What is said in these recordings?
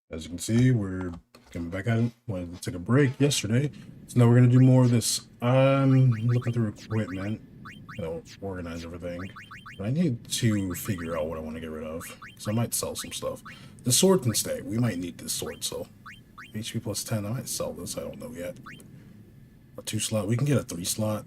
As you can see, we're coming back at it. Wanted to take a break yesterday, so now we're gonna do more of this. I'm looking through equipment, organize everything. But I need to figure out what I want to get rid of, so I might sell some stuff. The sword can stay. We might need this sword, so HP plus 10. I might sell this. I don't know yet. A 2 slot. We can get a 3 slot.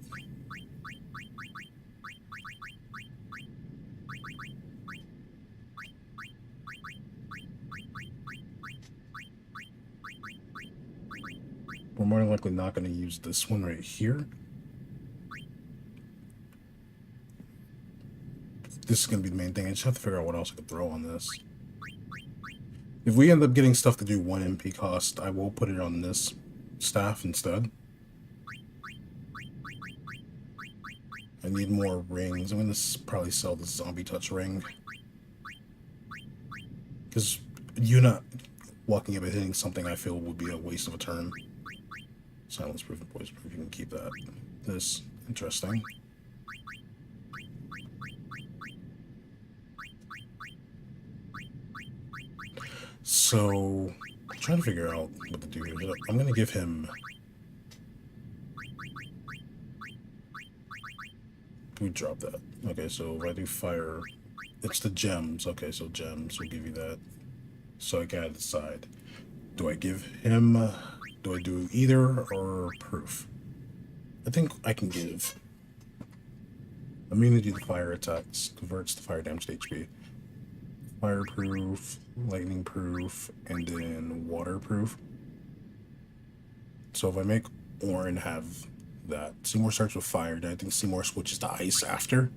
We're more than likely not going to use this one right here. This is going to be the main thing. I just have to figure out what else I could throw on this. If we end up getting stuff to do 1 MP cost, I will put it on this staff instead. I need more rings. I'm going to probably sell the zombie touch ring. Because you not walking up and hitting something I feel would be a waste of a turn. Silence proof and poison proof, you can keep that. This, interesting. So, I'm trying to figure out what to do here. I'm going to give him... We drop that. Okay, so if I do fire... It's the gems. Okay, so gems will give you that. So I gotta decide. Do I give him... Do I do either or proof? I think I can give... Immunity to fire attacks. Converts to fire damage to HP. Fireproof, lightning proof, and then waterproof. So if I make Orin have that, Seymour starts with fire, then I think Seymour switches to ice after.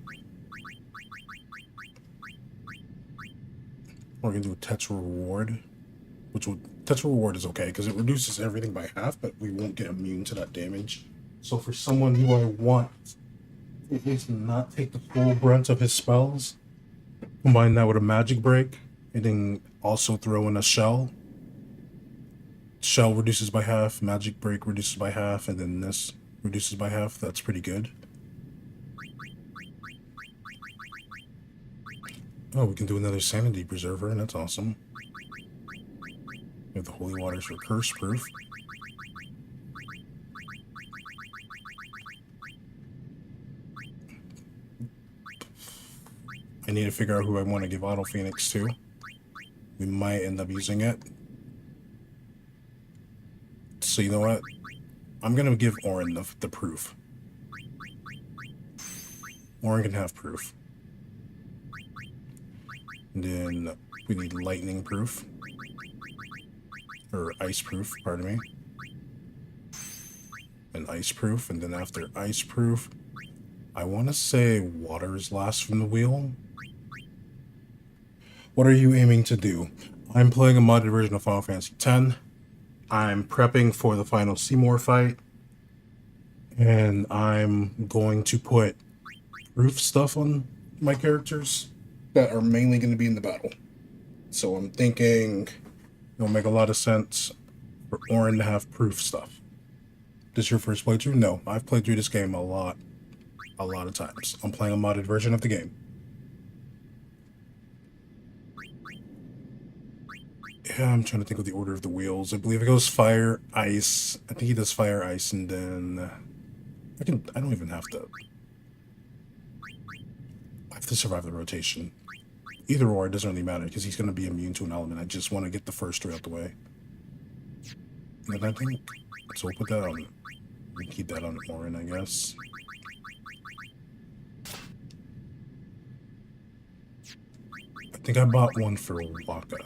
We're gonna do a Tetra Reward, which would Tetra Reward is okay because it reduces everything by half, but we won't get immune to that damage. So for someone who I want at least not take the full brunt of his spells, combine that with a magic break, and then also throw in a shell. Shell reduces by half, magic break reduces by half, and then this reduces by half. That's pretty good. Oh, we can do another sanity preserver, and that's awesome. We have the holy waters for curse proof. I need to figure out who I want to give Auto Phoenix to. We might end up using it. So you know what? I'm gonna give Orin the proof. Orin can have proof. And then we need lightning proof. Or ice proof, pardon me. And ice proof, and then after ice proof, I want to say water is last from the wheel. What are you aiming to do? I'm playing a modded version of Final Fantasy X. I'm prepping for the final Seymour fight. And I'm going to put proof stuff on my characters that are mainly going to be in the battle. So I'm thinking it'll make a lot of sense for Orin to have proof stuff. This your first playthrough? No, I've played through this game a lot of times. I'm playing a modded version of the game. Yeah, I'm trying to think of the order of the wheels. I believe it goes fire, ice. I think he does fire, ice, and then I don't even have to. I have to survive the rotation. Either or, it doesn't really matter because he's going to be immune to an element. I just want to get the first three out the way. And I think so. We'll put that on. We keep that on Orin, I guess. I think I bought one for Waka.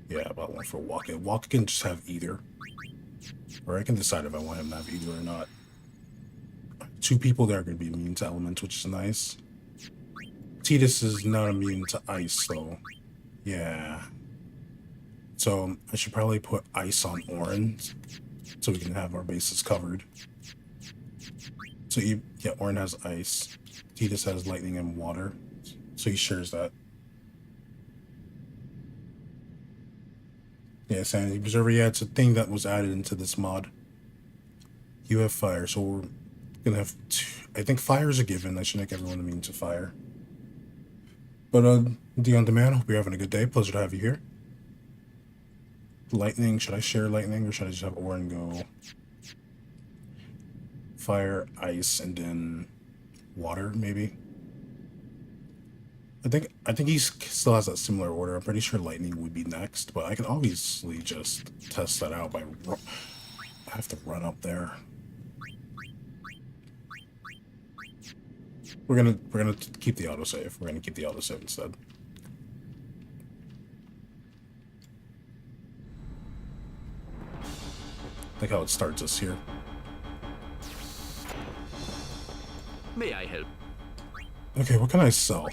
Yeah, I bought one for Waka. Waka can just have either. Or I can decide if I want him to have either or not. 2 people there are going to be immune to elements, which is nice. Tidus is not immune to ice, though. Yeah. So I should probably put ice on Orin so we can have our bases covered. So yeah, Orin has ice. Tidus has lightning and water. So he shares that. Yeah, Sanity Preserver, yeah, it's a thing that was added into this mod. You have fire, so we're gonna have 2. I think fire is a given. I should make everyone immune to fire. But D on demand, hope you're having a good day. Pleasure to have you here. Lightning, should I share lightning or should I just have Orin go fire, ice, and then water, maybe? I think he still has that similar order. I'm pretty sure lightning would be next, but I can obviously just test that out by I have to run up there. We're gonna keep the autosave. We're gonna keep the autosave instead. Like how it starts us here. May I help? Okay, what can I sell?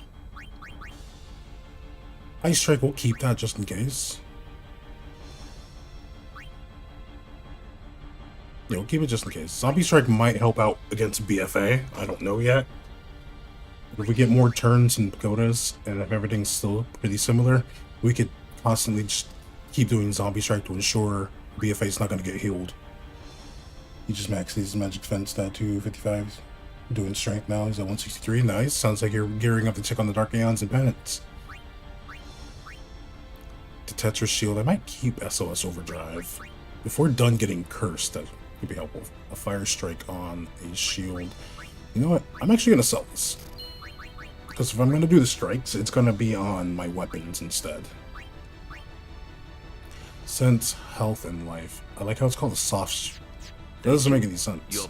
Ice Strike, we'll keep that just in case. Yeah, we'll keep it just in case. Zombie Strike might help out against BFA. I don't know yet. But if we get more turns and pagodas, and if everything's still pretty similar, we could constantly just keep doing Zombie Strike to ensure BFA is not going to get healed. He just maxed his Magic Fence at 255. Doing strength now. He's at 163. Nice. Sounds like you're gearing up to check on the Dark Aeons and Penance. The Tetris Shield. I might keep SOS Overdrive. If we're done getting cursed, that could be helpful. A Fire Strike on a shield. You know what? I'm actually going to sell this. Because if I'm going to do the strikes, it's going to be on my weapons instead. Sense, health, and life. I like how it's called a soft. That doesn't make any sense.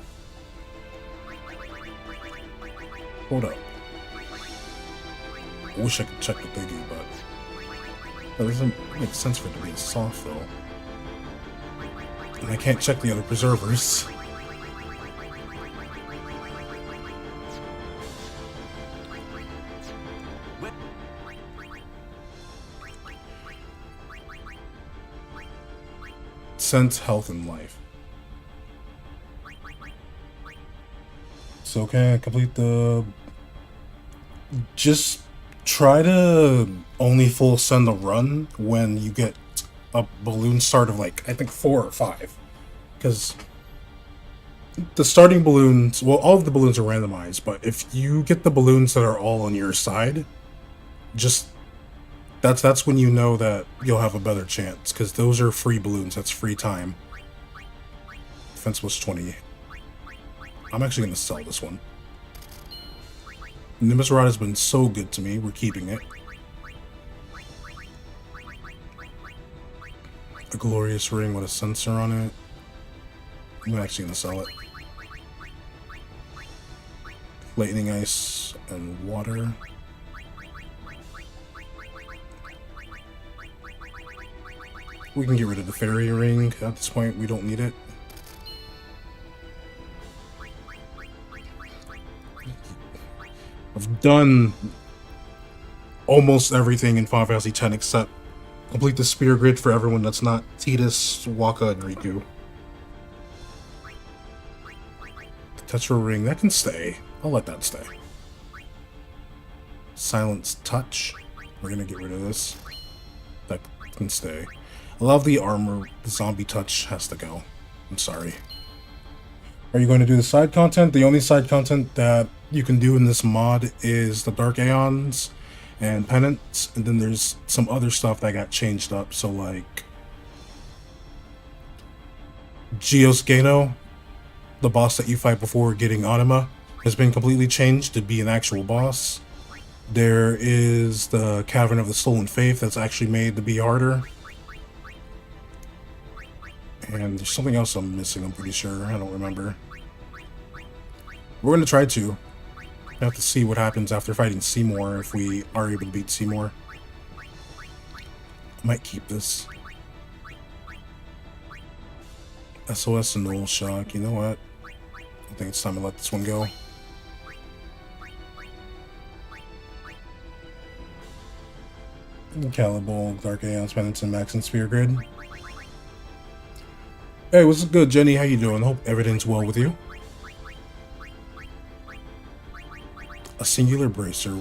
Hold up. I wish I could check the biggie, but that doesn't make sense for it to be soft, though. And I can't check the other preservers. Sense, health, and life. So can I complete the... Just try to only full send the run when you get a balloon start of like, I think 4 or 5. Because the starting balloons, well, all of the balloons are randomized, but if you get the balloons that are all on your side, just... That's when you know that you'll have a better chance, because those are free balloons. That's free time. Defense was 20. I'm actually going to sell this one. Nimbus Rod has been so good to me. We're keeping it. A Glorious Ring with a sensor on it. I'm actually going to sell it. Lightning Ice and Water. We can get rid of the Fairy Ring. At this point, we don't need it. I've done almost everything in Final Fantasy X except complete the Spear Grid for everyone that's not Tidus, Waka, and Riku. The Tetra Ring, that can stay. I'll let that stay. Silence Touch. We're gonna get rid of this. That can stay. I love the armor. The zombie touch has to go. I'm sorry. Are you going to do the side content? The only side content that you can do in this mod is the Dark Aeons and Penance, and then there's some other stuff that got changed up. So like Geos Gano, the boss that you fight before getting Anima, has been completely changed to be an actual boss. There is the Cavern of the Stolen Faith that's actually made to be harder. And there's something else I'm missing, I'm pretty sure. I don't remember. We're going to try to. We have to see what happens after fighting Seymour, if we are able to beat Seymour. I might keep this. SOS and Null Shock. You know what? I think it's time to let this one go. Calibol, Dark Aeons, Penance, and Max and Sphere Grid. Hey, what's good, Jenny? How you doing? Hope everything's well with you. A Singular Bracer.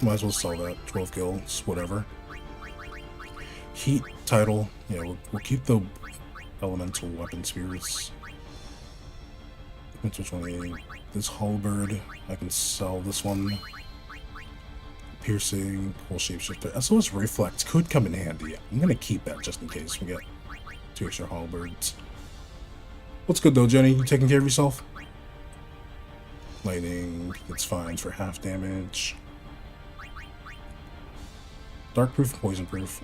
Might as well sell that. 12 gills, whatever. Heat title. Yeah, we'll keep the elemental weapon spheres. Which 28. This halberd. I can sell this one. Piercing, cool shapeshifter. SOS reflex could come in handy. I'm gonna keep that just in case we get 2 extra halberds. What's good though, Jenny? You taking care of yourself? Lightning, it's fine for half damage. Dark proof, poison proof.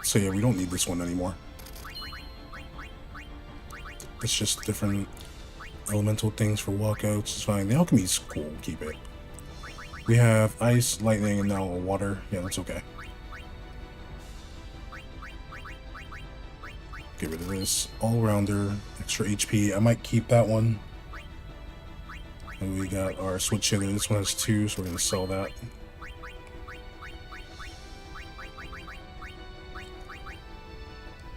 So yeah, we don't need this one anymore. It's just different elemental things for walkouts. It's fine. The alchemy's cool. Keep it. We have ice, lightning, and now water. Yeah, that's okay. Get rid of this. All-rounder, extra HP. I might keep that one. And we got our switch hitter. This one has 2, so we're going to sell that.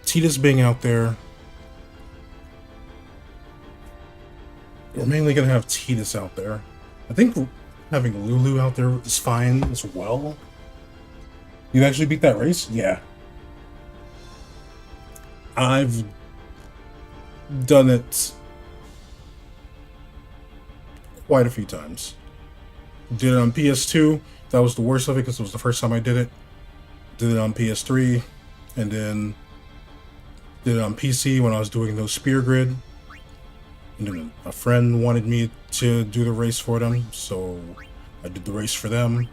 Tita's being out there. We're mainly going to have Titus out there. I think having Lulu out there is fine as well. You actually beat that race? Yeah. I've done it quite a few times. Did it on PS2. That was the worst of it because it was the first time I did it. Did it on PS3. And then did it on PC when I was doing those spear grid. And then a friend wanted me to do the race for them, so I did the race for them.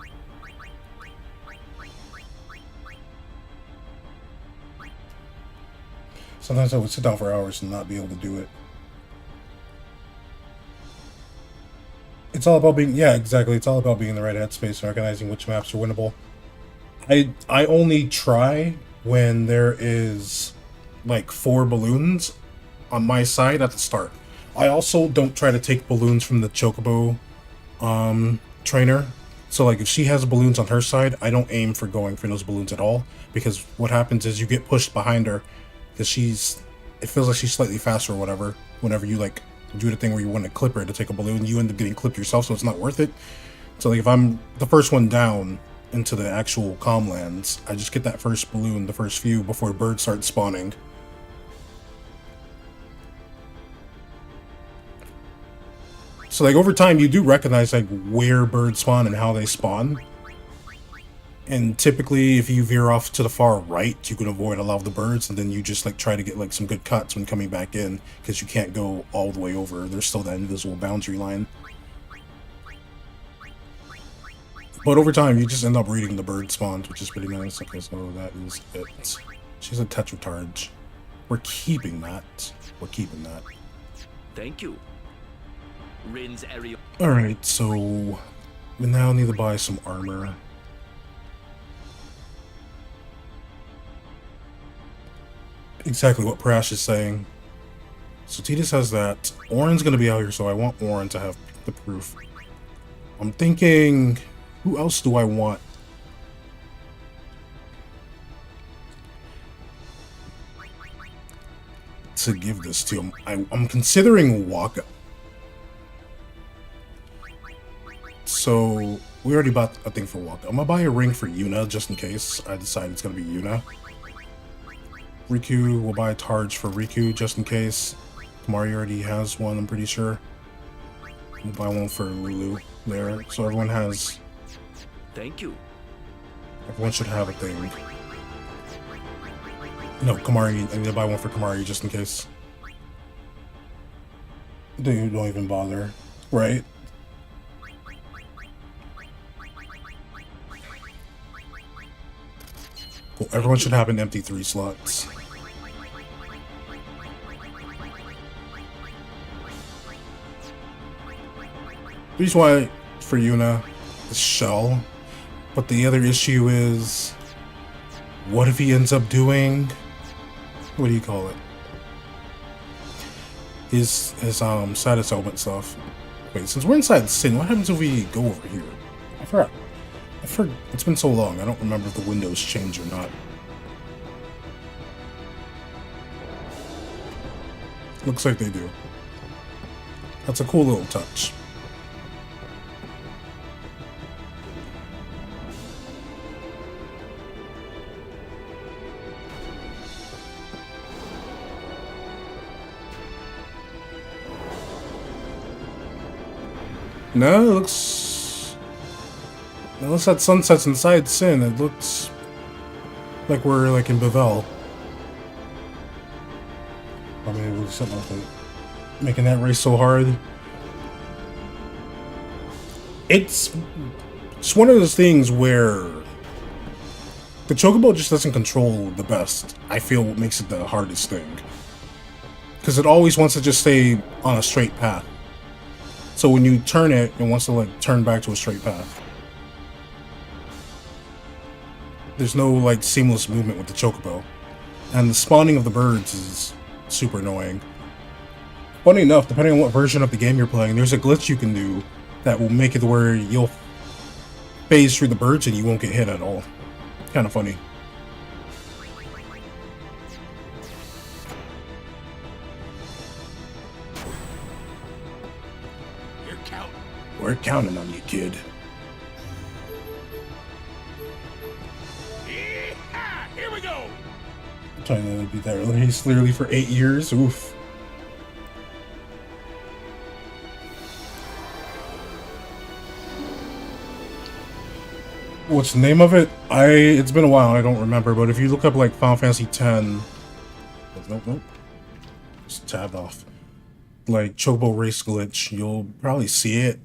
Sometimes I would sit down for hours and not be able to do it. It's all about being, yeah, exactly. It's all about being in the right headspace and recognizing which maps are winnable. I only try when there is like 4 balloons on my side at the start. I also don't try to take balloons from the Chocobo trainer. So like if she has balloons on her side, I don't aim for going for those balloons at all, because what happens is you get pushed behind her because it feels like she's slightly faster or whatever. Whenever you like do the thing where you want to clip her to take a balloon, you end up getting clipped yourself, so it's not worth it. So like if I'm the first one down into the actual Comlands, I just get that first balloon, the first few, before birds start spawning. So like over time you do recognize like where birds spawn and how they spawn. And typically if you veer off to the far right, you can avoid a lot of the birds, and then you just like try to get like some good cuts when coming back in, because you can't go all the way over. There's still that invisible boundary line. But over time you just end up reading the bird spawns, which is pretty nice. Okay, so that is it. She's a Tetracharge. We're keeping that. We're keeping that. Thank you. Rin's area. Alright, so we now need to buy some armor. Exactly what Prash is saying. So Titus has that. Oren's gonna be out here, so I want Oren to have the proof. I'm thinking, who else do I want? To give this to. I'm considering Waka. So we already bought a thing for Waka. I'm gonna buy a ring for Yuna just in case I decide it's gonna be Yuna. Riku, we'll buy a Targe for Riku just in case. Kamari already has one, I'm pretty sure. We'll buy one for Lulu there. So everyone has. Thank you. Everyone should have a thing. No, Kamari. I need to buy one for Kamari just in case. Dude, don't even bother. Right? Cool. Everyone should have an empty 3 slots. The reason why for Yuna is Shell, but the other issue is, what if he ends up doing, what do you call it? His status element stuff. Wait, since we're inside the city, what happens if we go over here? I forgot. It's been so long, I don't remember if the windows change or not. Looks like they do. That's a cool little touch. No, it looks Unless that sun sets inside Sin, it looks like we're like in Bavel. Or maybe it was something like that. Making that race so hard. It's one of those things where the Chocobo just doesn't control the best. I feel what makes it the hardest thing. Because it always wants to just stay on a straight path. So when you turn it, it wants to like turn back to a straight path. There's no like seamless movement with the Chocobo. And the spawning of the birds is super annoying. Funny enough, depending on what version of the game you're playing, there's a glitch you can do that will make it where you'll phase through the birds and you won't get hit at all. Kind of funny. We're counting on you, kid. Here we go. I'm trying to beat that race literally for 8 years. Oof. What's the name of it? It's been a while, I don't remember, but if you look up like Final Fantasy X, nope. Just tabbed off. Like Chocobo Race Glitch, you'll probably see it.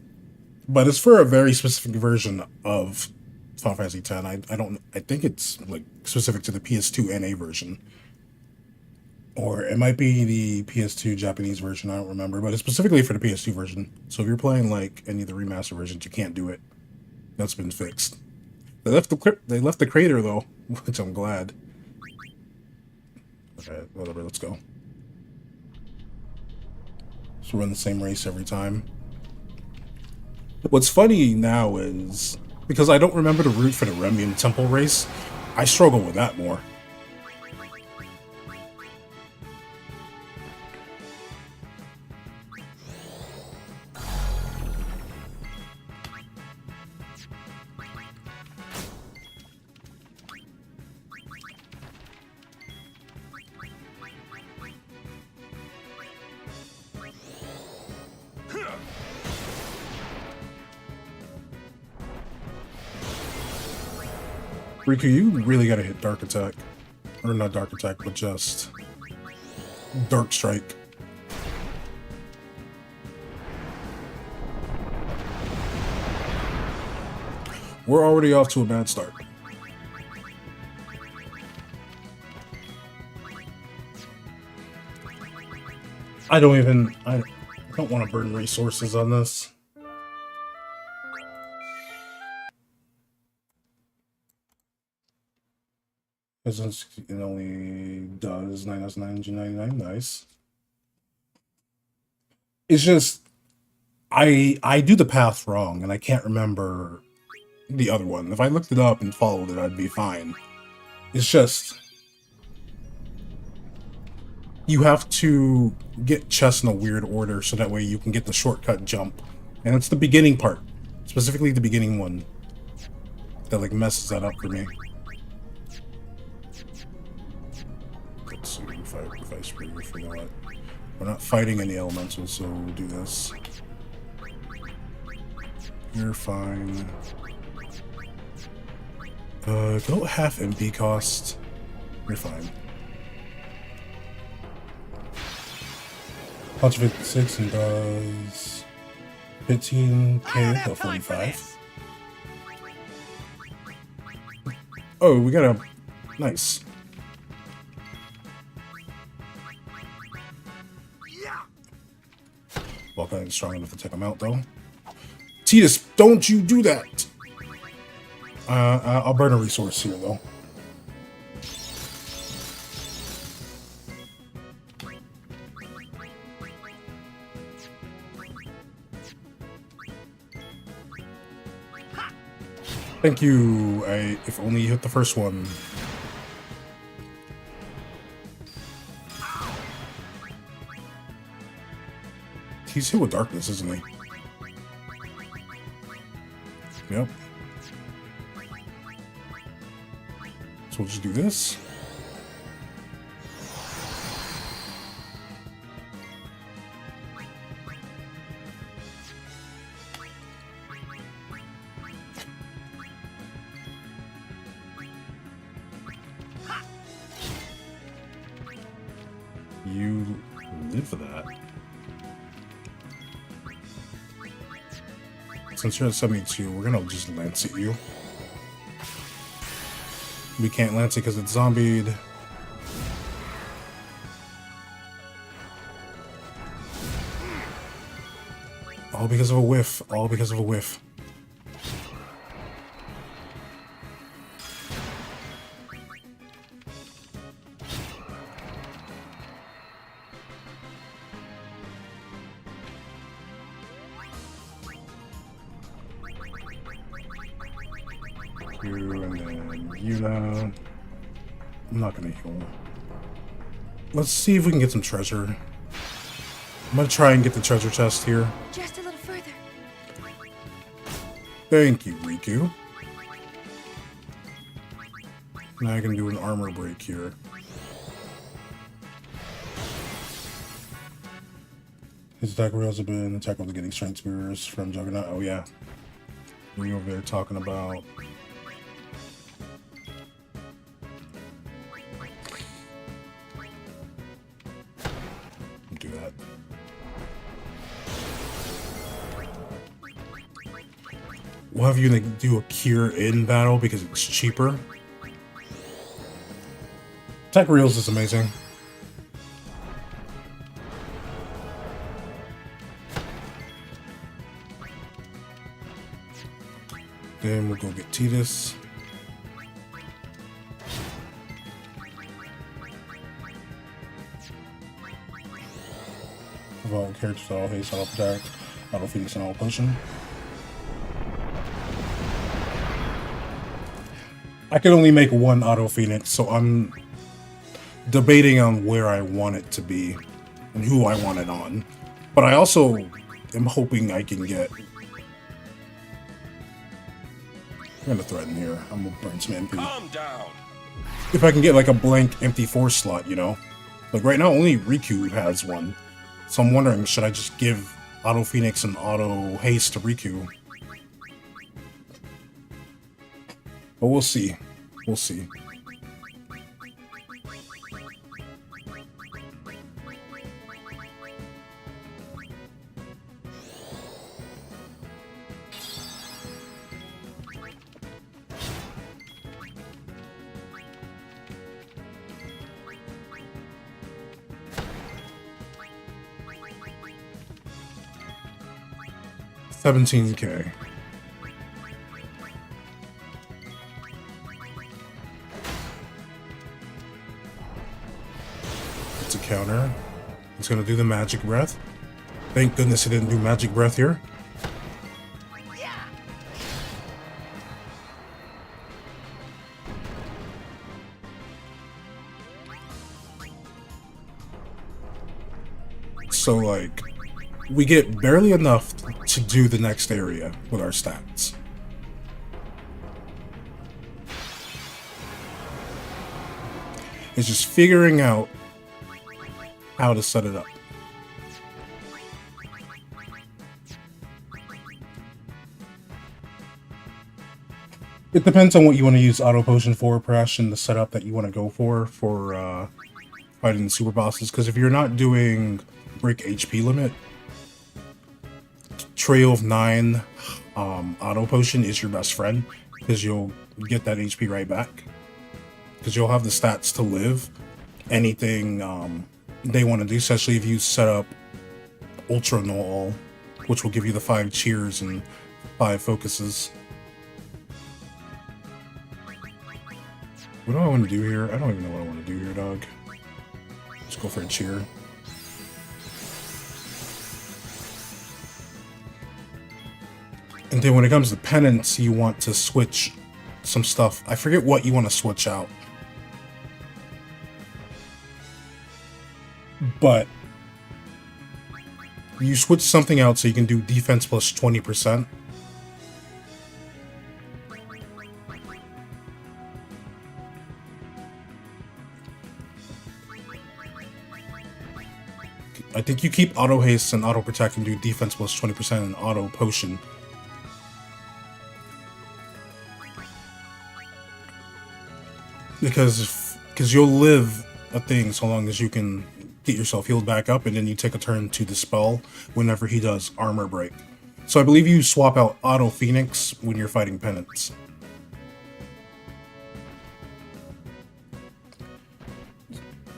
But it's for a very specific version of Final Fantasy X. I think it's like specific to the PS2 NA version. Or it might be the PS2 Japanese version, I don't remember, but it's specifically for the PS2 version. So if you're playing like any of the remaster versions, you can't do it. That's been fixed. They left the crater though, which I'm glad. Okay, whatever, let's go. So run the same race every time. What's funny now is, because I don't remember the route for the Remian Temple race, I struggle with that more. Riku, you really gotta hit Dark Attack. Or not Dark Attack, but just Dark Strike. We're already off to a bad start. I don't want to burn resources on this. Because it only does 9,999, nice. It's just, I do the path wrong, and I can't remember the other one. If I looked it up and followed it, I'd be fine. It's just, you have to get chests in a weird order, so that way you can get the shortcut jump. And it's the beginning part, specifically the beginning one, that like messes that up for me. Let's see if I spray you for that. We're not fighting any elementals, so we'll do this. You're fine. Go half MP cost. You're fine. 156 and does 15k to 45. Oh, we got a nice. Volcanic is strong enough to take him out, though. Titus, don't you do that! I'll burn a resource here, though. Thank you. If only you hit the first one. He's hit with darkness, isn't he? Yep. So we'll just do this. You live for that. Since you're at 72, we're gonna just lance at you. We can't lance it because it's zombied. All because of a whiff. All because of a whiff. You and then you now. I'm not gonna heal. Let's see if we can get some treasure. I'm gonna try and get the treasure chest here. Just a little further. Thank you, Riku. Now I can do an armor break here. His attack rails have been attacked with getting strength spears from Juggernaut. Oh yeah. We're over there talking about do that. We'll have you do a cure in battle because it's cheaper. Attack reels is amazing. Then we'll go get Titus. Evolve characters all haste, auto protect, auto phoenix, and auto potion. I can only make one auto phoenix, so I'm debating on where I want it to be and who I want it on. But I also am hoping I can get. I'm gonna threaten here. I'm gonna burn some MP. Calm down. If I can get like a blank empty force slot, you know? Like right now only Riku has one. So I'm wondering, should I just give Auto Phoenix and Auto Haste to Riku? But we'll see. We'll see. $17K. It's a counter. He's gonna do the magic breath. Thank goodness he didn't do magic breath here. So like, we get barely enough to do the next area with our stats. It's just figuring out how to set it up. It depends on what you want to use Auto Potion for, Prash, and the setup that you want to go for fighting the super bosses. Because if you're not doing break HP limit, Trail of 9 Auto Potion is your best friend, because you'll get that HP right back. Because you'll have the stats to live anything they want to do, especially if you set up Ultra Null, which will give you the 5 cheers and 5 focuses. What do I want to do here? I don't even know what I want to do here, dog. Let's go for a cheer. And then when it comes to penance, you want to switch some stuff. I forget what you want to switch out. But you switch something out so you can do defense plus 20%. I think you keep auto haste and auto protect and do defense plus 20% and auto potion. Because you'll live a thing so long as you can get yourself healed back up, and then you take a turn to dispel whenever he does armor break. So I believe you swap out Auto Phoenix when you're fighting Penance.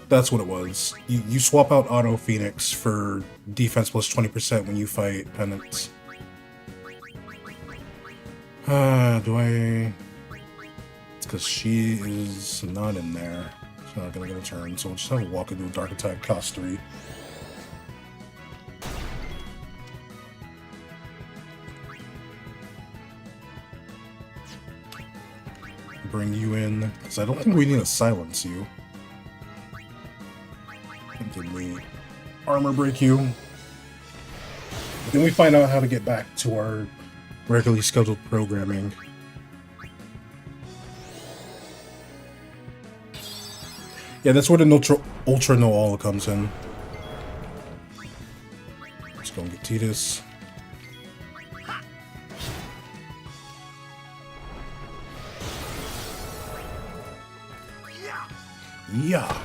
That's what it was. You swap out Auto Phoenix for defense plus 20% when you fight Penance. Do I... It's because she is not in there. She's not gonna get a turn, so we'll just have a walk into a Dark Attack, cost 3. Bring you in, because I don't think we need to silence you. Did we armor break you? Then we find out how to get back to our regularly scheduled programming. Yeah, that's where the Ultra No All comes in. Let's go and get Titus. Yeah.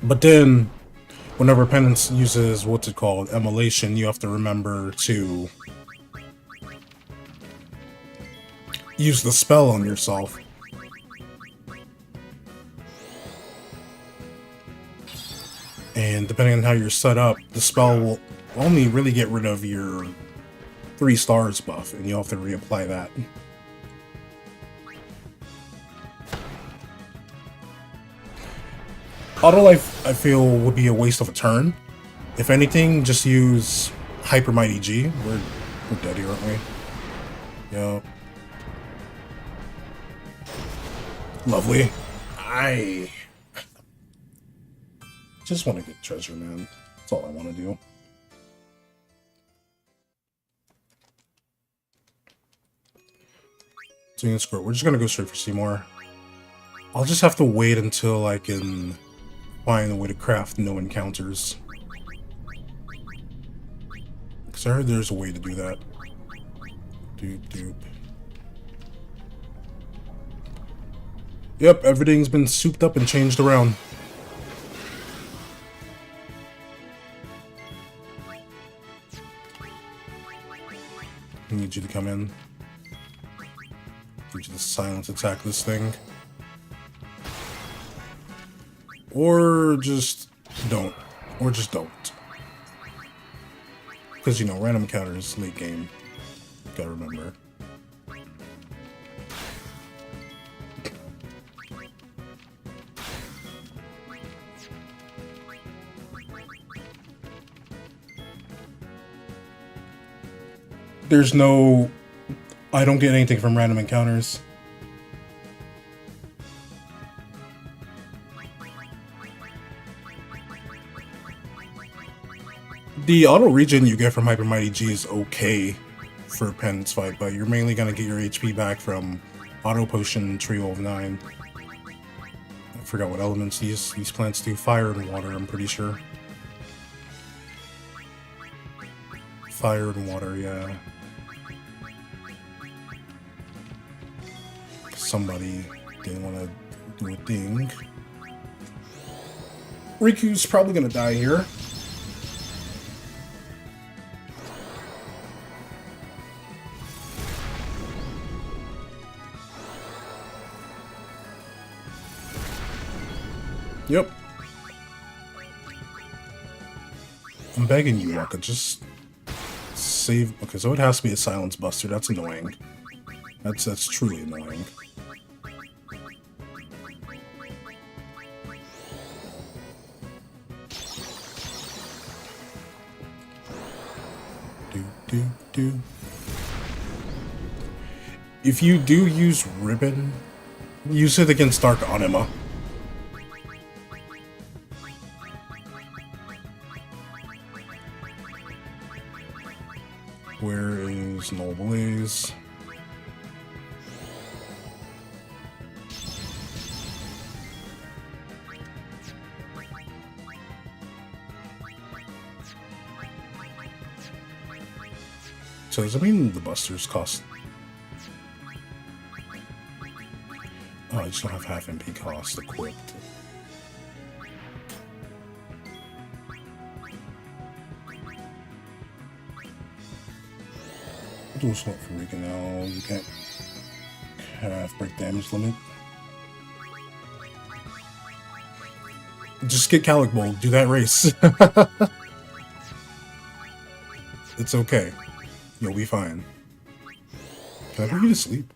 But then, whenever Penance uses, what's it called, Immolation, you have to remember to use the spell on yourself. And depending on how you're set up, the spell will only really get rid of your 3 stars buff, and you'll have to reapply that. Auto Life, I feel, would be a waste of a turn. If anything, just use Hyper Mighty G. We're dead here, aren't we? Yep. Lovely. I just want to get treasure, man. That's all I want to do. So screw it. We're just gonna go straight for Seymour. I'll just have to wait until I can find a way to craft no encounters. Because I heard there's a way to do that. Doop doop. Yep, everything's been souped up and changed around. I need you to come in. Need you to silence attack this thing. Or just don't. Or just don't. Because, you know, random encounters late game. Gotta remember. There's no... I don't get anything from random encounters. The auto regen you get from Hyper Mighty G is okay for a Penance fight, but you're mainly gonna get your HP back from Auto Potion Trio of 9. I forgot what elements these plants do. Fire and water, I'm pretty sure. Fire and water, yeah. Somebody didn't want to do a thing. Riku's probably gonna die here. Yep. I'm begging you, Waka, just save. Okay, so it has to be a silence buster. That's annoying. That's truly annoying. Do. If you do use Ribbon, use it against Dark Anima. Where is Null Blaze? So does it mean the busters cost? Oh, I just don't have half MP cost equipped. Do a slot for Rika now. You can't have break damage limit. Just get Calic Bowl. Do that race. It's okay. You'll be fine. Can I put you to sleep?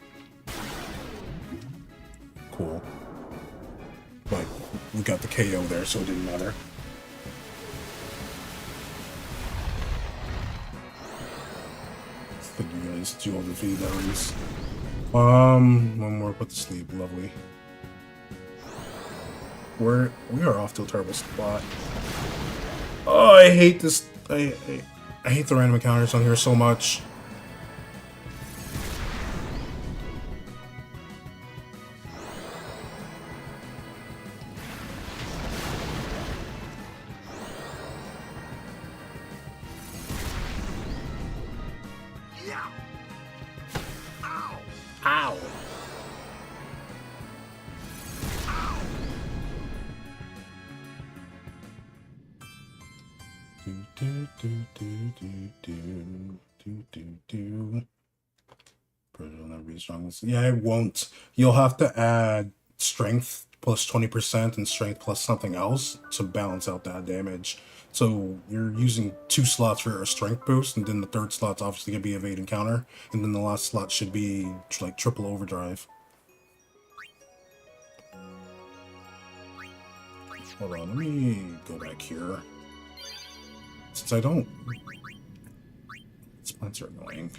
Cool. But we got the KO there, so it didn't matter. Thank you guys. 200 feet, that race. One more put to sleep. Lovely. We are off to a terrible spot. Oh, I hate this. I hate the random encounters on here so much. Ow. Will never be strong. Yeah, it won't. You'll have to add strength plus 20% and strength plus something else to balance out that damage. So you're using 2 slots for a strength boost, and then the 3rd slot's obviously gonna be evade and counter, and then the last slot should be like triple overdrive. Hold on, let me go back here. Since I don't... Splits are annoying.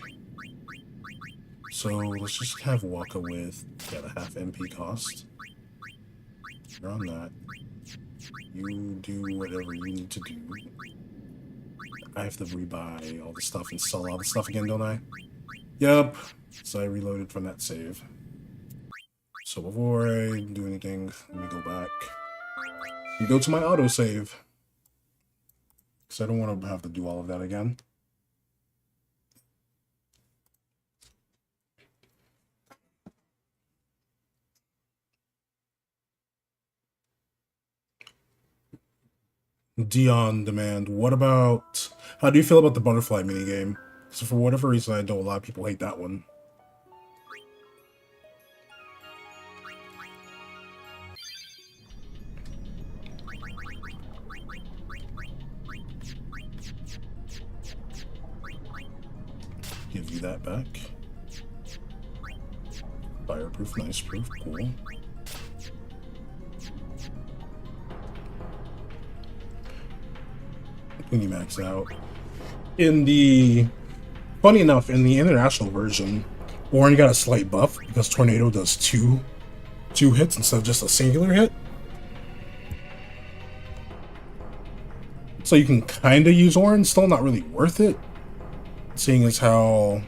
So let's just have Waka with the half MP cost. You're on that. You do whatever you need to do. I have to rebuy all the stuff and sell all the stuff again, don't I? Yep. So I reloaded from that save. So before I do anything, let me go back. And go to my autosave. Because I don't want to have to do all of that again. Dion demand. What about... How do you feel about the butterfly minigame? So for whatever reason, I know a lot of people hate that one. Give you that back. Fireproof, nice proof, cool. When you max out. Funny enough, in the international version, Warren got a slight buff because Tornado does two hits instead of just a singular hit. So you can kind of use Warren, still not really worth it. Seeing as how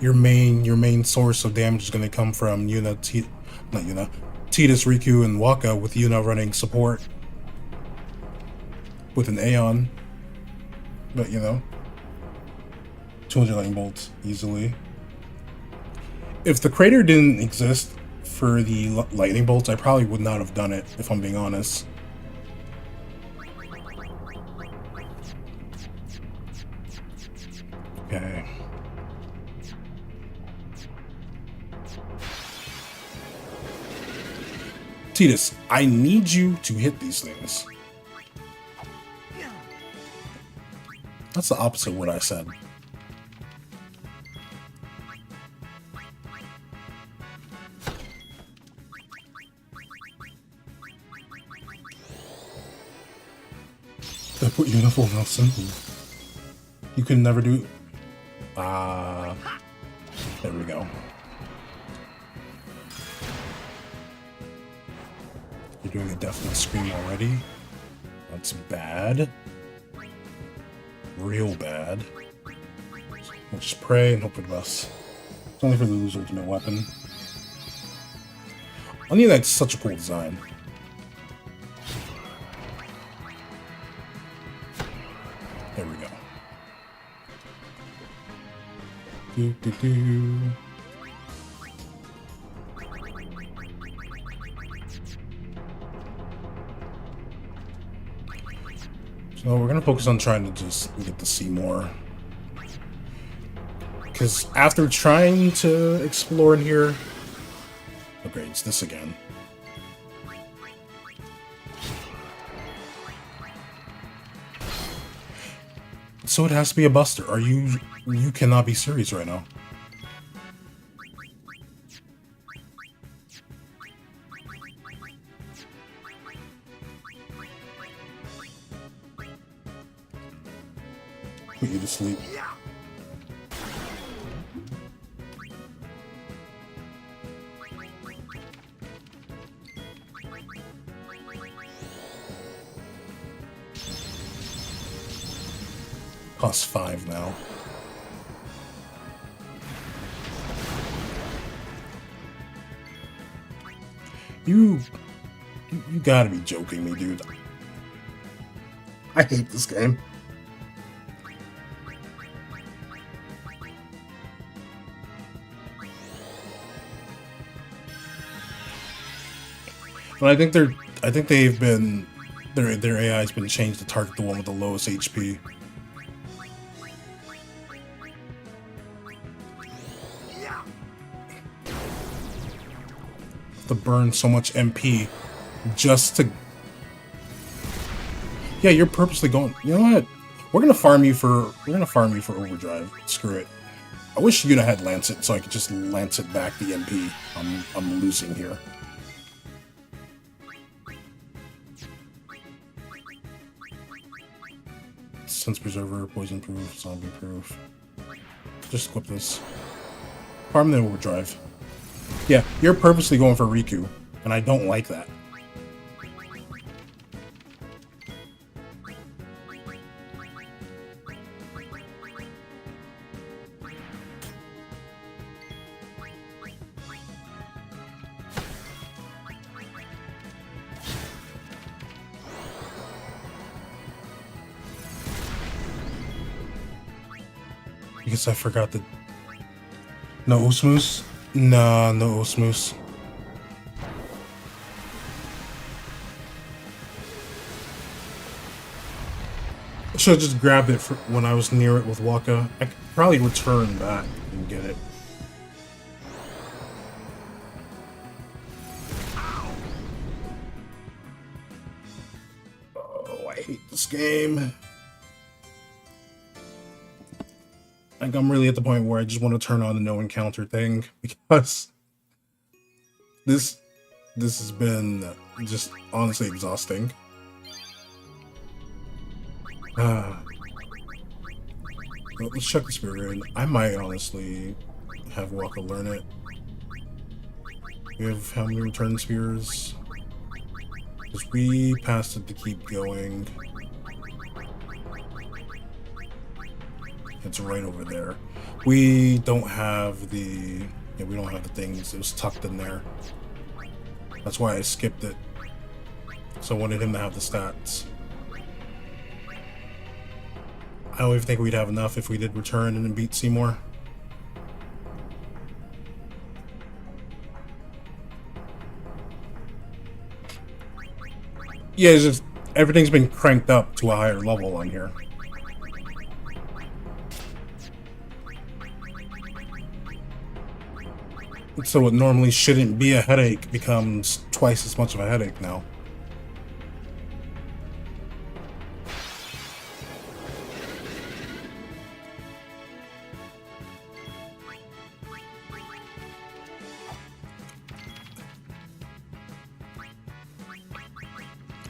your main source of damage is going to come from Tidus, Riku, and Waka, with Yuna running support with an Aeon. But 200 lightning bolts easily. If the crater didn't exist for the lightning bolts, I probably would not have done it, if I'm being honest. Okay. Tidus, I need you to hit these things. That's the opposite of what I said. I put you in a full Nelson. You can never do... there we go. You're doing a definite scream already. That's bad. Real bad. We'll just pray and hope for the best. It's only for Lulu's ultimate weapon. I think that's such a cool design. There we go. Well, we're gonna focus on trying to just get to see more. Because after trying to explore in here... Okay, it's this again. So it has to be a buster. Are you... You cannot be serious right now. Put you to sleep. Costs 5 now. You gotta be joking me, dude. I hate this game. But I think they've been their AI has been changed to target the one with the lowest HP. To burn so much MP just to... Yeah, you're purposely going... You know what? We're gonna farm you for overdrive. Screw it. I wish you'd have had Lancet so I could just Lancet back the MP I'm losing here. Sense Preserver, Poison Proof, Zombie Proof. Just equip this. Farm the overdrive. Yeah, you're purposely going for Riku, and I don't like that. Because I forgot the... No Osmoose? Nah, no Osmoose. I should have just grabbed it when I was near it with Waka. I could probably return back and get it. Oh, I hate this game. Like, I'm really at the point where I just want to turn on the no encounter thing, because this has been just honestly exhausting. Well, let's check the Spirit Raid. I might honestly have Waka learn it. We have how many return spears? Because we passed it to keep going. It's right over there. We don't have the... Yeah, we don't have the things. It was tucked in there. That's why I skipped it. So I wanted him to have the stats. I don't even think we'd have enough if we did return and then beat Seymour. Yeah, it's just... Everything's been cranked up to a higher level on here. So what normally shouldn't be a headache becomes twice as much of a headache now.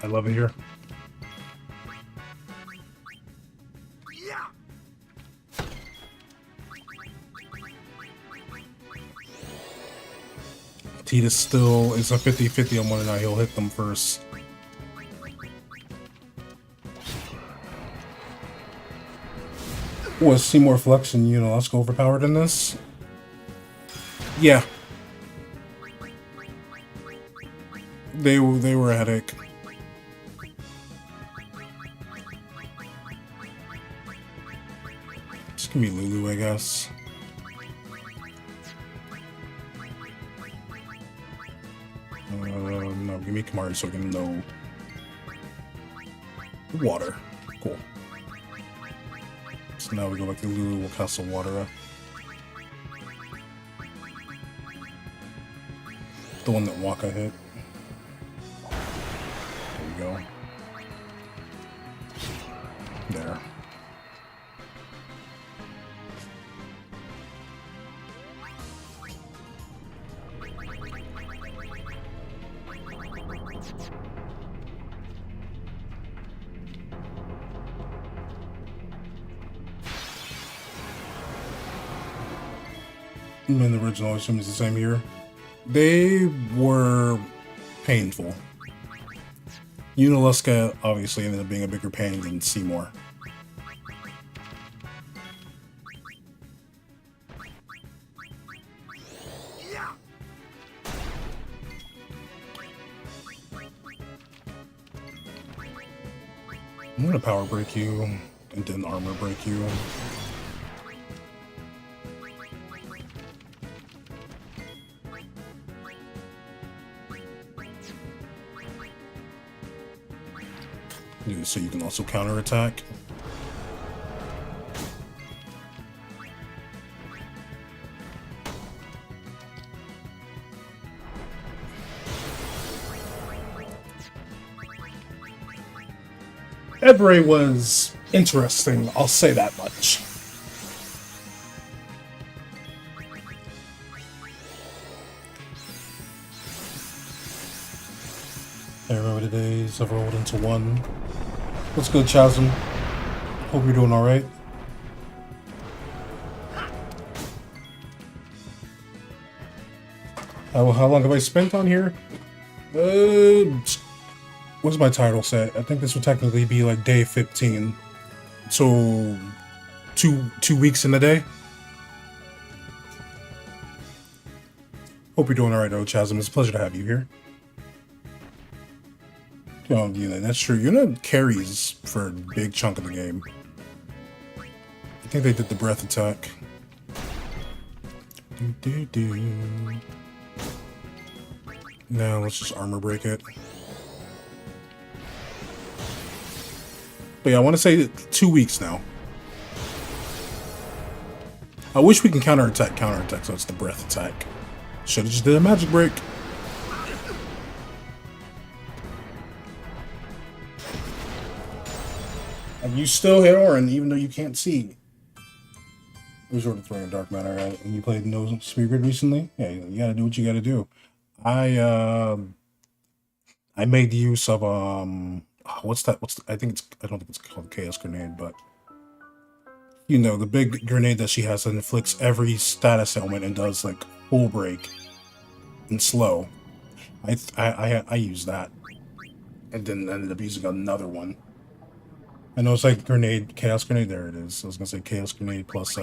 I love it here. Tita still is a 50-50 on whether or not he'll hit them first. Was Seymour Flux and Unalosco overpowered in this? Yeah. They were a headache. Just gonna be Lulu, I guess. No, give me Kamari so I can know. Water. Cool. So now we go back to Lulu, we'll cast some water. The one that Waka hit. There we go. There. And the original, I assume, is the same here. They were painful. Uniluska obviously ended up being a bigger pain than Seymour. I'm gonna power break you and then armor break you. So you can also counterattack. Ebre was interesting, I'll say that much. I remember the days I've rolled into one. What's good, Chasm? Hope you're doing alright. How long have I spent on here? What's my title say? I think this would technically be like day 15. So, two weeks in a day? Hope you're doing alright, though, Chasm. It's a pleasure to have you here. Yuna, that's true. Yuna carries for a big chunk of the game. I think they did the breath attack. Now let's just armor break it. But yeah, I want to say 2 weeks now. I wish we can counterattack, so it's the breath attack. Should've just did a magic break. And you still hit Orin, even though you can't see. Resort to throwing dark matter, right? And you played No Spear Grid recently? Yeah, you gotta do what you gotta do. I made use of what's that? I don't think it's called Chaos Grenade, but you know, the big grenade that she has that inflicts every status ailment and does like full break and slow. I used that, and then ended up using another one. I know it's like grenade, Chaos Grenade. There it is. I was gonna say Chaos Grenade plus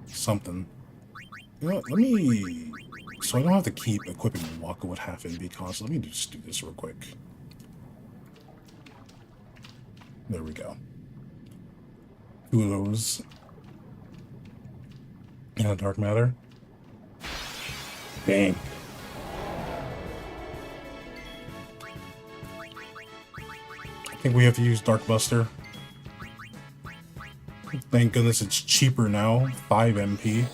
something. You know what? Let me. So I don't have to keep equipping Waka with half NV cost. Let me just do this real quick. There we go. 2 of those. And Dark Matter. Bang. I think we have to use Dark Buster. Thank goodness it's cheaper now. 5 MP.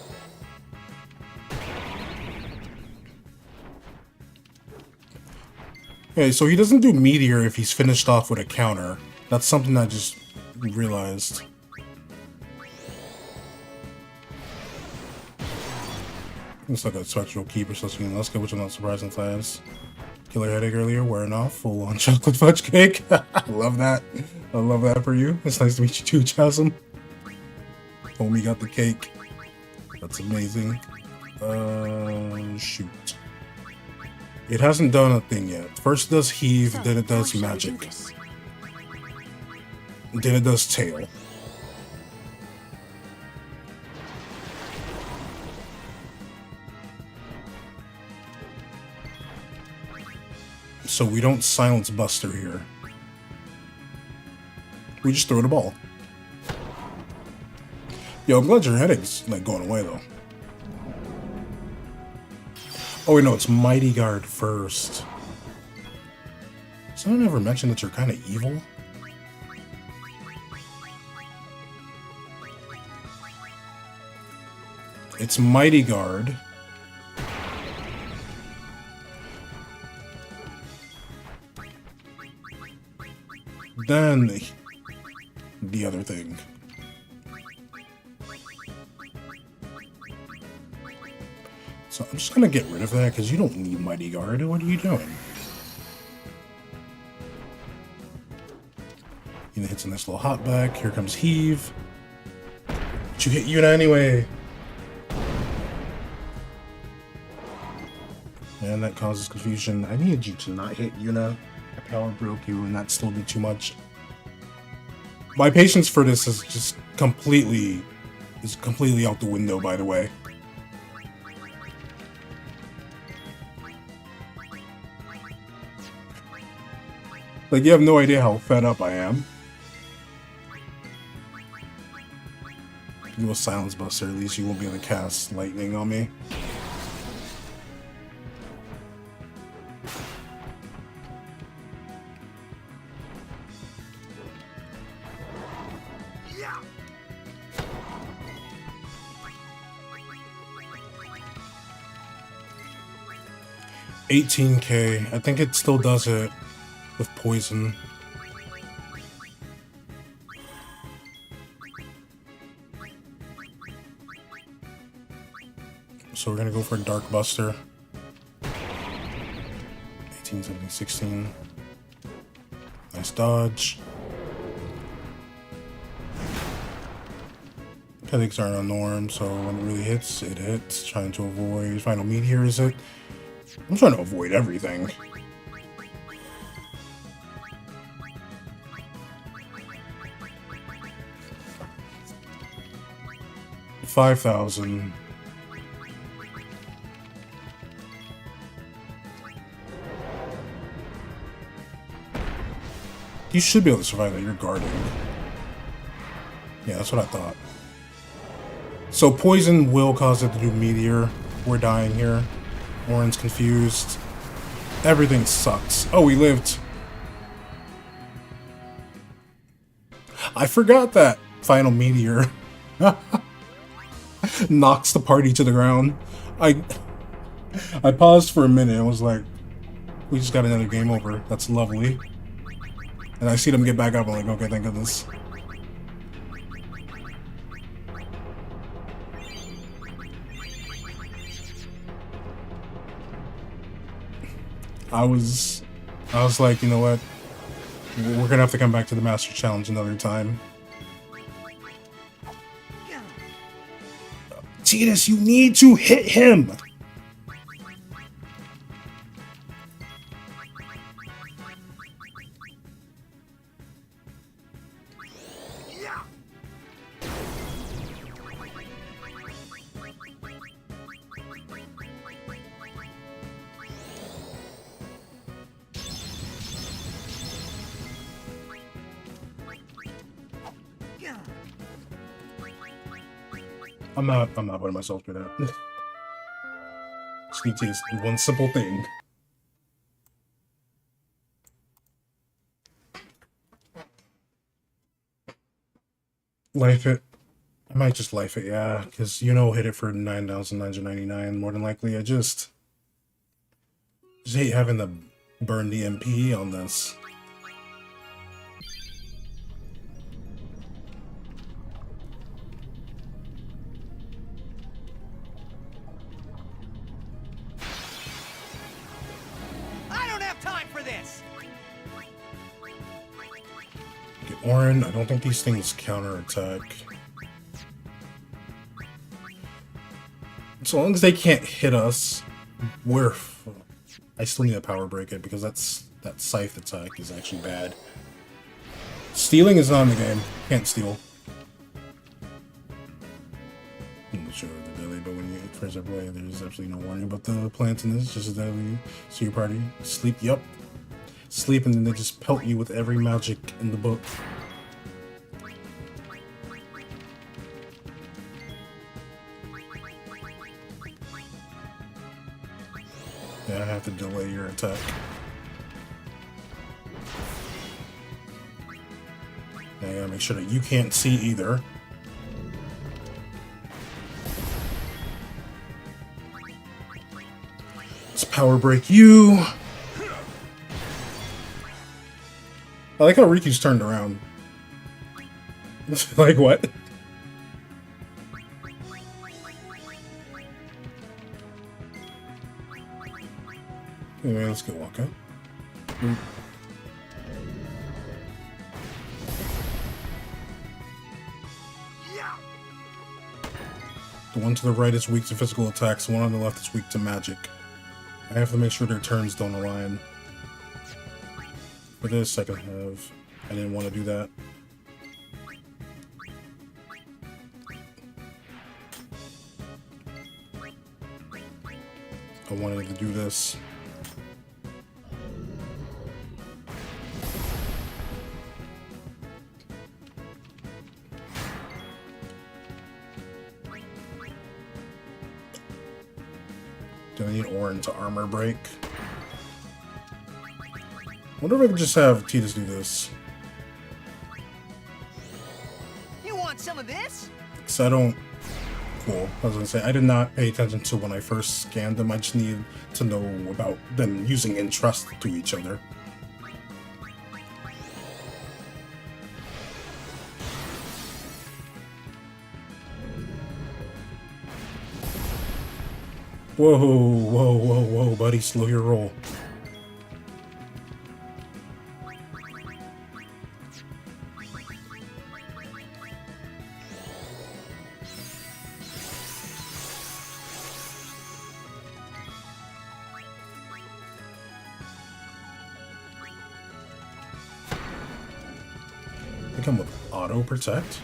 Okay, so he doesn't do Meteor if he's finished off with a counter. That's something I just realized. Looks like a Spectral Keeper, so let's go, which I'm not surprised in class. Killer Headache earlier, wearing off, full on chocolate fudge cake. I love that. I love that for you. It's nice to meet you too, Chasm. Homie got the cake. That's amazing. Shoot. It hasn't done a thing yet. First it does Heave, then it does Magic. Then it does Tail. So we don't silence Buster here. We just throw the ball. Yo, I'm glad your headache's like going away though. Oh wait, no, it's Mighty Guard first. Someone ever mentioned that you're kind of evil? It's Mighty Guard. Then the other thing. So I'm just gonna get rid of that because you don't need Mighty Guard. What are you doing? Yuna hits a nice little hop back. Here comes Heave. But you hit Yuna anyway. And that causes confusion. I needed you to not hit Yuna. I power broke you, and that still did too much. My patience for this is just completely out the window, by the way. Like, you have no idea how fed up I am. Do a Silence Buster, at least you won't be able to cast lightning on me. $18K. I think it still does it with poison. So we're gonna go for a Dark Buster. 18, 17, 16. Nice dodge. Headaches aren't on norm, so when it really hits, it hits. Trying to avoid Final Meteor, is it? I'm trying to avoid everything. $5,000. You should be able to survive that. You're guarding. Yeah, that's what I thought. So poison will cause it to do meteor. We're dying here. Orin's confused. Everything sucks. Oh, we lived. I forgot that Final Meteor knocks the party to the ground. I paused for a minute and was like, we just got another game over. That's lovely. And I see them get back up. I'm like, okay, thank goodness. I was like, you know what? We're gonna have to come back to the Master Challenge another time. Tidus, you need to hit him! I'm not putting myself through that. Just need to do one simple thing. Life it. I might just life it, yeah, because you know hit it for 9,999 more than likely. I just hate having to burn the MP on this. Orin, I don't think these things counterattack. So long as they can't hit us, we're... I still need to power break it because that scythe attack is actually bad. Stealing is not in the game. Can't steal. I'm not sure the deadly, but when you first play, there's absolutely no warning about the plants in this. Just as deadly. So your party sleep. Yup. Sleep, and then they just pelt you with every magic in the book. Yeah, I have to delay your attack. Now I gotta make sure that you can't see either. Let's power break you. I like how Riku's turned around. Like what? Anyway, let's go walk out. The one to the right is weak to physical attacks, the one on the left is weak to magic. I have to make sure their turns don't align. For this, I can have... I didn't want to do that. I wanted to do this. Do I need Orin to armor break? Wonder if I could just have Titus do this. You want some of this? Because I don't... Cool. I was gonna say, I did not pay attention to when I first scanned them. I just needed to know about them using entrust to each other. Whoa, whoa, whoa, whoa, buddy, slow your roll. I think I'm with auto protect.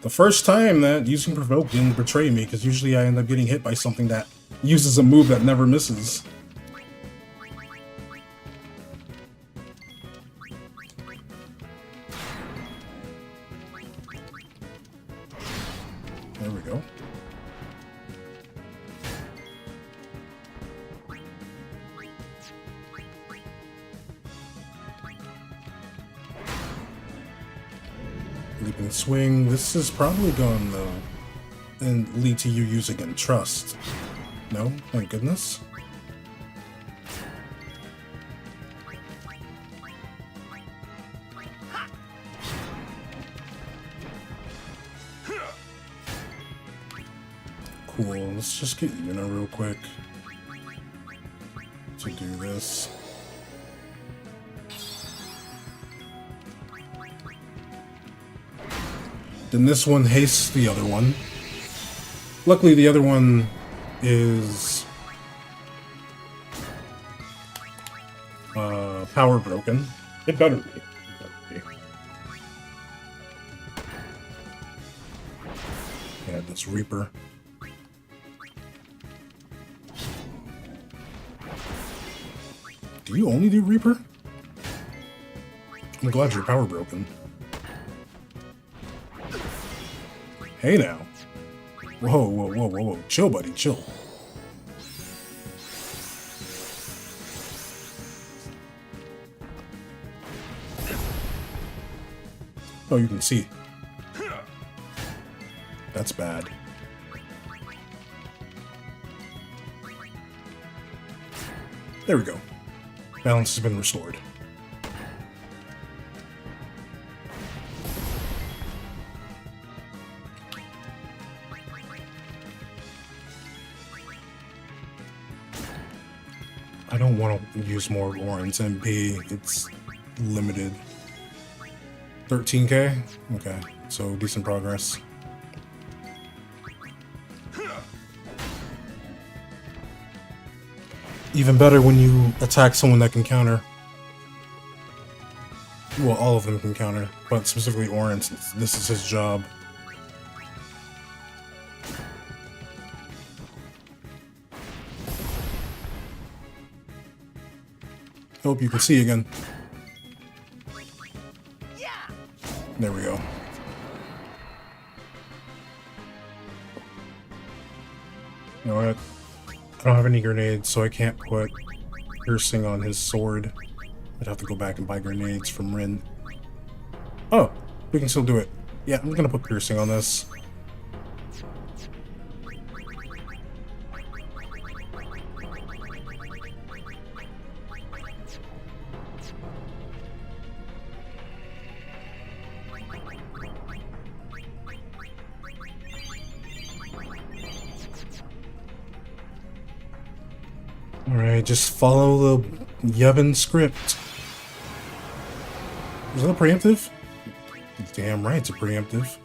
The first time that using provoke didn't betray me, because usually I end up getting hit by something that uses a move that never misses. There we go. Leaping swing. This is probably going to and lead to you using entrust. No? Thank goodness. Cool. Let's just get Yuna real quick to do this. Then this one hastes the other one. Luckily, the other one is power broken. It better be. Yeah, this Reaper. Do you only do Reaper? I'm glad you're power broken. Hey now. Whoa, whoa, whoa, whoa, whoa. Chill, buddy, chill. Oh, you can see. That's bad. There we go. Balance has been restored. I don't want to use more Orin's MP. It's limited. 13k? Okay, so decent progress. Even better when you attack someone that can counter. Well, all of them can counter, but specifically Orin, since this is his job. Hope you can see again. There we go. You know what? I don't have any grenades, so I can't put piercing on his sword. I'd have to go back and buy grenades from Rin. Oh, we can still do it. Yeah, I'm gonna put piercing on this. Alright, just follow the Yevon script. Is that a preemptive? Damn right, it's a preemptive.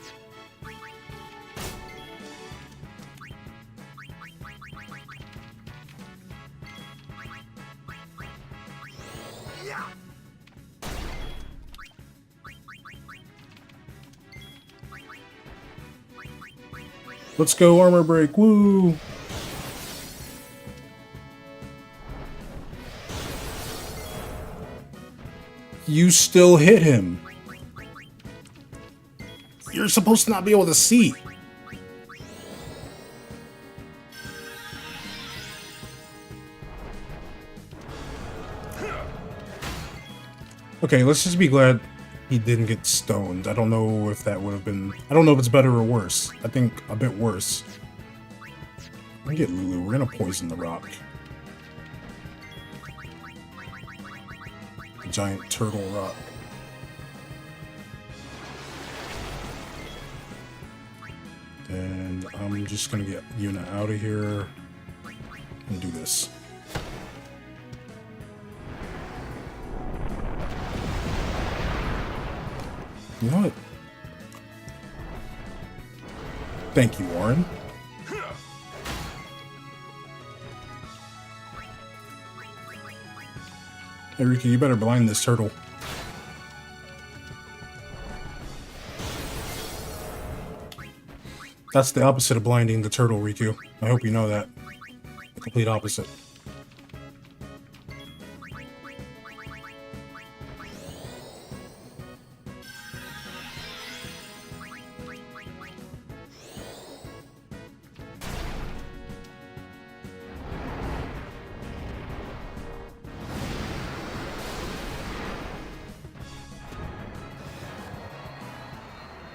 Let's go, armor break, woo! You still hit him. You're supposed to not be able to see. Okay, let's just be glad he didn't get stoned. I don't know if that would have been... I don't know if it's better or worse. I think a bit worse. Let me get Lulu. We're gonna poison the rock. A giant turtle rock. And I'm just gonna get Yuna out of here and do this. You know what? Thank you, Warren. Hey, Ricky, you better blind this turtle. That's the opposite of blinding the turtle, Riku. I hope you know that. The complete opposite.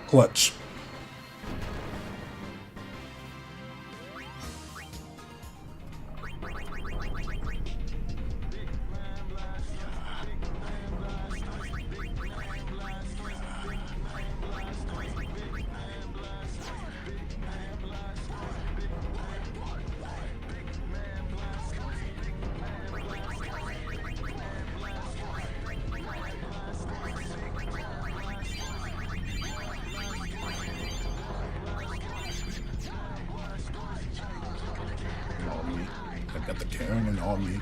Clutch. I got the cannon on me.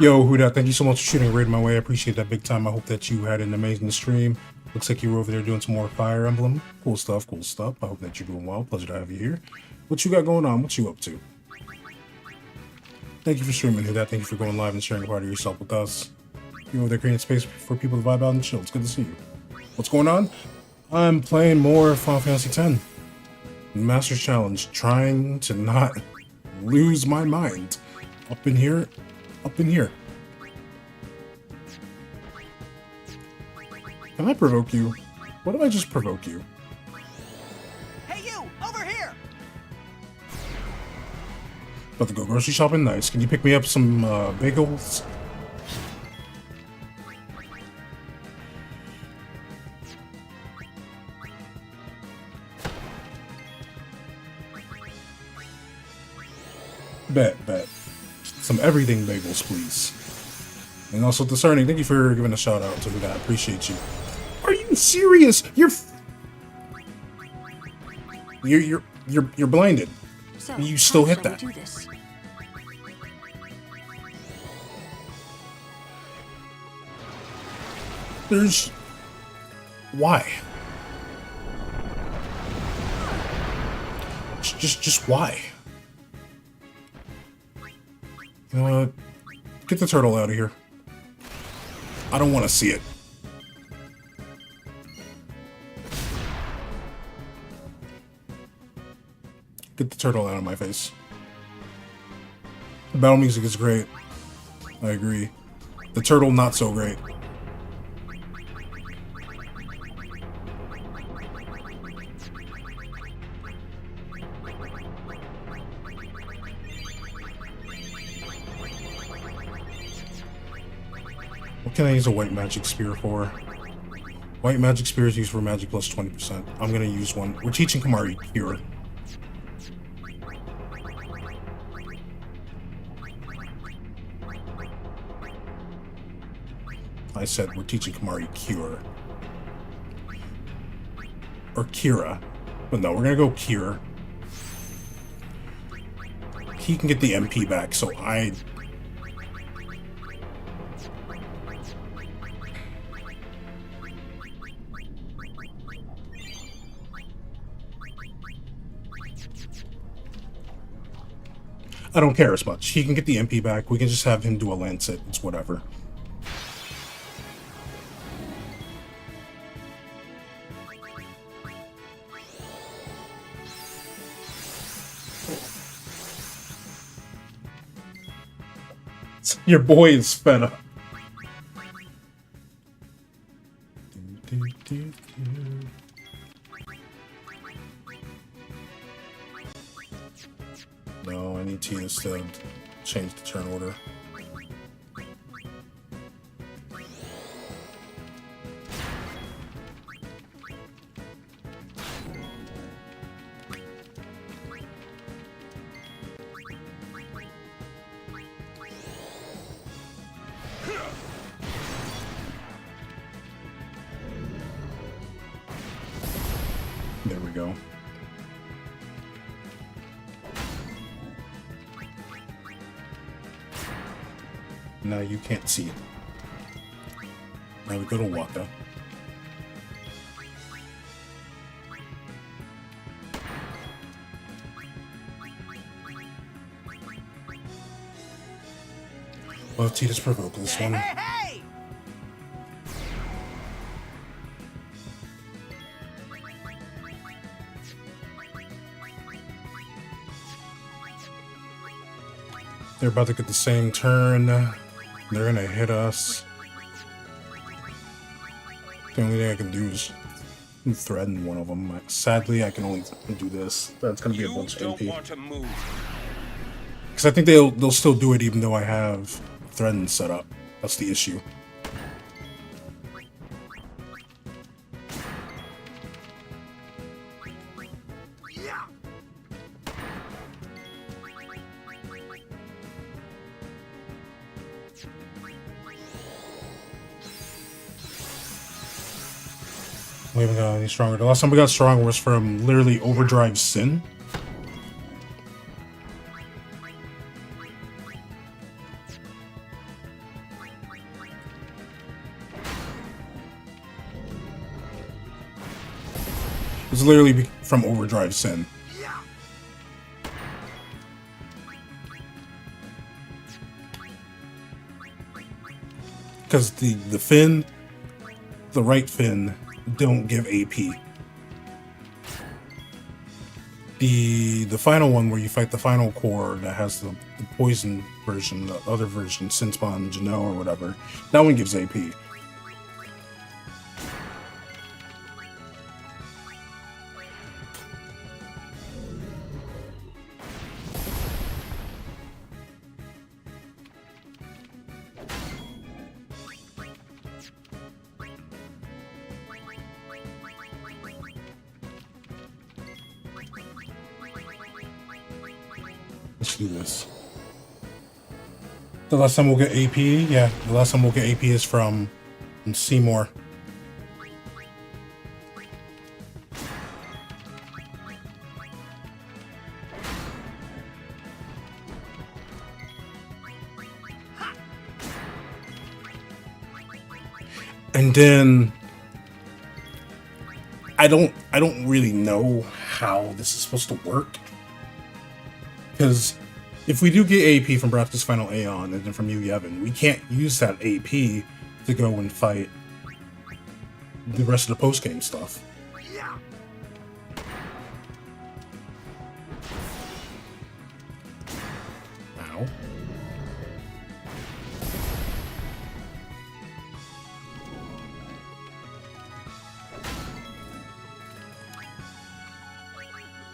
Yo, Huda, thank you so much for shooting a raid my way. I appreciate that big time. I hope that you had an amazing stream. Looks like you were over there doing some more Fire Emblem. Cool stuff, cool stuff. I hope that you're doing well. Pleasure to have you here. What you got going on? What you up to? Thank you for streaming, Huda. Thank you for going live and sharing a part of yourself with us. You're over there creating space for people to vibe out and chill. It's good to see you. What's going on? I'm playing more Final Fantasy X. Master's Challenge. Trying to not lose my mind. Up in here. Up in here. Can I provoke you? What if I just provoke you? Hey, you! Over here! About to go grocery shopping? Nice. Can you pick me up some bagels? Bet. Some everything bagels, please. And also Discerning, thank you for giving a shout out to that. I appreciate you. Are you serious? You're blinded. So, You still how hit should I that. do this? There's... Why? Just why? You know what? Get the turtle out of here. I don't want to see it. Get the turtle out of my face. The battle music is great. I agree. The turtle, not so great. What can I use a white magic spear for? White magic spear is used for magic plus 20%. I'm gonna use one. We're teaching Kamari Cure. I said we're teaching Kamari Cure. Or Kira. But no, we're gonna go Cure. He can get the MP back, so I don't care as much. He can get the MP back. We can just have him do a Lancet. It's whatever. Your boy is fed up. No, I need Tina's to change the turn order. There we go. Now you can't see it. Now we go to Waka. Well, Tita's provoke this one. Hey! They're about to get the same turn. They're gonna hit us. The only thing I can do is threaten one of them. Sadly, I can only do this. That's gonna be a bunch of MP. Because I think they'll still do it even though I have threaten set up. That's the issue. We haven't got any stronger. The last time we got stronger was from literally Overdrive Sin. It's literally from Overdrive Sin. Because the fin, the right fin, don't give AP. The final one where you fight the final core that has the poison version, the other version, Sinspawn, Jano, or whatever, that one gives AP. Let's do this. The last time we'll get AP, yeah, the last time we'll get AP is from Seymour. And then I don't really know how this is supposed to work. Because if we do get AP from Bratz's final Aeon and then from Yu Yevon, we can't use that AP to go and fight the rest of the post-game stuff. Ow.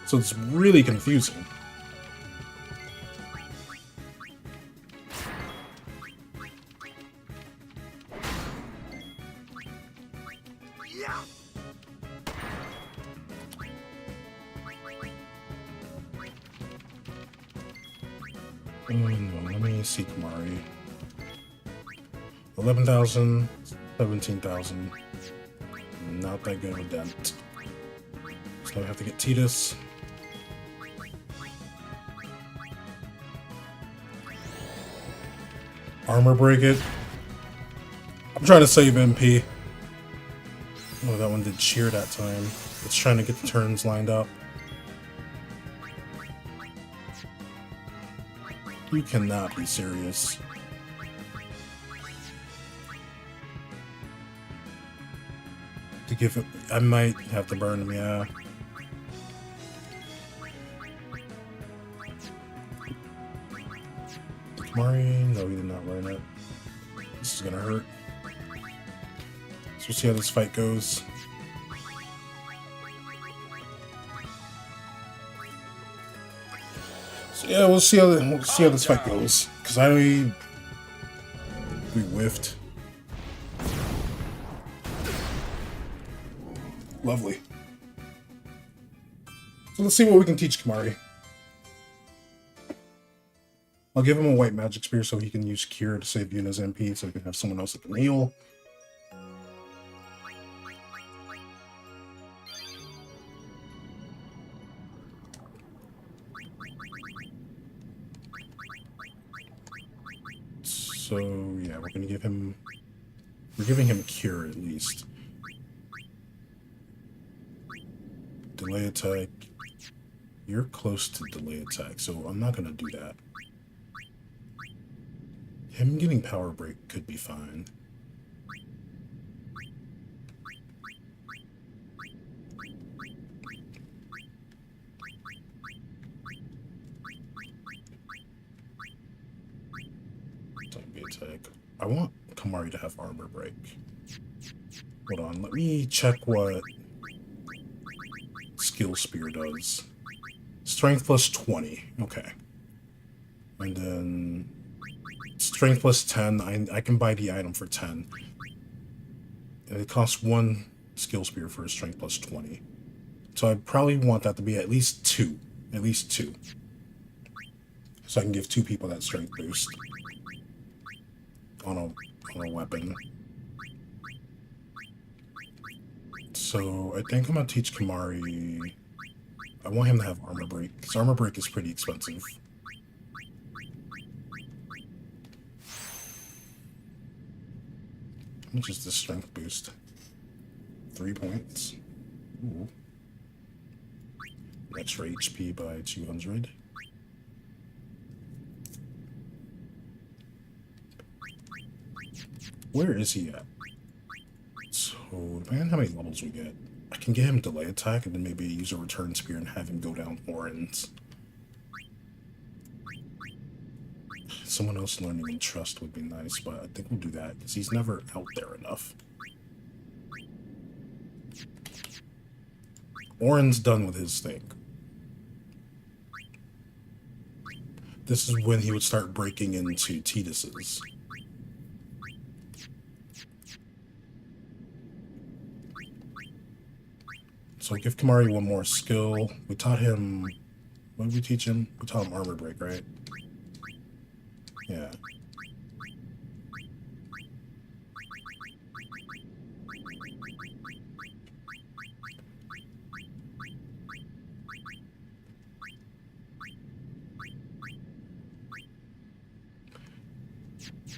So it's really confusing. No, let me see Kamari. 11,000, 17,000. Not that good of a dent. So I have to get Titus. Armor break it. I'm trying to save MP. Oh, that one did cheer that time. It's trying to get the turns lined up. You cannot be serious. To give it, I might have to burn him, yeah. Kamari, no, he did not learn it. This is gonna hurt. So we'll see how this fight goes. So yeah, we'll see how this fight goes. Cause we whiffed. Lovely. So let's see what we can teach Kamari. I'll give him a white magic spear so he can use Cure to save Yuna's MP, so he can have someone else that can heal. So yeah, we're giving him Cure at least. Delay attack. You're close to delay attack, so I'm not gonna do that. Him getting power break could be fine. Zombie attack. I want Kamari to have armor break. Hold on, let me check what Skill Spear does. Strength plus 20. Okay. And then Strength plus 10. I can buy the item for 10. And it costs 1 Skill Spear for a Strength plus 20. So I probably want that to be at least 2. At least 2. So I can give 2 people that strength boost on a weapon. So I think I'm gonna teach Kamari. I want him to have armor break, because armor break is pretty expensive. How much is this strength boost? 3 points. Ooh. Extra HP by 200. Where is he at? So, depending on how many levels we get, I can get him delay attack and then maybe use a return spear and have him go down horns. Someone else learning and trust would be nice, but I think we'll do that because he's never out there enough. Orin's done with his thing. This is when he would start breaking into Titus's. So give Kamari one more skill. We taught him... What did we teach him? We taught him armor break, right? Yeah.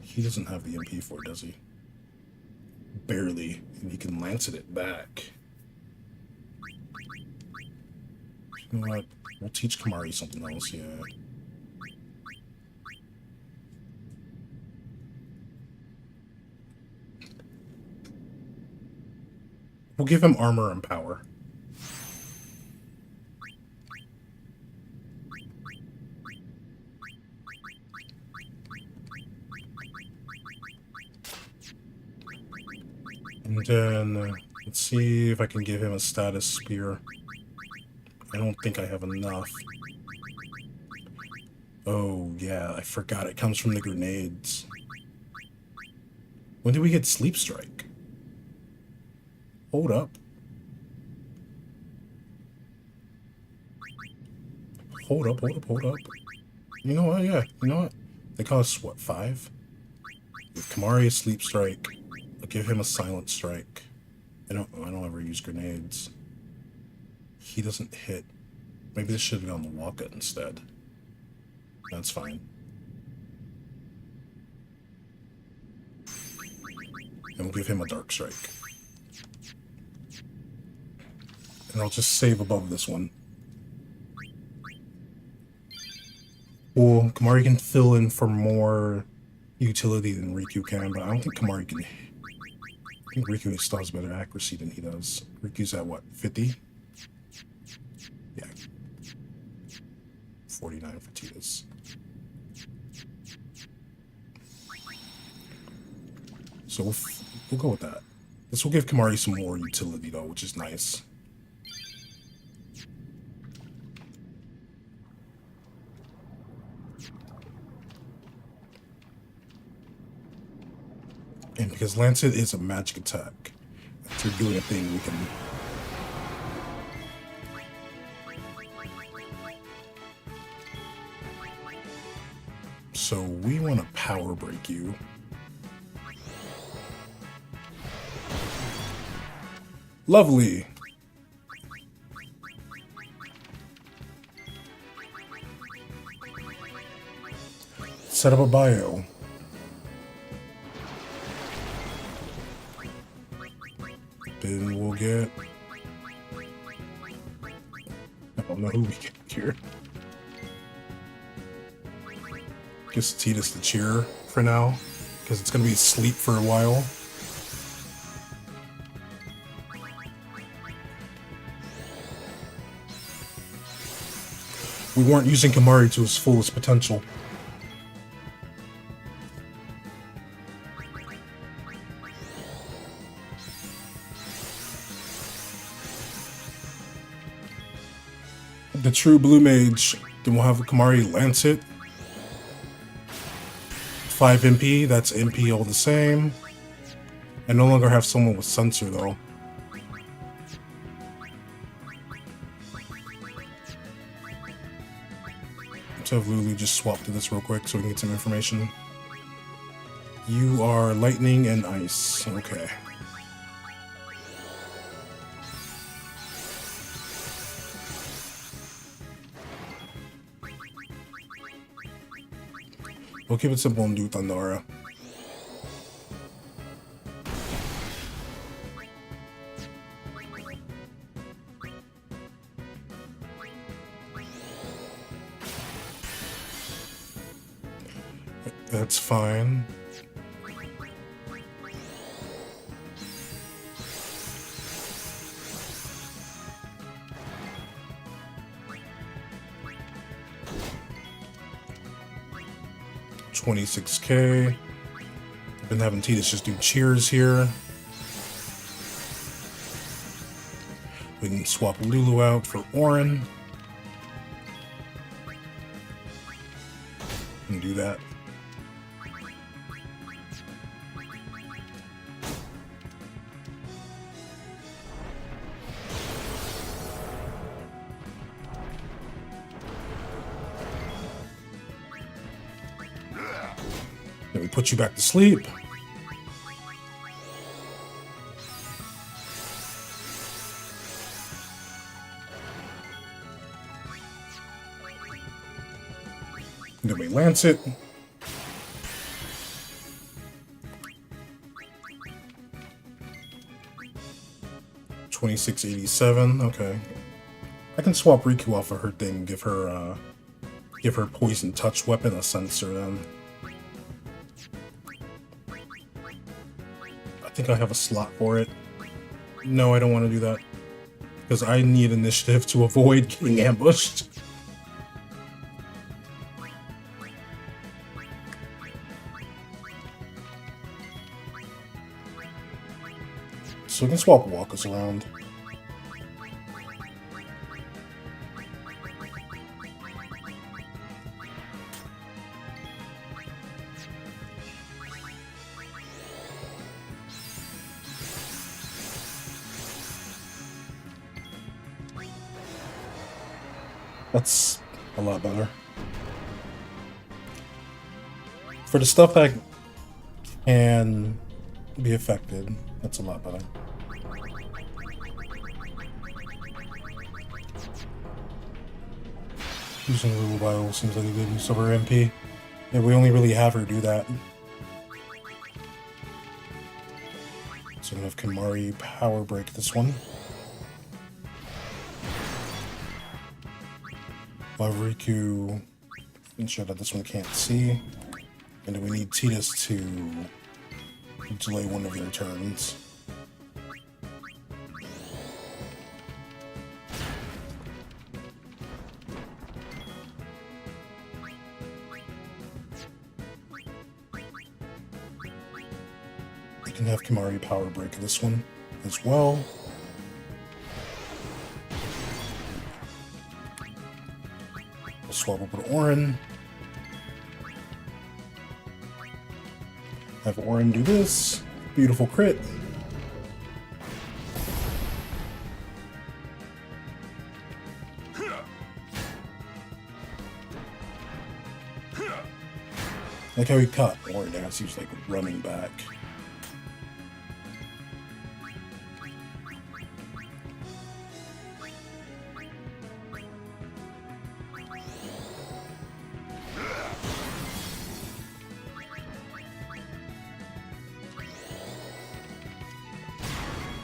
He doesn't have the MP for it, does he? Barely. And he can lancet it back. You know what? We'll teach Kamari something else, yeah. We'll give him armor and power. And then, let's see if I can give him a status spear. I don't think I have enough. Oh, yeah, I forgot. It comes from the grenades. When did we get Sleep Strike? Hold up. Hold up, hold up, hold up. You know what? Yeah, you know what? They cost, what, 5? Give Kamari a sleep strike. I'll give him a silent strike. I don't ever use grenades. He doesn't hit. Maybe this should have gone the Waka instead. That's fine. And we'll give him a dark strike. And I'll just save above this one. Well, Kamari can fill in for more utility than Riku can, but I don't think Kamari can. I think Riku still has better accuracy than he does. Riku's at what, 50? Yeah. 49 for Titus. So we'll go with that. This will give Kamari some more utility though, which is nice. And because Lancet is a magic attack, if you're doing a thing, we can. So we want to power break you. Lovely. Set up a bio. Then we'll get. I don't know who we get here. Guess Titus the cheer for now, because it's gonna be asleep for a while. We weren't using Kamari to his fullest potential. The true blue mage, then we'll have Kamari lance it. 5 MP, that's MP all the same. I no longer have someone with sensor though. Let's have Lulu just swap to this real quick so we can get some information. You are lightning and ice, okay. We'll keep it simple and do Thundara. That's fine. $26K. Been having Titus just do cheers here. We can swap Lulu out for Orin. And do that. Then we put you back to sleep. Then we lance it. $26.87. Okay, I can swap Riku off of her thing and give her poison touch weapon a sensor then. I think I have a slot for it. No, I don't want to do that because I need initiative to avoid getting ambushed. So we can swap walkers around. That's a lot better. For the stuff that can be affected, that's a lot better. Using Rule Bio seems like a good use of her MP. Yeah, we only really have her do that. So I'm gonna have Kimari power break this one. While Riku ensure that this one can't see. And then we need Tidus to delay one of their turns. You can have Kimari power break this one as well. We'll swap over to Orin. Have Orin do this. Beautiful crit. Like how he caught Orin as he was like running back.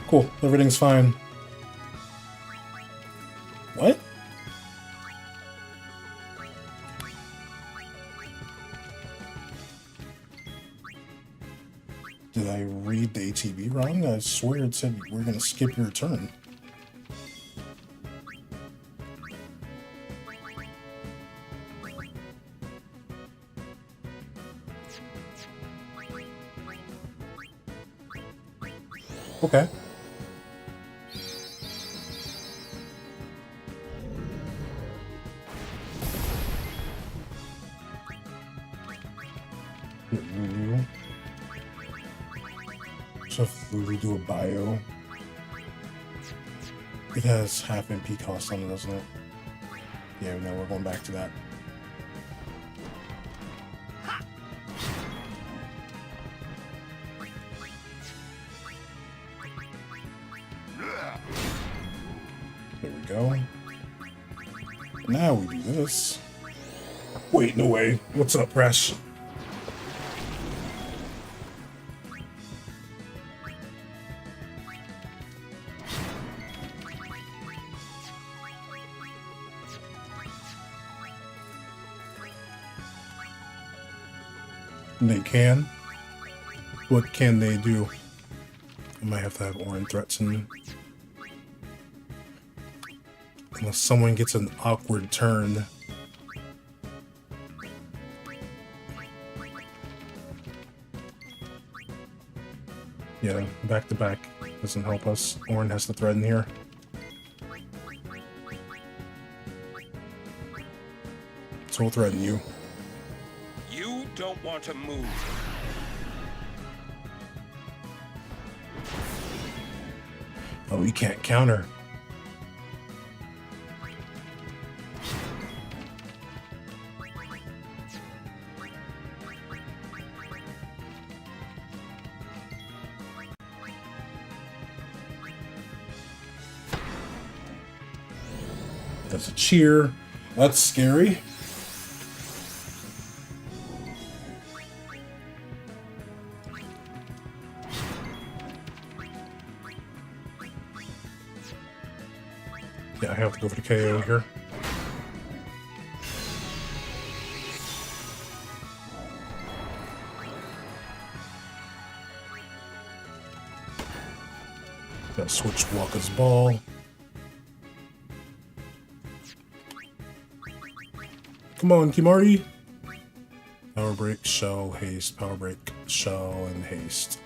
Cool, everything's fine. What? Did I read the ATB wrong? I swear it said we're gonna skip your turn. Okay. So if we do a bio, it has half MP cost on it, doesn't it? Yeah, no, we're going back to that. There we go. Now we do this. Wait, no way. What's up, Presh? They can. What can they do? I might have to have Orin threaten. Unless someone gets an awkward turn. Yeah, back to back doesn't help us. Orin has to threaten here. So we'll threaten you. You don't want to move. Oh, you can't counter. That's a cheer. That's scary. Yeah, I have to go for the KO here. Gotta switch Waka's ball. Come on, Kimari. Power break, shell, haste, power break, shell, and haste.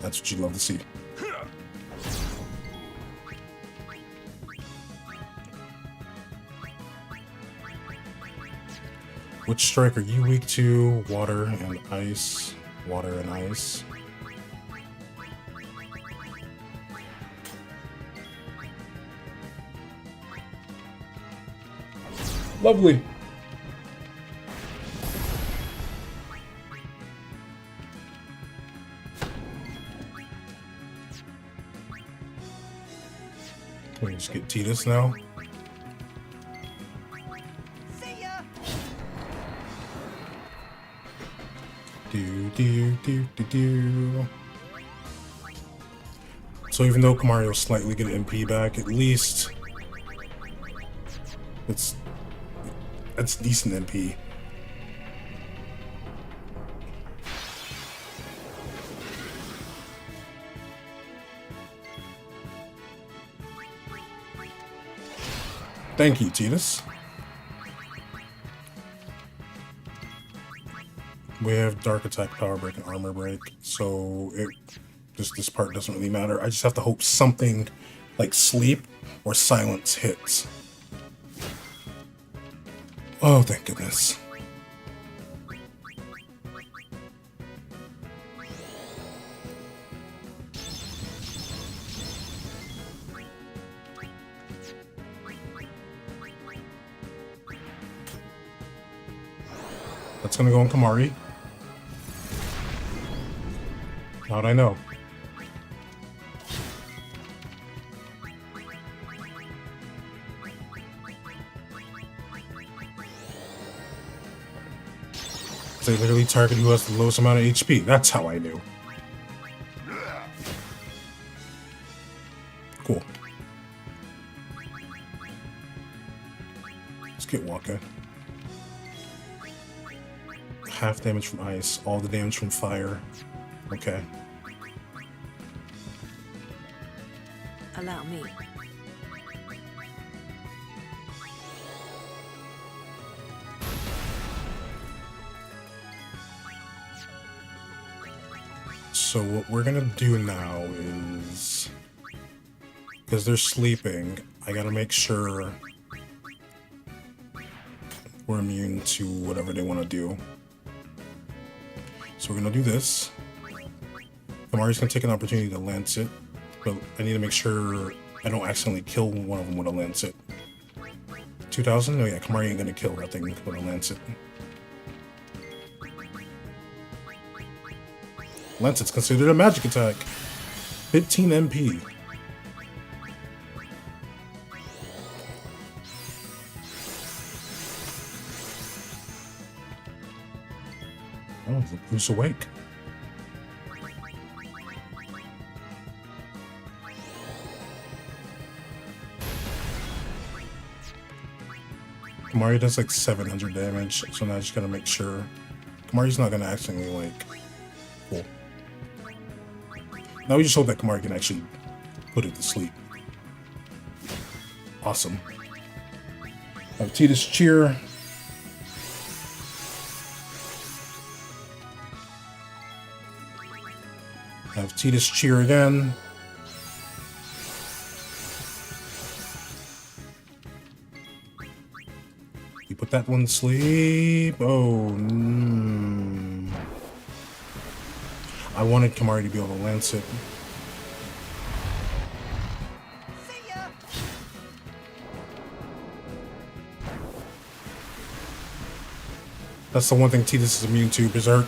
That's what you love to see. Which strike are you weak to? Water and ice. Water and ice. Lovely. Can we just get Titus now? See ya. Do. So even though Kamario slightly get an MP back, at least that's decent MP. Thank you, Titus. We have Dark Attack, Power Break, and Armor Break, so this part doesn't really matter. I just have to hope something like Sleep or Silence hits. Oh, thank goodness. That's gonna go on Kamari. How'd I know? They literally target who has the lowest amount of HP. That's how I knew. Cool. Let's get walking. Half damage from ice, all the damage from fire. Okay. Allow me. So what we're gonna do now is, because they're sleeping, I gotta make sure we're immune to whatever they want to do. So we're gonna do this. Kamari's gonna take an opportunity to lance it, but I need to make sure I don't accidentally kill one of them with a lancet. 2000? Oh yeah, Kamari ain't gonna kill that thing with a lancet. Lancet's considered a magic attack. 15 MP. Oh, who's awake? Kamari does like 700 damage, so now I just gotta make sure. Kamari's not gonna accidentally like... Cool. Now we just hope that Kamari can actually put it to sleep. Awesome. Have Titus cheer. Have Titus cheer again. You put that one to sleep. Oh, I wanted Kamari to be able to lance it. See ya. That's the one thing Titus is immune to, Berserk.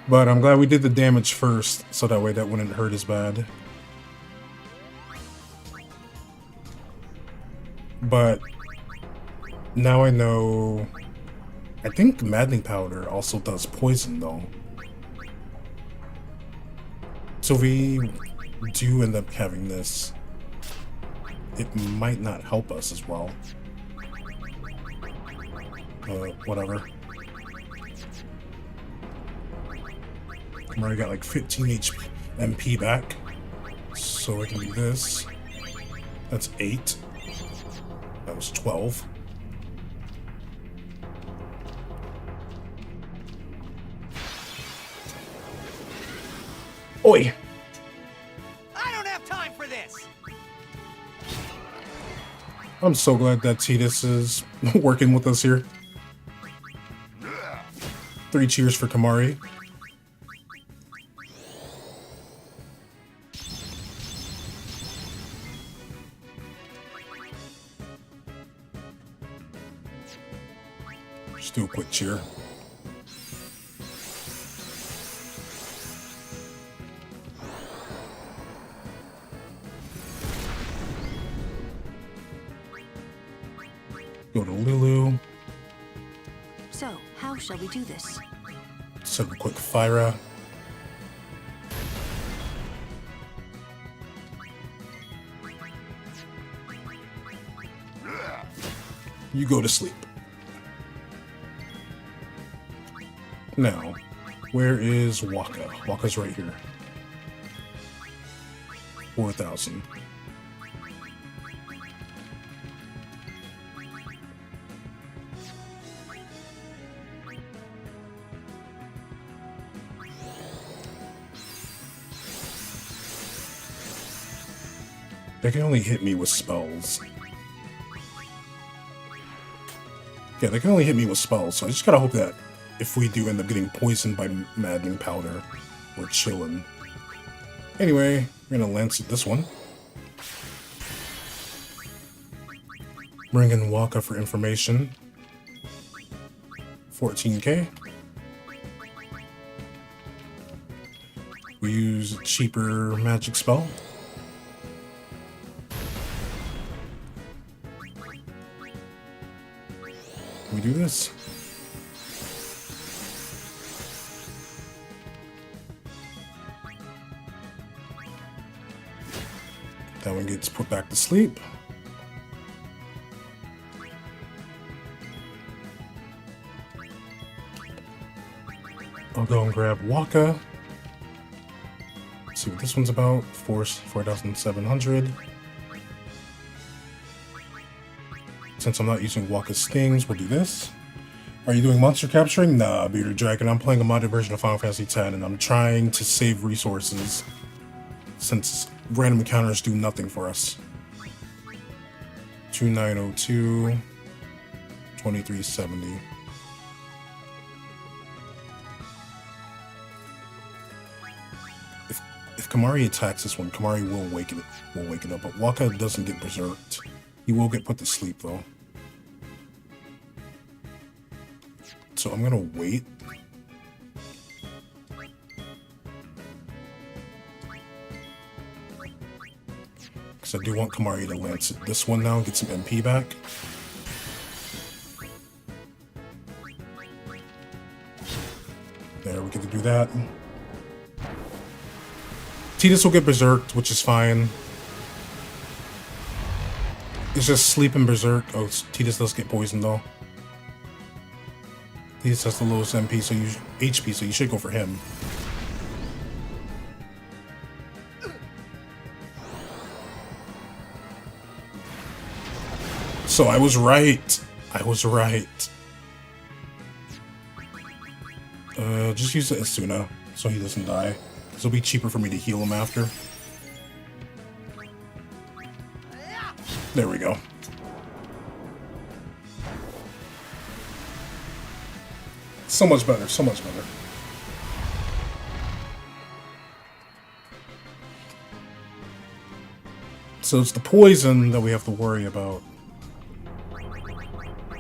But I'm glad we did the damage first, so that way that wouldn't hurt as bad. But now I know... I think Maddening Powder also does poison, though. So if we do end up having this, it might not help us as well. Whatever. I'm already got like 15 MP back, so I can do this. That's 8. That was 12. Oi! I don't have time for this. I'm so glad that Titus is working with us here. 3 cheers for Kamari. Just do a quick cheer. Go to Lulu. So, how shall we do this? Set up a quick Fyra. You go to sleep. Now, where is Waka? Waka's right here. 4,000. They can only hit me with spells. Yeah, they can only hit me with spells, so I just gotta hope that if we do end up getting poisoned by maddening powder, we're chillin'. Anyway, we're gonna Lancet this one. Bring in Waka for information. 14k. We use a cheaper magic spell. We do this. That one gets put back to sleep. I'll go and grab Waka. See what this one's about. 4,700. Since I'm not using Waka's stings, we'll do this. Are you doing monster capturing? Nah, Bearded Dragon. I'm playing a modded version of Final Fantasy X, and I'm trying to save resources since random encounters do nothing for us. 2902, 2370. If Kamari attacks this one, Kamari will wake it up, but Waka doesn't get berserked. He will get put to sleep though. So I'm gonna wait. Because I do want Kamari to lance this one now and get some MP back. There, we get to do that. Tidus will get berserked, which is fine. It's just sleep and berserk. Oh, Tidus does get poisoned though. Tidus has the lowest MP, so HP, so you should go for him. So I was right. I was right. Just use the Asuna so he doesn't die. It'll be cheaper for me to heal him after. There we go. So much better, so much better. So it's the poison that we have to worry about.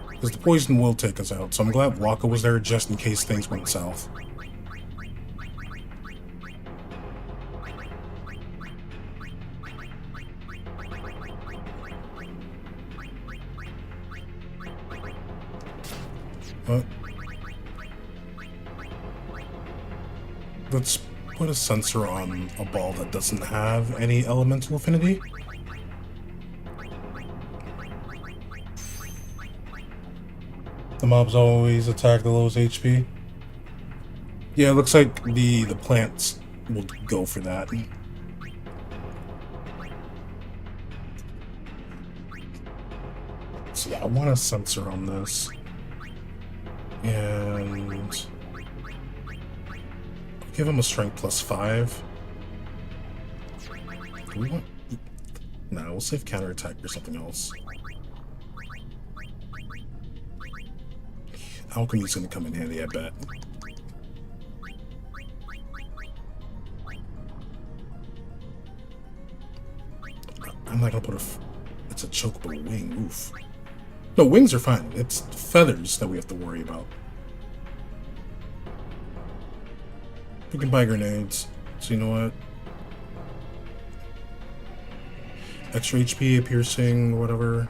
Because the poison will take us out, so I'm glad Waka was there just in case things went south. But let's put a sensor on a ball that doesn't have any elemental affinity. The mobs always attack the lowest HP. Yeah, it looks like the plants will go for that. So yeah, I want a sensor on this. And give him a strength +5. Do we want... Nah, we'll save counterattack or something else. Alchemy's gonna come in handy, I bet. I'm not gonna put it's a chokeable wing. Oof. No, wings are fine. It's feathers that we have to worry about. We can buy grenades. So you know what? Extra HP, a piercing, whatever.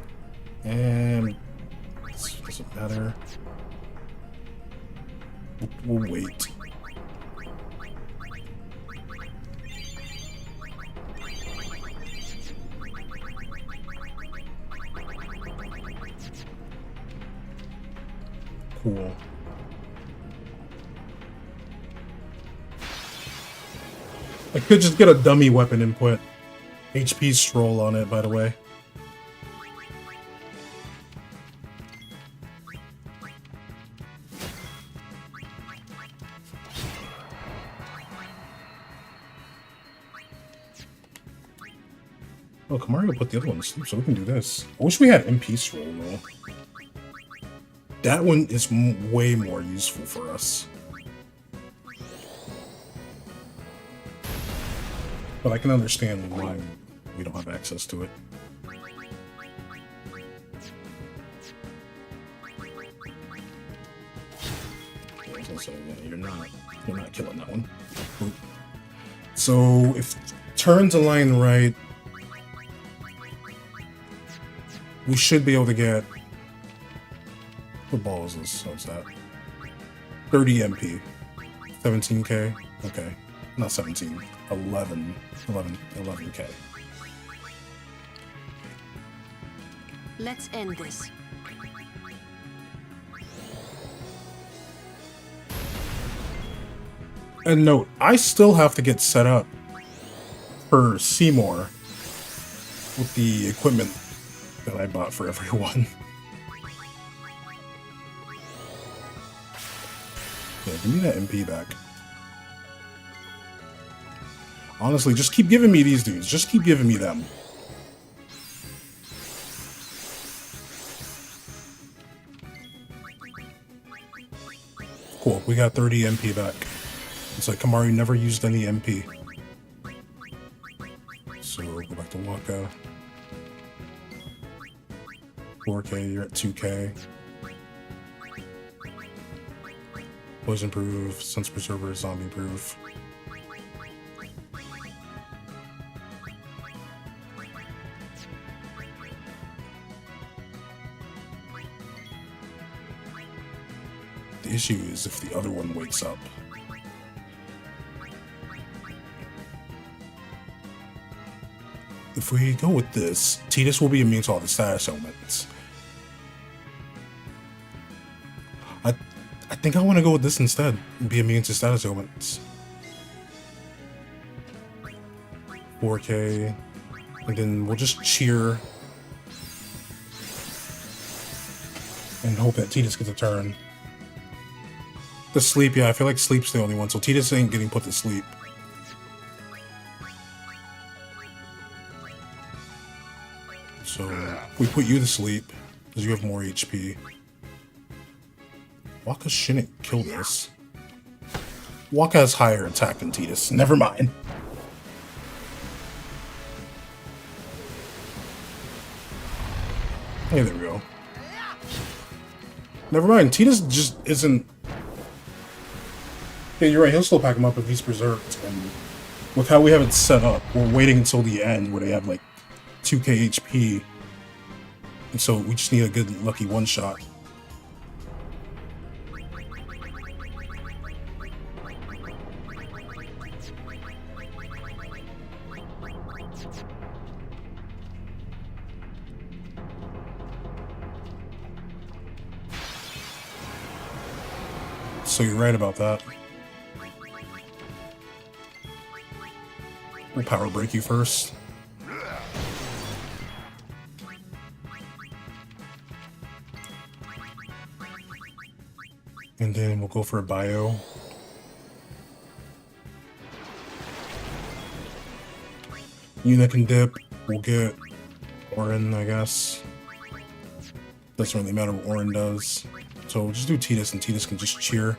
And doesn't matter. We'll wait. Cool. I could just get a dummy weapon input. HP stroll on it, by the way. Oh, Kamario put the other one to sleep, so we can do this. I wish we had MP stroll, though. That one is way more useful for us. But I can understand why we don't have access to it. I was gonna say, yeah, you're not killing that one. So if turns align right, we should be able to get. What ball is this? What's that? 30 MP. 17k? Okay. Not 17. 11k. Let's end this. And note, I still have to get set up for Seymour with the equipment that I bought for everyone. Yeah, give me that MP back. Honestly, just keep giving me these dudes. Just keep giving me them. Cool, we got 30 MP back. It's like Kamaru never used any MP. So go back to Waka. 4k, you're at 2k. Poison proof, sense preserver, zombie proof. The issue is if the other one wakes up. If we go with this, Tidus will be immune to all the status elements. I think I want to go with this instead and be immune to status ailments. 4k, and then we'll just cheer and hope that Tidus gets a turn. The sleep, yeah, I feel like sleep's the only one, so Tidus ain't getting put to sleep. So we put you to sleep because you have more HP. Waka shouldn't kill this. Waka has higher attack than Tidus. Never mind. Hey, there we go. Never mind. Tidus just isn't. Yeah, you're right. He'll still pack him up if he's preserved. And with how we have it set up, we're waiting until the end where they have like 2k HP. And so we just need a good lucky one shot. So you're right about that. We'll power break you first. And then we'll go for a bio. Yuna can dip. We'll get Orin, I guess. Doesn't really matter what Orin does. So we'll just do Tidus, and Tidus can just cheer.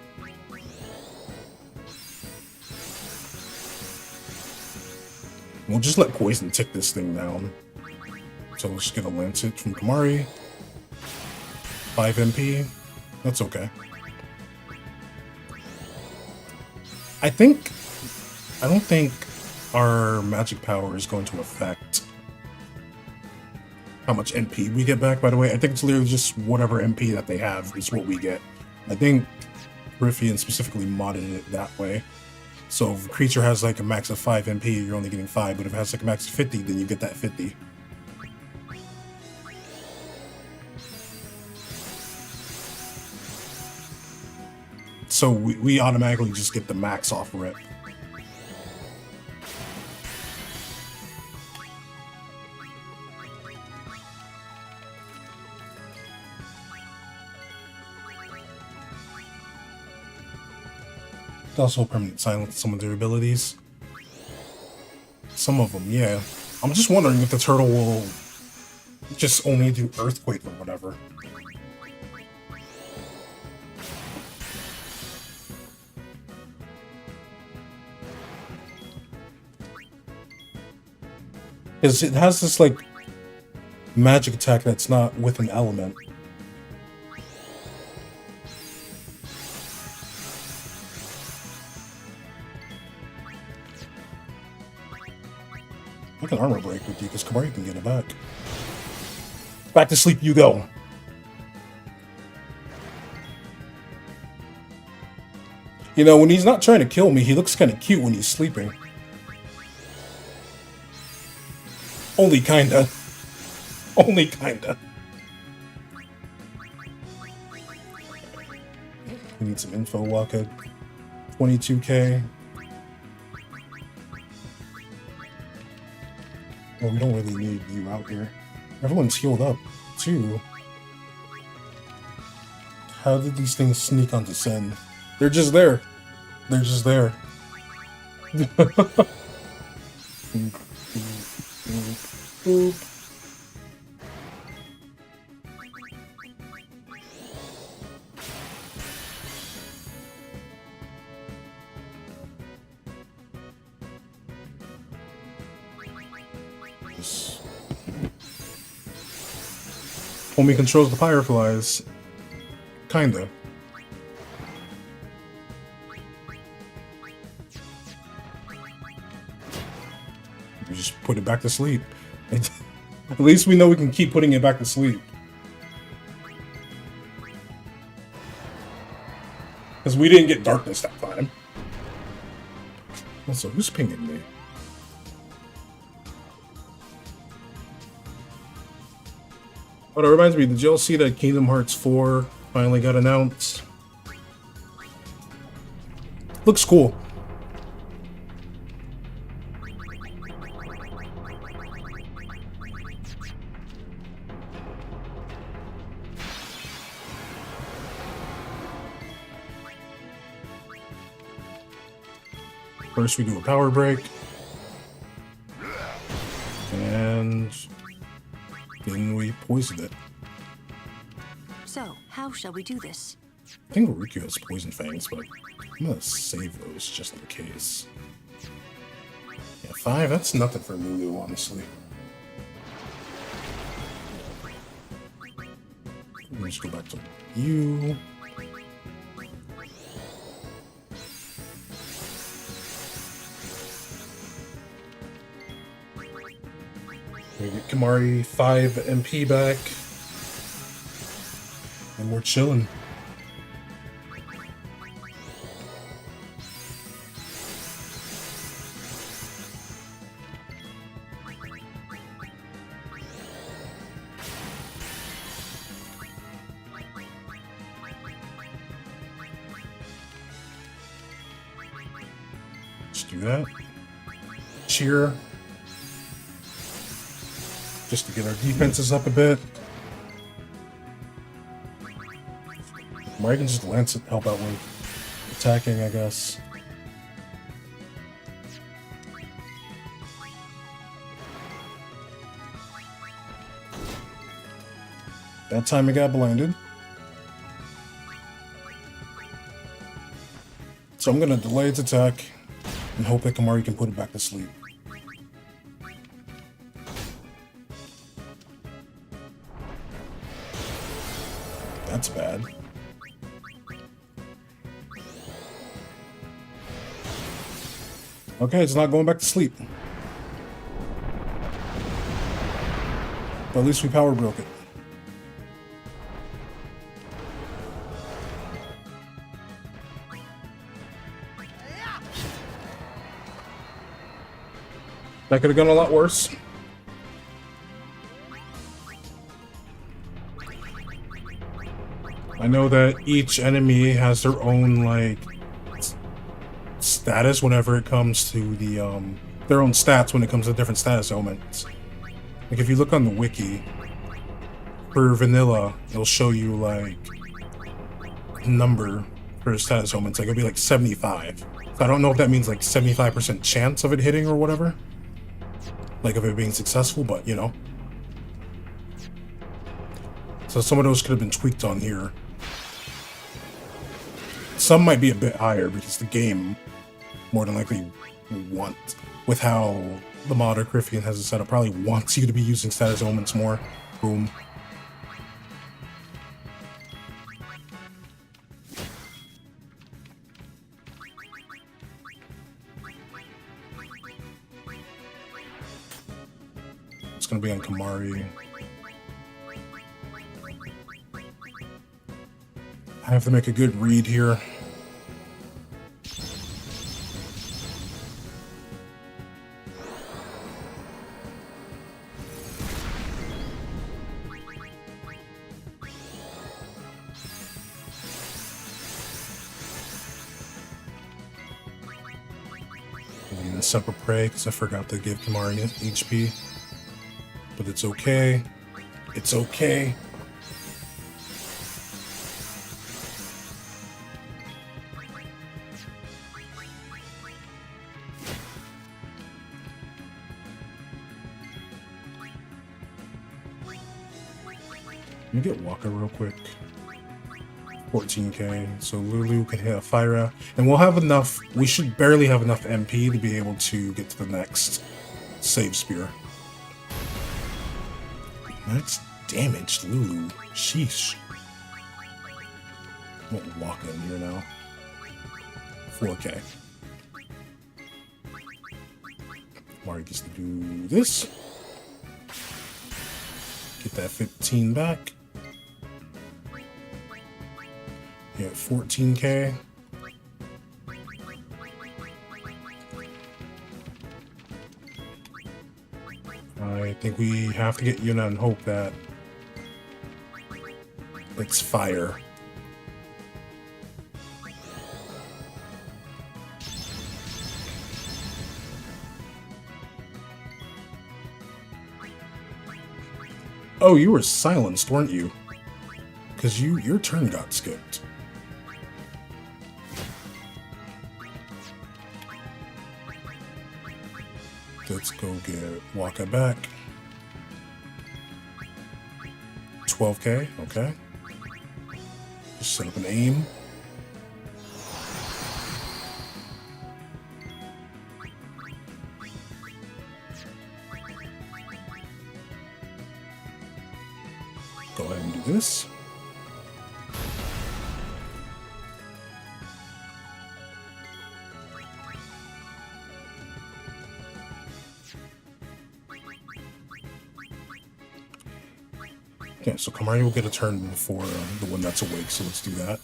We'll just let Poison tick this thing down. So let's get a Lancet from Kamari. 5 MP. That's okay. I don't think our magic power is going to affect how much MP we get back, by the way. I think it's literally just whatever MP that they have is what we get. I think Riffian specifically modded it that way. So if a creature has like a max of 5 MP, you're only getting 5, but if it has like a max of 50, then you get that 50. So we automatically just get the max off rip. Also permanent silence some of their abilities. Some of them, yeah. I'm just wondering if the turtle will just only do earthquake or whatever. Because it has this like magic attack that's not with an element. I can armor break with you because Kamari can get it back. Back to sleep you go. You know, when he's not trying to kill me, he looks kind of cute when he's sleeping. Only kinda. Only kinda. We need some info, Waka. 22k. Well, we don't really need you out here. Everyone's healed up, too. How did these things sneak onto Sen? They're just there. They're just there. Boop. Homie controls the fireflies. Kinda. We just put it back to sleep. At least we know we can keep putting it back to sleep. Because we didn't get darkness that time. Also, who's pinging me? Oh, that reminds me, did y'all see that Kingdom Hearts 4 finally got announced? Looks cool. First we do a power break. And then we poison it. So, how shall we do this? I think Riku has poison fangs, but I'm gonna save those just in case. Yeah, 5, that's nothing for Lulu, honestly. Let me just go back to you. We get Kamari 5 MP back. And we're chilling. Let's do that. Cheer. Just to get our defenses up a bit. Or I can just lance it, help out with attacking, I guess. That time it got blinded. So I'm gonna delay its attack and hope that Kamari can put it back to sleep. That's bad. Okay, it's not going back to sleep. But at least we power broke it. That could have gone a lot worse. I know that each enemy has their own, like, status whenever it comes to the, their own stats when it comes to different status elements. Like, if you look on the wiki, for vanilla, it'll show you, like, number for status elements. Like, it'll be, like, 75. So I don't know if that means, like, 75% chance of it hitting or whatever. Like, of it being successful, but, you know. So some of those could have been tweaked on here. Some might be a bit higher because the game more than likely wants, with how the modder Griffian has it set up, probably wants you to be using status elements more. Boom. It's gonna be on Kamari. I have to make a good read here. And Separate Prey, because I forgot to give Kamari HP. But it's okay. It's okay. Let me get Waka real quick. 14k. So Lulu can hit a fire out. And we'll have enough. We should barely have enough MP to be able to get to the next save spear. Max damaged Lulu. Sheesh. I want Waka in here now. 4k. Mario gets to do this. Get that 15 back. Yeah, 14k. I think we have to get Yuna and hope that it's fire. Oh, you were silenced, weren't you? Because your turn got skipped. Let's go get Waka back. 12k, okay. Just set up an aim. Go ahead and do this. Okay, so Kamari will get a turn before the one that's awake, so let's do that.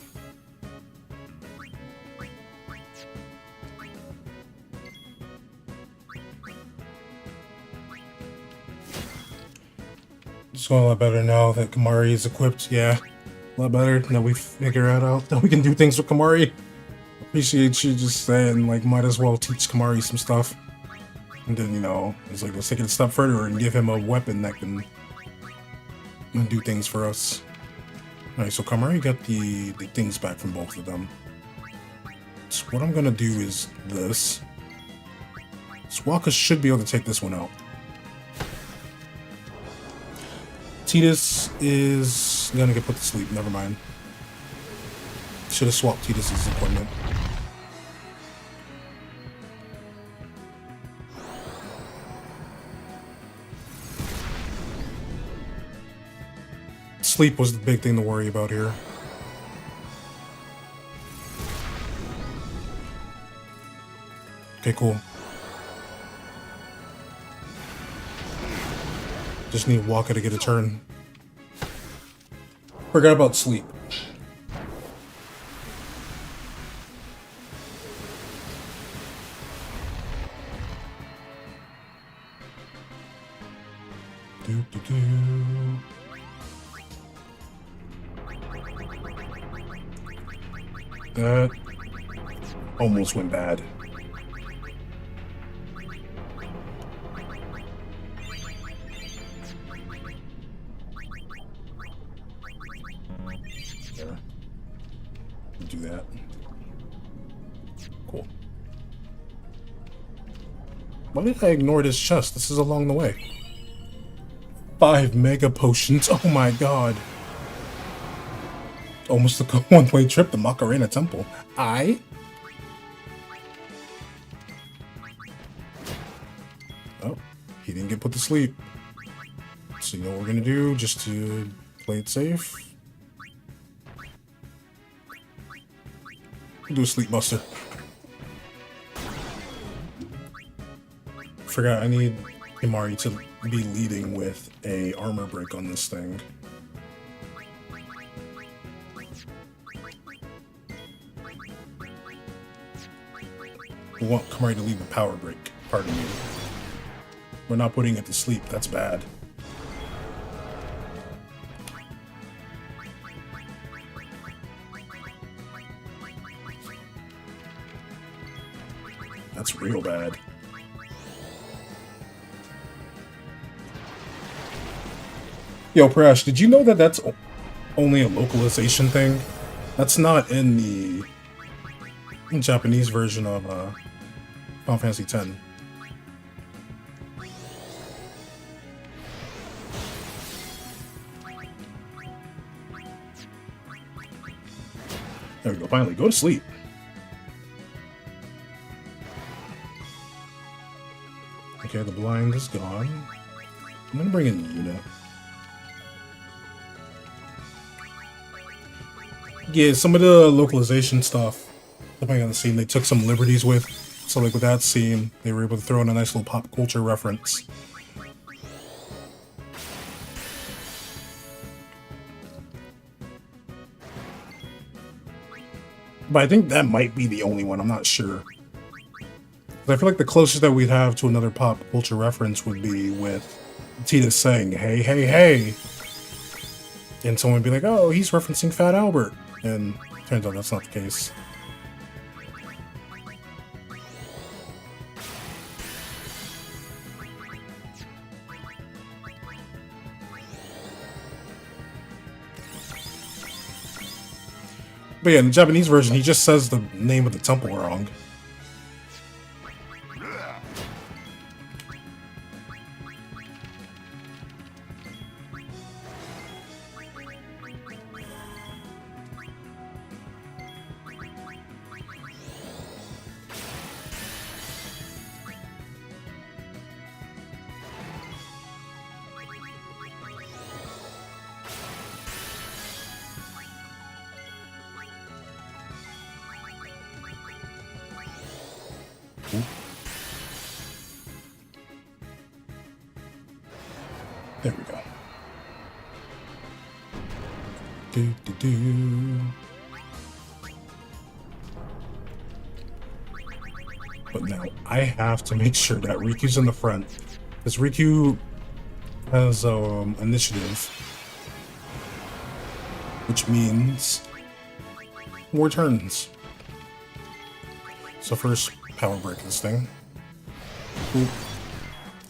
It's going a lot better now that Kamari is equipped. Yeah, a lot better now we figure out that we can do things with Kamari. Appreciate you just saying, like, might as well teach Kamari some stuff. And then, you know, it's like, let's take it a step further and give him a weapon that can do things for us. Alright, so Kamari got the things back from both of them. So what I'm gonna do is this. Swaka should be able to take this one out. Tidus is gonna get put to sleep, never mind. Should have swapped Tidus' equipment. sleep was the big thing to worry about here. Okay, cool. Just need Waka to get a turn. Forgot about sleep. That almost went bad. There. Do that. Cool. Why did I ignore this chest? This is along the way. 5 mega potions. Oh my god. Almost took a one-way trip to Macarena Temple. Oh, he didn't get put to sleep. So you know what we're gonna do just to play it safe? Do a sleep buster. Forgot I need Himari to be leading with a armor break on this thing. We want Himari to lead the power break, pardon me. We're not putting it to sleep, that's bad. That's real bad. Yo, Prash, did you know that that's only a localization thing? That's not in the Japanese version of Final Fantasy X. There we go, finally, go to sleep. Okay, the blind is gone. I'm gonna bring in Yuna. Yeah, some of the localization stuff, depending on the scene, they took some liberties with. So like with that scene, they were able to throw in a nice little pop culture reference. But I think that might be the only one, I'm not sure. I feel like the closest that we'd have to another pop culture reference would be with Tita saying, "Hey, hey, hey." And someone would be like, "Oh, he's referencing Fat Albert." And turns out that's not the case. But yeah, in the Japanese version, he just says the name of the temple wrong. There we go. But now I have to make sure that Riku's in the front, because Riku has initiative, which means more turns. So first, power break this thing. Boop.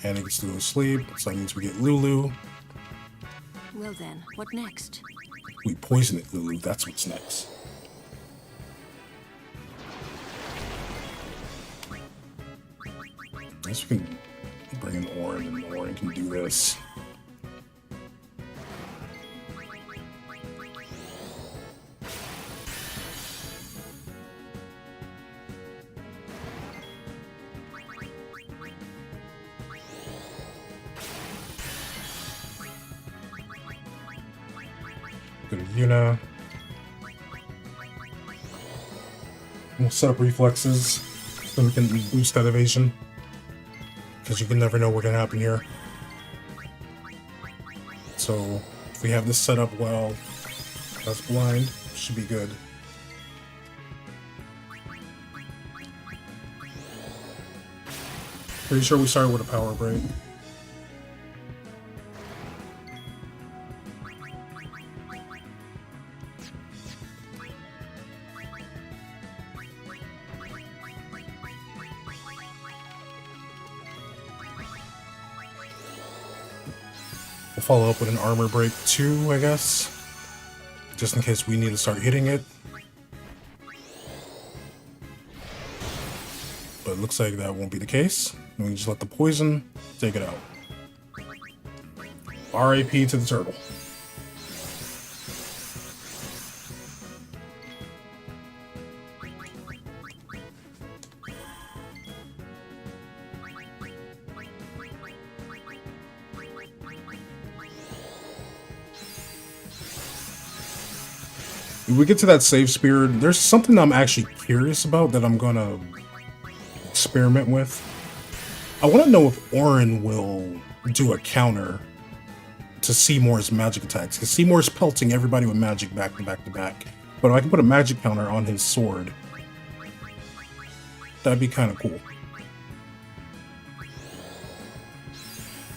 And it gets to go to sleep, so that means we get Lulu. Well then, what next? We poison it, Lulu. That's what's next. I guess we can bring in Orin, and Orin can do this. Go to Yuna. We'll set up reflexes so we can boost that evasion. Because you can never know what can happen here. So if we have this set up well, that's blind, should be good. Pretty sure we started with a power break. We'll follow up with an armor break too, I guess. Just in case we need to start hitting it. But it looks like that won't be the case. We can just let the poison take it out. RIP to the turtle. If we get to that save spear, there's something I'm actually curious about that I'm gonna experiment with. I want to know if Orin will do a counter to Seymour's magic attacks, because Seymour's pelting everybody with magic back to back to back. But if I can put a magic counter on his sword, that'd be kind of cool.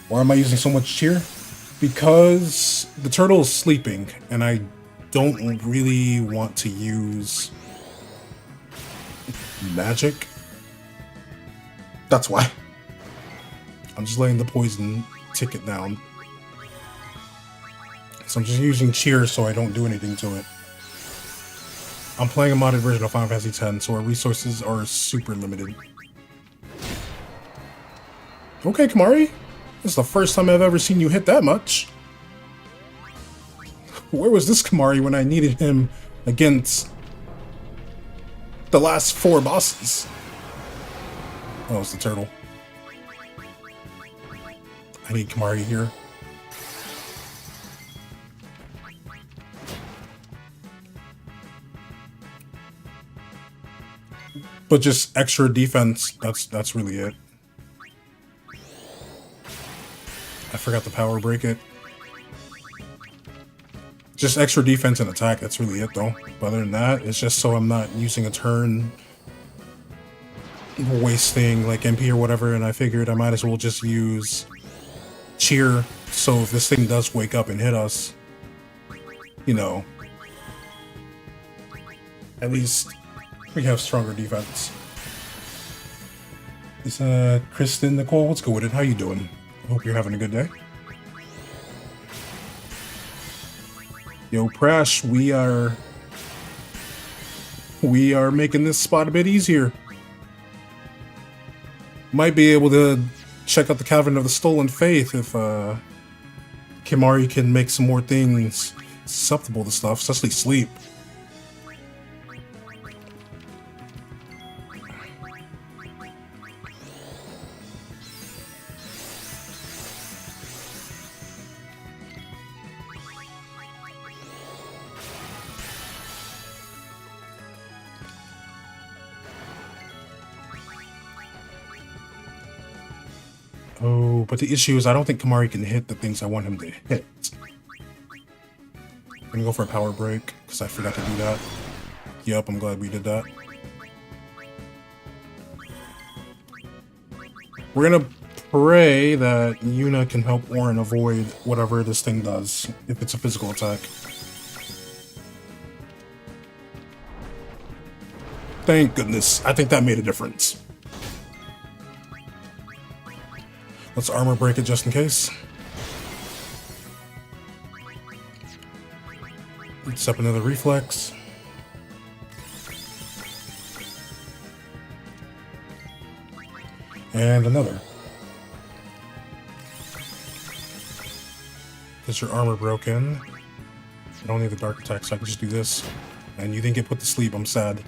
Why am I using so much cheer? Because the turtle is sleeping, and I don't really want to use magic. That's why. I'm just letting the poison tick it down. So I'm just using cheer so I don't do anything to it. I'm playing a modded version of Final Fantasy X, so our resources are super limited. Okay, Kimahri. This is the first time I've ever seen you hit that much. Where was this Kimahri when I needed him against the last 4 bosses? Oh, it's the turtle. I need Kimahri here. But just extra defense, that's really it. I forgot to power break it. Just extra defense and attack, that's really it though. But other than that, it's just so I'm not using a turn wasting like MP or whatever, and I figured I might as well just use cheer, so if this thing does wake up and hit us, you know, at least we have stronger defense. Is Kristen, Nicole, let's go with it. How you doing? I hope you're having a good day. Yo, Prash, we are making this spot a bit easier. Might be able to check out the Cavern of the Stolen Faith if Kimahri can make some more things susceptible to stuff, especially sleep. Oh, but the issue is I don't think Kimahri can hit the things I want him to hit. I'm gonna go for a power break, because I forgot to do that. Yep, I'm glad we did that. We're gonna pray that Yuna can help Orin avoid whatever this thing does, if it's a physical attack. Thank goodness. I think that made a difference. Let's armor break it just in case. Let's set up another reflex. And another. Because your armor broke in. I don't need the dark attack, so I can just do this. And you didn't get put to sleep, I'm sad.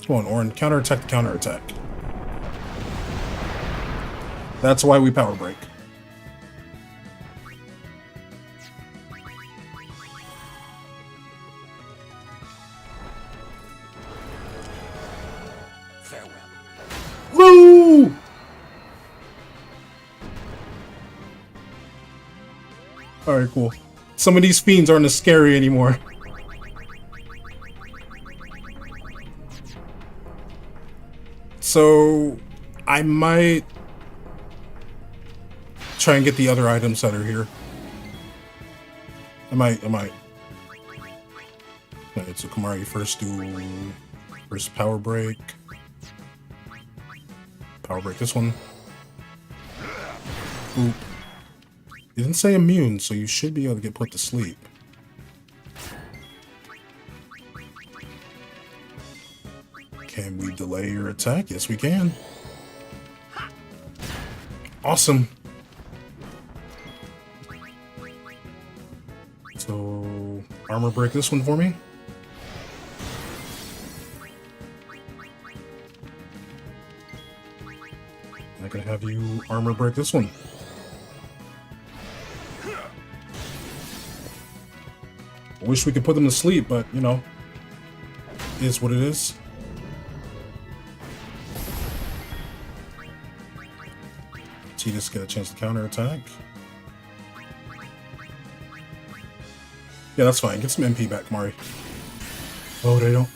Come on, Orin, counterattack the counterattack. That's why we power break. Farewell. Woo! Alright, cool. Some of these fiends aren't as scary anymore. So, I might try and get the other items that are here. I might. Alright, so Kamari, first power break. Power break this one. Oop. You didn't say immune, so you should be able to get put to sleep. Can we delay your attack? Yes, we can. Awesome. So, armor break this one for me. I can have you armor break this one. I wish we could put them to sleep, but, you know, it is what it is. Just get a chance to counter attack. Yeah, that's fine. Get some MP back, Mari. Oh, they don't.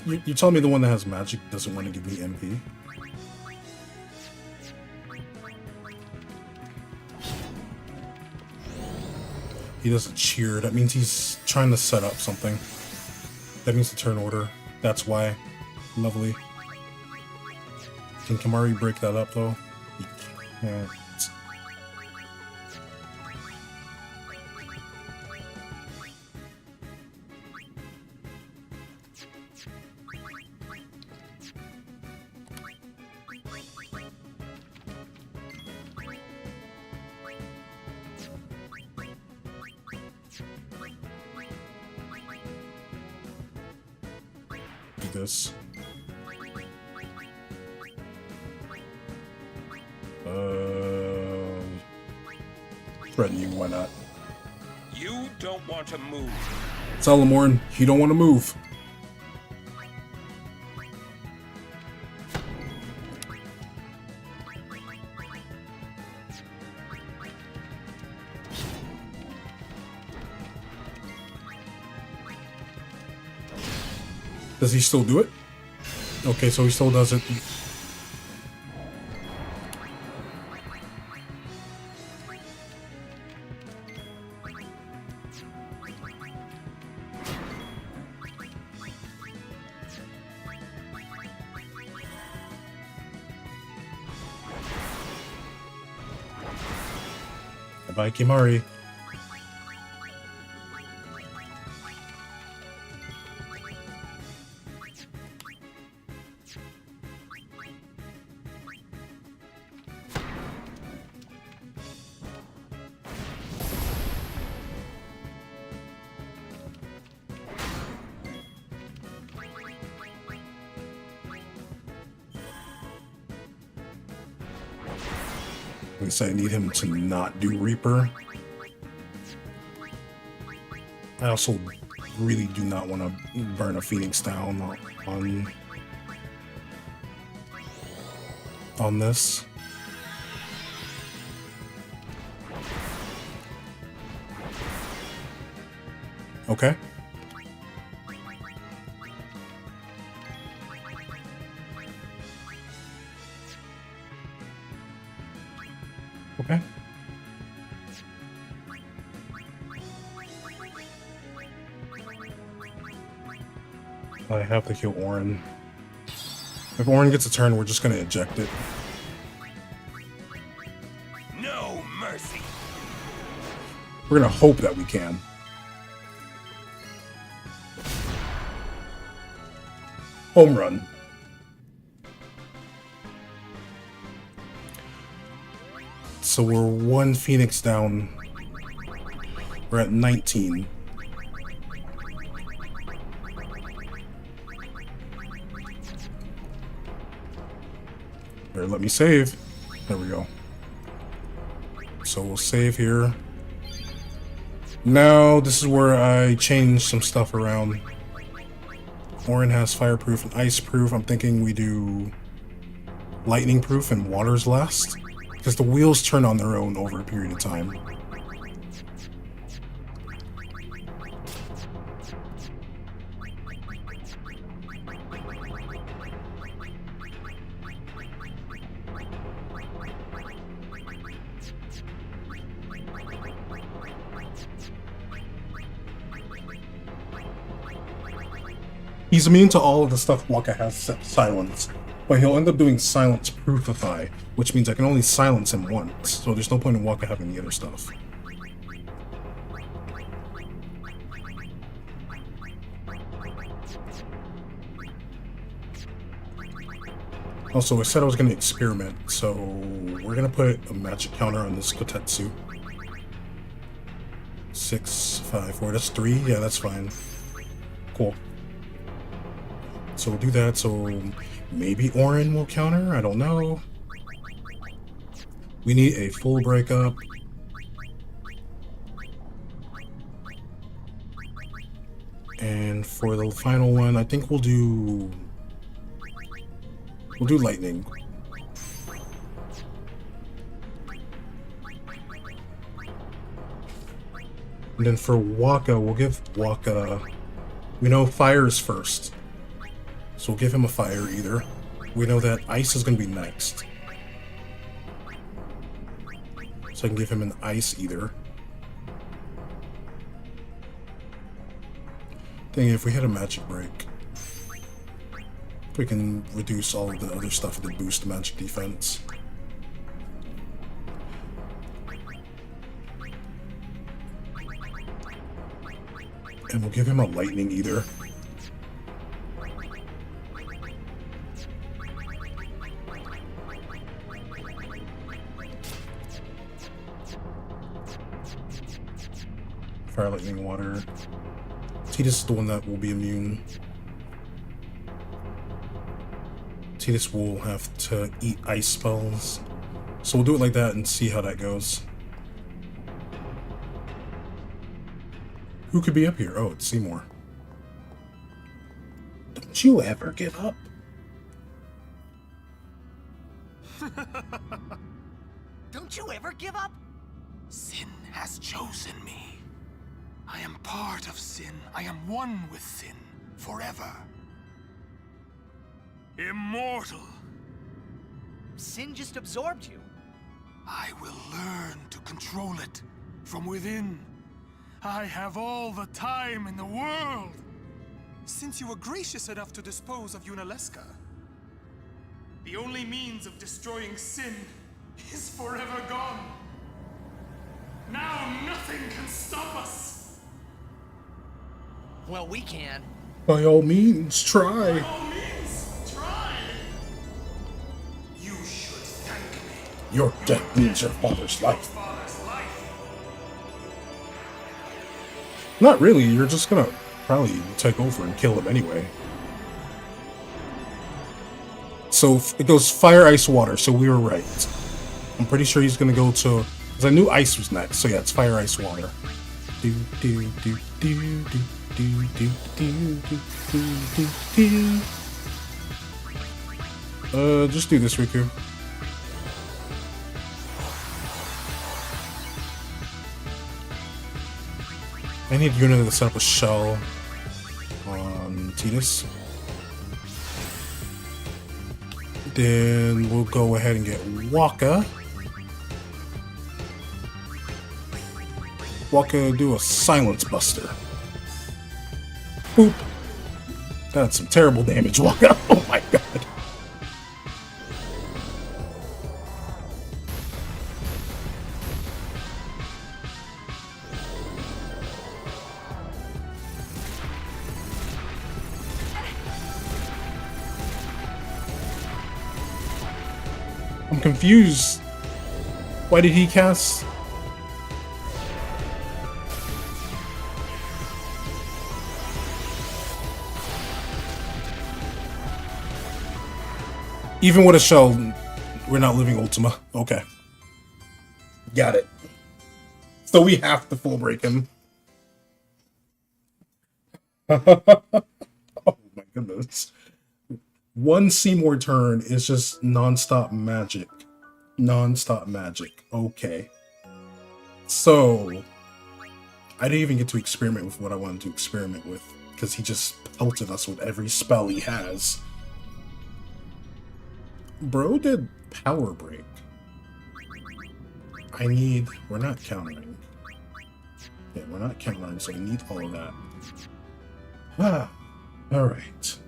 You tell me the one that has magic doesn't want to give me MP. He doesn't cheer. That means he's trying to set up something. That means the turn order. That's why. Lovely. Can Kamari break that up, though? He can't. This. Threaten you, why not? You don't want to move. Tell Lamorn, you don't want to move. Does he still do it? Okay, so he still does it. Bye, Kimari. I guess I need him to not do Reaper. I also really do not want to burn a Phoenix down on this. Okay. Okay. I have to kill Orin. If Orin gets a turn, we're just gonna eject it. No mercy. We're gonna hope that we can. Home run. So we're one Phoenix down. We're at 19. Here, let me save. There we go. So we'll save here. Now this is where I change some stuff around. Orin has fireproof and iceproof. I'm thinking we do lightning proof and water's last, because the wheels turn on their own over a period of time. He's immune to all of the stuff Waka has set silence, but he'll end up doing silence proofify, which means I can only silence him once, so there's no point in Waka having the other stuff. Also, I said I was going to experiment, so we're going to put a magic counter on this Kotetsu. 6, 5, 4, that's 3? Yeah, that's fine. Cool. So we'll do that, so maybe Orin will counter? I don't know. We need a full breakup. And for the final one, I think we'll do lightning. And then for Waka, we'll give Waka... We know fire is first, so we'll give him a fire either. We know that ice is going to be next, so I can give him an ice either. Dang, if we had a magic break, we can reduce all of the other stuff that boost magic defense. And we'll give him a lightning either. Fire, lightning, water. Titus is the one that will be immune. Titus will have to eat ice spells. So we'll do it like that and see how that goes. Who could be up here? Oh, it's Seymour. Don't you ever give up? Don't you ever give up? Sin has chosen me. I am part of sin. I am one with sin forever. Immortal. Sin just absorbed you. I will learn to control it from within. I have all the time in the world. Since you were gracious enough to dispose of Unaleska, the only means of destroying sin is forever gone. Now nothing can stop us. Well, we can. By all means, try. By all means, try. You should thank me. Your death means your father's life. Father's life. Not really, you're just gonna probably take over and kill him anyway. So it goes fire, ice, water, so we were right. I'm pretty sure he's gonna go to... Because I knew ice was next, so yeah, it's fire, ice, water. Do, do, do, do, do, do, do, do, do, do, do. Just do this, Riku. I need Yuna to set up a shell on Titus. Then we'll go ahead and get Waka. Waka do a silence buster. Boop. That's some terrible damage, Waka. Oh my god. I'm confused. Why did he cast? Even with a shell, we're not living Ultima. Okay. Got it. So we have to full break him. Oh my goodness. One Seymour turn is just non-stop magic. Non-stop magic. Okay. So, I didn't even get to experiment with what I wanted to experiment with, because he just pelted us with every spell he has. Bro did Power Break. We're not countering. Yeah, we're not countering, so we need all of that. Ah, alright.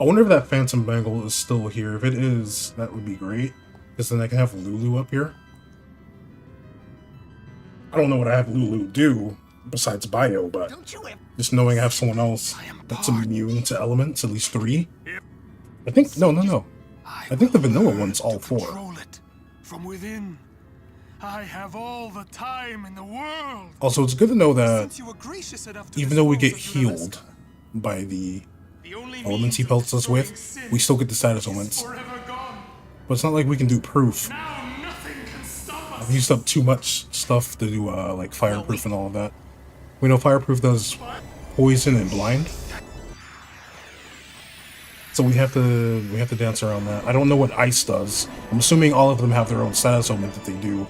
I wonder if that Phantom Bangle is still here. If it is, that would be great. Because then I can have Lulu up here. I don't know what I have Lulu do, besides Bio, but just knowing I have someone else that's immune to elements, at least 3. I think, no. I think the vanilla one's all 4. Control it from within. I have all the time in the world. Also, it's good to know that Since you were gracious enough to even though we get dispose of Unalesca, healed by the The only elements he means of pelts us with, destroying sin we still get the status is elements. forever gone. But it's not like we can do proof. Now nothing can stop us. I've used up too much stuff to do like fireproof and all of that. We know fireproof does poison and blind, so we have to dance around that. I don't know what ice does. I'm assuming all of them have their own status element that they do.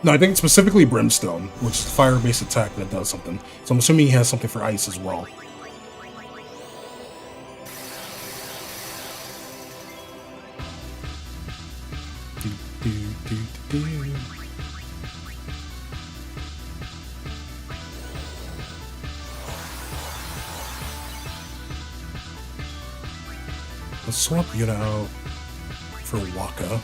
No, I think it's specifically Brimstone, which is a fire-based attack that does something. So I'm assuming he has something for ice as well. Let's swap Yuna out for Waka.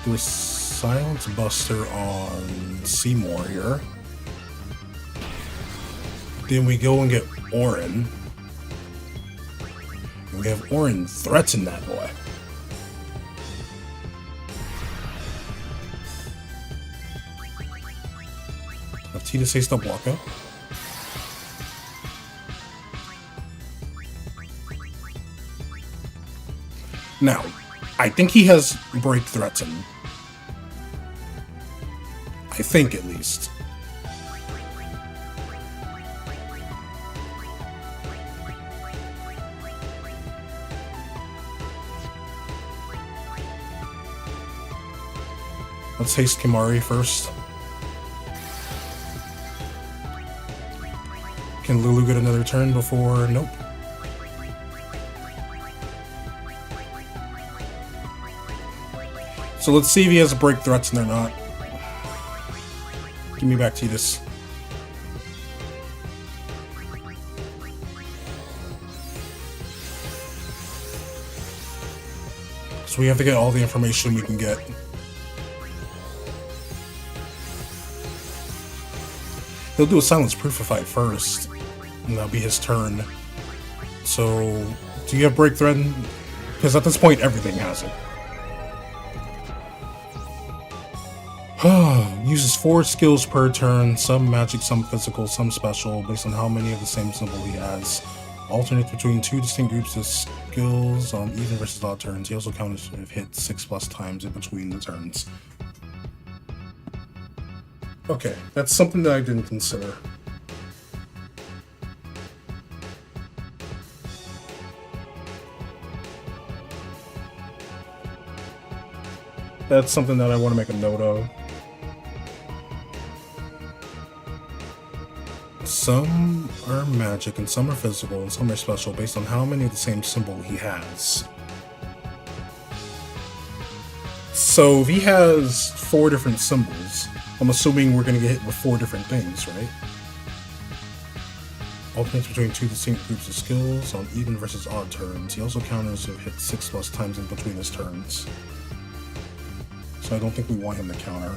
Do a Silence Buster on Seymour here. Then we go and get Orin. And we have Orin threaten that boy. Have T to say stop Waka. Now, I think he has Break Threaten. I think, at least. Let's haste Kimari first. Can Lulu get another turn before... Nope. So let's see if he has break threats or not. Give me back Tidus. So we have to get all the information we can get. He'll do a silence proof fight first, and that'll be his turn. So, do you have break threat? Because at this point, everything has it. Uses 4 skills per turn, some magic, some physical, some special, based on how many of the same symbol he has. Alternates between 2 distinct groups of skills on even versus odd turns. He also counts if hit 6+ times in between the turns. Okay, that's something that I didn't consider. That's something that I want to make a note of. Some are magic and some are physical and some are special based on how many of the same symbol he has. So if he has 4 different symbols, I'm assuming we're going to get hit with 4 different things, right? Alternates between 2 distinct groups of skills on even versus odd turns. He also counters if hit 6+ times in between his turns. So I don't think we want him to counter.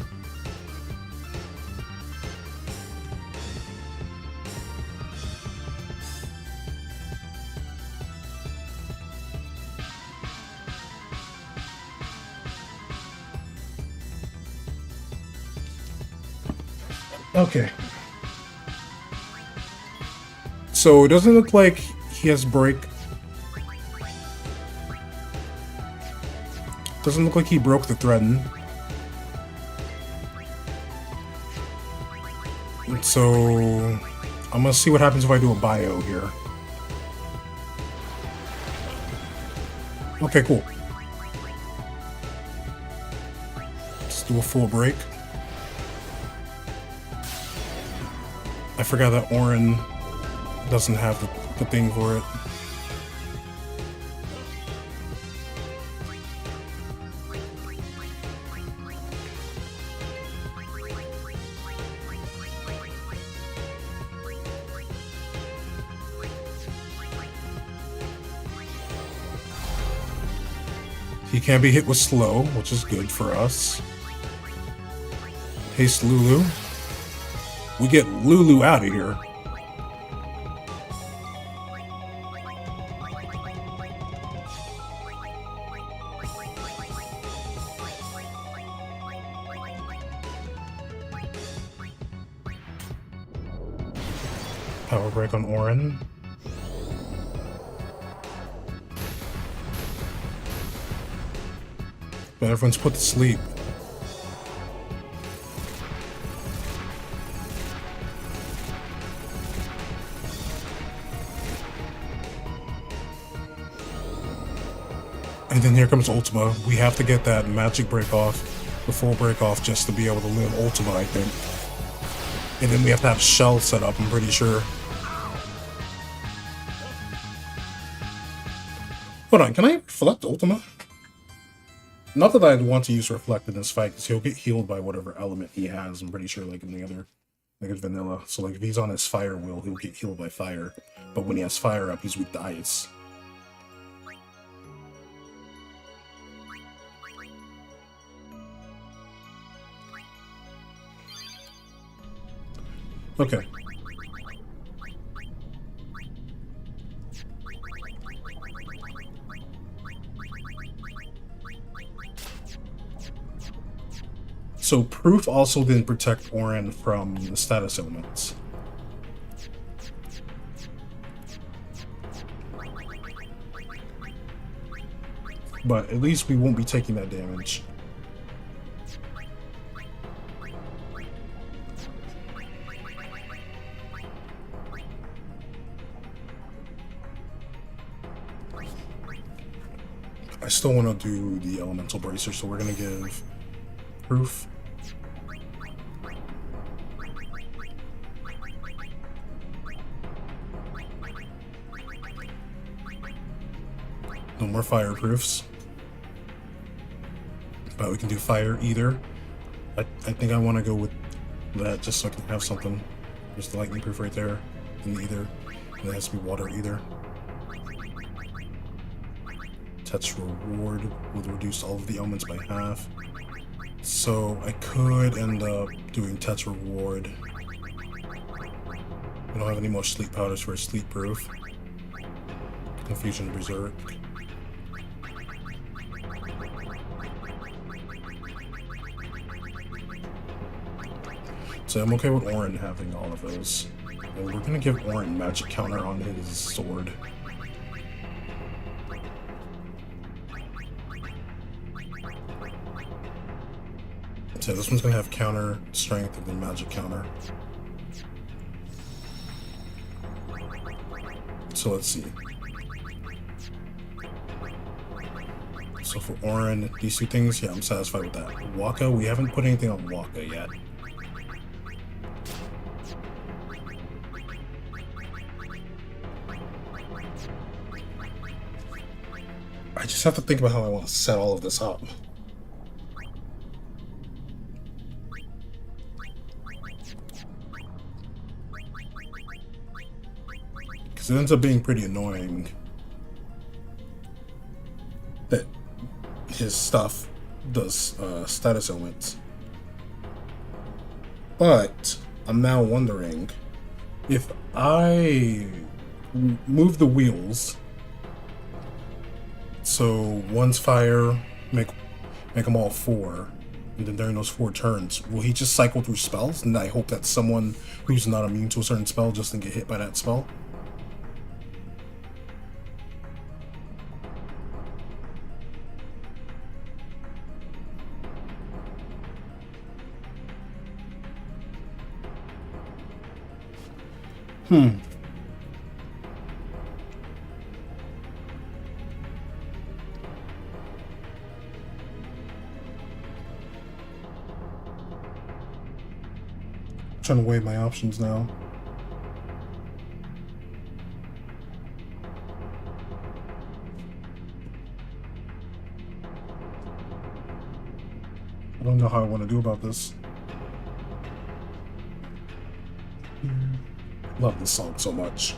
Okay. So it doesn't look like he has break. Doesn't look like he broke the threaten. So I'm gonna see what happens if I do a bio here. Okay, cool. Let's do a full break. I forgot that Orin doesn't have the thing for it. He can't be hit with slow, which is good for us. Haste Lulu. We get Lulu out of here. Power break on Orin. But everyone's put to sleep. And then here comes Ultima. We have to get that magic break off, the full break off, just to be able to live Ultima, I think. And then we have to have Shell set up, I'm pretty sure. Hold on, can I reflect Ultima? Not that I'd want to use Reflect in this fight, because he'll get healed by whatever element he has, I'm pretty sure, like in the other, like in Vanilla. So like if he's on his fire wheel, he'll get healed by fire. But when he has fire up, he's weak to ice. Okay. So Proof also didn't protect Orin from the status elements. But at least we won't be taking that damage. I still want to do the Elemental Bracer, so we're going to give Proof. No more fire proofs. But we can do fire either. I think I want to go with that just so I can have something. There's the lightning proof right there. And either. And it has to be water either. Touch reward would reduce all of the elements by half. So I could end up doing touch reward. We don't have any more sleep powders for a sleep proof. Confusion Berserk. So I'm okay with Orin having all of those. And we're gonna give Orin magic counter on his sword. So this one's gonna have counter strength and then magic counter. So let's see. So for Orin, these two things, yeah, I'm satisfied with that. Waka, we haven't put anything on Waka yet. I just have to think about how I want to set all of this up. Because it ends up being pretty annoying that his stuff does status elements. But I'm now wondering if I move the wheels. So one's fire, make them all 4, and then during those 4 turns, will he just cycle through spells? And I hope that someone who's not immune to a certain spell just didn't get hit by that spell. Trying to weigh my options now. I don't know how I want to do about this. Love this song so much.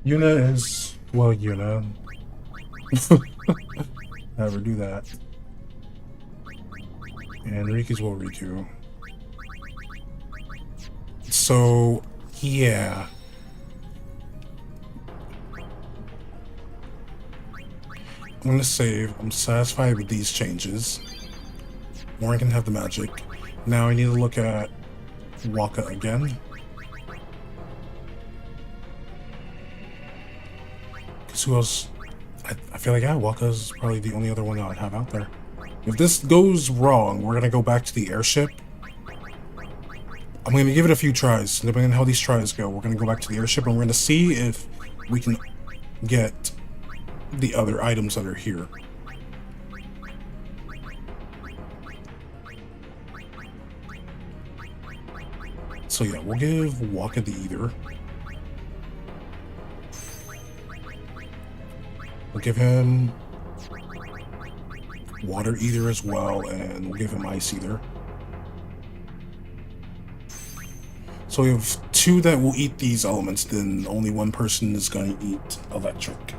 Yuna is, well, Yuna. Never do that. And Riku's well, Riku. So, yeah. I'm gonna save. I'm satisfied with these changes. Warren can have the magic. Now I need to look at Waka again. Because who else? I feel like, yeah, Waka's probably the only other one I would have out there. If this goes wrong, we're going to go back to the airship. I'm going to give it a few tries. Depending on how these tries go, we're going to go back to the airship and we're going to see if we can get the other items that are here. So yeah, we'll give Waka the Ether. We'll give him Water Ether as well, and we'll give him Ice Ether. So we have two that will eat these elements, then only one person is going to eat Electric.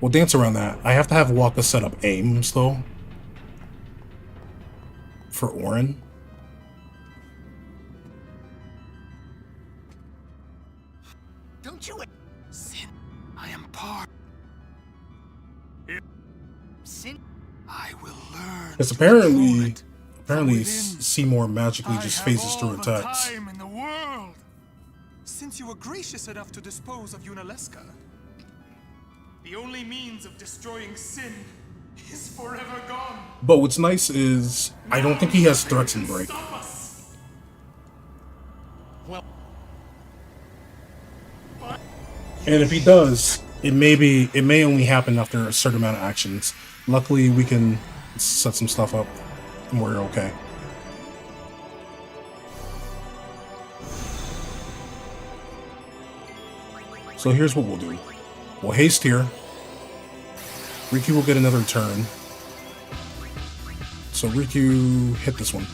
We'll dance around that. I have to have Waka set up aims, though, for Orin. Don't you... Sin, I am part. Sin... I will learn. Because to control apparently it from within. Seymour magically just I phases have through all the attacks. time in the world. Since you were gracious enough to dispose of Yunalesca, the only means of destroying sin is forever gone. But what's nice is I don't think he has threats in break. Stop us. And if he does, it may only happen after a certain amount of actions. Luckily, we can set some stuff up, and we're okay. So here's what we'll do. We'll haste here. Riku will get another turn. So Riku, hit this one.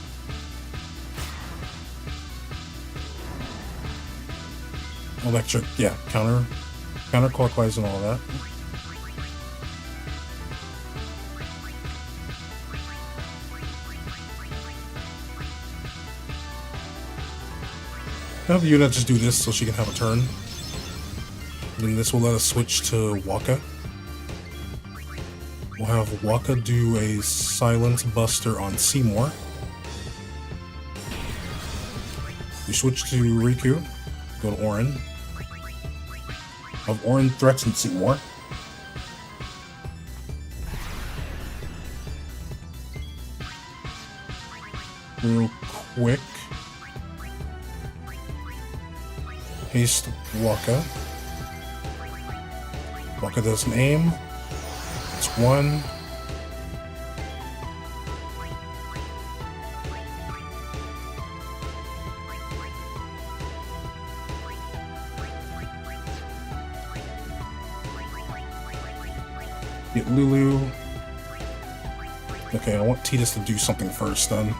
Electric, yeah, counterclockwise and all that. Have Yuna just do this so she can have a turn. Then this will let us switch to Waka. We'll have Waka do a Silence Buster on Seymour. We switch to Riku. Go to Orin. Have Orin threaten Seymour. Real quick. Haste Waka. Waka does an aim. It's one. Get Lulu. Okay, I want Tidus to do something first then.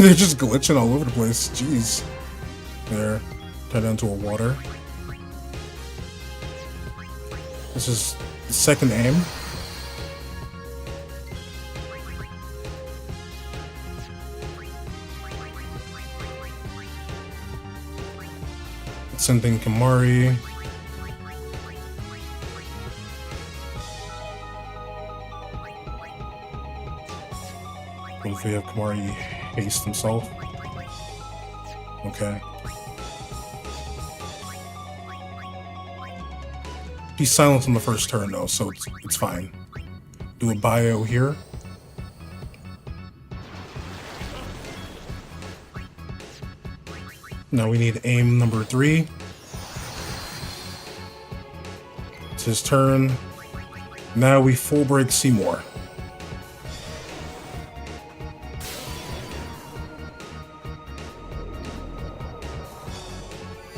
They're just glitching all over the place. Jeez. There. Turn into a water. This is the second aim. Sending Kamari. What if we have Kamari haste himself? Okay. He's silent on the first turn though, so it's fine. Do a bio here. Now we need aim number 3. It's his turn. Now we full break Seymour.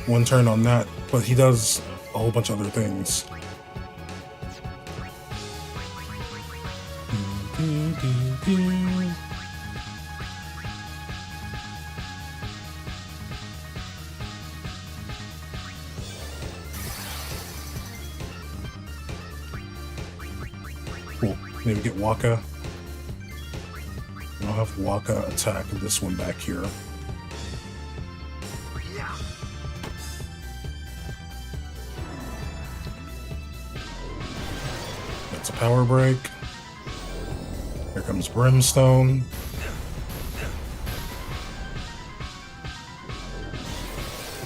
One turn on that, but he does a whole bunch of other things. Cool. Maybe get Waka. I'll have Waka attack this one back here. That's a power break. Here comes Brimstone.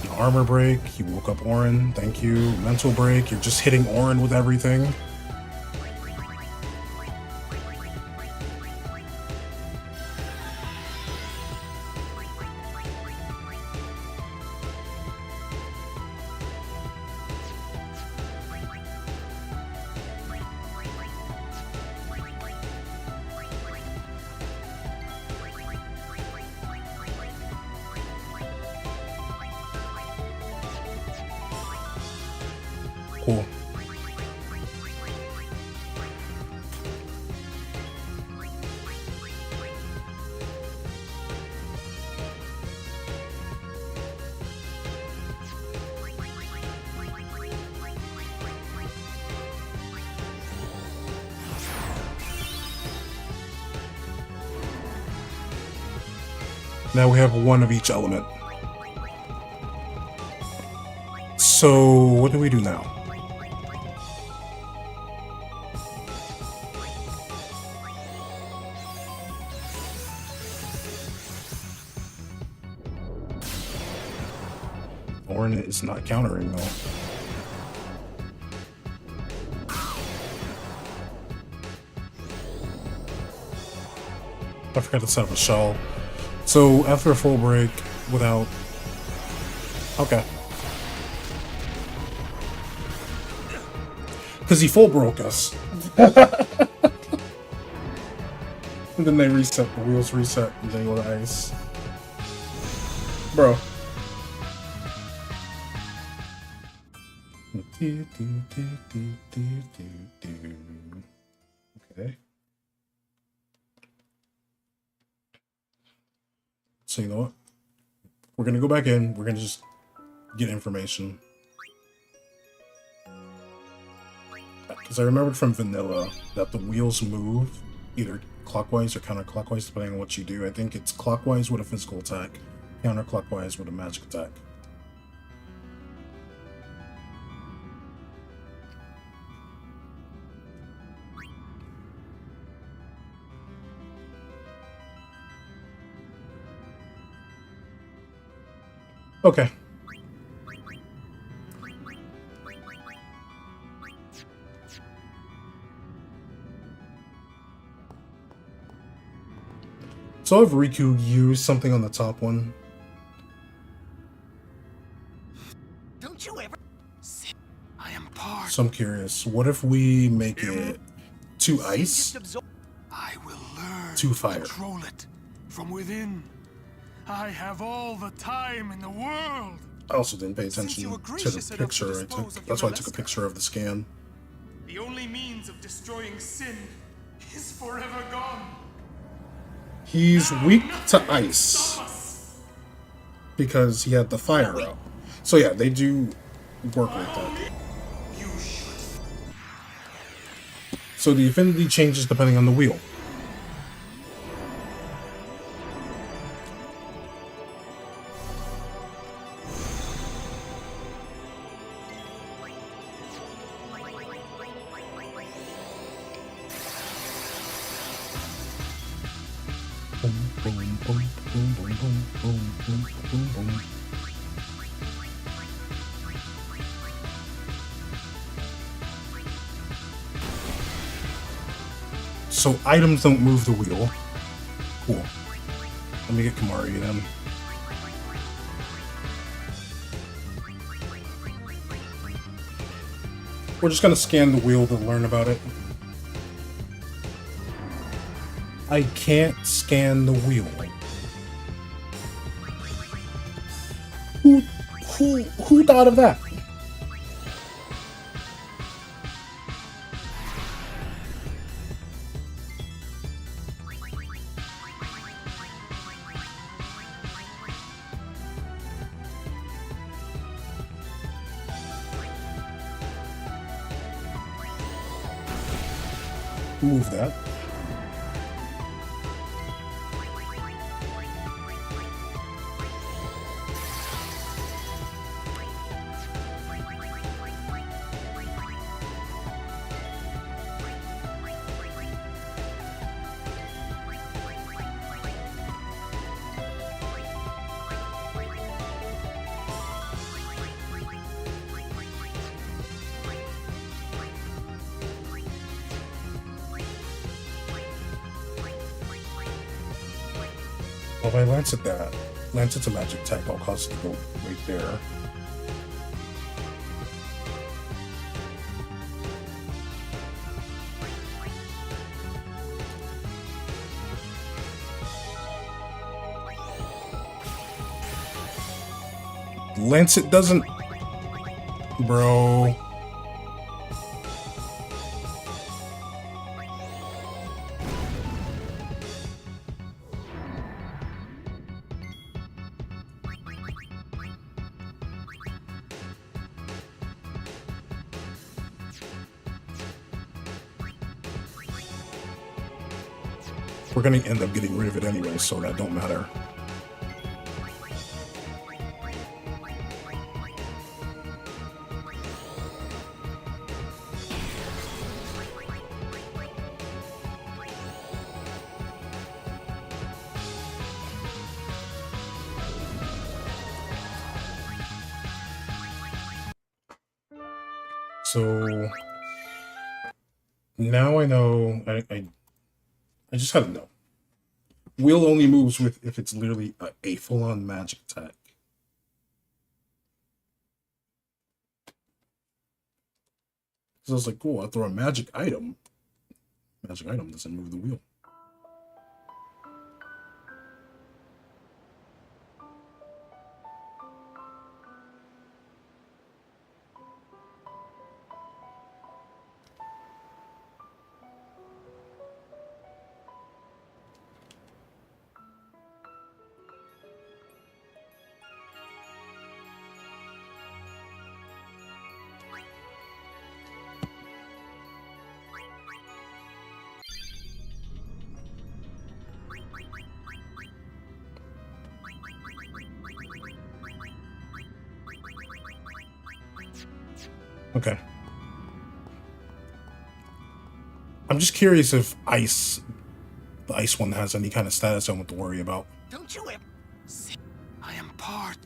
An armor break. He woke up Orin. Thank you. Mental break. You're just hitting Orin with everything. Cool. Now we have one of each element. So what do we do now? Orin is not countering though. I forgot to set up a shell. So after a full break, without... Okay. Because he full broke us. And then they reset, the wheels reset, and they go to ice. Bro. Okay. So you know what? We're gonna go back in. We're gonna just get information. Because I remembered from Vanilla that the wheels move either clockwise or counterclockwise depending on what you do. I think it's clockwise with a physical attack, counterclockwise with a magic attack. Okay. So I'll have Riku use something on the top one. Don't you ever... I am part. So I'm curious, what if we make it 2 ice, I will learn 2 to fire? control it from within. I have all the time in the world. I also didn't pay Since attention you were to gracious the enough to picture I dispose took. of That's why I took a Unalesca. picture of the scan. The only means of destroying sin is forever gone. He's weak to ice because he had the fire out. So yeah, they do work like that. So the affinity changes depending on the wheel. So items don't move the wheel. Cool. Let me get Kamari then. We're just gonna scan the wheel to learn about it. I can't scan the wheel. Who thought of that? Move that. Well, if I lance at that, lance it's a magic type, I'll cause it to go right there. Lancet doesn't... Bro. We're gonna end up getting rid of it anyway, so that don't matter. So now I know. I just had to know. Wheel only moves with if it's literally a full-on magic attack. So I was like, cool, I'll throw a magic item. Magic item doesn't move the wheel. Okay. I'm just curious if the ice one has any kind of status I don't have to worry about. Don't you ever I am part.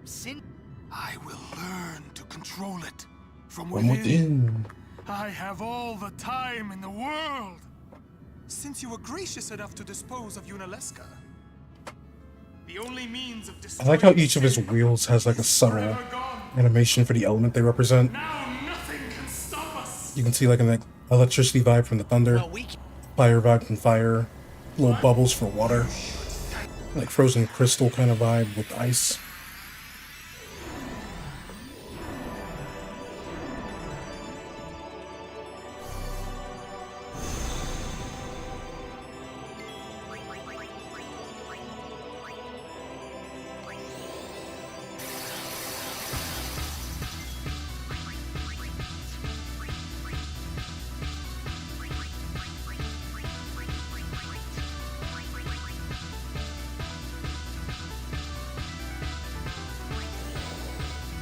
sin? I will learn to control it from From within. I have all the time in the world. Since you were gracious enough to dispose of Unaleska, the only means of I destroying like how each of his sin wheels has like a is subtle forever gone. animation for the element they represent. Now nothing can stop us. You can see like an electricity vibe from the thunder, Well, we can. fire vibe from fire, little bubbles for water, like frozen crystal kind of vibe with ice.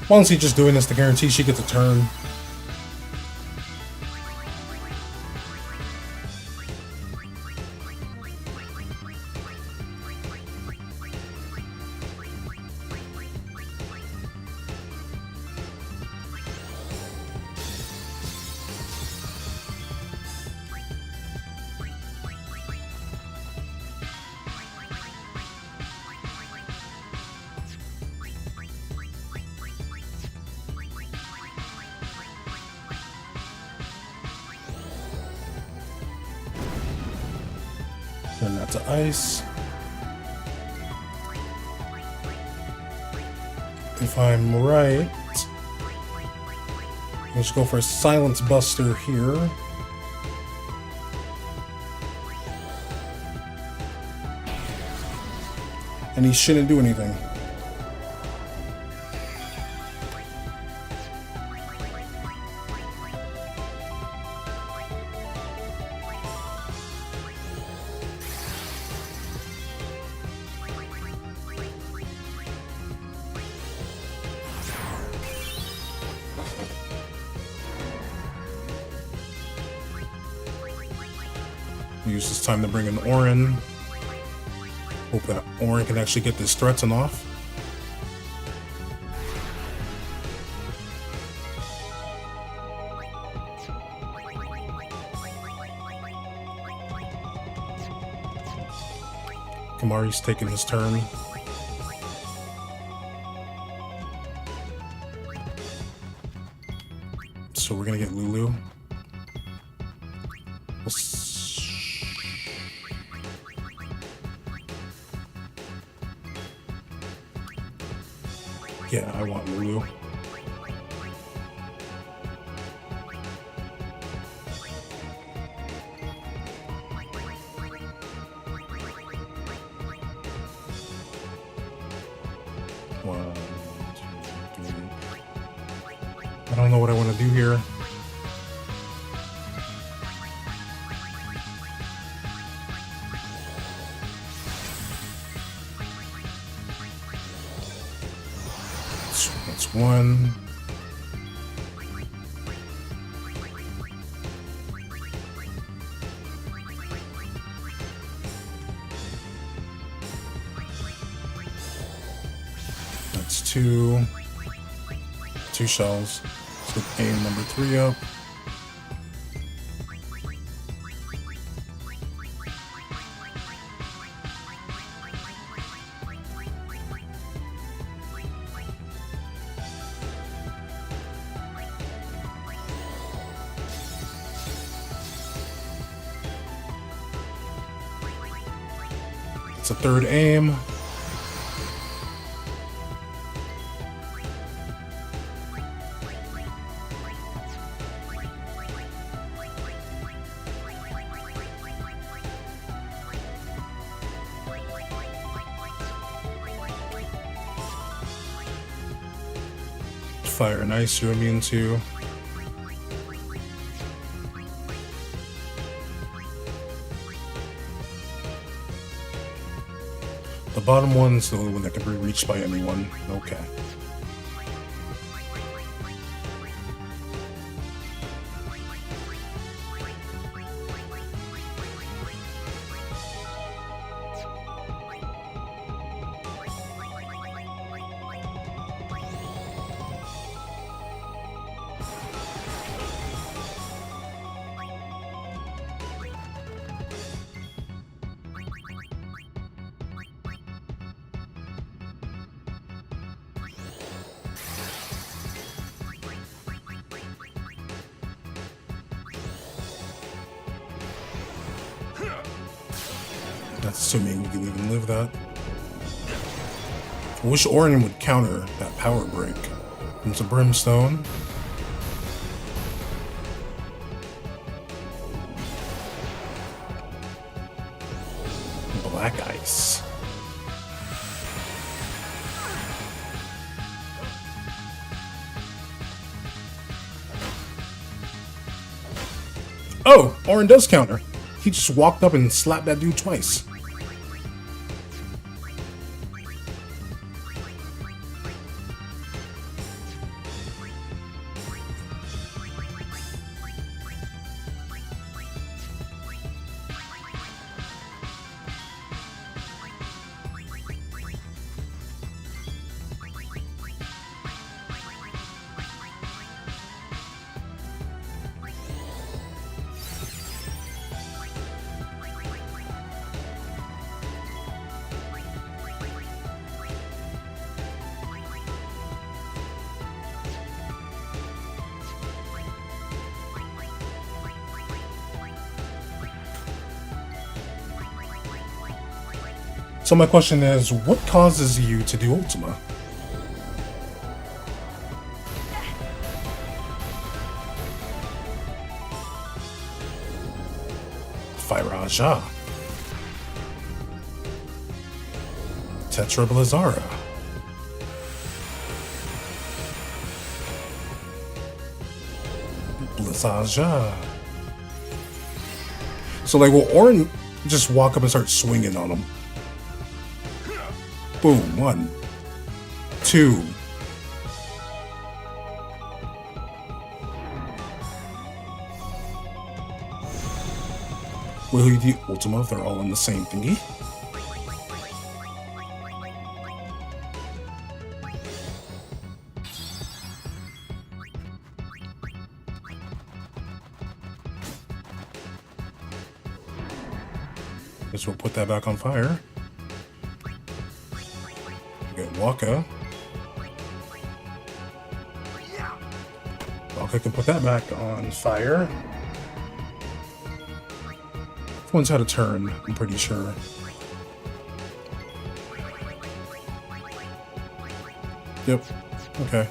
Why is he just doing this to guarantee she gets a turn? Turn that to ice. If I'm right, let's go for a Silence Buster here. And he shouldn't do anything. Use this time to bring in Orin. Hope that Orin can actually get this threaten off. Kamari's taking his turn. So we're gonna get Lulu. Yeah, I want Lulu. One, two, three. I don't know what I want to do here. That's one. That's two. Two shells. So aim number 3 up. It's a third aim. Fire and ice you're immune to. The bottom one's the only one that can be reached by anyone. Okay. That's assuming we can even live that. I wish Orin would counter that power break. It's a brimstone. Black ice. Oh, Orin does counter. He just walked up and slapped that dude twice. So my question is, what causes you to do Ultima? Firaja. Tetra Blizzara. Blizzaja. So like, will Orin just walk up and start swinging on him? Boom. 1, 2. Will he do Ultima if they're all in the same thingy? Guess we'll put that back on fire. Get Waka. Waka can put that back on fire. One's had a turn, I'm pretty sure. Yep. Okay.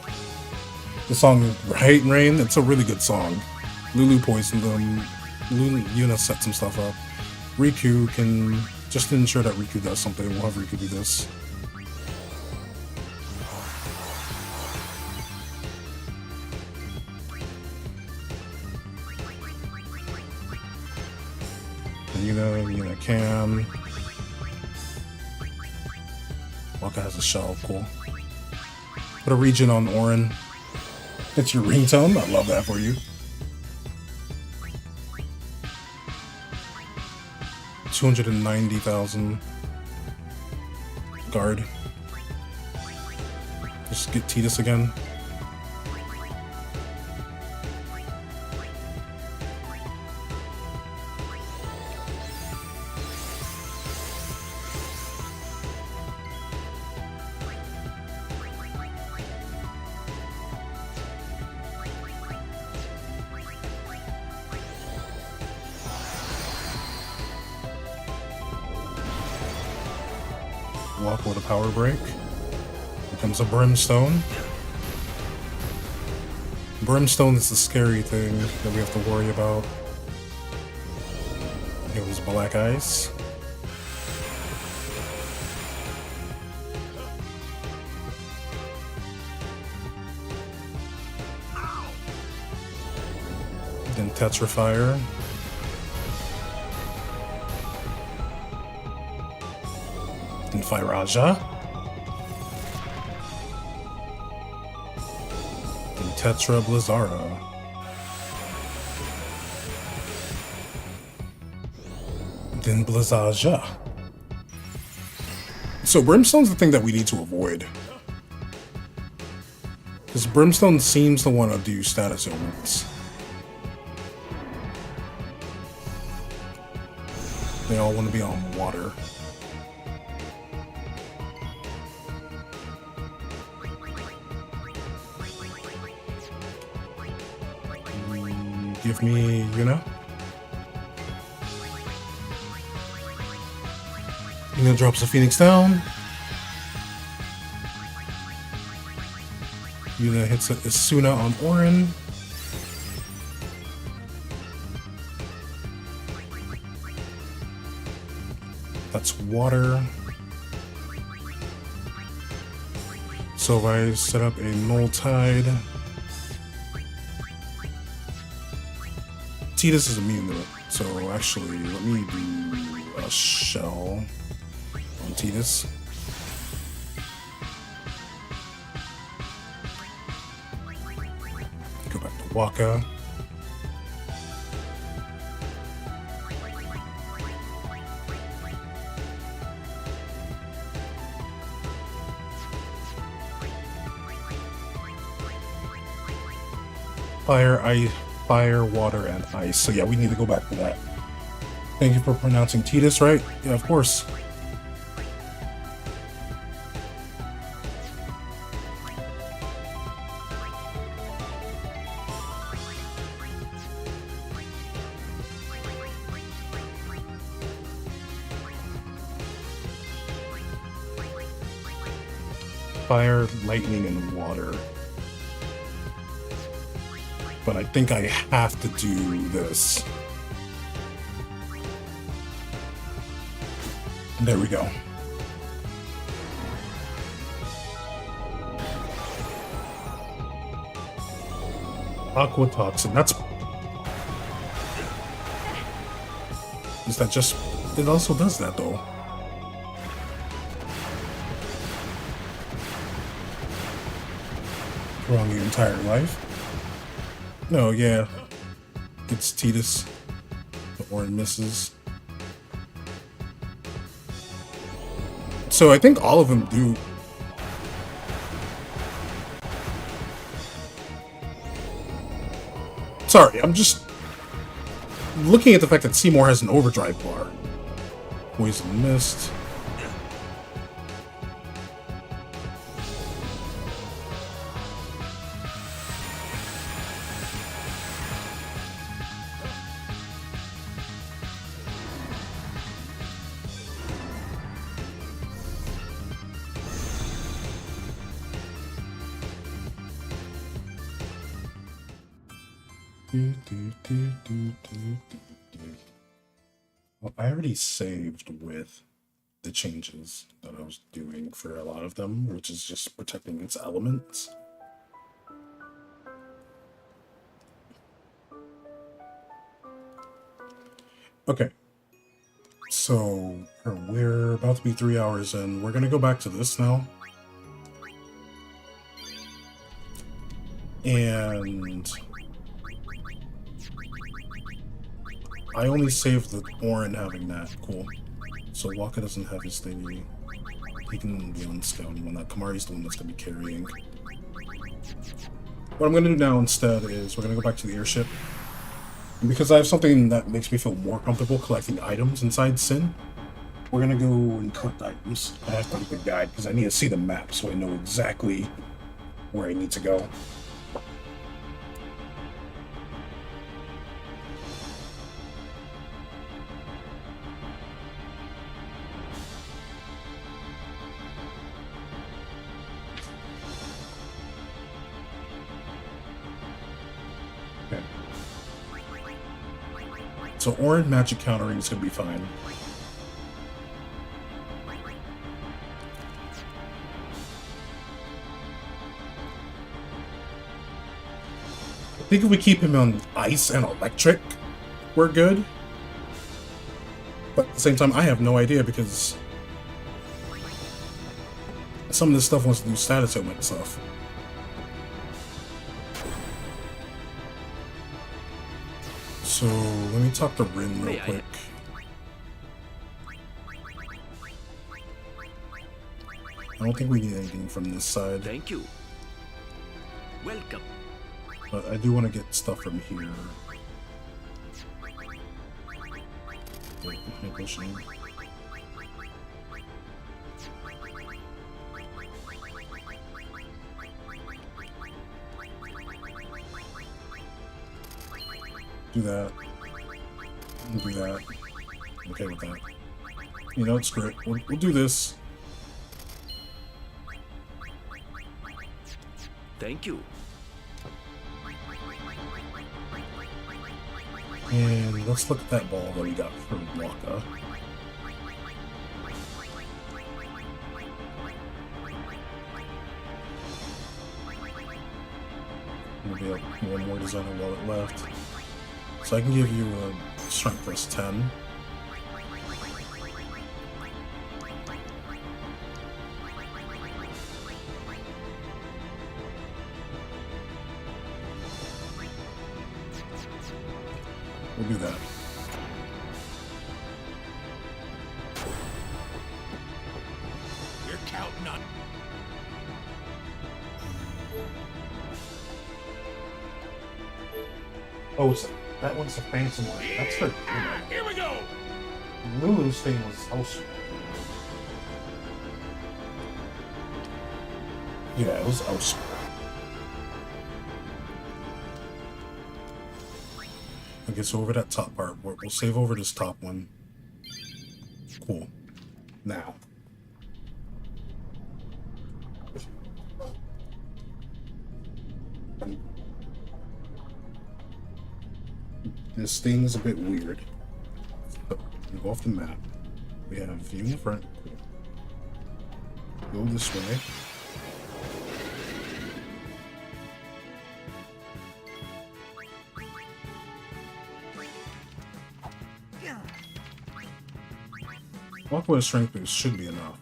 The song is Hate and Rain. It's a really good song. Lulu poisoned them. Yuna set some stuff up. Riku can just ensure that Riku does something. We'll have Riku do this. Yuna can. Waka has a shell, cool. Put a region on Orin. It's your ringtone. I love that for you. 290,000 guard. Just get Tidus again. Walk with a power break. Becomes a Brimstone. Brimstone is the scary thing that we have to worry about. It was Black Ice. Then Tetrafire. Then Firaja. Then Tetra Blizzara. Then Blizzaja. So Brimstone's the thing that we need to avoid. Because Brimstone seems to want to do status ailments. They all want to be on water. Give me, Yuna. Yuna drops the Phoenix down. Yuna hits it Isuna on Orin. That's water. So if I set up a Null Tide, Tidus is immune to it. So actually, let me do a shell on Tidus. Go back to Waka. Fire, ice, fire, water, and ice. So yeah, we need to go back to that. Thank you for pronouncing Tidus right. Yeah, of course. fire, lightning, and water. But I think I have to do this. There we go. Aqua toxin. That's. Is that just. It also does that though. Wrong your entire life? No, yeah. It's Titus. The Orin misses. So I think all of them do. Sorry, I'm just looking at the fact that Seymour has an overdrive bar. Poison mist. Well, I already saved with the changes that I was doing for a lot of them, which is just protecting its elements. Okay, so we're about to be 3 hours in. We're gonna go back to this now. And I only saved the Orin having that. Cool. So Waka doesn't have his thingy. He can be on scouting when that Kamari's the one that's going to be carrying. What I'm going to do now instead is we're going to go back to the airship. And because I have something that makes me feel more comfortable collecting items inside Sin, we're going to go and collect items. I have to look at the guide because I need to see the map so I know exactly where I need to go. So Orin magic countering is going to be fine. I think if we keep him on ice and electric, we're good. But at the same time, I have no idea because some of this stuff wants to do status ailment stuff. So let me talk to Rin real quick. I don't think we need anything from this side. Thank you. Welcome. But I do want to get stuff from here. Wait, pushing. Do that. Do that. I'm okay with that. You know, it's great. We'll do this. Thank you. And let's look at that ball that we got from Waka. Maybe one more designer wallet left. So I can give you a strength plus 10. We'll do that. You're counting on. Oh, so that one's a fancy one. That's for Here we go. Lulu's thing was elsewhere. Yeah, it was elsewhere. Okay, so over that top part, we'll save over this top one. Cool. Now. This thing's a bit weird. So, move off the map. We have view in the front. Go this way. Walkway strength boost should be enough.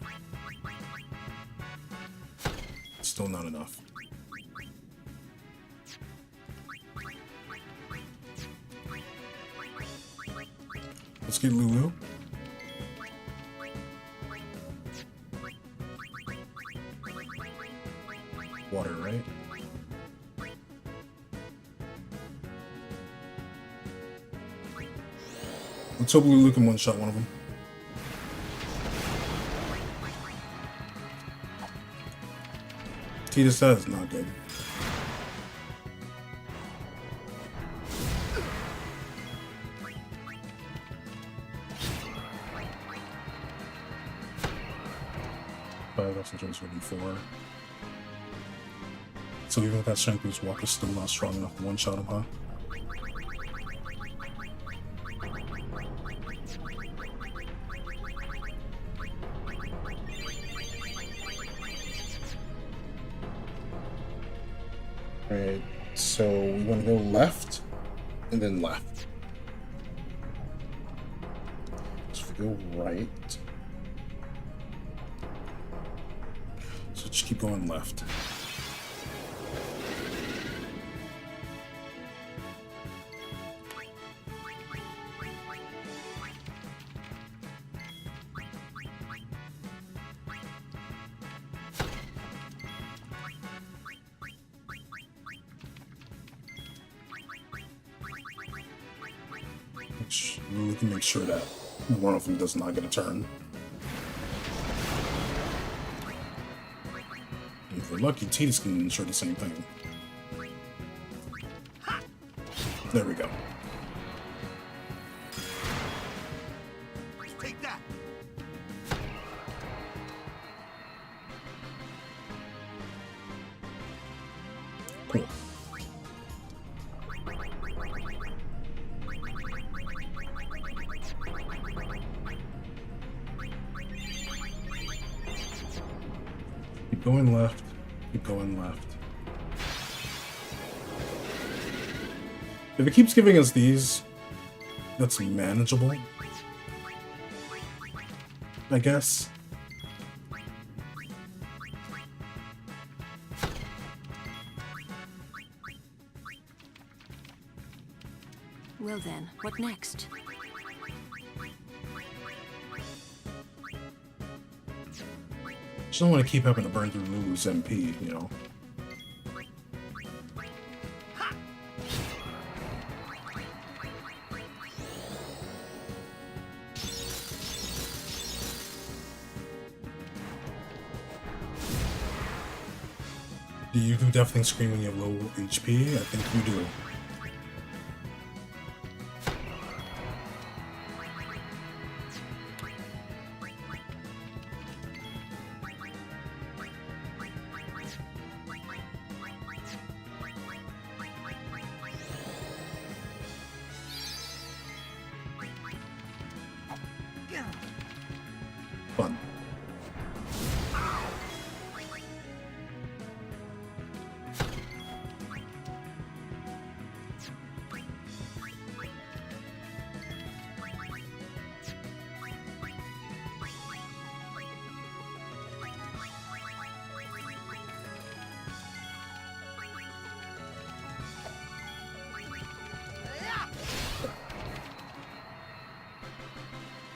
Still not enough. Let's get Lulu. Water, right? Let's hope Lulu can one-shot one of them. Tita says not good. Before. So even with that strength boost, Walker's still not strong enough to one-shot him, huh? Alright, so we want to go left and then left. So if we go right, so just keep going left. We can make sure that one of them does not get a turn. If we're lucky, Titus can ensure the same thing. There we go. Take that. Cool. Keep going left. Keep going left. If it keeps giving us these, that's manageable, I guess. Well then, what next? Just don't want to keep having to burn through Lulu's MP, you know. Do you do definitely scream when you have low HP? I think you do. Fun.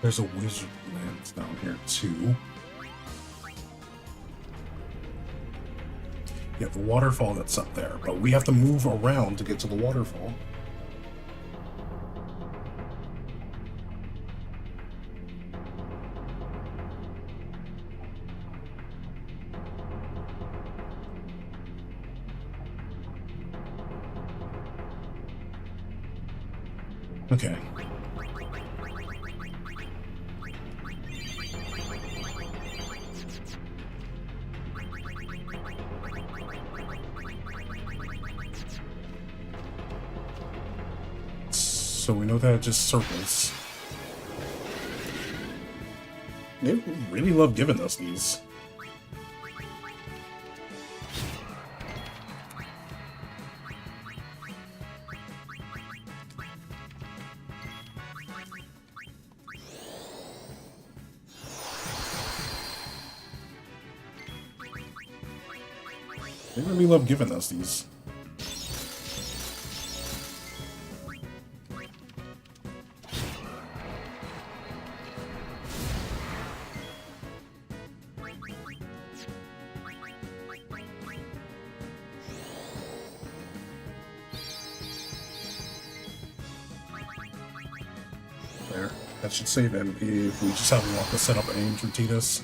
There's a wizard lands down here too. Yeah, the waterfall that's up there, but we have to move around to get to the waterfall. Okay. So we know that it's just circles. They really love giving us these. They really love giving us these. There. That should save MP if we just have to walk the setup aim for Titus.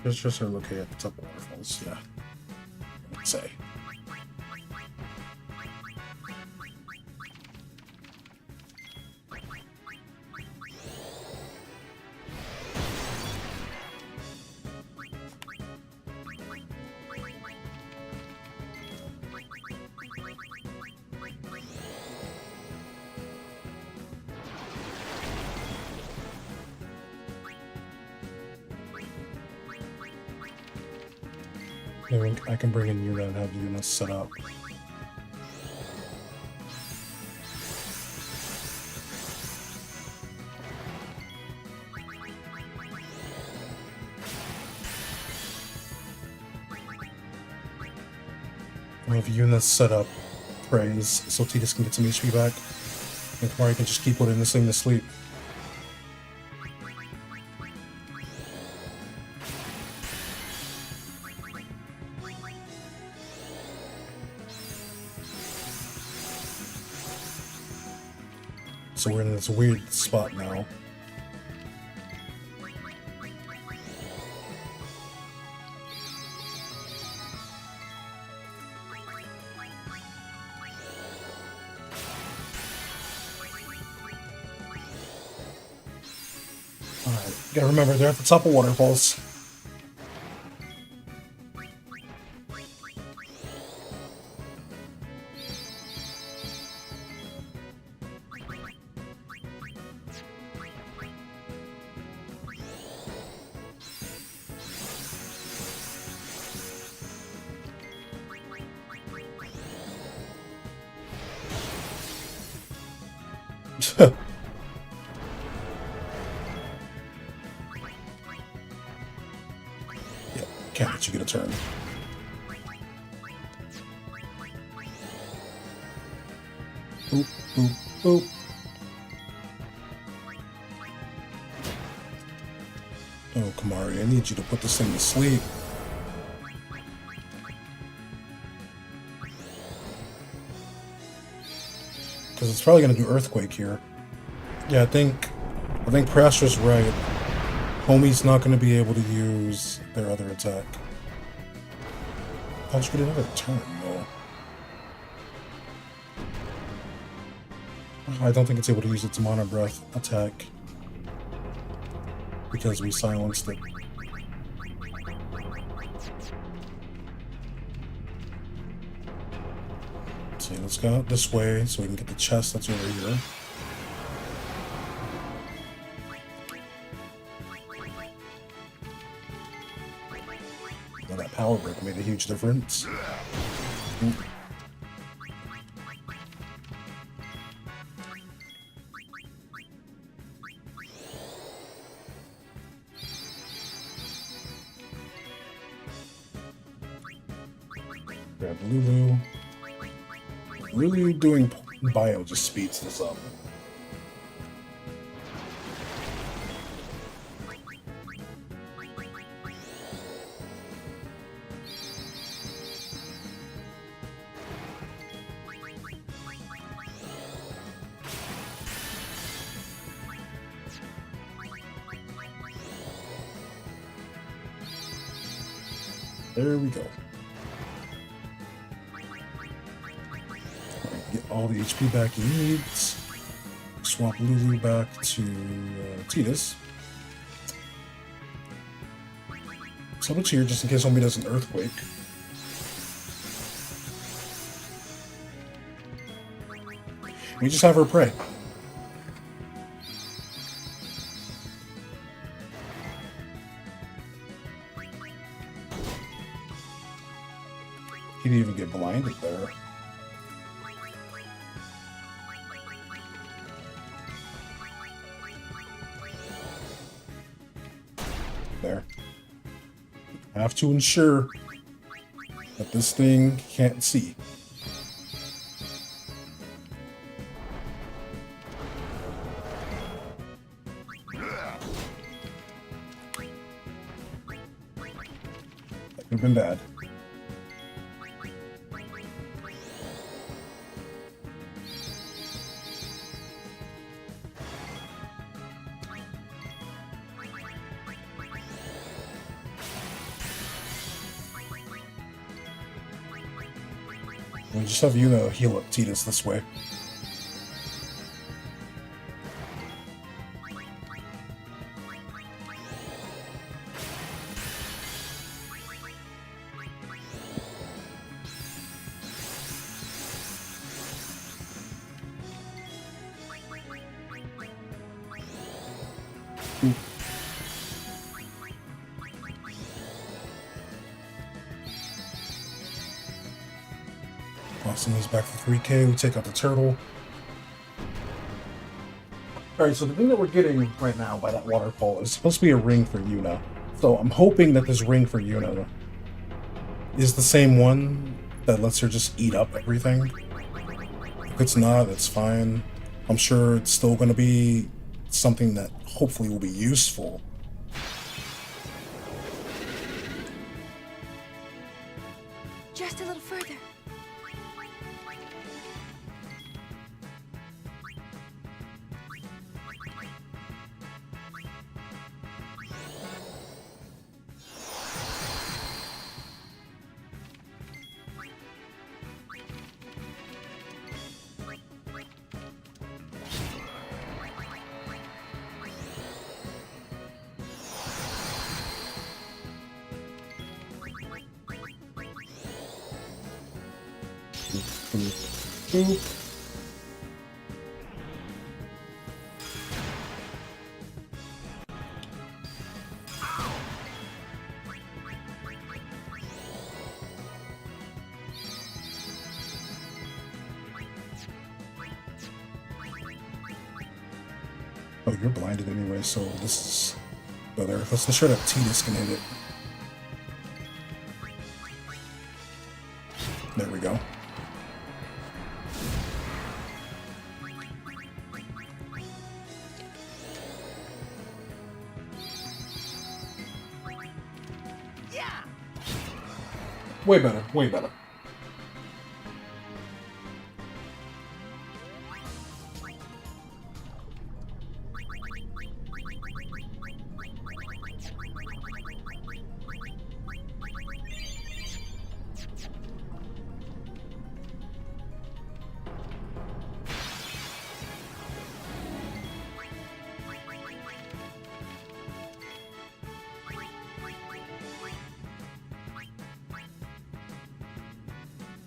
Just are looking at the top of waterfalls, yeah. I'd say. I can bring in Yuna and have Yuna set up. We have Yuna set up praise so Titus can get some HP back. And Kamari can just keep putting this thing to sleep. So we're in this weird spot now. Alright, gotta remember they're at the top of waterfalls. Yep, can't let you get a turn. Boop, boop, boop. Oh, Kamari, I need you to put this thing to sleep. Because it's probably going to do Earthquake here. Yeah, I think Prastra's right. Homie's not going to be able to use their other attack. I'll just get another turn, though. I don't think it's able to use its Mana Breath attack. Because we silenced it. See, let's go out this way so we can get the chest that's over here. Well, that power break made a huge difference. Ooh. Grab Lulu. Lulu doing bio just speeds this up. There we go. Get all the HP back he needs. Swap Lulu back to Tidus. Someone's here just in case somebody does an earthquake. We just have her pray. He didn't even get blinded there. There. I have to ensure that this thing can't see. That could have been bad. We'll just have Yuna heal up Tidus this way. Awesome, he's back for 3k. We take out the turtle. Alright, so the thing that we're getting right now by that waterfall is supposed to be a ring for Yuna. So I'm hoping that this ring for Yuna is the same one that lets her just eat up everything. If it's not, it's fine. I'm sure it's still going to be something that hopefully will be useful. Just a little further. Boop. Oh, you're blinded anyway, so this is better. Let's ensure that Tidus can hit it. There we go. Way better, way better.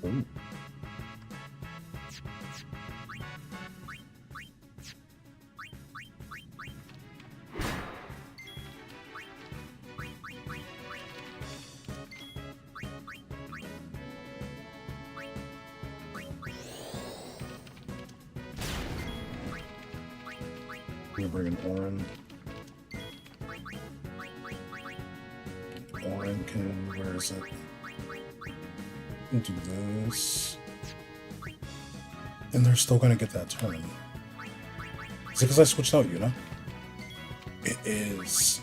Ooh. We're gonna bring an Orin. Orin can, where is it? Do this, and they're still gonna get that turn. Is it because I switched out Yuna? It is.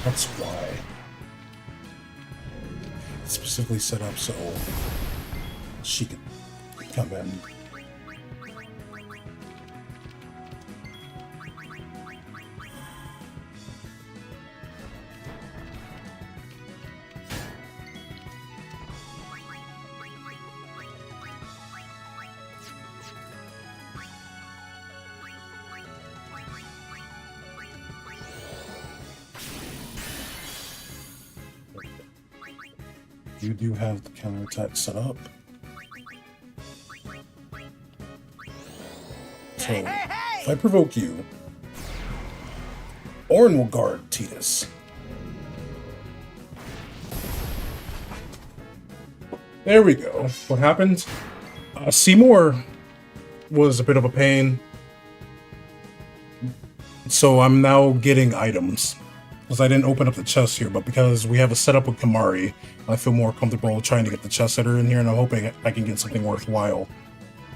That's why. specifically set up so she could come in. You do have the counterattack set up. So, if I provoke you, Orin will guard Titus. There we go. What happened? Seymour was a bit of a pain. So I'm now getting items. Because I didn't open up the chest here, but because we have a setup with Kamari, I feel more comfortable trying to get the chest hitter in here, and I'm hoping I can get something worthwhile.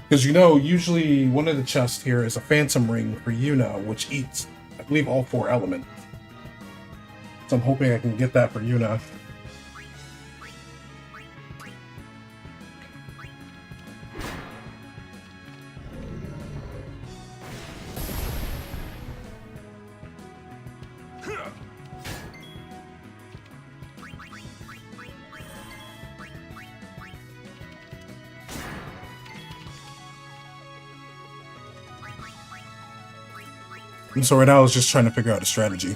Because you know, usually one of the chests here is a phantom ring for Yuna, which eats, I believe, all 4 elements. So I'm hoping I can get that for Yuna. And so right now I was just trying to figure out a strategy.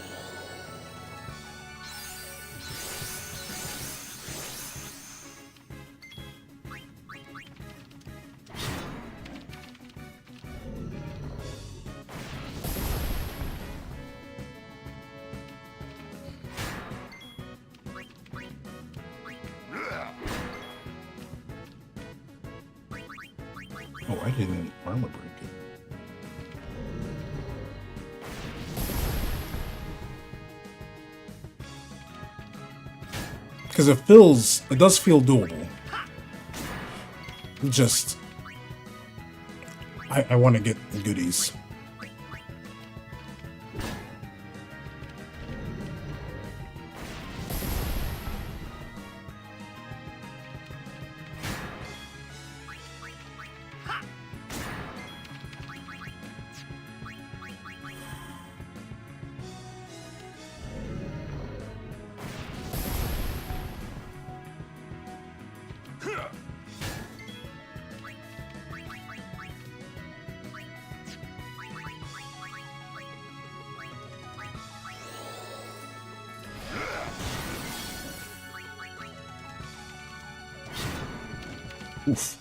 Oh, I didn't armor break it. Because it does feel doable. Just, I want to get the goodies. Oof.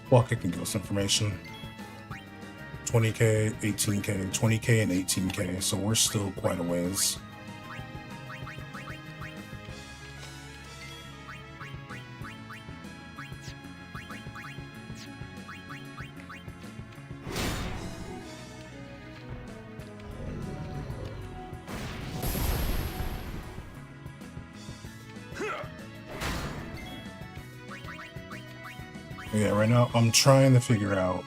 Pocket can give us information. 20k, 18k, 20k, and 18k, so we're still quite a ways. Yeah, right now I'm trying to figure out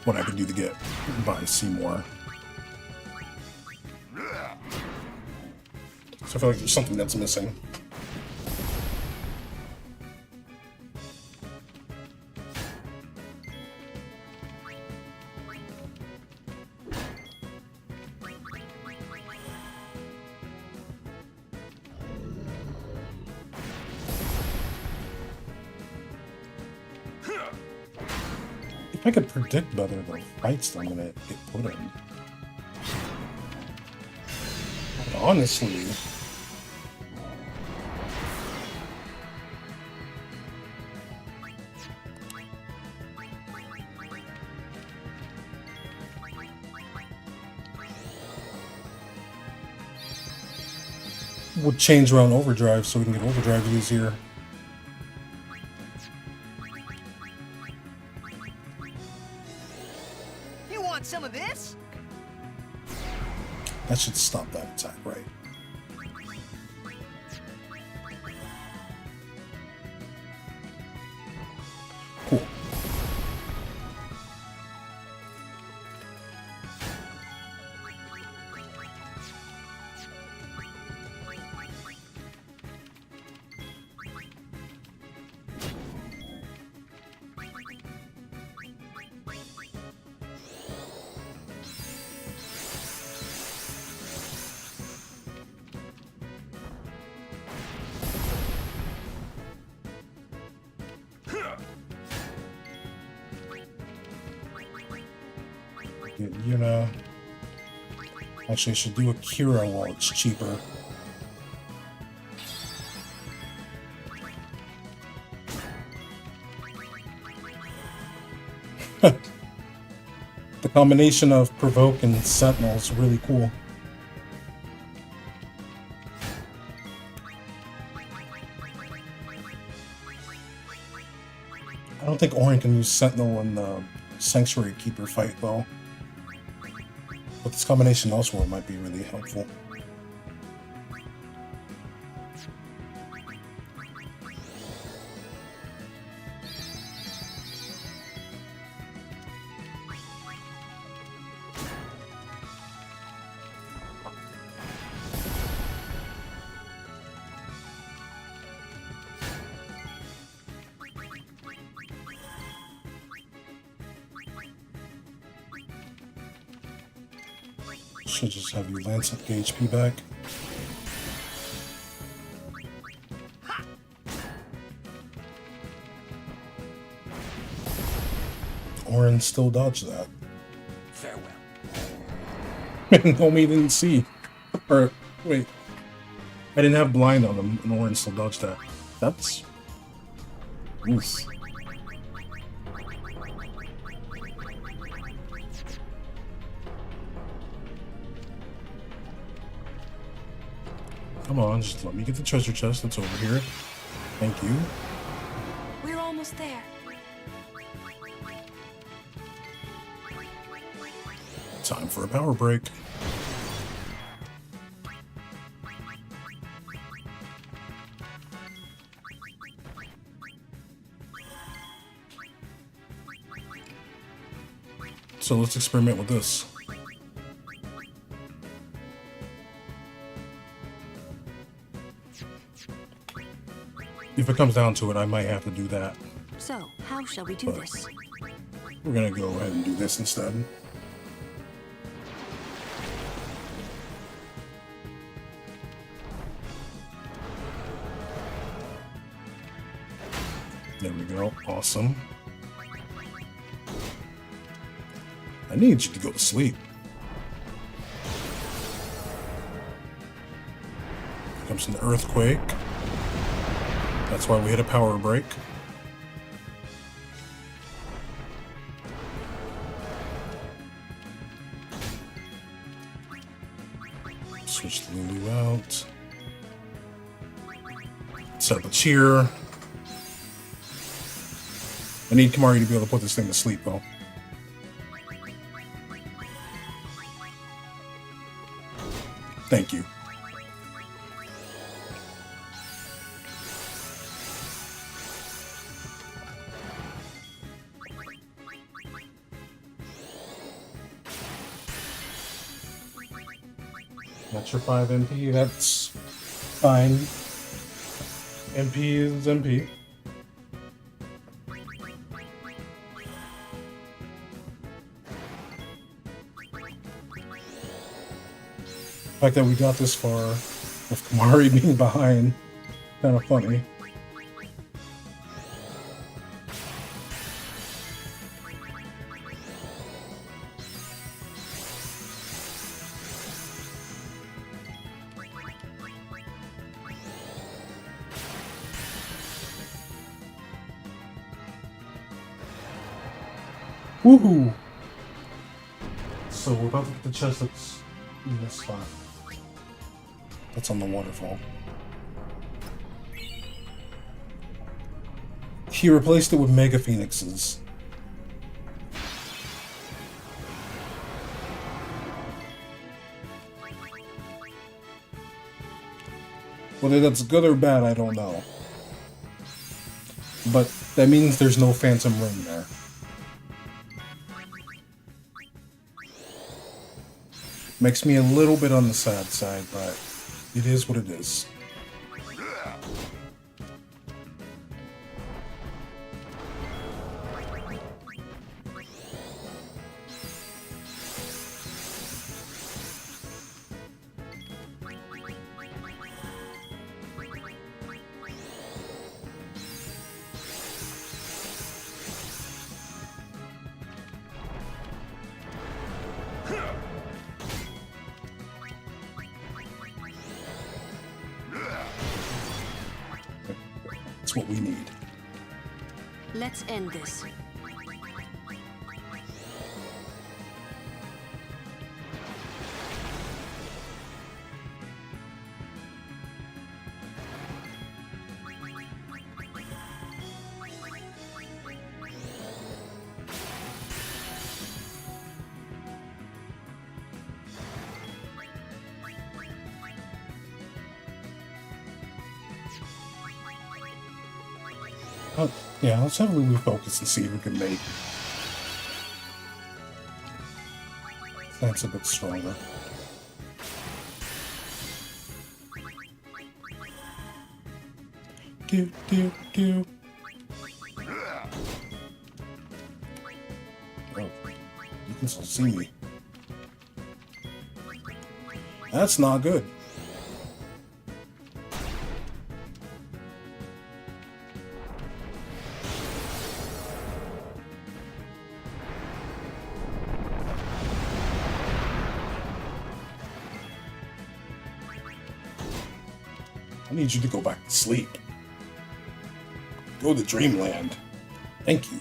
what I can do to get by Seymour. So I feel like there's something that's missing. If I could predict better the fights I'm gonna get put in. But honestly, We'll change around overdrive so we can get overdrive easier. You want some of this? That should stop that attack, right? Cool. You know, actually, I should do a Kira while it's cheaper. The combination of Provoke and Sentinel is really cool. I don't think Orin can use Sentinel in the Sanctuary Keeper fight, though. But this combination elsewhere might be really helpful. Should just have you lance up the HP back. Orin still dodged that. Farewell. Homie didn't see. Or, wait. I didn't have blind on him, and Orin still dodged that. That's... Oof. Come on, just let me get the treasure chest that's over here. Thank you. We're almost there. Time for a power break. So let's experiment with this. If it comes down to it, I might have to do that. So, how shall we do But this? we're gonna go ahead and do this instead. There we go. Awesome. I need you to go to sleep. Here comes an earthquake. That's why we hit a power break. Switch the Lulu out. Set up a cheer. I need Kamari to be able to put this thing to sleep, though. Thank you. That's your 5 MP, that's fine. MP is MP. The fact that we got this far with Kamari being behind, kind of funny. Woohoo! So we're about to get the chest that's in this spot. That's on the waterfall. He replaced it with Mega Phoenixes. Whether that's good or bad, I don't know. But that means there's no Phantom Ring there. Makes me a little bit on the sad side, but it is what it is. That's what we need. Let's end this. Oh, yeah, let's heavily refocus and see if we can make that's a bit stronger. Do. Oh, you can still see me. That's not good. I need you to go back to sleep. Go to dreamland. Thank you.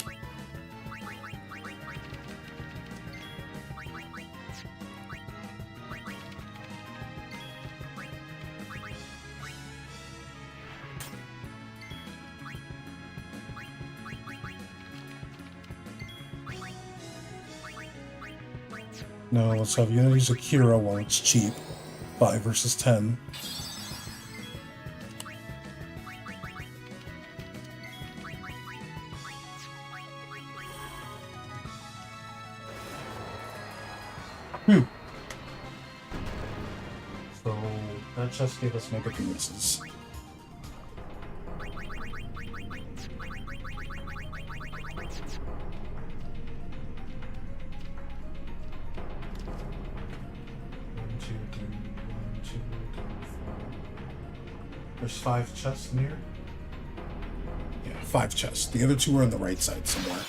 No, let's have you use Akira while it's cheap. 5 versus 10. So that chest gave us Mega Phoenixes. There's 5 chests near? Yeah, 5 chests. The other 2 are on the right side somewhere.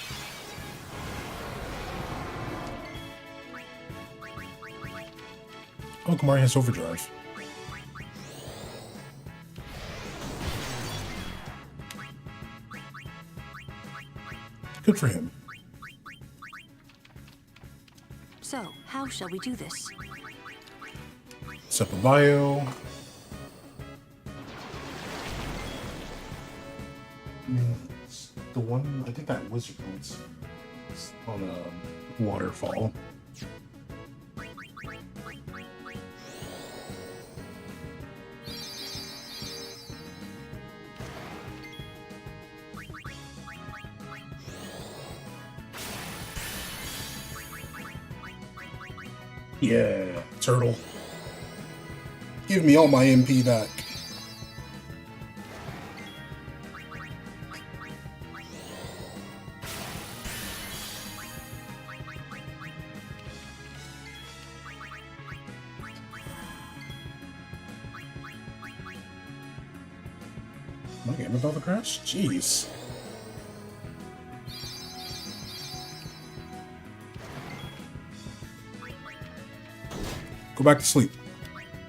Oh, Kamari has overdrive. Good for him. So, how shall we do this? Set up a bio. The one, I think that wizard one's on a waterfall. Yeah, turtle. Give me all my MP back. My game about to crash? Jeez. Go back to sleep.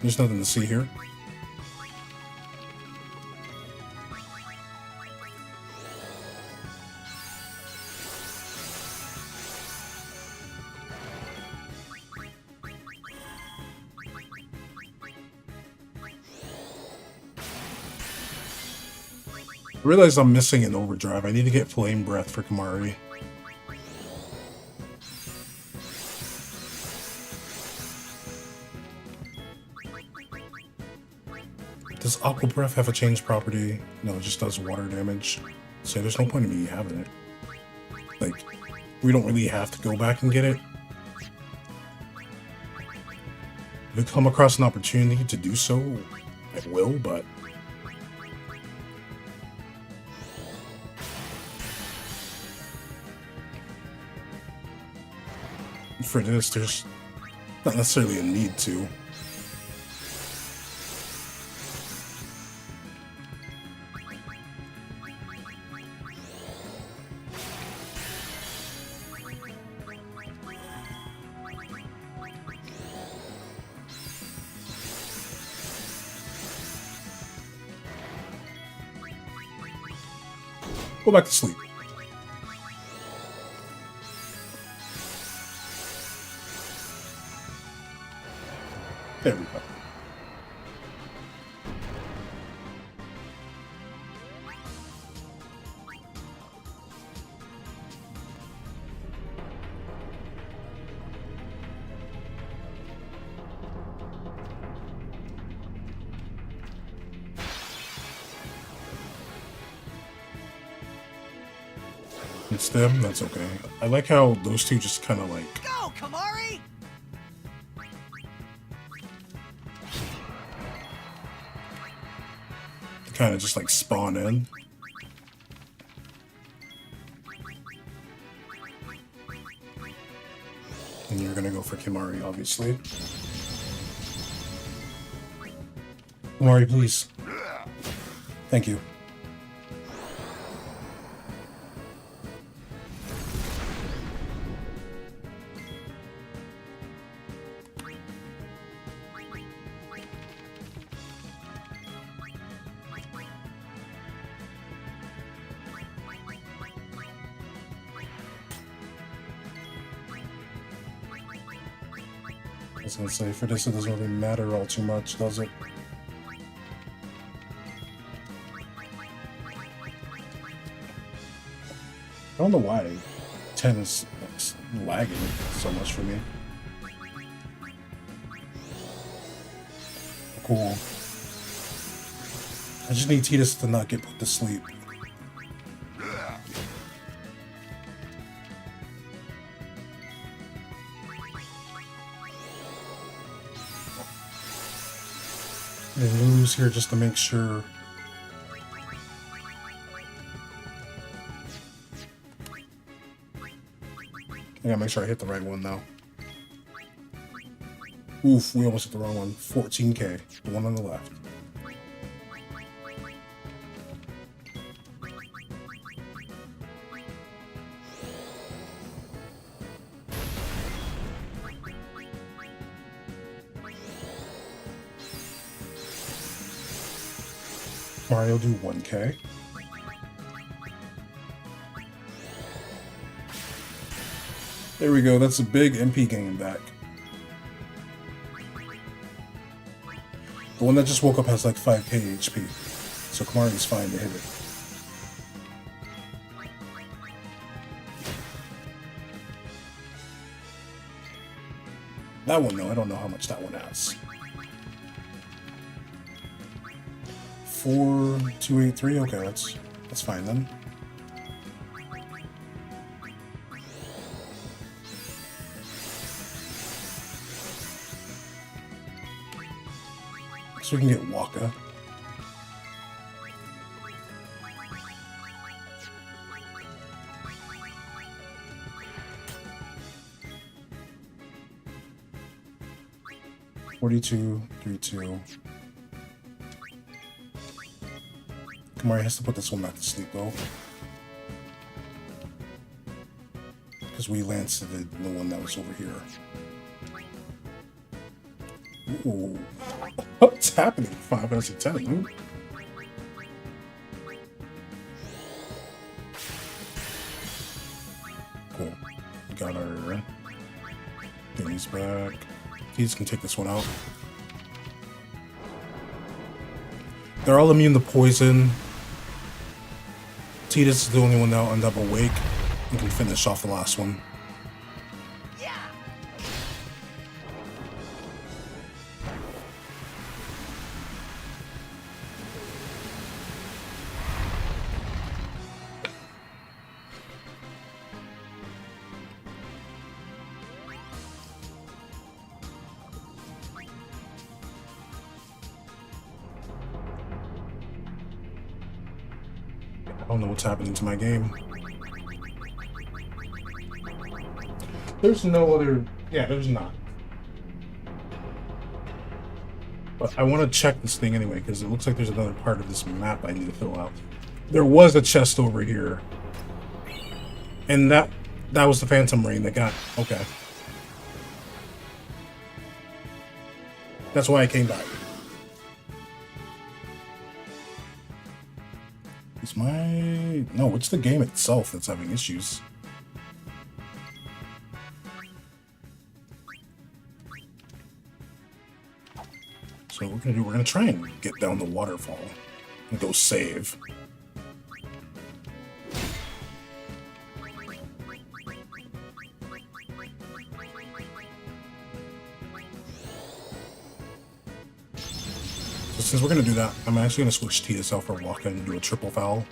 There's nothing to see here. I realize I'm missing an overdrive. I need to get Flame Breath for Kamari. Does Aqua Breath have a change property? No, it just does water damage. So there's no point in me having it. Like, we don't really have to go back and get it. If I come across an opportunity to do so, I will, but... for this, there's not necessarily a need to. Go back to sleep. There we go. It's them, that's okay. I like how those two just kind of like... Go, Kamari! kind of just like spawn in. And you're gonna go for Kimari, obviously. Kimari, please. Thank you. I was gonna say, for this it doesn't really matter all too much, does it? I don't know why 10 is lagging so much for me. Cool. I just need Tidus to not get put to sleep. And lose here just to make sure. I gotta make sure I hit the right one now. Oof, we almost hit the wrong one. 14k, the one on the left. Mario do 1k. There we go, that's a big MP gain back. The one that just woke up has like 5k HP, so Kamari's fine to hit it. That one, no, I don't know how much that one has. 4283, okay, that's fine then. So we can get Waka. $42.32. Kamari has to put this one back to sleep though, because we lanced the one that was over here. Ooh. What's happening? 5 out of 10, dude. Cool. We got our thingies back. These can take this one out. They're all immune to poison. Titus is the only one that'll end up awake and can finish off the last one. I don't know what's happening to my game. There's no other... Yeah, there's not. But I want to check this thing anyway, because it looks like there's another part of this map I need to fill out. There was a chest over here. And that was the Phantom Rain that got... Okay. That's why I came back. It's my... No, it's the game itself that's having issues. So what we're gonna do, we're gonna try and get down the waterfall and go save. So since we're gonna do that, I'm actually gonna switch Titus out for walking and do a triple foul.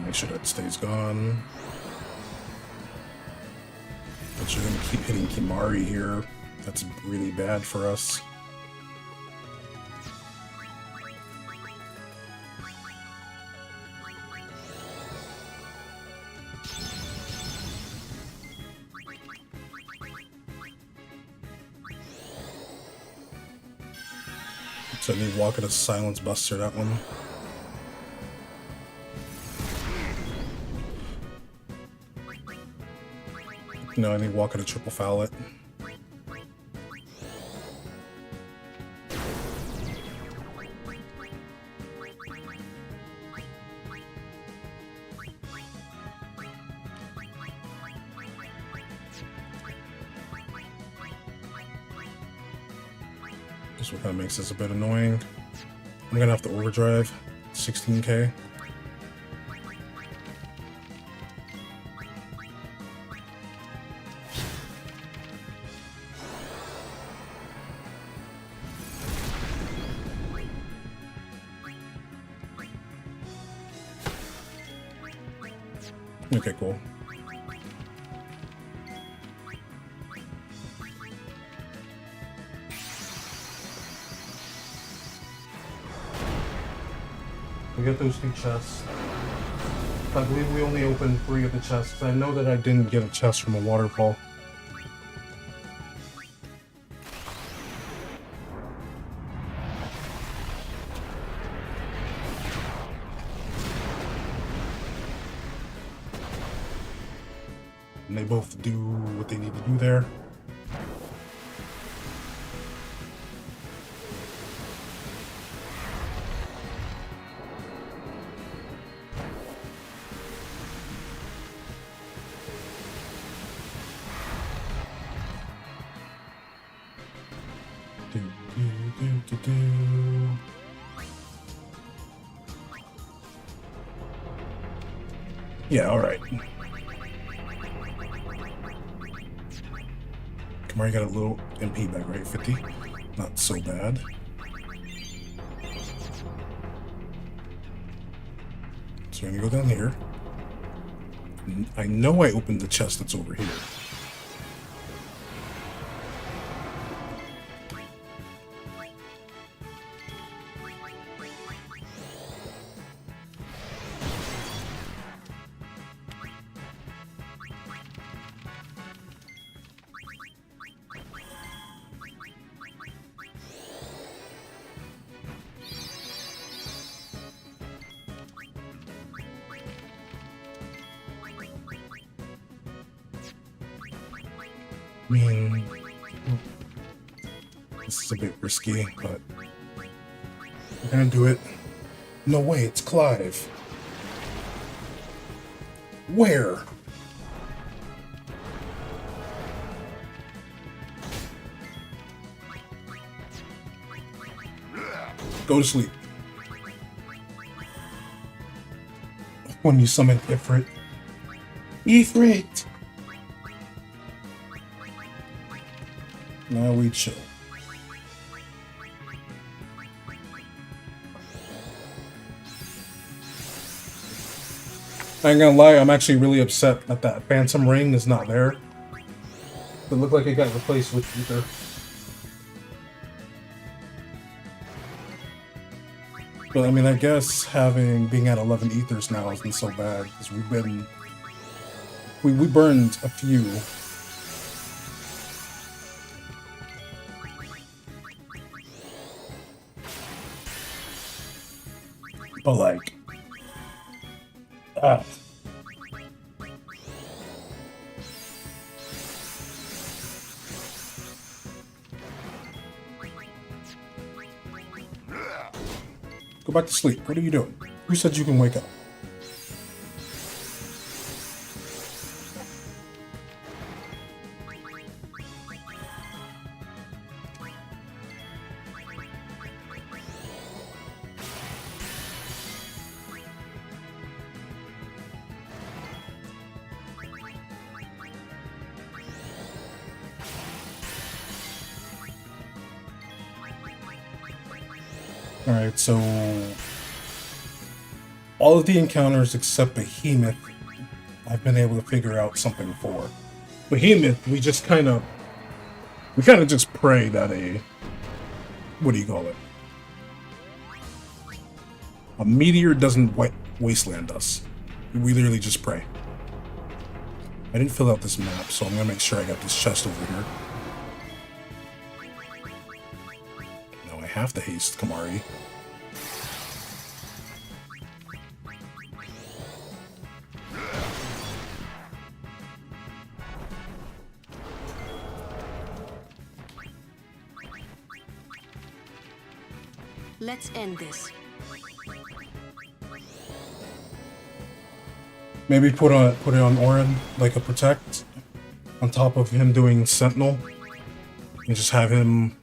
Make sure that stays gone. But you're gonna keep hitting Kimari here. That's really bad for us. So I need walk at a silence buster that one. No, I need walk at a triple foul it. This one kind of makes this a bit annoying. I'm gonna have to overdrive 16k. Okay, cool. We got those 2 chests. I believe we only opened 3 of the chests. I know that I didn't get a chest from a waterfall. And they both do what they need to do there. Yeah, alright. Kamari got a little MP back, right? 50? Not so bad. So we're gonna go down here. I know I opened the chest that's over here. I mean, this is a bit risky, but we're gonna do it. No way, it's Clive. Where? Go to sleep. When you summon Ifrit. Ifrit! Now we chill. I ain't gonna lie, I'm actually really upset that that Phantom Ring is not there. It looked like it got replaced with Ether. But I mean, I guess being at 11 Ethers now isn't so bad, because we burned a few. But like, go back to sleep. What are you doing? Who said you can wake up? Alright, so all of the encounters except Behemoth, I've been able to figure out something for. Behemoth, we kind of just pray that what do you call it? A meteor doesn't wasteland us. We literally just pray. I didn't fill out this map, so I'm gonna make sure I got this chest over here. No, I have to haste Kamari. Let's end this. Maybe put it on Orin, like a protect, on top of him doing Sentinel, and just have him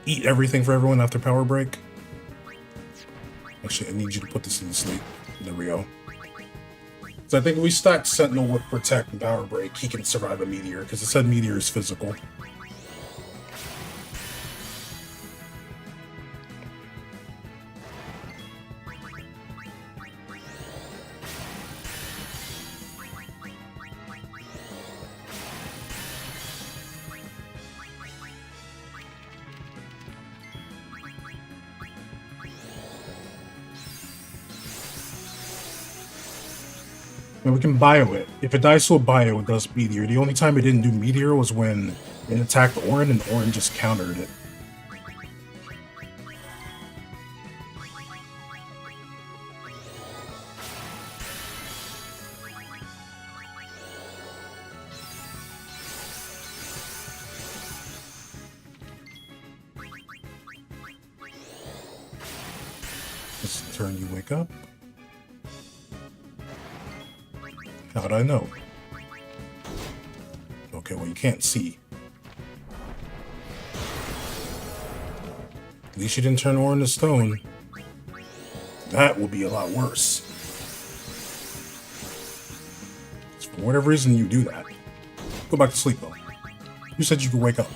eat everything for everyone after power break. Actually, I need you to put this in sleep. There we go. So I think if we stack Sentinel with protect and power break, he can survive a meteor, because it said meteor is physical. And we can bio it. If it dies to a bio, it does meteor. The only time it didn't do meteor was when it attacked Orin and Orin just countered it. This turn you wake up. How'd I know? Okay, well, you can't see. At least you didn't turn Orin to stone. That would be a lot worse. For whatever reason, you do that. Go back to sleep, though. You said you could wake up.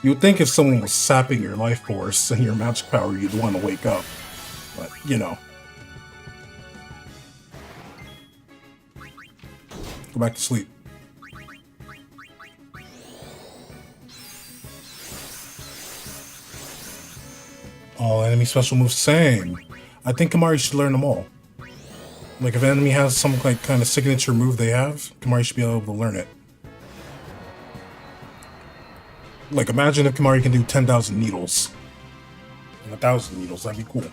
You would think if someone was sapping your life force and your magic power, you'd want to wake up. But, you know. Go back to sleep. All enemy special moves same. I think Kimahri should learn them all. Like if an enemy has some like kind of signature move they have, Kimahri should be able to learn it. Like imagine if Kimahri can do 10,000 needles. And 1,000 needles, that'd be cool.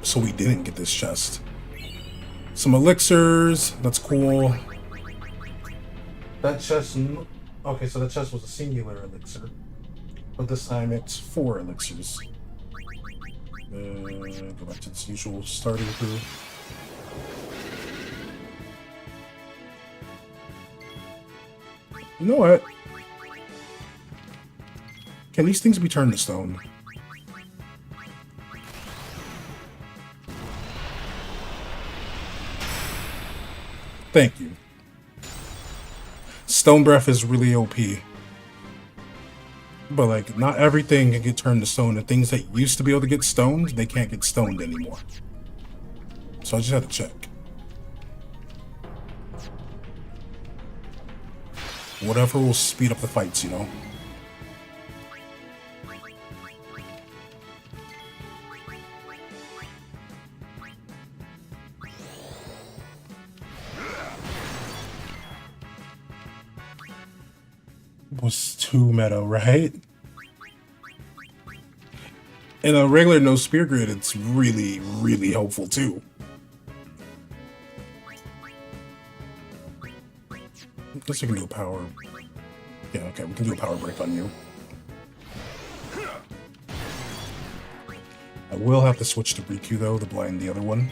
So we didn't get this chest. Some elixirs, that's cool. That chest, okay, so that chest was a singular elixir. But this time it's 4 elixirs. Go back to its usual starting crew. You know what? Can these things be turned to stone? Thank you. Stone Breath is really OP. But like, not everything can get turned to stone. The things that used to be able to get stoned, they can't get stoned anymore. So I just had to check. Whatever will speed up the fights, you know? Was too meta, right? In a regular no spear grid, it's really, really helpful too. I guess we can do a power. Yeah, okay, we can do a power break on you. I will have to switch to Riku though, to blind the other one.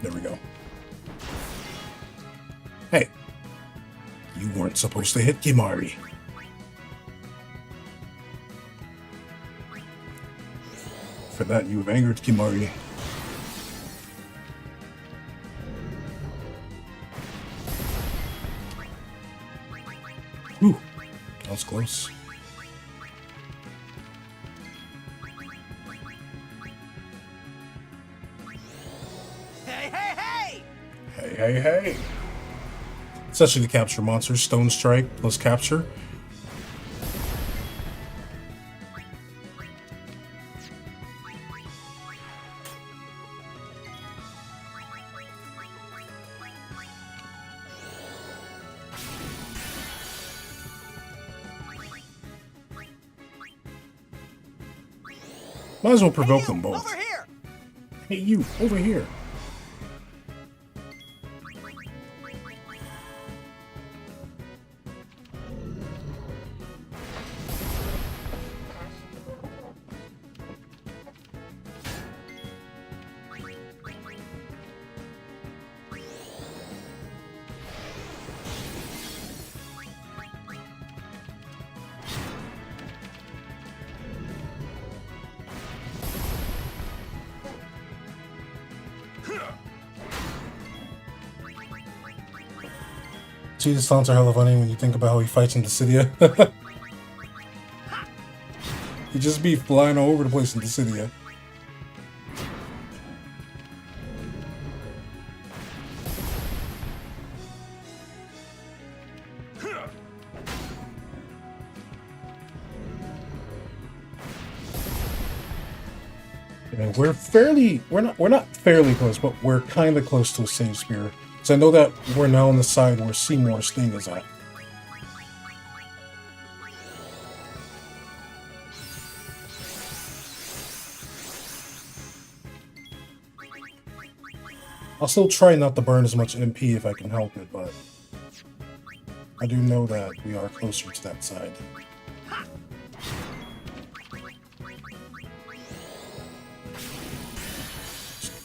There we go. Hey. You weren't supposed to hit Kimahri. For that, you have angered Kimahri. Ooh, that was close. Hey, hey, hey! Hey, hey, hey! It's actually to capture monsters. Stone Strike plus capture. Might as well provoke them both. Over here! Hey, you, over here. See, the taunts are hella funny when you think about how he fights in Dissidia. He just be flying all over the place in Dissidia. And we're not fairly close, but we're kind of close to a save spear. So I know that we're now on the side where Seymour's thing is at. I'll still try not to burn as much MP if I can help it, but I do know that we are closer to that side.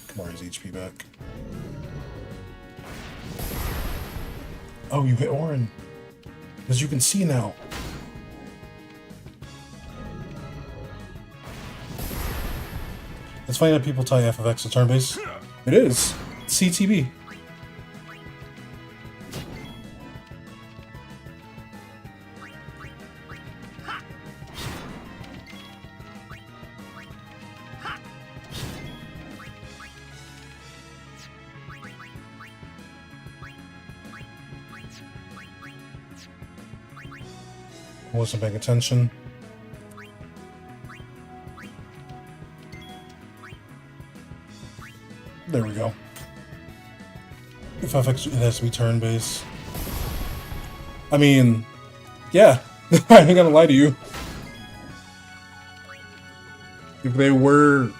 Kamari's HP back. Oh, you hit Orin. As you can see now. It's funny that people tie FFX to turn-based. It is. It's CTB. Wasn't paying attention. There we go. If FX, it has to be turn-based. I mean, yeah, I ain't gonna lie to you. If they were,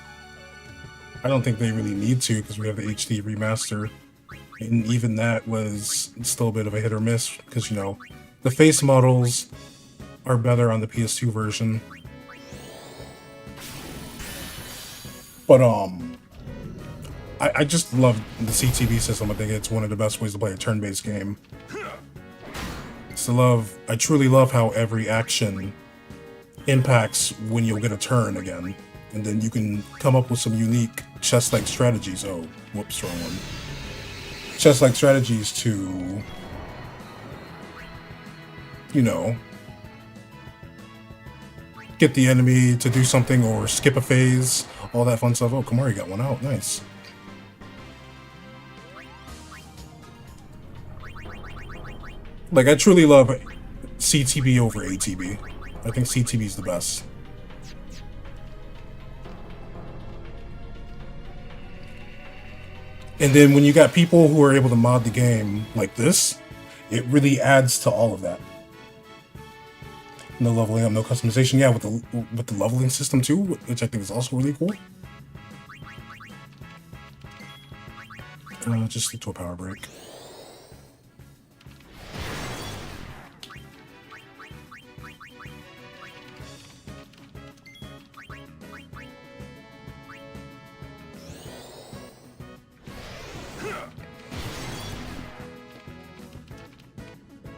I don't think they really need to because we have the HD remaster, and even that was still a bit of a hit or miss because, you know, the face models are better on the PS2 version. But I just love the CTV system. I think it's one of the best ways to play a turn-based game. I truly love how every action impacts when you'll get a turn again. And then you can come up with some unique chess-like strategies. Oh, whoops, wrong one. Chess-like strategies to, you know, get the enemy to do something or skip a phase, all that fun stuff. Oh, Kamari got one out. Nice. Like, I truly love CTB over ATB. I think CTB is the best. And then when you got people who are able to mod the game like this, it really adds to all of that. No leveling up, no customization. Yeah, with the leveling system too, which I think is also really cool. Just stick to a power break.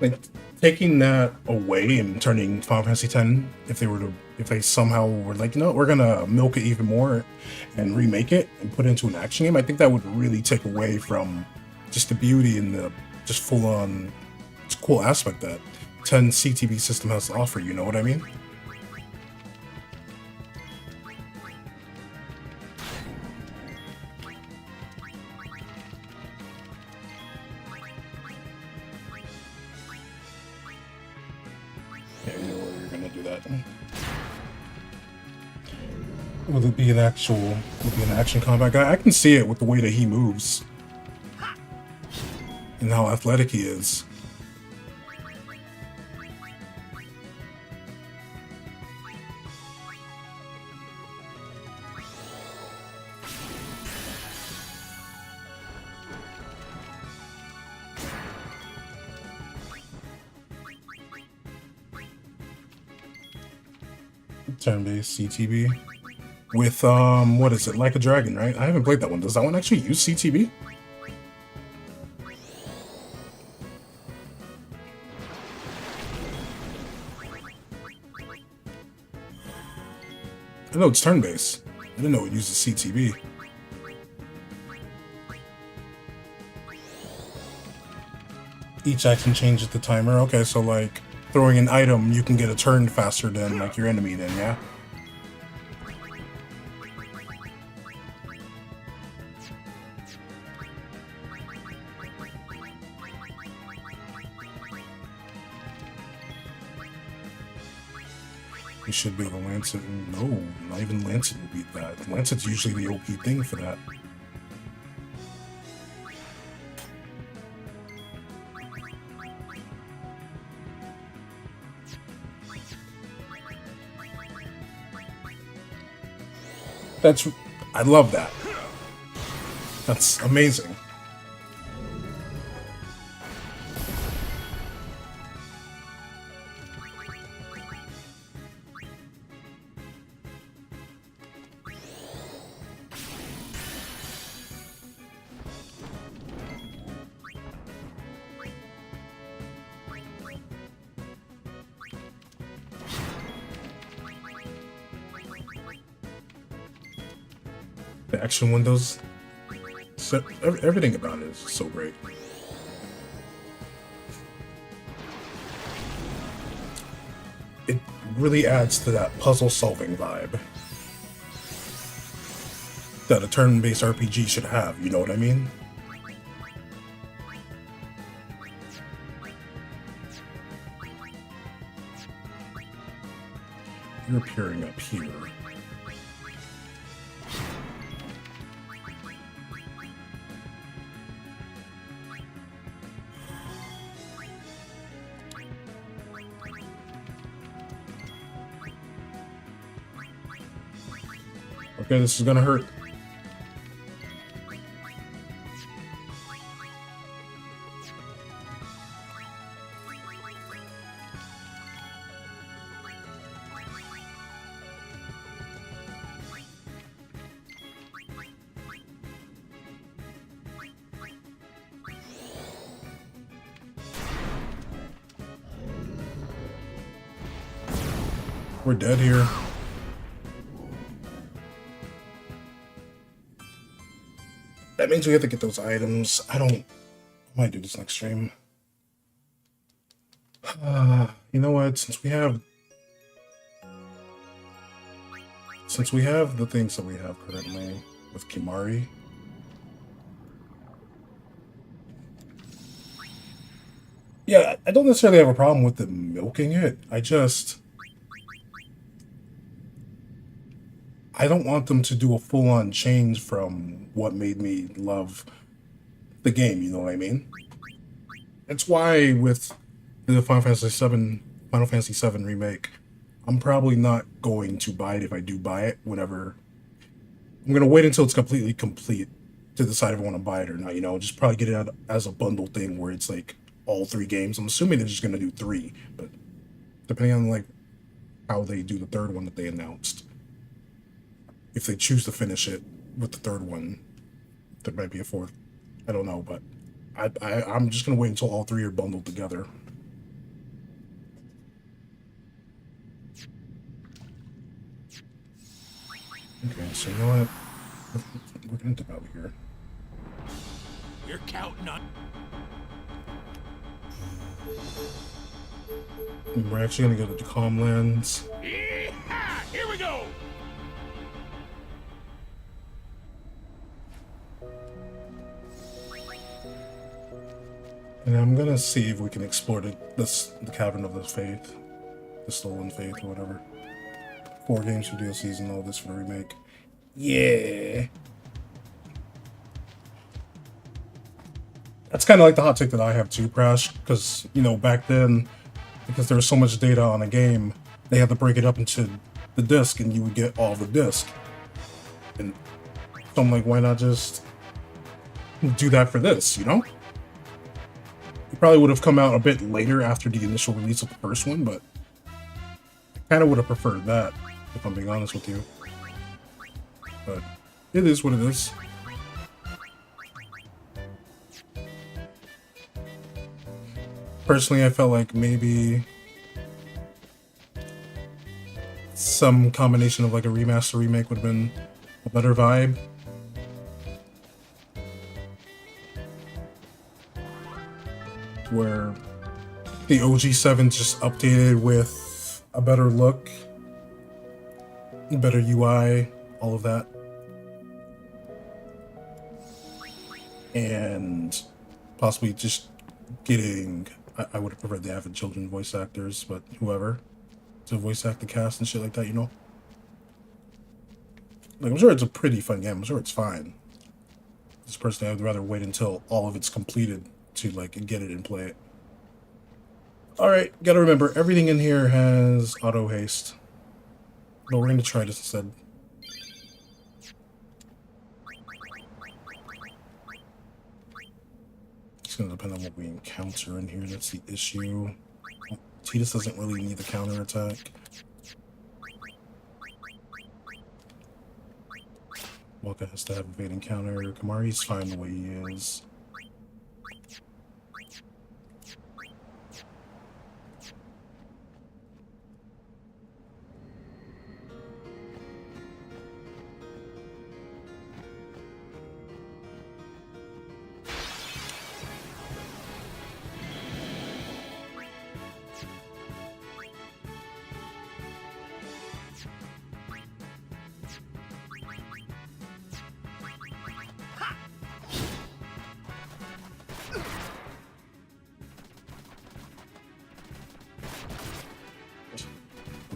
Like, taking that away and turning Final Fantasy X, if they somehow were like, you know, we're gonna milk it even more and remake it and put it into an action game, I think that would really take away from just the beauty and the just full-on cool aspect that 10 CTV system has to offer. You know what I mean? Will it be an action combat guy? I can see it with the way that he moves and how athletic he is. Turn-based CTB. With, what is it? Like a Dragon, right? I haven't played that one. Does that one actually use CTB? I know it's turn-based. I didn't know it uses CTB. Each action changes the timer. Okay, so like throwing an item, you can get a turn faster than like your enemy then, yeah? You should be able to Lancet. No, not even Lancet will beat that. Lancet's usually the OP thing for that. I love that. That's amazing. The action windows, so everything about it is so great. It really adds to that puzzle-solving vibe that a turn-based RPG should have, you know what I mean? you're appearing up here. Okay, this is gonna hurt. We're dead here. That means we have to get those items. I might do this next stream. You know what? Since we have the things that we have currently with Kimari, yeah, I don't necessarily have a problem with them milking it. I don't want them to do a full-on change from what made me love the game, you know what I mean? That's why with the Final Fantasy VII Remake, I'm probably not going to buy it if I do buy it whenever. I'm going to wait until it's completely complete to decide if I want to buy it or not, you know? Just probably get it out as a bundle thing where it's like all 3 games. I'm assuming they're just going to do 3, but depending on like how they do the 3rd one that they announced. If they choose to finish it with the 3rd one, there might be a 4th. I don't know, but I'm just gonna wait until all 3 are bundled together. Okay, so you know what? We're gonna dip out here. You're counting on. And we're actually gonna go to the Calmlands. Yeehaw! Here we go. And I'm gonna see if we can explore the Cavern of the Faith, the Stolen Faith, or whatever. 4 games for DLCs and all this for the remake. Yeah. That's kind of like the hot take that I have too, Crash, because, you know, back then, because there was so much data on a game, they had to break it up into the disc, and you would get all the disc. And so I'm like, why not just do that for this, you know? It probably would have come out a bit later after the initial release of the first one, but I kind of would have preferred that, if I'm being honest with you. But it is what it is. Personally, I felt like maybe some combination of like a remaster remake would have been a better vibe. Where the OG7 just updated with a better look, better UI, all of that. And possibly just getting, I would have preferred the Avid Children voice actors, but whoever, to voice act the cast and shit like that, you know? Like, I'm sure it's a pretty fun game, I'm sure it's fine. Just personally, I would rather wait until all of it's completed to like get it and play it. Alright, gotta remember, everything in here has auto haste. But we're gonna try this instead. It's gonna depend on what we encounter in here, that's the issue. Tidus doesn't really need the counter attack. Waka has to have evading counter. Kamari's fine the way he is.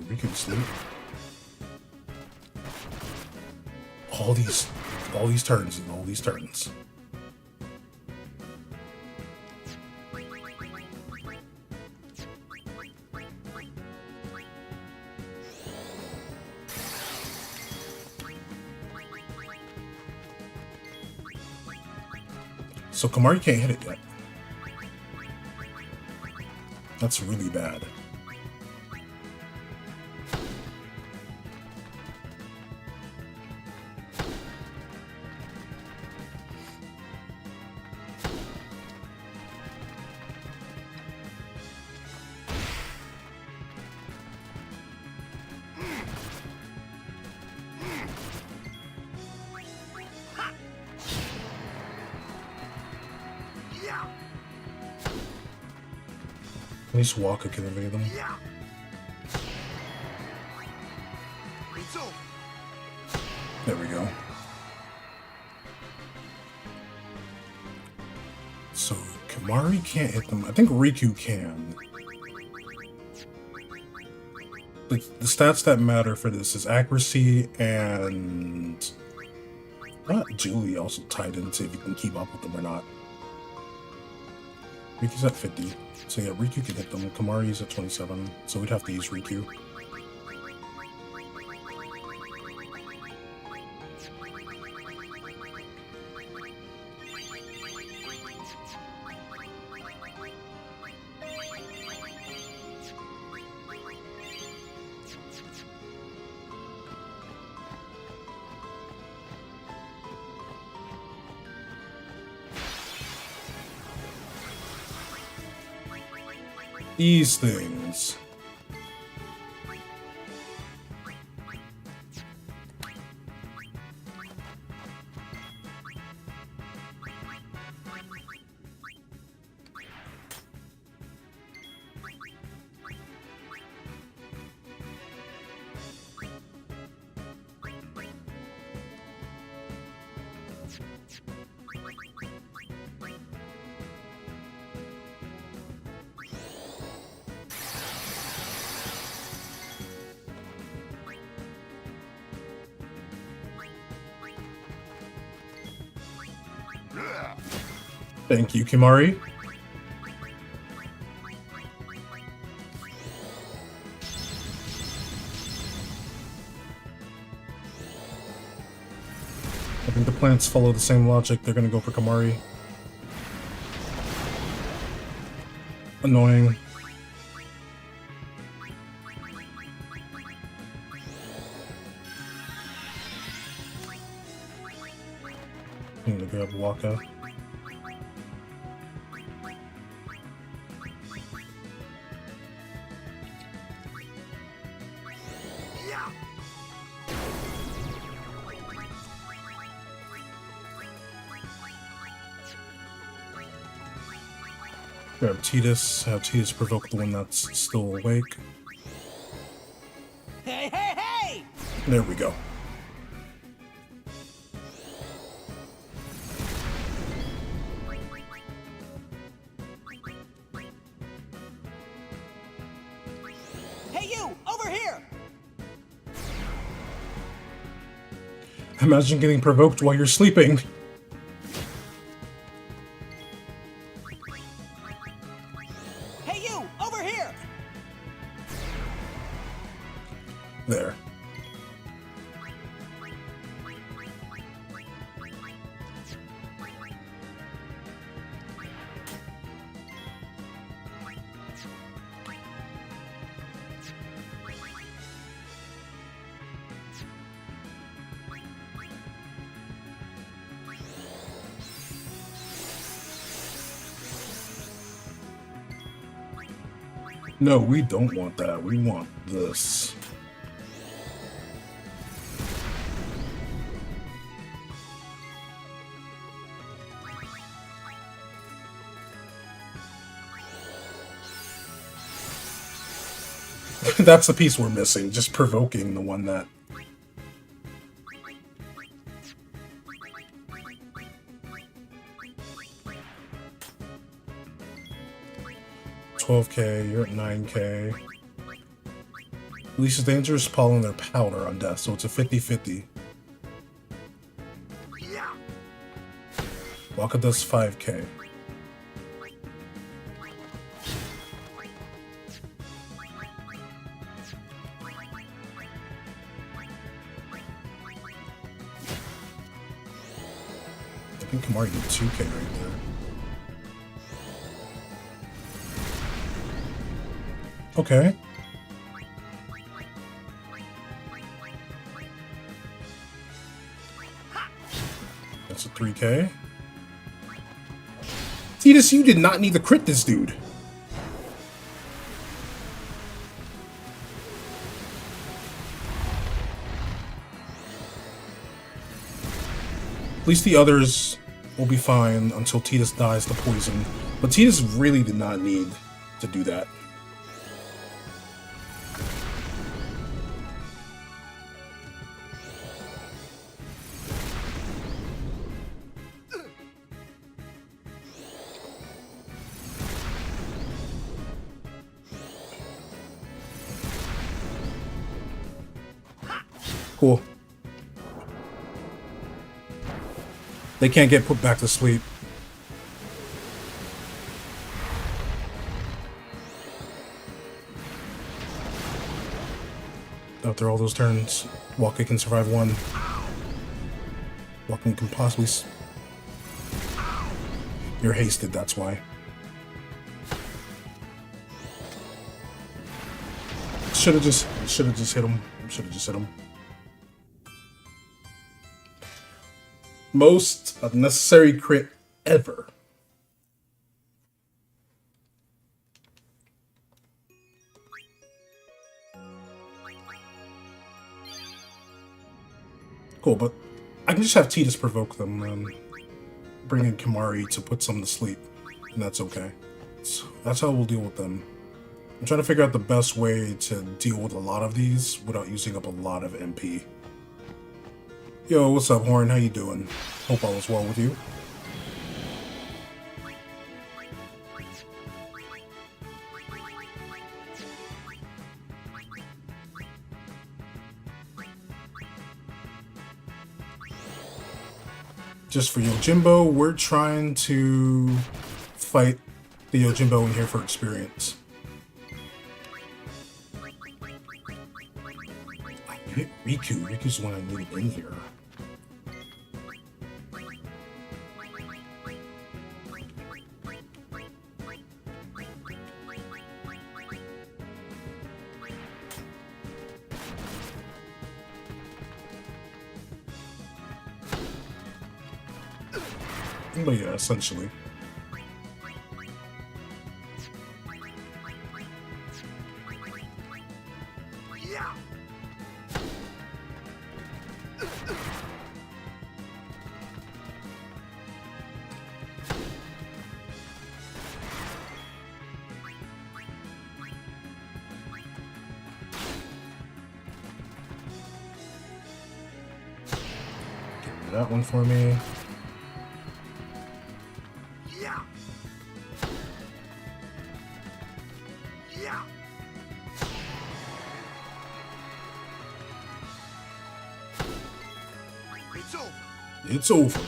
We can sleep. all these turns and all these turns. So Kamari can't hit it yet. That's really bad. At least Walker can evade them. There we go. So Kamari can't hit them. I think Riku can. The stats that matter for this is accuracy and agility also tied into if you can keep up with them or not. Riku's at 50. So yeah, Riku can hit them. Kamari's at 27, so we'd have to use Riku. These things. Thank you, Kimari. I think the plants follow the same logic. They're gonna go for Kamari. Annoying. Need to grab Waka. Grab Tidus, have Tidus provoke the one that's still awake. Hey, hey, hey! There we go. Hey, you! Over here! Imagine getting provoked while you're sleeping. Hey, you! Over here! There. No, we don't want that. We want this. That's the piece we're missing, just provoking the one that... $12K, you're at 9K. Least dangerous pollen their powder on death, so it's a 50-50. Waka does 5k. I think Kamari did 2k right there. Okay. That's a 3k. Titus, you did not need to crit this dude. At least the others will be fine until Titus dies to poison. But Titus really did not need to do that. Cool. They can't get put back to sleep. After all those turns, Waka can survive one. Waka can possibly... You're hasted, that's why. Should've just hit him. Should've just hit him. Most unnecessary crit ever. Cool, but I can just have Titus provoke them and bring in Kamari to put some to sleep, and that's okay. So that's how we'll deal with them. I'm trying to figure out the best way to deal with a lot of these without using up a lot of MP. Yo, what's up, Horn? How you doing? Hope all is well with you. Just for Yojimbo, we're trying to fight the Yojimbo in here for experience. I hit Riku. Riku's the one I needed in here. But yeah, essentially. Get that one for me. It's over.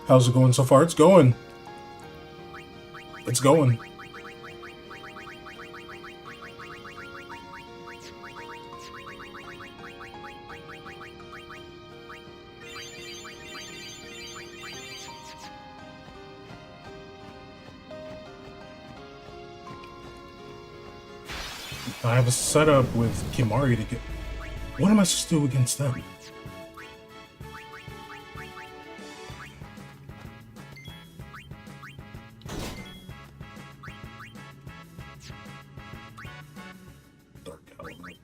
How's it going so far? It's going. It's going. I have a setup with Kimari to get... What am I supposed to do against them? Dark element.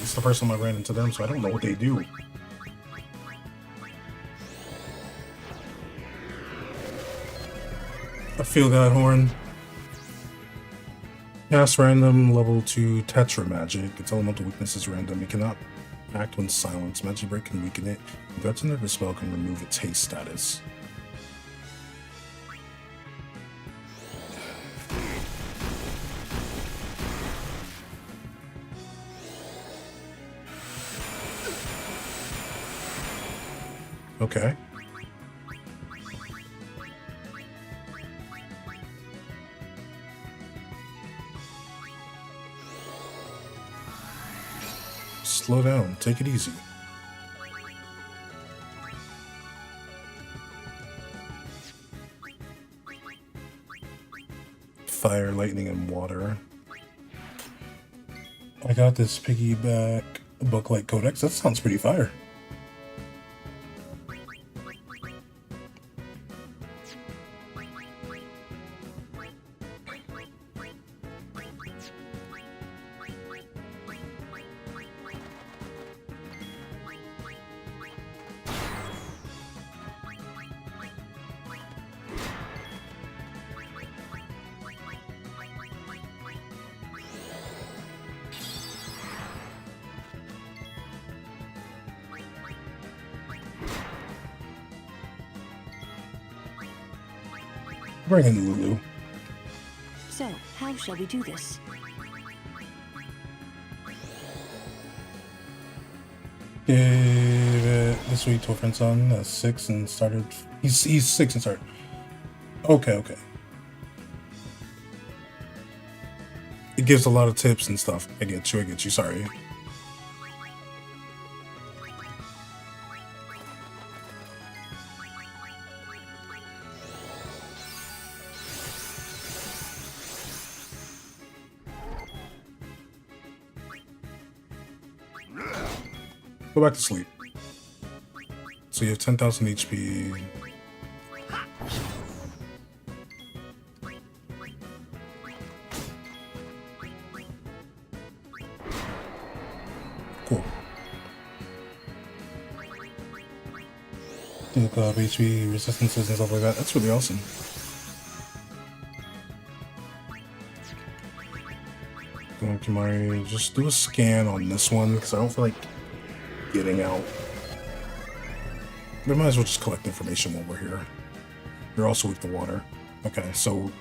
It's the first time I ran into them, so I don't know what they do. Feel that horn. Cast random level 2 Tetra magic. Its elemental weakness is random. It cannot act when silenced. Magic break can weaken it. Threats under the spell can remove its haste status. Okay. Slow down. Take it easy. Fire, lightning, and water. I got this piggyback booklight codex. That sounds pretty fire. Bring in Lulu. So, how shall we do this? Give it this week to a friend's son. That's 6 and started. He's 6 and started. Okay. It gives a lot of tips and stuff. I get you. Sorry. Go back to sleep. So you have 10,000 HP. Cool. Look up HP resistances and stuff like that. That's really awesome. Kimari, just do a scan on this one because I don't feel like getting out. We might as well just collect information while we're here. You're also weak to water. Okay, so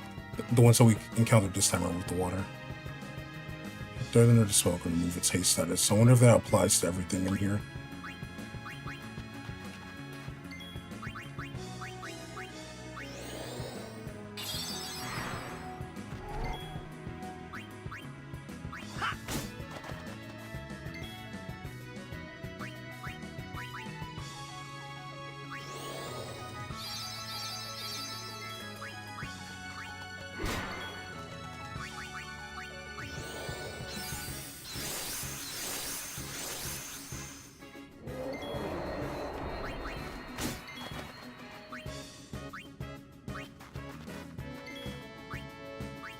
the ones that we encountered this time are with the water. Threat under the spell can remove its haste status. So I wonder if that applies to everything in here.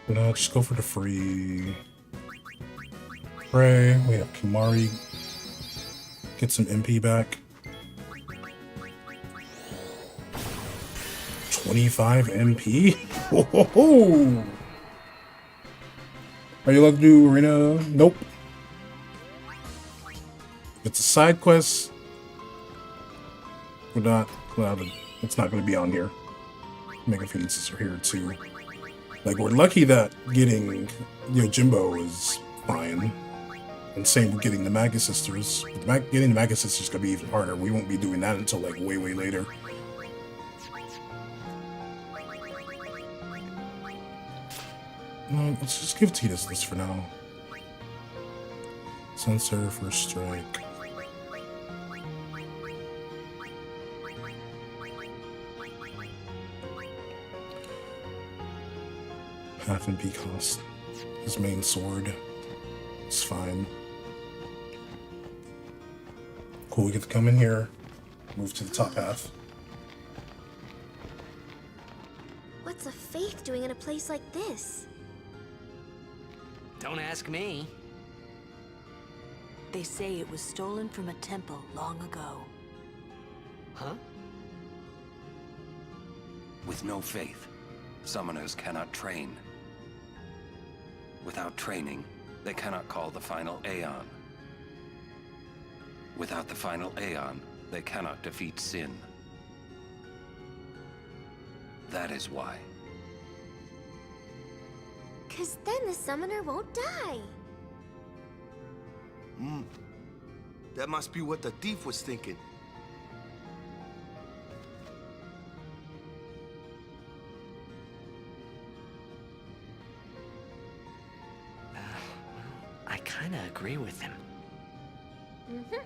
No, just go for the free. Pray. We have Kimari. Get some MP back. 25 MP? Ho, ho, ho. Are you allowed to do arena? Nope. If it's a side quest, we're not allowed to. It's not going to be on here. Mega Phoenixes are here too. Like, we're lucky that getting Yojimbo is fine. And same with getting the Magus Sisters. Getting the Magus Sisters is going to be even harder. We won't be doing that until, like, way later. No, let's just give Titus this for now. Sensor for strike. Half MP cost. His main sword. It's fine. Cool, we get to come in here. Move to the top half. What's a faith doing in a place like this? Don't ask me. They say it was stolen from a temple long ago. Huh? With no faith, Summoners cannot train. Without training, they cannot call the final Aeon. Without the final Aeon, they cannot defeat Sin. That is why. 'Cause then the summoner won't die. That must be what the thief was thinking. I kinda agree with him. Mm-hmm.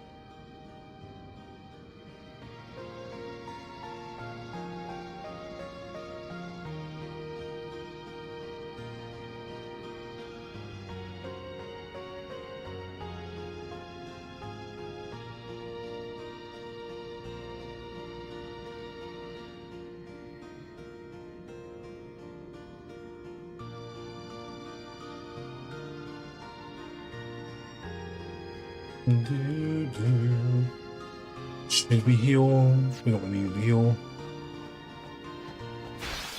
Should we heal? We don't need to heal.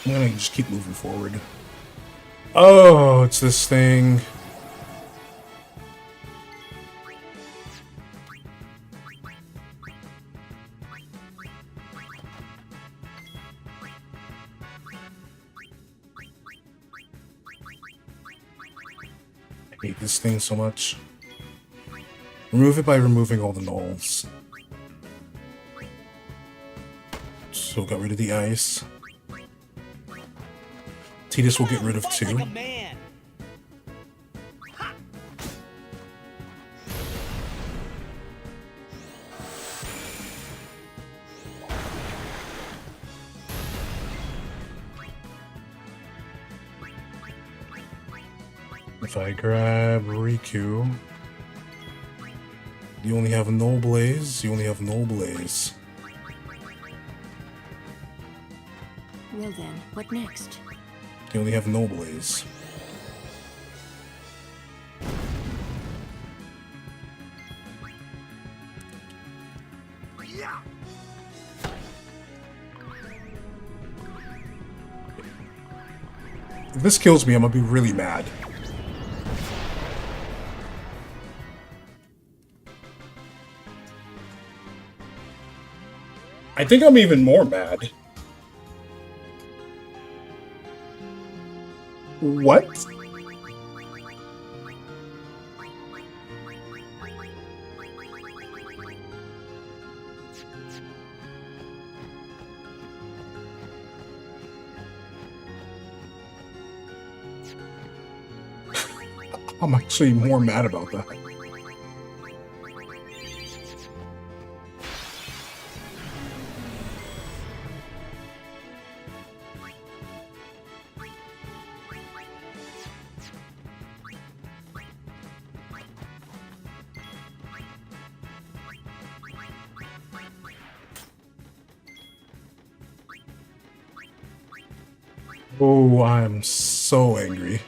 I'm gonna just keep moving forward. Oh, it's this thing. I hate this thing so much. Remove it by removing all the nulls. So got rid of the ice. Tidus will get rid of Fight 2. like a man. If I grab Riku, you only have Null Blaze, you only have Null Blaze. Well then, what next? You only have Null Blaze. If this kills me, I'm gonna be really mad. I think I'm even more mad. What? I'm actually more mad about that. Oh, I'm so angry.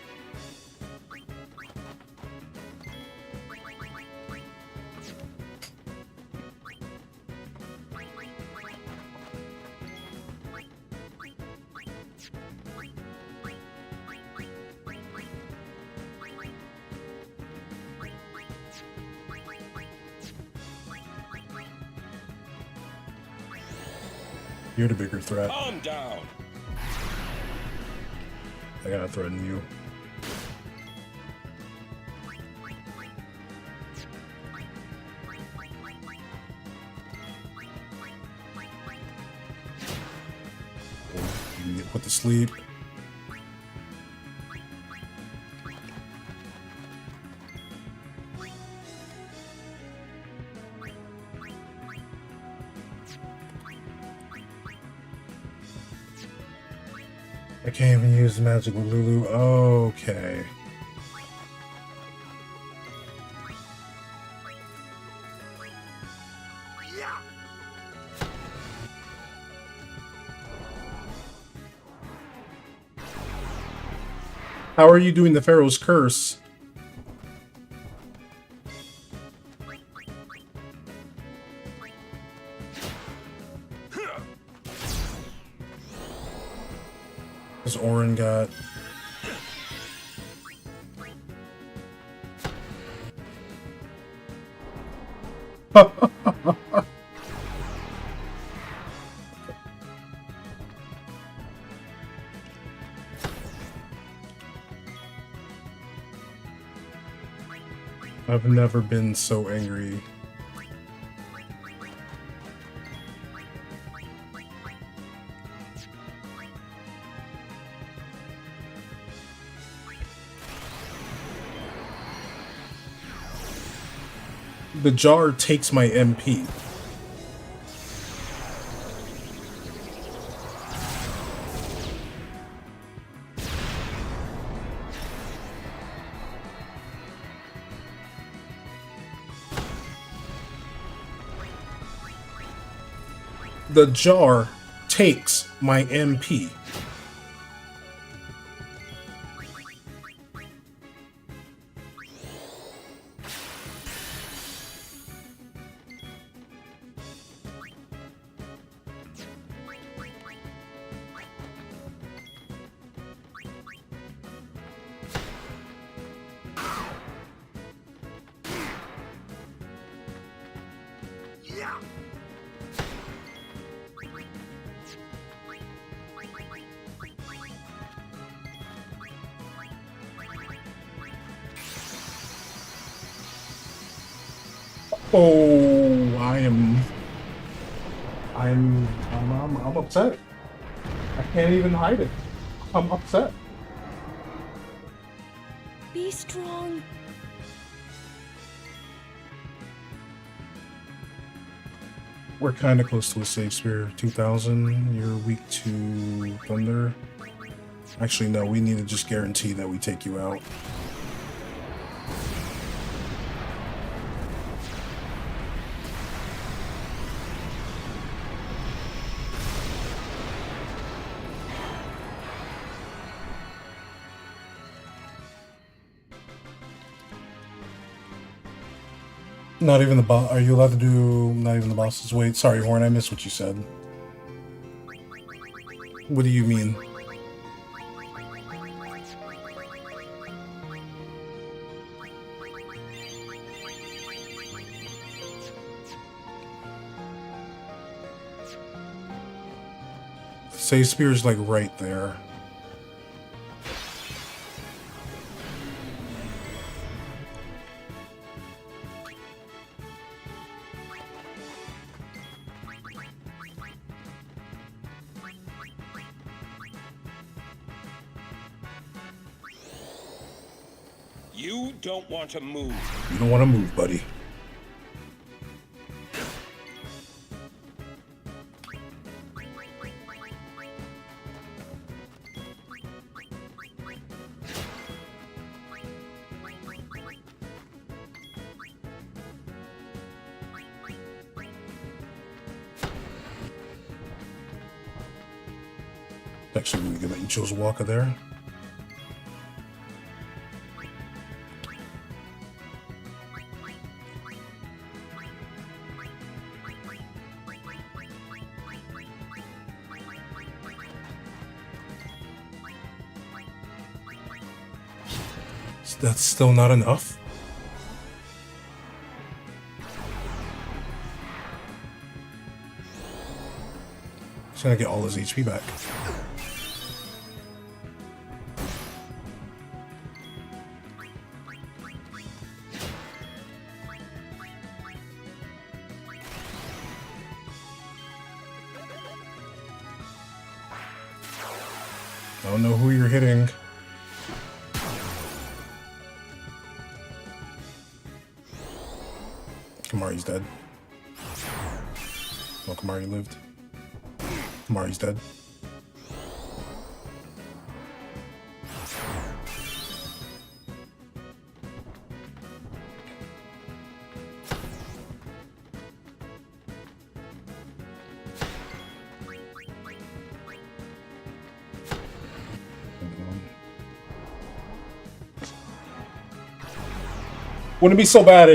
You're the bigger threat. Calm down. I gotta threaten you. You can get put to sleep. I can't even use the magic with Lulu. Okay. How are you doing the Pharaoh's Curse? Because Orin got... I've never been so angry. The jar takes my MP. The jar takes my MP. Oh, I'm upset. I can't even hide it. I'm upset. Be strong. We're kind of close to a safe sphere. 2000, you're weak to thunder. Actually, no, we need to just guarantee that we take you out. Not even the boss. Are you allowed to do not even the bosses? Wait, sorry, Horn, I missed what you said. What do you mean? Say Spear's like right there. You don't want to move. You don't want to move, buddy. Actually really good that you chose Walker there. That's still not enough. He's gonna get all his HP back. I don't know who you're hitting. Kamari's dead. Oh, Kamari lived. Kamari's dead. Wouldn't it be so bad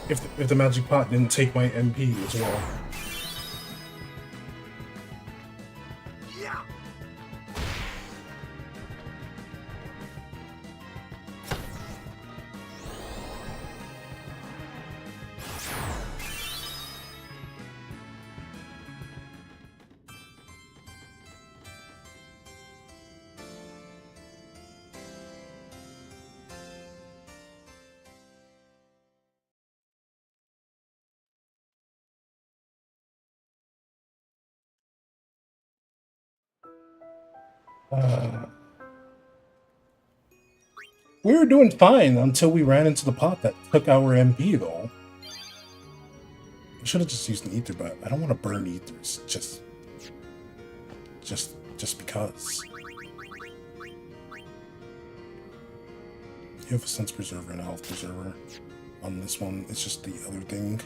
if the magic pot didn't take my MP as well? We were doing fine until we ran into the pot that took our MP, though. I should have just used an ether, but I don't want to burn ethers just because. You have a sense preserver and a health preserver. On this one, it's just the other thing.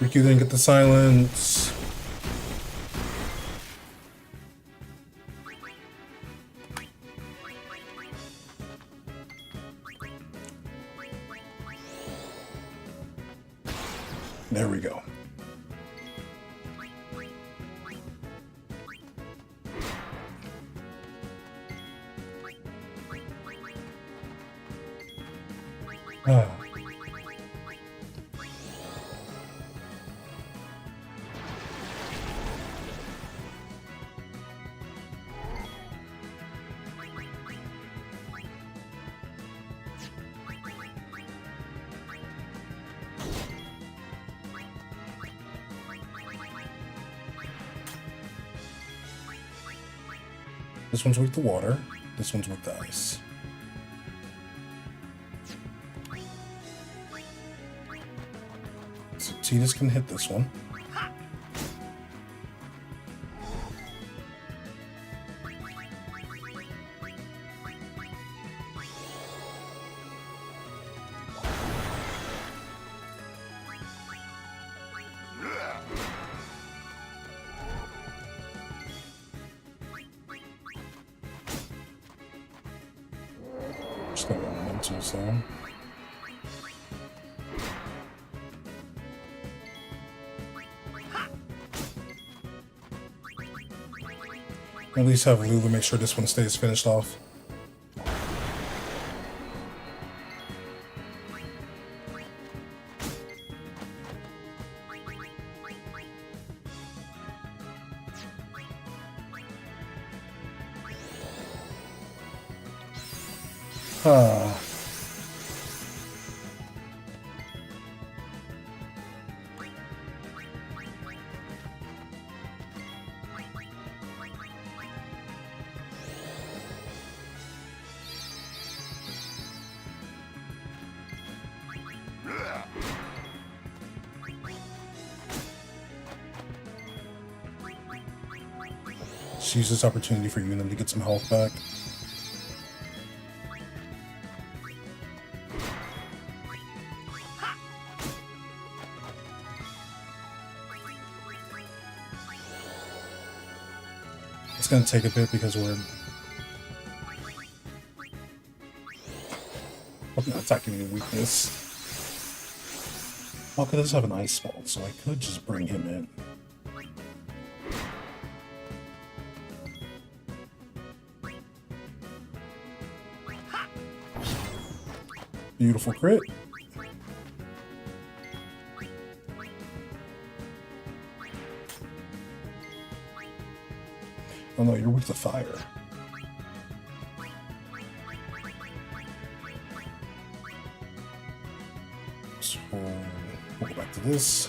Riku didn't get the silence. There we go. Ah. This one's with the water. This one's with the ice. So Tidus can hit this one. Just got elementals though. At least have Lulu make sure this one stays finished off. Ah. Just use this opportunity for you and them to get some health back. It's gonna take a bit because we're not attacking any weakness. Well, does have an ice ball, so I could just bring him in. Beautiful crit. Oh no, you're weak to fire. So we'll go back to this.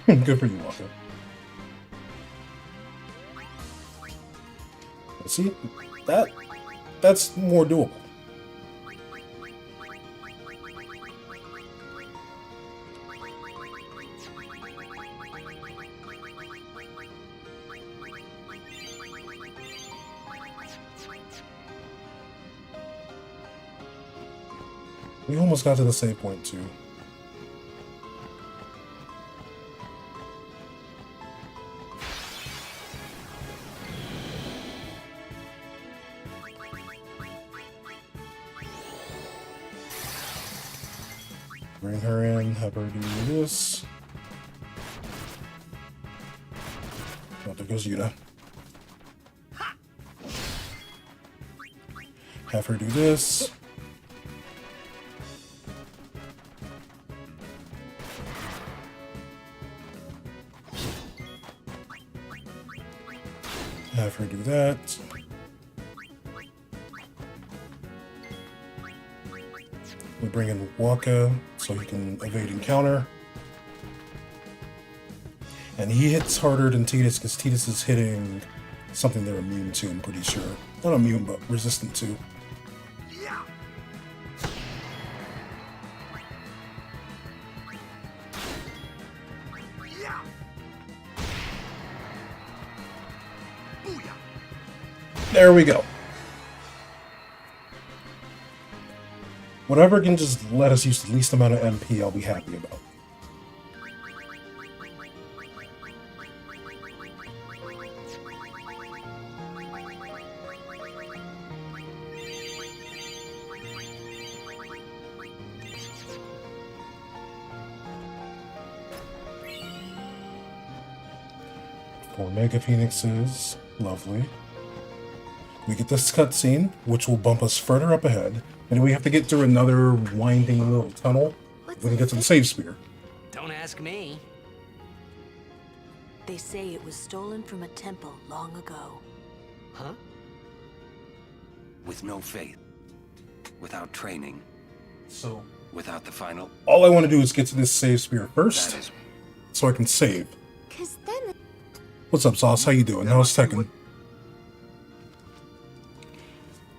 Good for you, Walker. See, that's more doable. We almost got to the save point too. Bring her in, have her do this. Oh, there goes Yuna. Have her do this. Have her do that. We bring in Waka so he can evade encounter. And he hits harder than Tidus because Tidus is hitting something they're immune to, I'm pretty sure. Not immune, but resistant to. There we go. Whatever can just let us use the least amount of MP, I'll be happy about. Four Mega Phoenixes. Lovely. We get this cutscene, which will bump us further up ahead, and we have to get through another winding little tunnel when we get to the save spear. Don't ask me. They say it was stolen from a temple long ago. Huh? With no faith, without training, So, without the final... all I want to do is get to this save spear first, That is... so I can save. 'Cause then What's up, Sauce? How you doing? How's Tekken?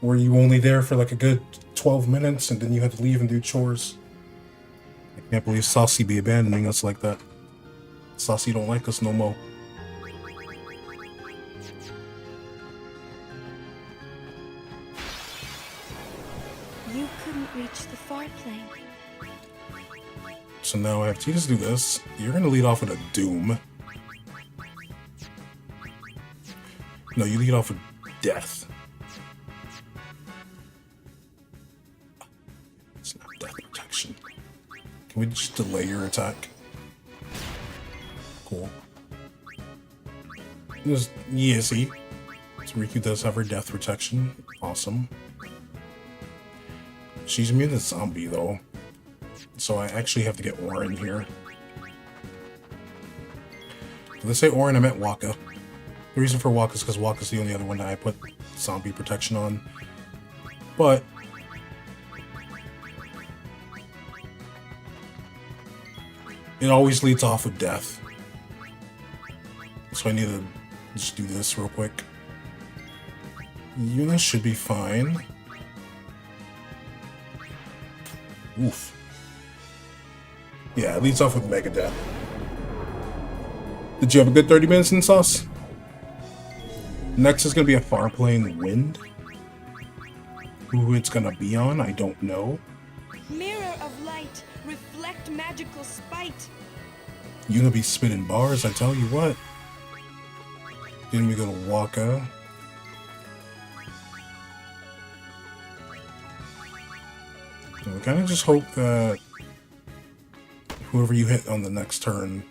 Were you only there for like a good 12 minutes and then you had to leave and do chores? I can't believe Saucy be abandoning us like that. Saucy don't like us no more. you couldn't reach the far plane. So now I have to just do this. You're gonna lead off with a Doom. No, you lead off with Death. It's not Death Protection. Can we just delay your attack? Cool. Just, yeah, see? So Riku does have her Death Protection. Awesome. She's immune to zombie, though. So I actually have to get Orin here. Did I say Orin? I meant Waka. The reason for Waka is because Waka's the only other one that I put zombie protection on. But it always leads off with death. So I need to just do this real quick. Yuna should be fine. Oof. Yeah, it leads off with Mega Death. Did you have a good 30 minutes in Sauce? Next is going to be a Far Plane Wind. Who it's going to be on, I don't know. Mirror of light, reflect magical spite. Yuna be spitting bars, I tell you what. Then we go to Waka. So we kind of just hope that whoever you hit on the next turn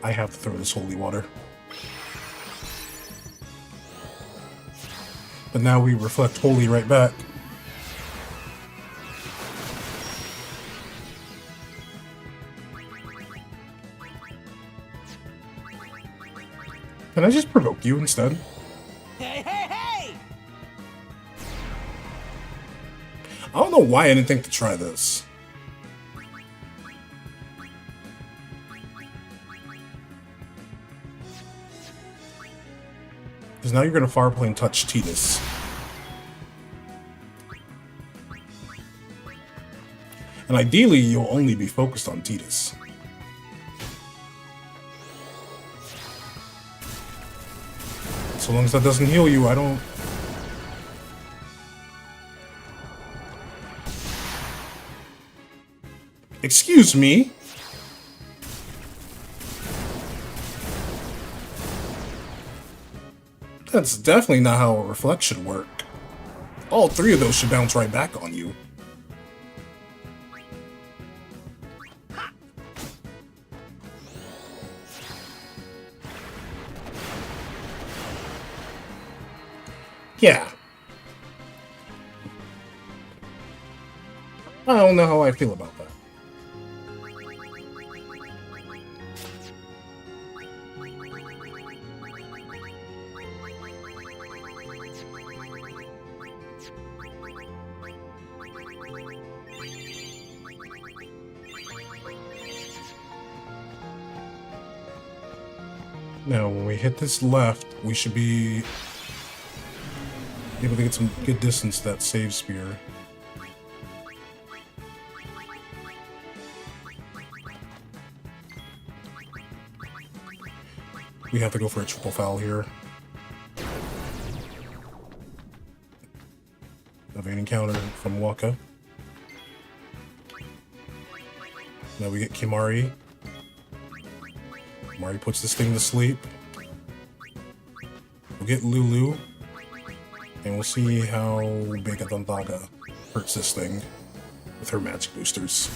I have to throw this holy water. But now we reflect holy right back. Can I just provoke you instead? Hey, hey, hey! I don't know why I didn't think to try this. Because now you're going to far plane touch Tidus. And ideally, you'll only be focused on Tidus. So long as that doesn't heal you, I don't... Excuse me? That's definitely not how a reflect should work. All three of those should bounce right back on you. Yeah. I don't know how I feel about that. Now, when we hit this left, we should be able to get some good distance to that save spear. We have to go for a triple foul here. Evading counter from Waka. Now we get Kimari. Kimari puts this thing to sleep. We'll get Lulu. And we'll see how big a Dandaga hurts this thing with her magic boosters.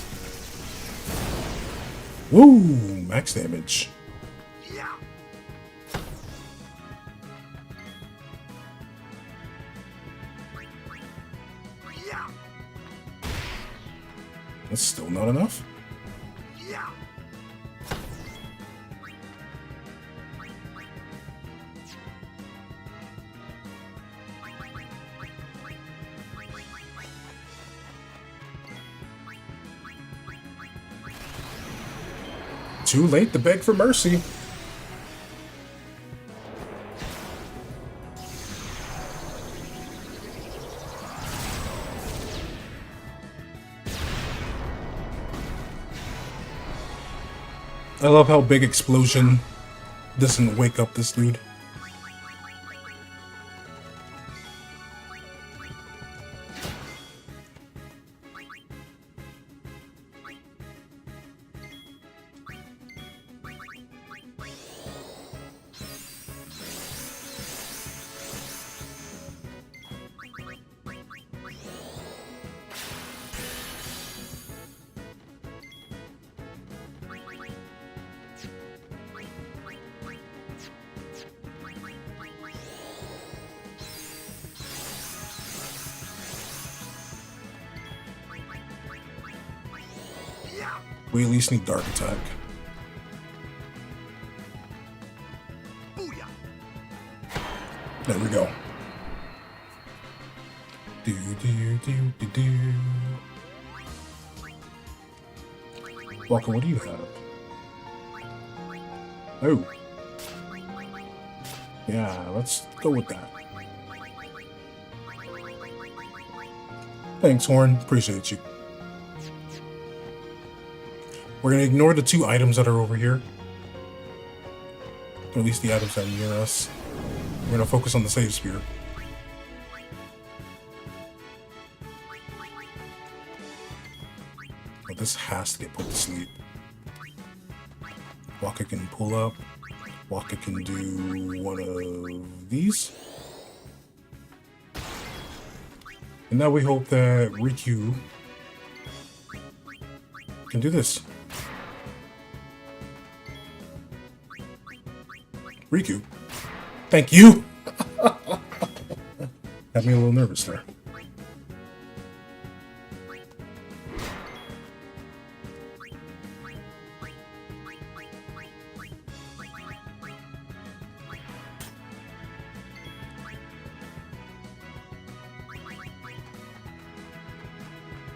Woo! Max damage. That's still not enough. Too late to beg for mercy. I love how big explosion doesn't wake up this dude. We at least need Dark Attack. There we go. Do do do do do. Walker, what do you have? Oh. Yeah, let's go with that. Thanks, Horn. Appreciate you. We're going to ignore the two items that are over here. Or at least the items that are near us. We're going to focus on the save spear. But this has to get put to sleep. Waka can pull up. Waka can do one of these. And now we hope that Riku can do this. Riku, thank you. Had me a little nervous there.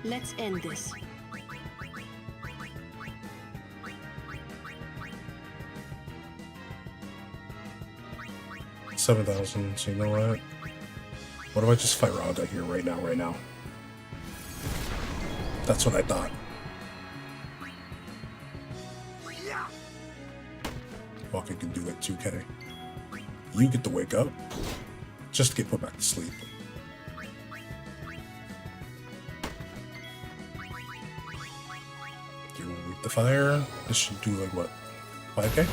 Let's end this. $7,000, so you know what? What if I just fight Raga here right now? That's what I thought. Waka can do it 2K. You get to wake up, just to get put back to sleep. fire. This should do like what? 5k?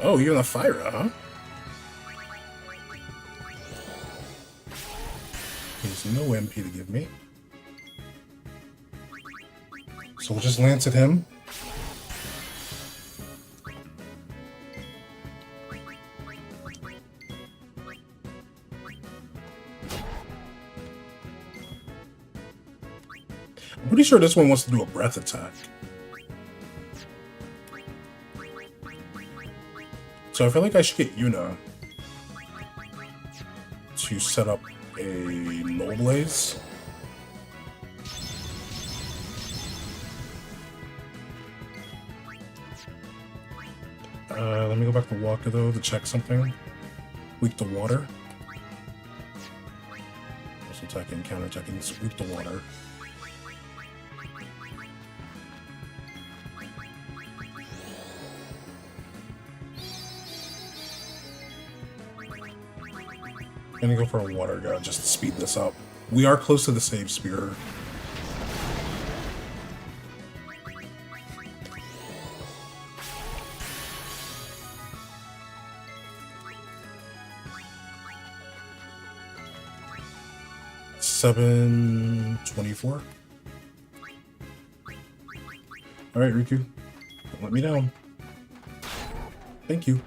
Oh, even the fire, huh? There's no MP to give me. So we'll just lance at him. I'm pretty sure this one wants to do a breath attack. So I feel like I should get Yuna to set up a Null Blaze. Let me go back to Walker though to check something. Weak to water. Also attacking, counter attacking, it's weak to water. I'm gonna go for a water god just to speed this up. We are close to the save spear. $7.24. All right, Riku, don't let me down. Thank you.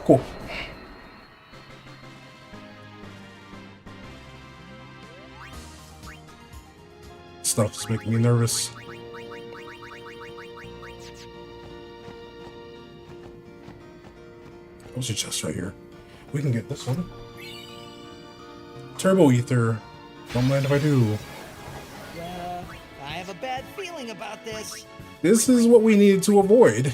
Cool. Stuff is making me nervous. What's your chest right here? We can get this one. Turbo Ether. Don't mind if I do. I have a bad feeling about this. This is what we needed to avoid.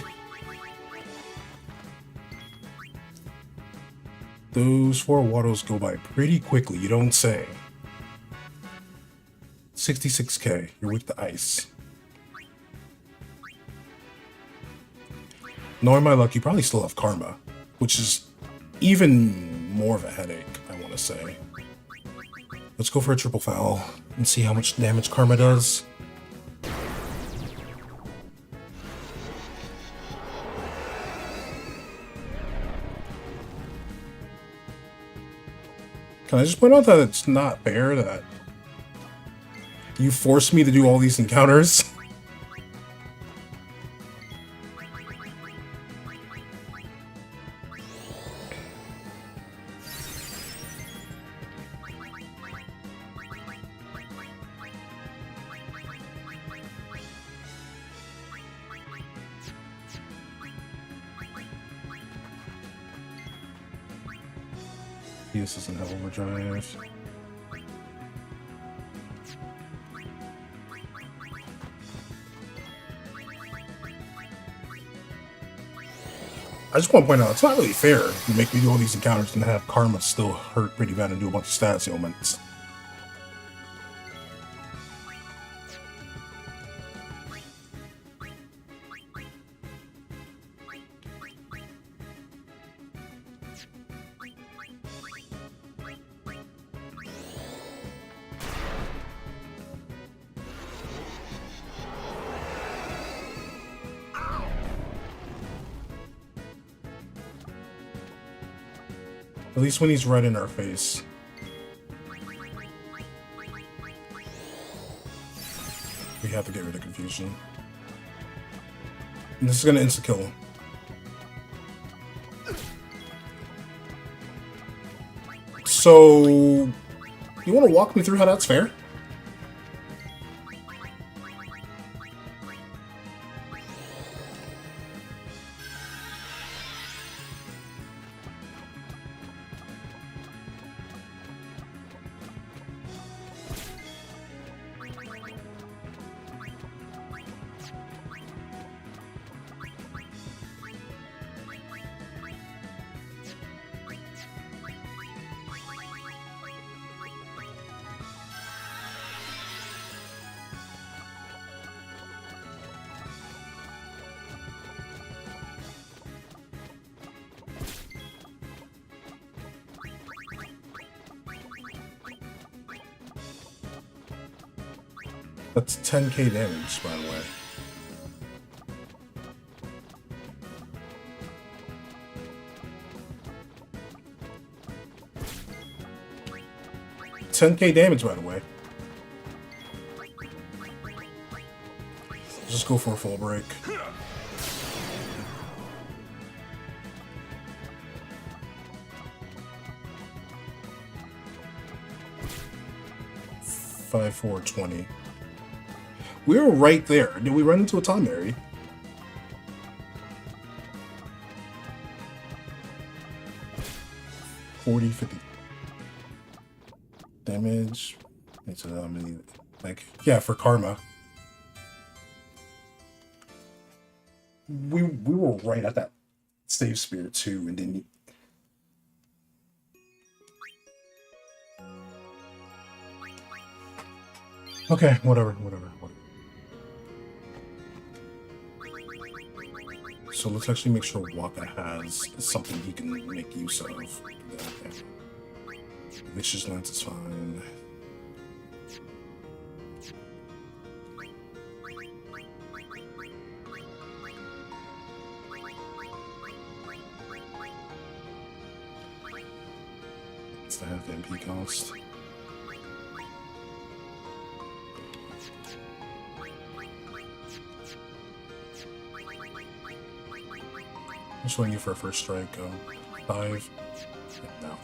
Those 4 Waddles go by pretty quickly, you don't say. 66k, you're weak to ice. Knowing my luck, you probably still have Karma, which is even more of a headache, I want to say. Let's go for a triple foul and see how much damage Karma does. Can I just point out that it's not fair that you forced me to do all these encounters? This doesn't have overdrive. I just want to point out, it's not really fair to make me do all these encounters and have Karma still hurt pretty bad and do a bunch of status ailments. At least when he's right in our face. We have to get rid of confusion. And this is gonna insta-kill him. So, you wanna walk me through how that's fair? That's 10k damage, by the way. $10k damage, by the way. Just go for a full break. Five, 4, 20. We were right there. Did we run into a time area? $40, $50 damage. It's like, yeah, for karma. We were right at that save spear too, and didn't. Okay, whatever. So let's actually make sure Waka has something he can make use of. Okay. Vicious Lance is fine. It's the half MP cost. I'm just waiting for a first strike. 5. No.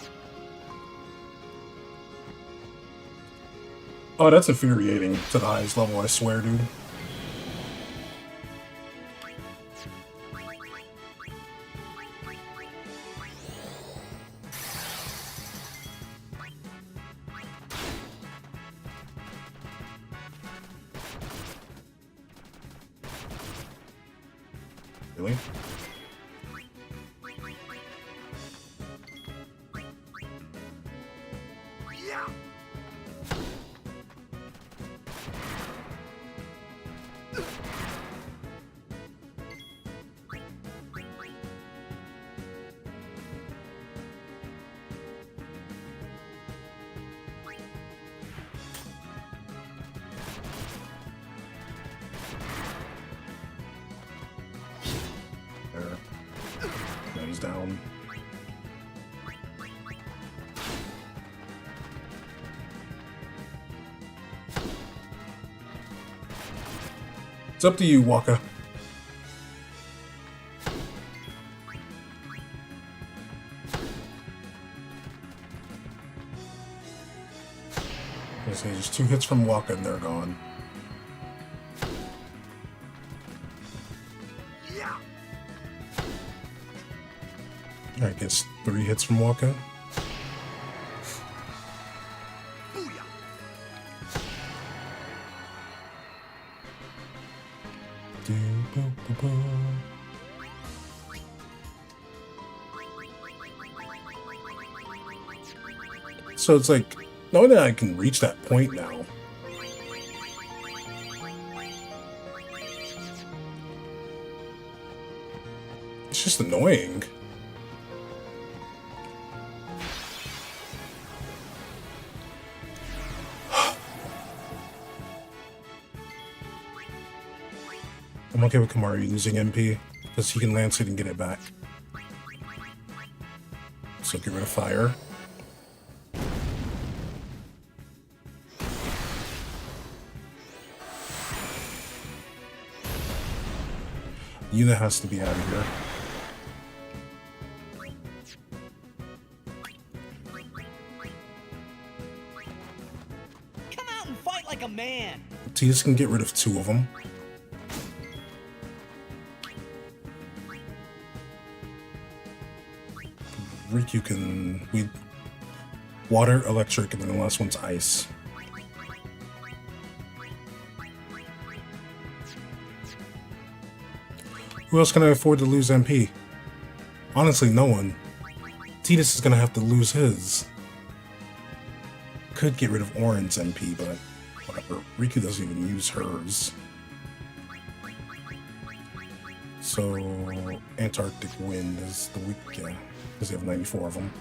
Oh, that's infuriating to the highest level, I swear, dude. Really? Now he's down. It's up to you, Waka. I say just 2 hits from Waka and they're gone. I guess 3 hits from Waka. So it's like, knowing that I can reach that point now. It's just annoying. I'm okay with Kamaru losing MP, because he can lance it and get it back. So get rid of fire. Yuna has to be out of here. Come out and fight like a man. Tidus can get rid of 2 of them. Riku can... water, electric, and then the last one's ice. Who else can I afford to lose MP? Honestly, no one. Tidus is gonna have to lose his. Could get rid of Orin's MP, but whatever. Riku doesn't even use hers. So, Antarctic Wind is the weak, yeah, because they have 94 of them.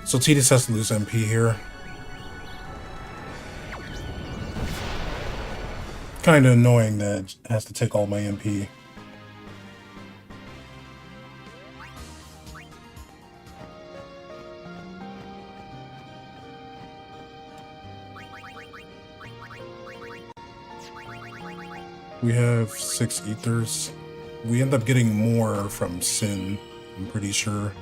So Tidus has to lose MP here. Kind of annoying that it has to take all my MP. We have 6 ethers. We end up getting more from Sin, I'm pretty sure.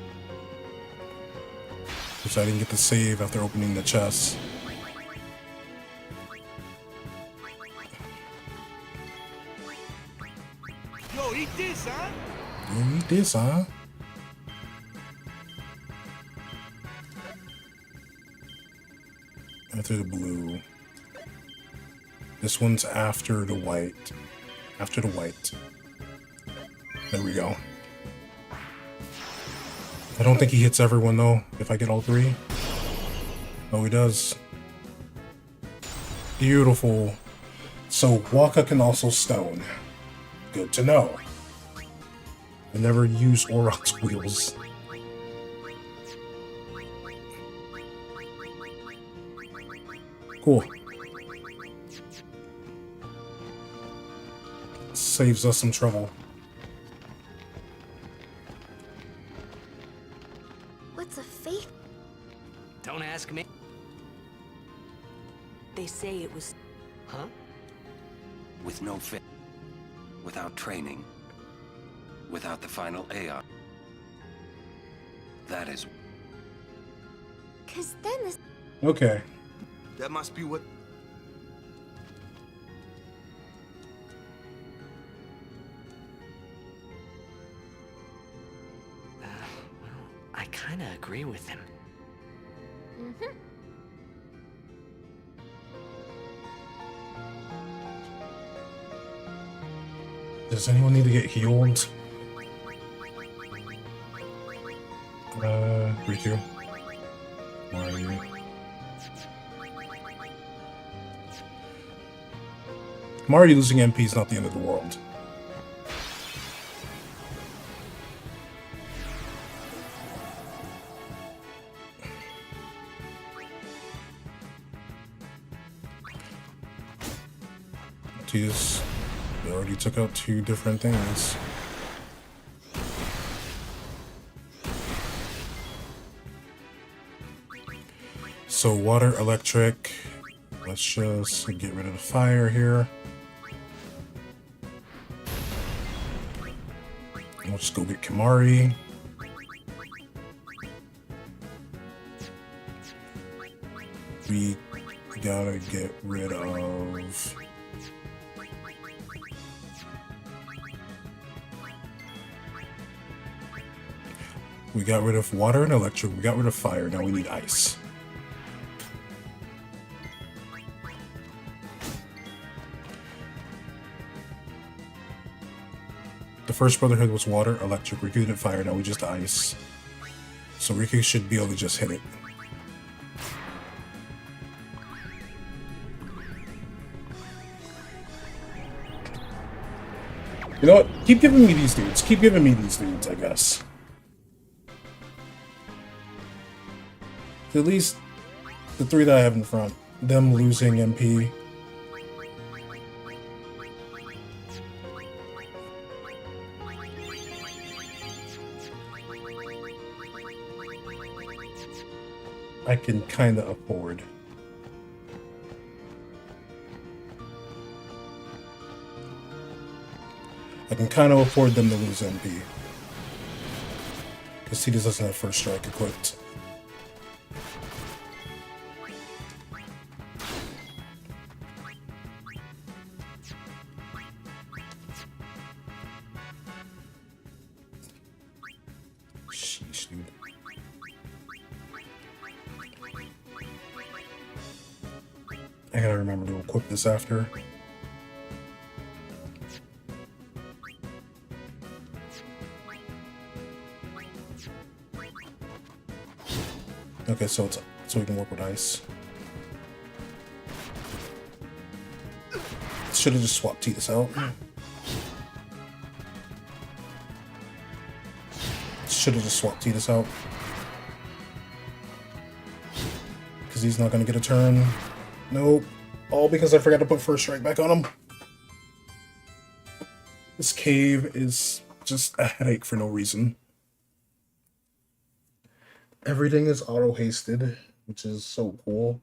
Because I didn't get to save after opening the chest. Yo, eat this, huh? You eat this, huh? After the blue. This one's after the white. After the white. There we go. I don't think he hits everyone though, if I get all 3. Oh, he does. Beautiful. So Waka can also stone. Good to know. I never use Aurochs wheels. Cool. Saves us some trouble. What's a faith? Don't ask me. They say it was... Huh? With no fit. Without training. Without the final Aeon. That is... Cause then this... Okay. That must be what... I kind of agree with him. Mm-hmm. Does anyone need to get healed? Riku. Where are you? Mario losing MP is not the end of the world. Jeez, we already took out 2 different things. So water, electric. Let's just get rid of the fire here. We'll just go get Kimari. We gotta get rid of... We got rid of water and electric. We got rid of fire. Now we need ice. The first Brotherhood was water, electric. Riku did fire. Now we just ice. So Riku should be able to just hit it. You know what? Keep giving me these dudes. Keep giving me these dudes, I guess. At least the 3 that I have in front. Them losing MP. I can kind of afford. I can kind of afford them to lose MP. Because he just doesn't have first strike equipped. Sheesh, dude. I gotta remember to equip this after. Okay, so it's so we can work with ice. Should have just swapped Tidus out. Should have just swapped Tidus out. because he's not going to get a turn. Nope. All because I forgot to put first strike back on him. This cave is just a headache for no reason. Everything is auto-hasted, which is so cool.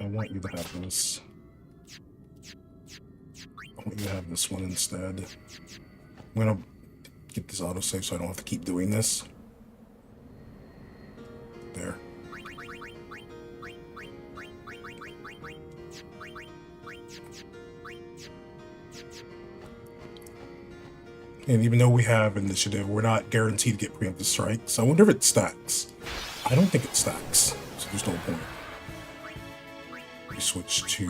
I want you to have this. I want you to have this one instead. I'm gonna get this autosave so I don't have to keep doing this. There. And even though we have initiative, we're not guaranteed to get preemptive strikes. I wonder if it stacks. I don't think it stacks, so there's no point. We switch to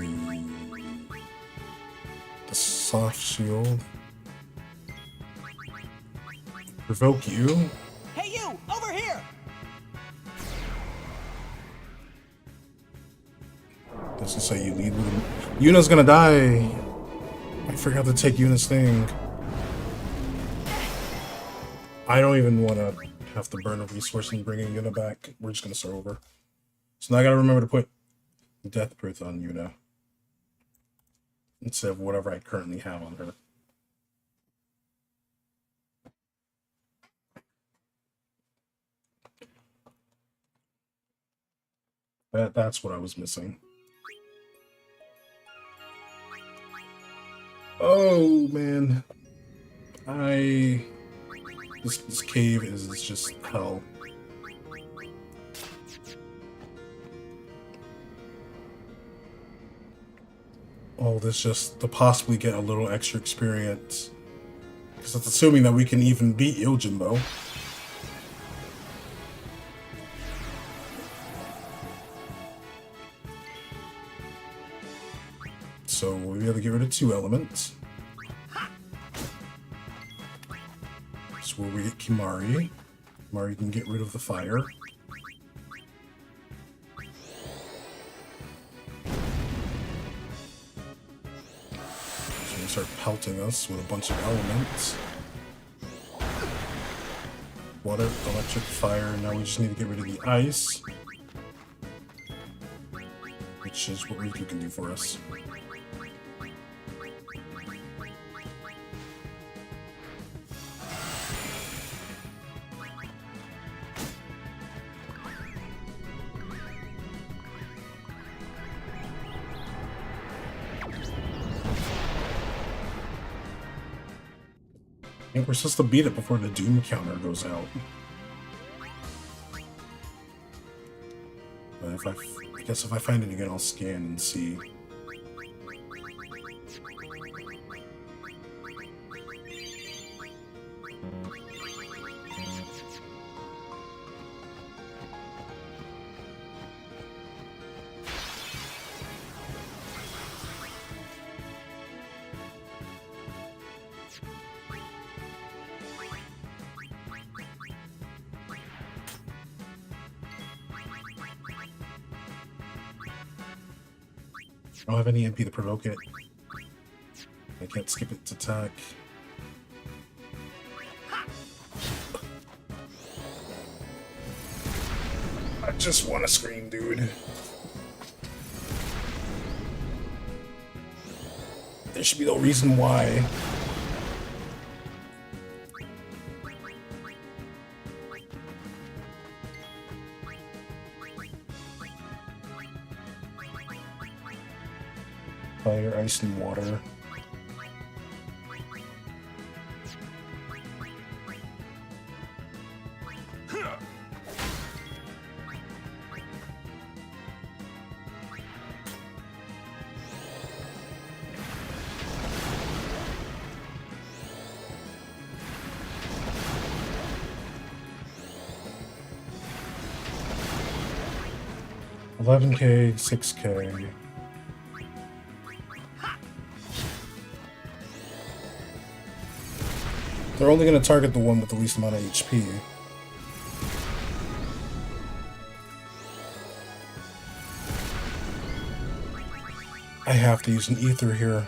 the soft shield. Provoke you. Hey, you! Over here! Doesn't say you lead with him. Yuna's gonna die. I forgot to take Yuna's thing. I don't even want to have to burn a resource and bringing Yuna back. We're just gonna start over. So now I gotta remember to put Death Breath on Yuna instead of whatever I currently have on her. That's what I was missing. Oh man, this cave is just hell. All this just to possibly get a little extra experience, because that's assuming that we can even beat Yojimbo. So we'll be able to get rid of 2 elements. So where we get Kimari. Kimari can get rid of the fire. So we start pelting us with a bunch of elements. Water, electric, fire. Now we just need to get rid of the ice, which is what Riku can do for us. I think we're supposed to beat it before the Doom counter goes out. But if I guess if I find it again, I'll scan and see. I don't have any MP to provoke it. I can't skip its attack. I just want to scream, dude. There should be no reason why. Fire, ice, and water. $11K, $6K. They're only going to target the one with the least amount of HP. I have to use an ether here.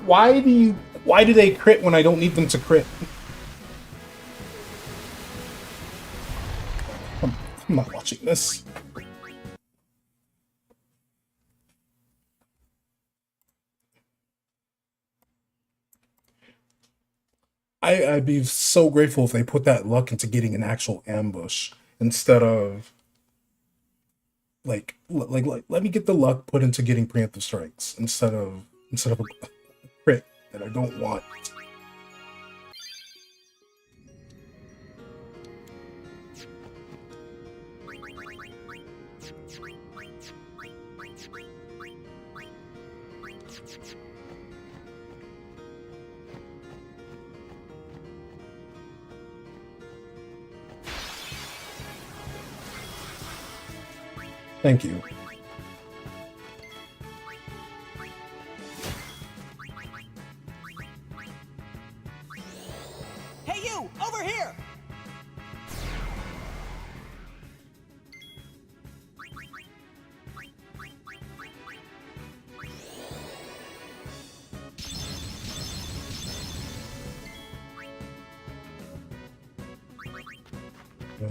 Why do they crit when I don't need them to crit? I'm not watching this. I'd be so grateful if they put that luck into getting an actual ambush instead of like let me get the luck put into getting preemptive strikes instead of a crit that I don't want. Thank you. Hey, you! Over here! Yeah.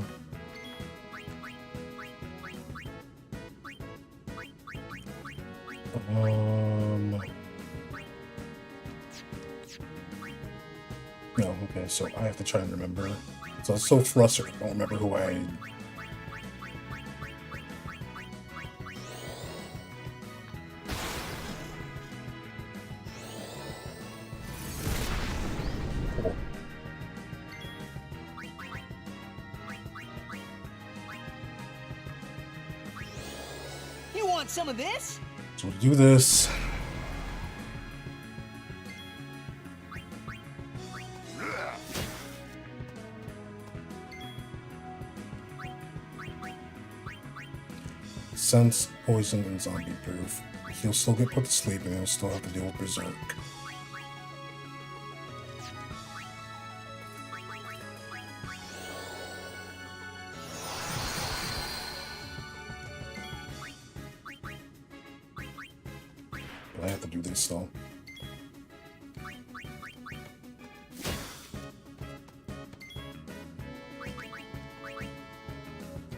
No, okay, so I have to try and remember. So I was so flustered, I don't remember who I... You want some of this? So we'll do this. Sense, poison, and zombie proof. He'll still get put to sleep and he'll still have to deal with Berserk. But I have to do this though.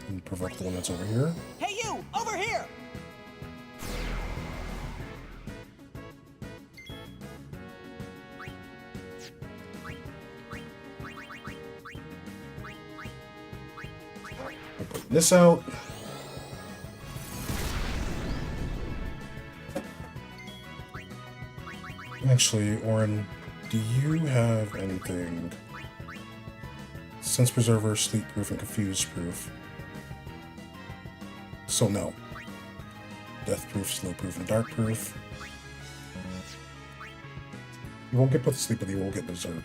And provoke the one that's over here. Hey, you! Over here! Put this out. Actually, Orin, do you have anything? Sense Preserver, Sleep Proof, and Confused Proof. So no. Death Proof, Slow Proof, and Dark Proof. You won't get put to sleep, but you will get berserked.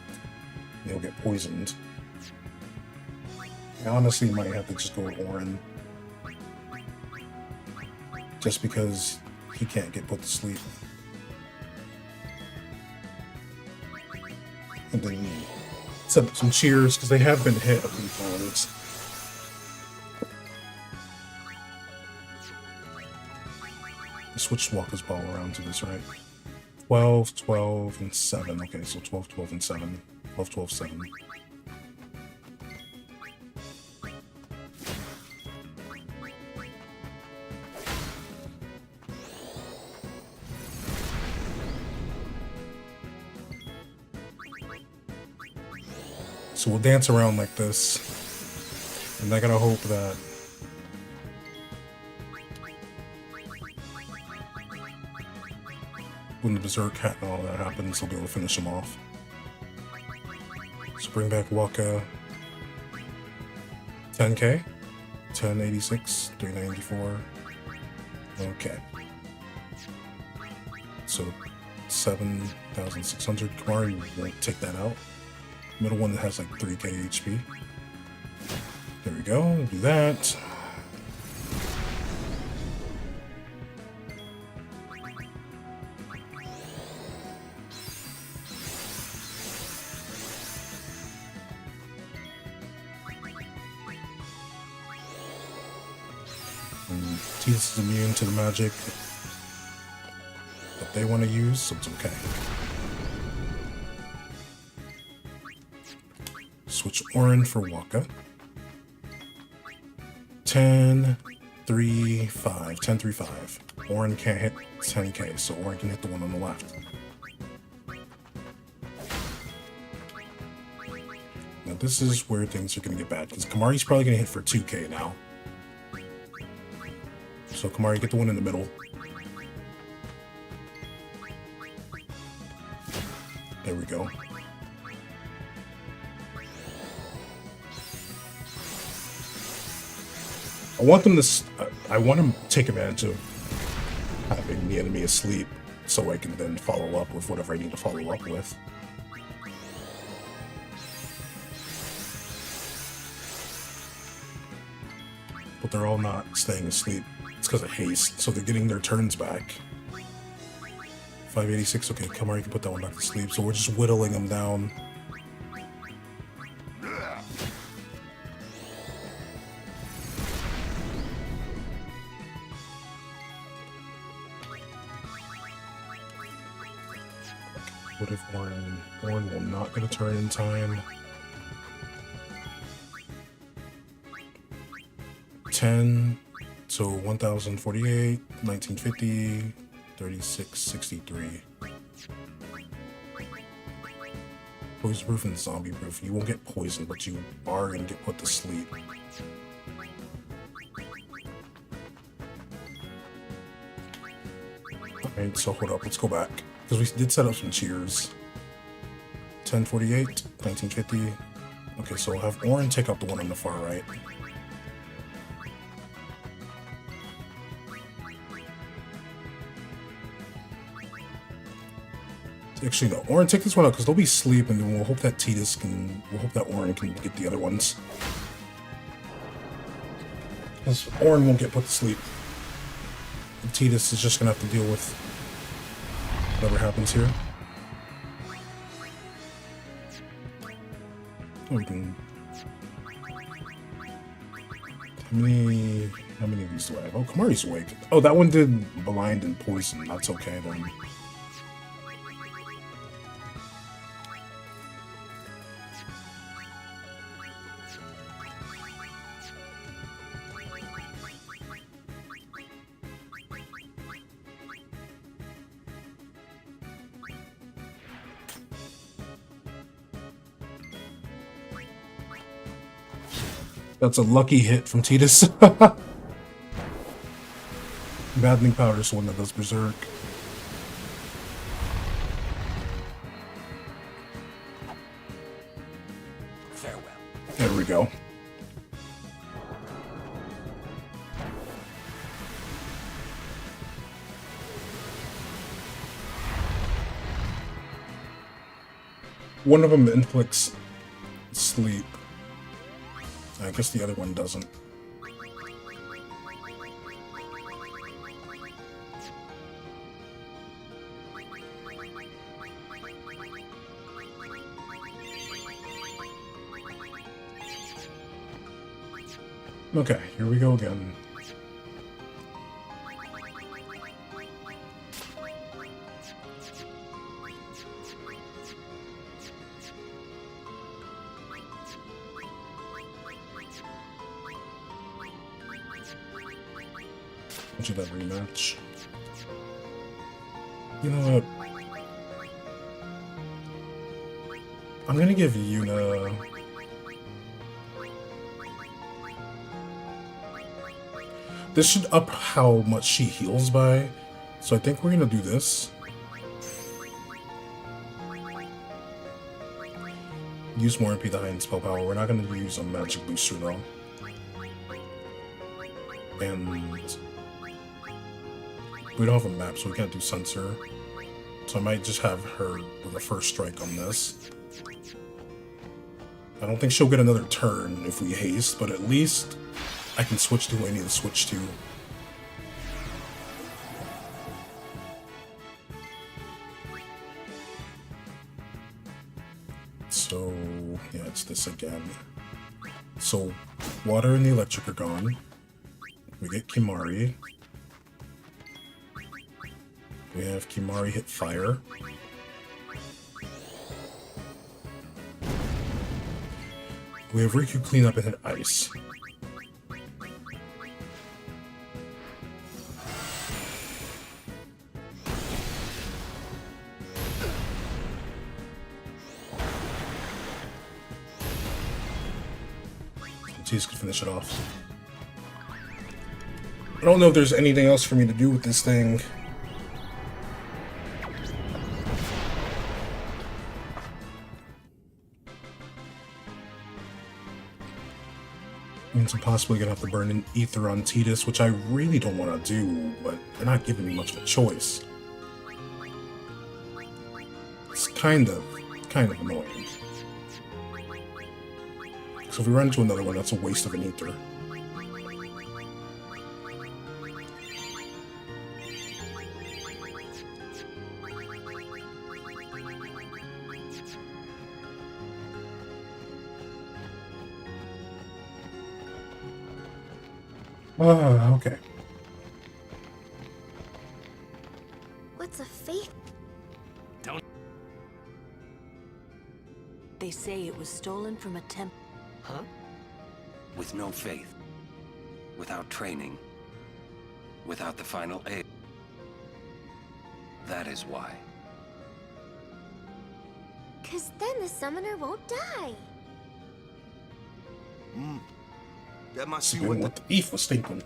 You'll get poisoned. I honestly might have to just go with Orin. Just because he can't get put to sleep. And then set up some cheers, because they have been hit a few times. Switch Walker's ball around to this, right? 12, 12, and 7. Okay, so 12, 12, and 7. 12, 12, 7. So we'll dance around like this. And I gotta hope that when the Berserk hat and all that happens, I'll be able to finish him off. So bring back Waka. 10k? 1086, 394. Okay. So 7,600. Kamari won't take that out. Middle one that has like 3k HP. There we go, do that. Tidus is immune to the magic that they want to use, so it's okay. Switch Orin for Waka. 10, 3, 5. 10, 3, 5. Orin can't hit 10k, so Orin can hit the one on the left. Now this is where things are going to get bad, because Kamari's probably going to hit for 2k now. So Kamari, get the one in the middle. There we go. I want them to. I want to take advantage of having the enemy asleep, so I can then follow up with whatever I need to follow up with. But they're all not staying asleep. It's because of haste, so they're getting their turns back. 586. Okay, Kamari can put that one back to sleep. So we're just whittling them down. What if Orin will not get a turn in time? 10, so 1048, 1950, 3663. Poison proof and zombie proof. You won't get poisoned, but you are gonna get put to sleep. Alright, so hold up, let's go back. Because we did set up some cheers. 1048, 1950. Okay, so we'll have Orin take out the one on the far right. Actually, no. Orin, take this one out because they'll be asleep, and then we'll hope that Tidus can. We'll hope that Orin can get the other ones. Because Orin won't get put to sleep. And Tidus is just gonna have to deal with whatever happens here. Oh, we can. How many of these do I have? Oh, Kamari's awake. Oh, that one did blind and poison. That's okay then. That's a lucky hit from Tidus. Maddening Powder is the one that does Berserk. Farewell. There we go. One of them inflicts sleep. I guess the other one doesn't. Okay, here we go again. Do that rematch. You know what? I'm gonna give Yuna. This should up how much she heals by. So I think we're gonna do this. Use more MP to heighten spell power. We're not gonna use a magic booster though. And we don't have a map, so we can't do Censor. So I might just have her with a first strike on this. I don't think she'll get another turn if we haste, but at least I can switch to who I need to switch to. So, yeah, it's this again. So, water and the electric are gone. We get Kimari. We have Kimari hit fire. We have Riku clean up and hit ice. Matisse could finish it off. I don't know if there's anything else for me to do with this thing. Means I'm possibly gonna have to burn an ether on Tidus, which I really don't want to do, but they're not giving me much of a choice. It's kind of annoying. So if we run into another one, that's a waste of an ether. Okay. What's a faith? Don't. They say it was stolen from a temple. Huh? With no faith, without training, without the final A. That is why. 'Cause then the summoner won't die. That must be What what the thief was thinking.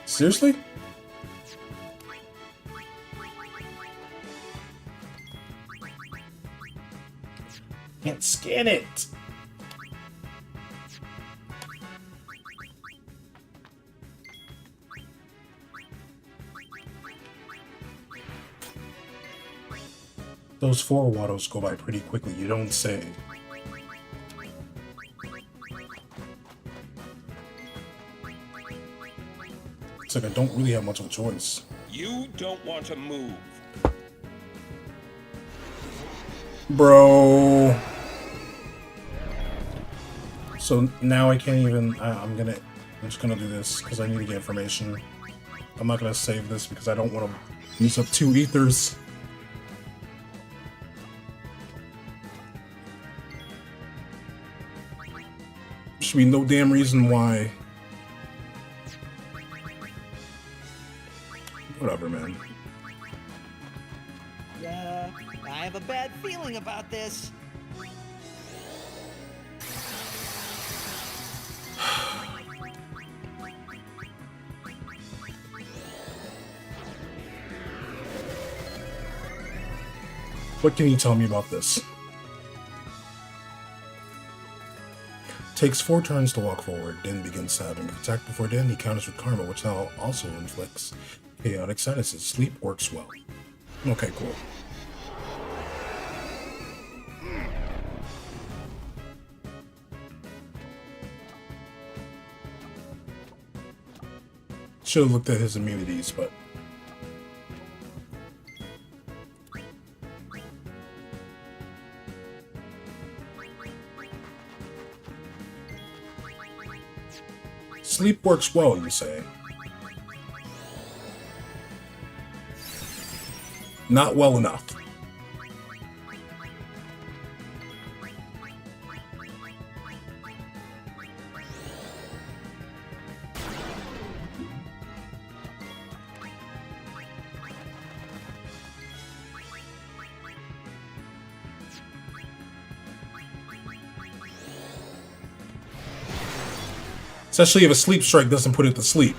Seriously? Can't scan it. Those 4 Wattos go by pretty quickly, you don't say. It's like I don't really have much of a choice. You don't want to move. Bro. So now I can't even, I'm just gonna do this because I need to get information. I'm not gonna save this because I don't want to use up 2 ethers. Should be no damn reason why. Whatever, man. I have a bad feeling about this. What can you tell me about this? Takes 4 turns to walk forward, then begins stabbing. Attack before then, he counters with Karma, which now also inflicts chaotic statuses. Sleep works well. Okay, cool. Should have looked at his immunities, but sleep works well, you say? Not well enough. Especially if a sleep strike doesn't put it to sleep.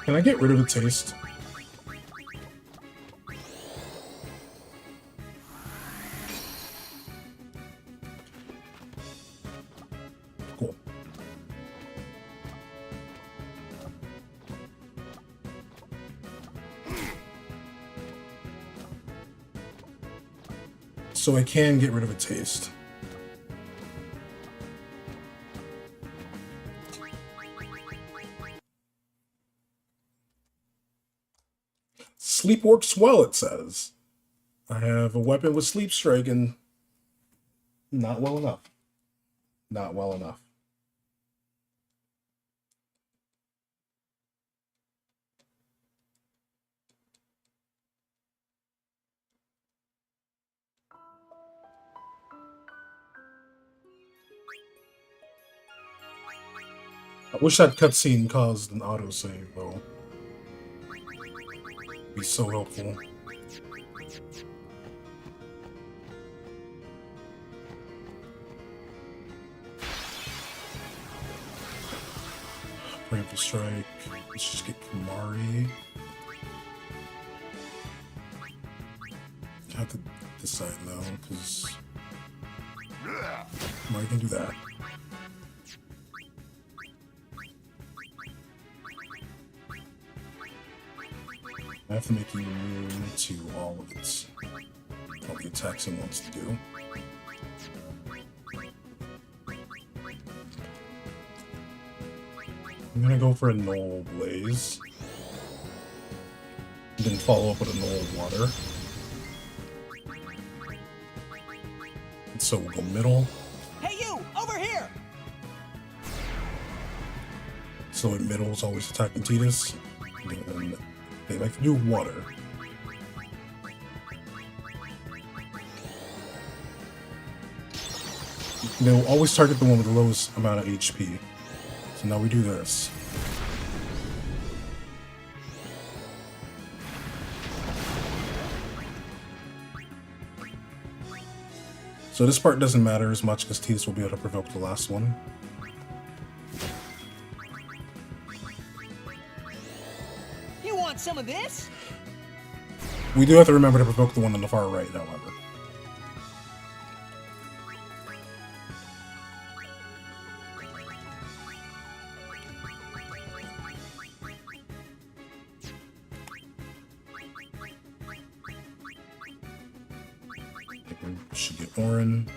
Can I get rid of the taste? Cool. So I can get rid of a taste. Sleep works well, it says. I have a weapon with sleep strike and not well enough. Not well enough. I wish that cutscene caused an autosave, though. It'd be so helpful. Preemptive strike. Let's just get Kamari. I have to decide though, because Kamari can do that. I have to make you immune to all of its all the attacks it wants to do. I'm gonna go for a Null Blaze. And then follow up with a Null Water. And so we'll go middle. Hey you, over here! So in middle is always attacking Tidus. And they like to do water. They'll always target the one with the lowest amount of HP. So now we do this. So this part doesn't matter as much because Tidus will be able to provoke the last one. You want some of this? We do have to remember to provoke the one on the far right, however. Should get Orin.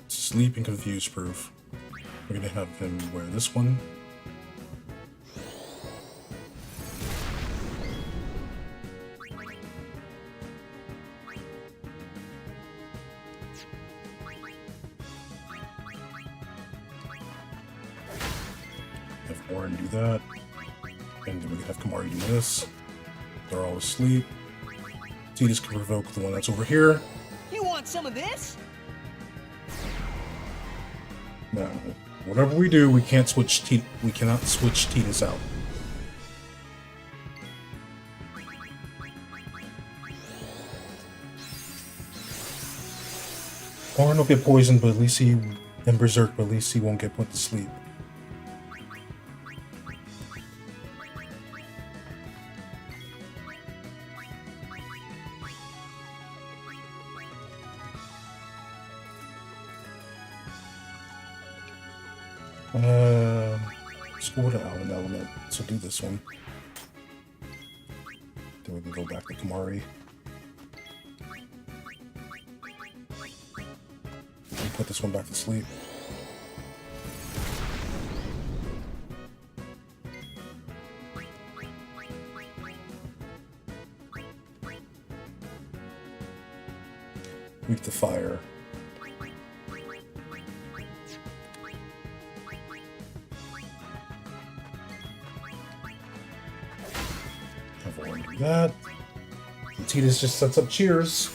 Sleep and confuse proof. We're gonna have him wear this one. Have Orin do that. And then we can have Kamari do this. They're all asleep. Tidus can provoke the one that's over here. You want some of this? Now, whatever we do, we can't switch we cannot switch Tidus out. Orin will get poisoned, but at least he and Berserk, but at least he won't get put to sleep. Let's go to an element. So do this one. Then we can go back to Kamari. And put this one back to sleep. Weak the fire. That. And Tidus just sets up cheers.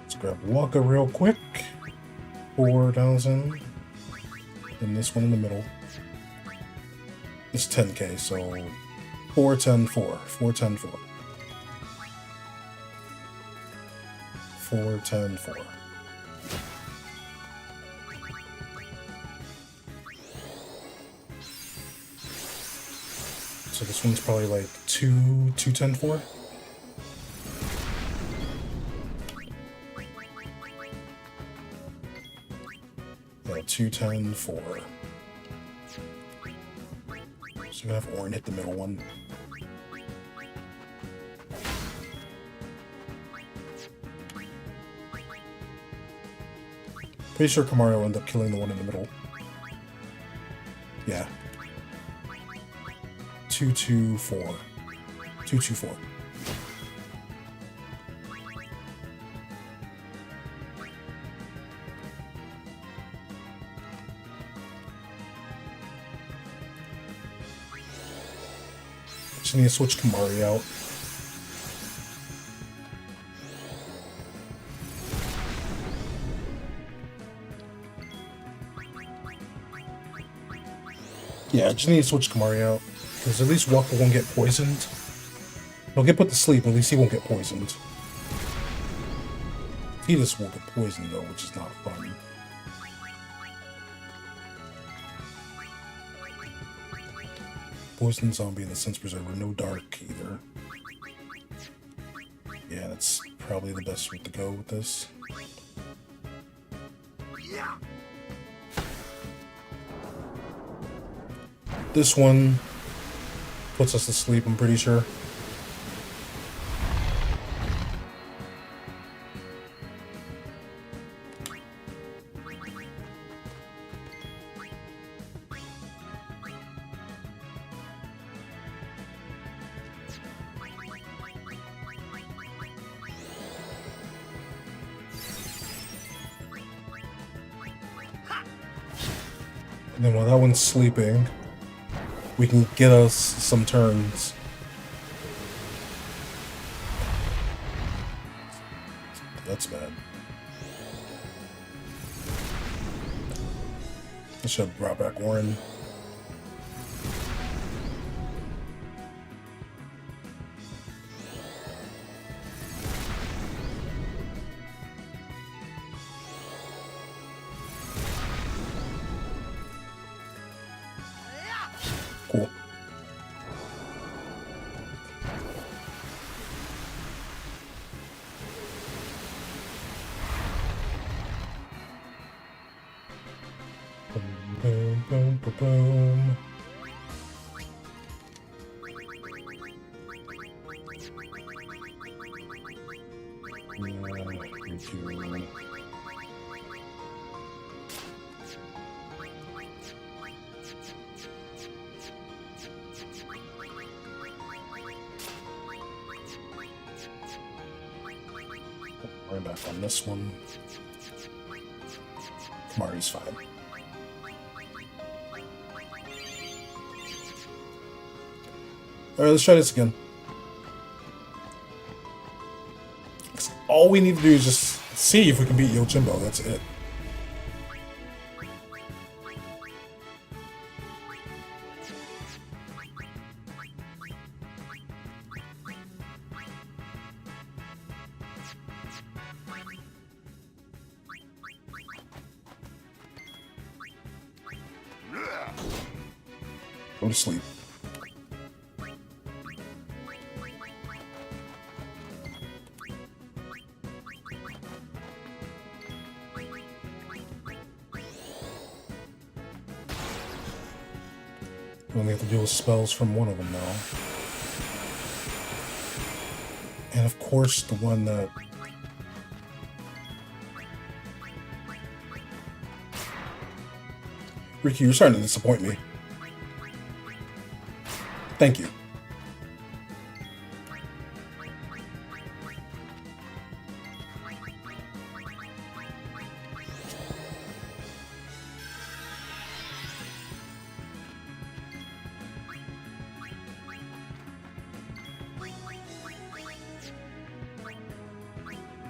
Let's grab Waka real quick. 4,000. And this one in the middle is 10k, so 4, 10, 4. 4, 10, 4. 4, 10, 4. So this one's probably like 210 for. Yeah, 210 for. So you're gonna have Orin hit the middle one. Pretty sure Kamaru will end up killing the one in the middle. Yeah. 224. 224. Just need to switch Kamari out. Yeah, I just need to switch Kamari out. Because at least Walker won't get poisoned. He'll get put to sleep, at least he won't get poisoned. He just won't get poisoned though, which is not fun. Poison zombie and the sense preserver, no dark either. Yeah, that's probably the best route to go with this. This one puts us to sleep, I'm pretty sure. And then while that one's sleeping, we can get us some turns. That's bad. I should have brought back Warren. Cool. Boom, boom, boom, boom. We're back on this one. Kamari's fine. Alright, let's try this again. All we need to do is just see if we can beat Yojimbo, that's it. Go to sleep. We only have to deal with spells from one of them now. And of course, the one that... Ricky, you're starting to disappoint me. Thank you.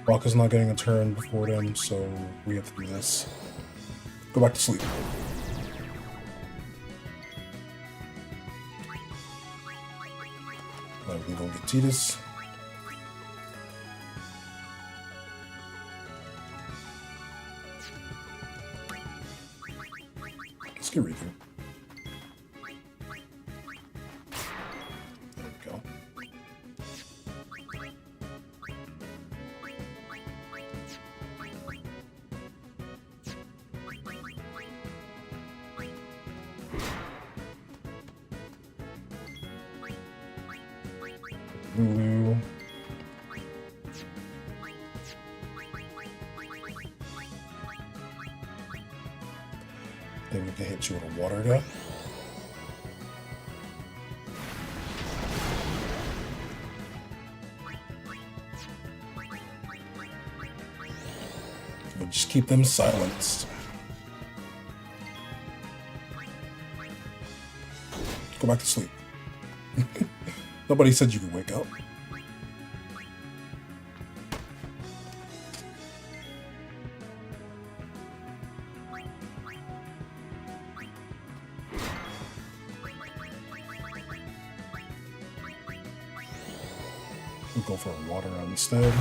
Rocka's not getting a turn before them, so we have to do this. Go back to sleep. We can go get Titus. Let's get Riku. Lulu. Then we can hit you with a water gun. We'll just keep them silenced. Go back to sleep. Nobody said you could wake up. We'll go for a water instead.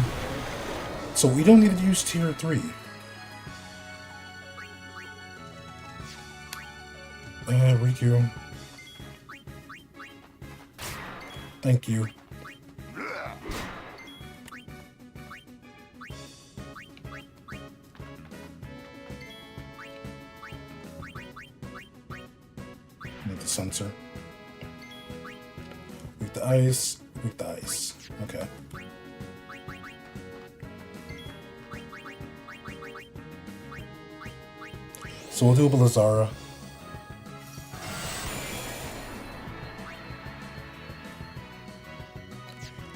So we don't need to use tier 3. Riku. Thank you. Need the sensor. Weak the ice. Weak the ice. Okay. So we'll do a Blazara.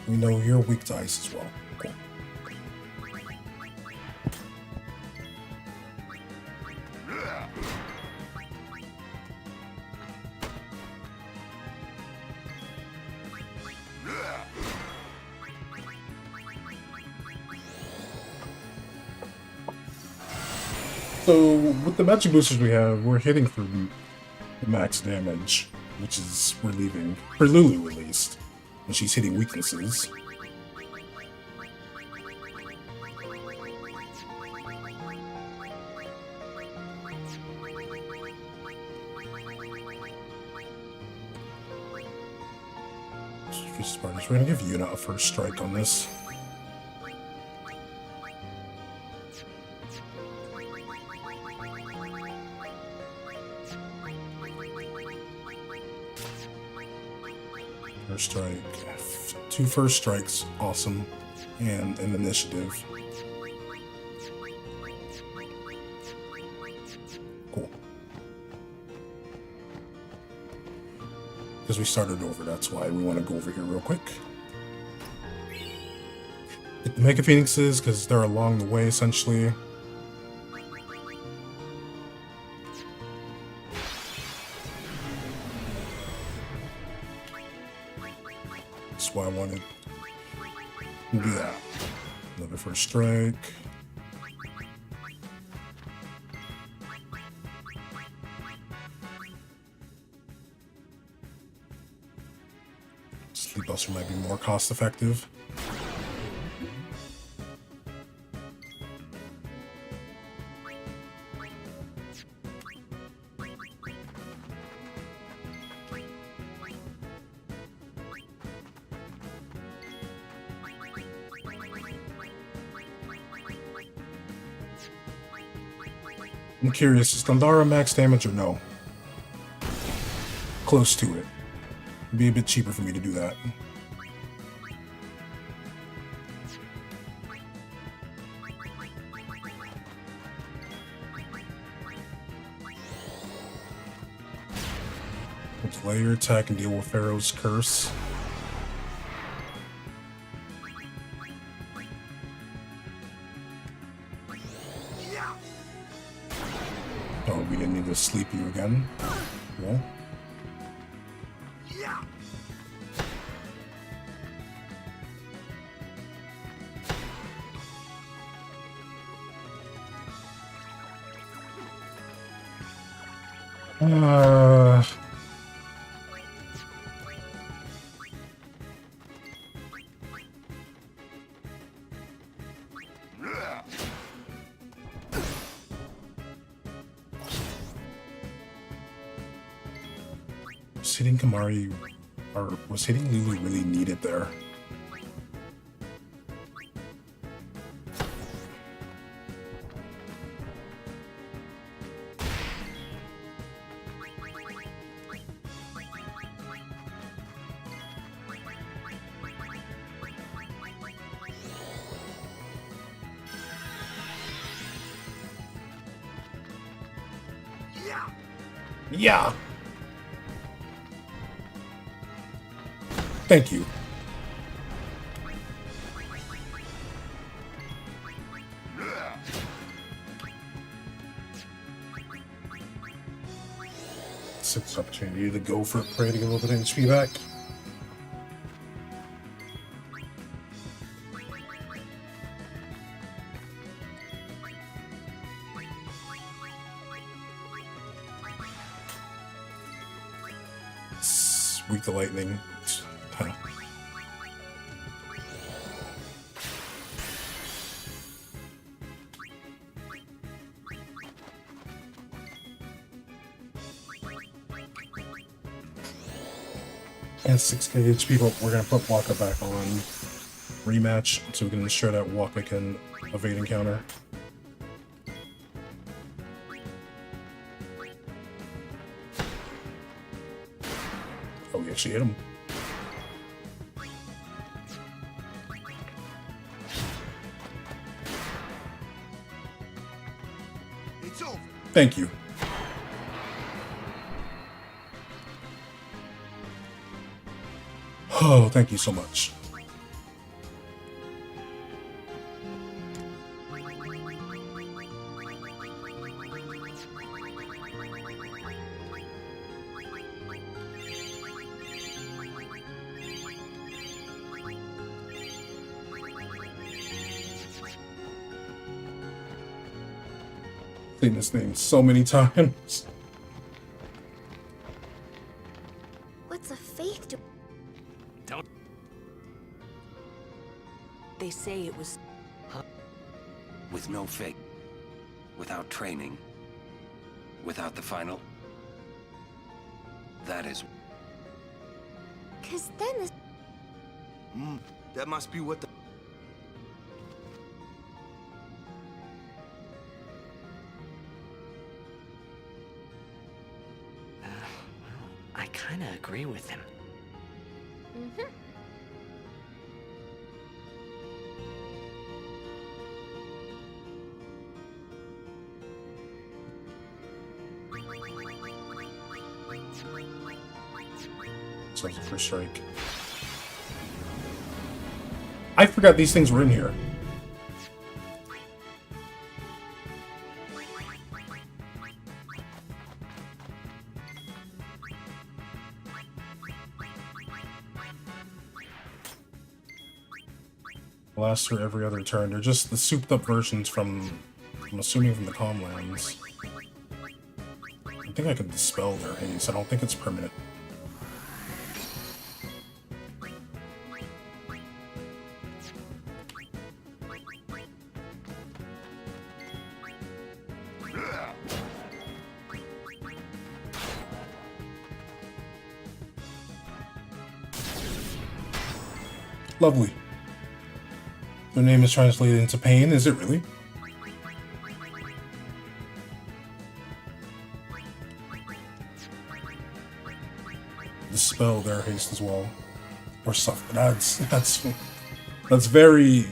We know you're weak to ice as well. Cool. So with the magic boosters we have, we're hitting for max damage, which is relieving for Lulu at least. When she's hitting weaknesses. We're gonna give Yuna a first strike on this. First strike. 2 first strikes, awesome, and an initiative. Cool. Because we started over, that's why we want to go over here real quick. Get the Mega Phoenixes, because they're along the way, essentially. That's why I wanted to do that. Another first strike. Sleep Buster might be more cost effective. I'm curious, is Thundara max damage or no? Close to it. It'd be a bit cheaper for me to do that. Let's layer attack and deal with Pharaoh's curse. Oh, we didn't need to sleep you again. Cool. Was hitting Kamari, or was hitting Lulu really needed there? Yeah. Thank you. Sixth opportunity to go for it, pray to get a little bit of HP back. Weak to lightning. And 6k HP, but we're gonna put Waka back on rematch so we can ensure that Waka can evade encounter. Oh, we actually hit him. It's over. Thank you. Oh, thank you so much. Seen this name so many times. What's a faith do? Don't. They say it was... With no faith, without training, without the final... That is... Cause then this... That must be what the... I kind of agree with him. Mm-hmm. So it's a first strike. I forgot these things were in here. Last for every other turn. They're just the souped up versions from, I'm assuming, from the Calmlands. I think I can dispel their haste. I don't think it's permanent. Lovely. Their name is translated into pain, is it really? Dispel their haste as well. Or suffer. That's very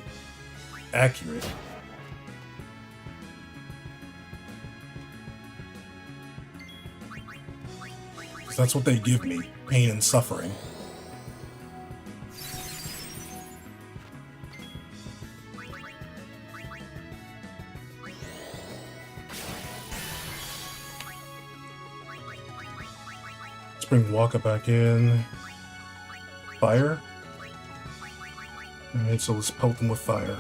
accurate. 'Cause that's what they give me. Pain and suffering. Bring Waka back in. Fire? Alright, so let's pelt them with fire.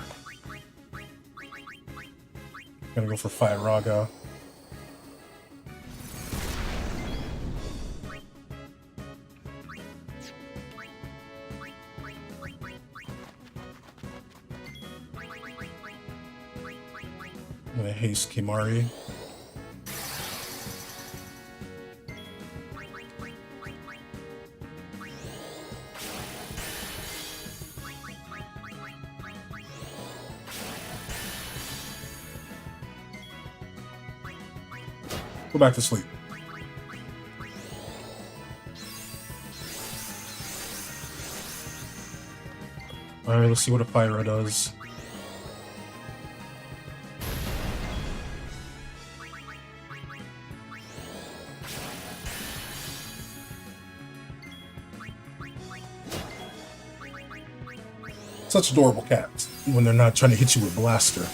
Gonna go for Fire Raga. I'm gonna haste Kimari. Go back to sleep. Alright, let's see what a Pyra does. Such adorable cats when they're not trying to hit you with blaster.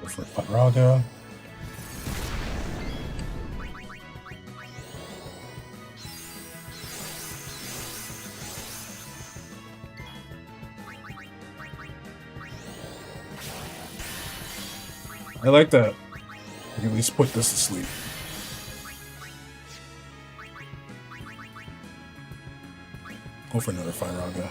For Faraga. I like that. I can at least put this to sleep. Go for another Faraga.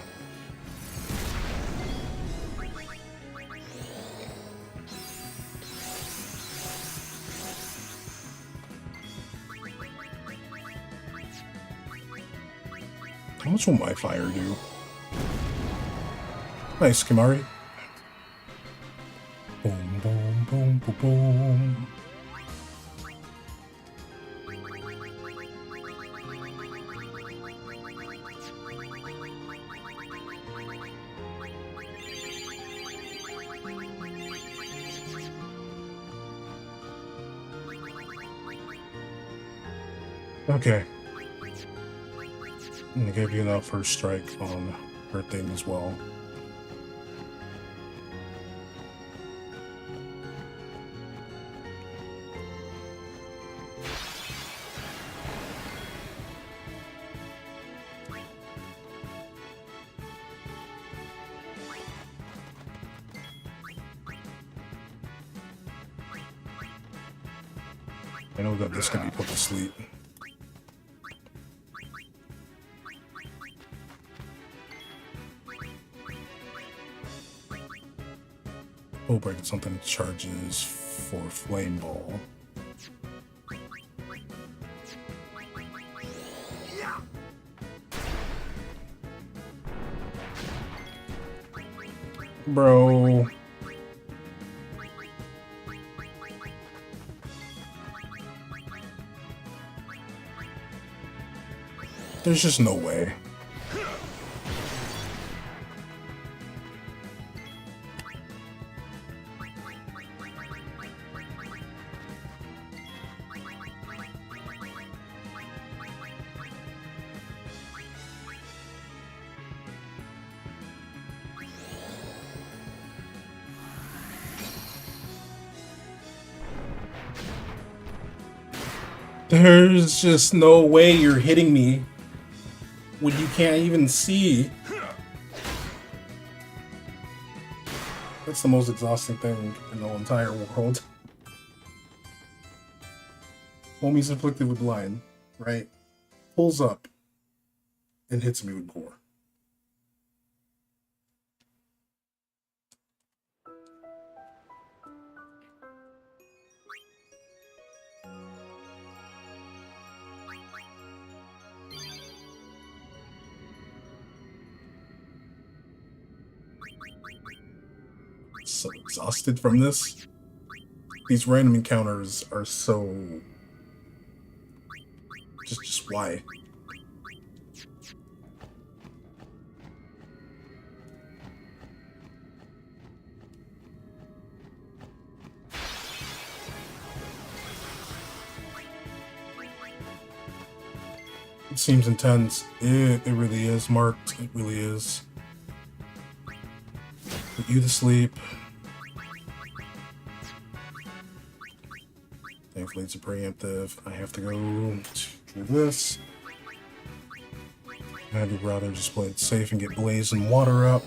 How much will my fire do? Nice, Kimari. Boom, boom, boom, boom, boom. Okay. I'm gonna give you that first strike on her thing as well. I know that this can be put to sleep. Oh, breaking something that charges for Flame Ball. Bro. There's just no way. There's just no way you're hitting me when you can't even see. That's the most exhausting thing in the whole entire world. Homie's inflicted with blind, right? Pulls up and hits me with core. So exhausted from this. These random encounters are so... Just why? It seems intense. It really is, marked. It really is. Put you to sleep. Thankfully it's a preemptive. I have to go do this. I'd rather just play it safe and get Blaze and Water up.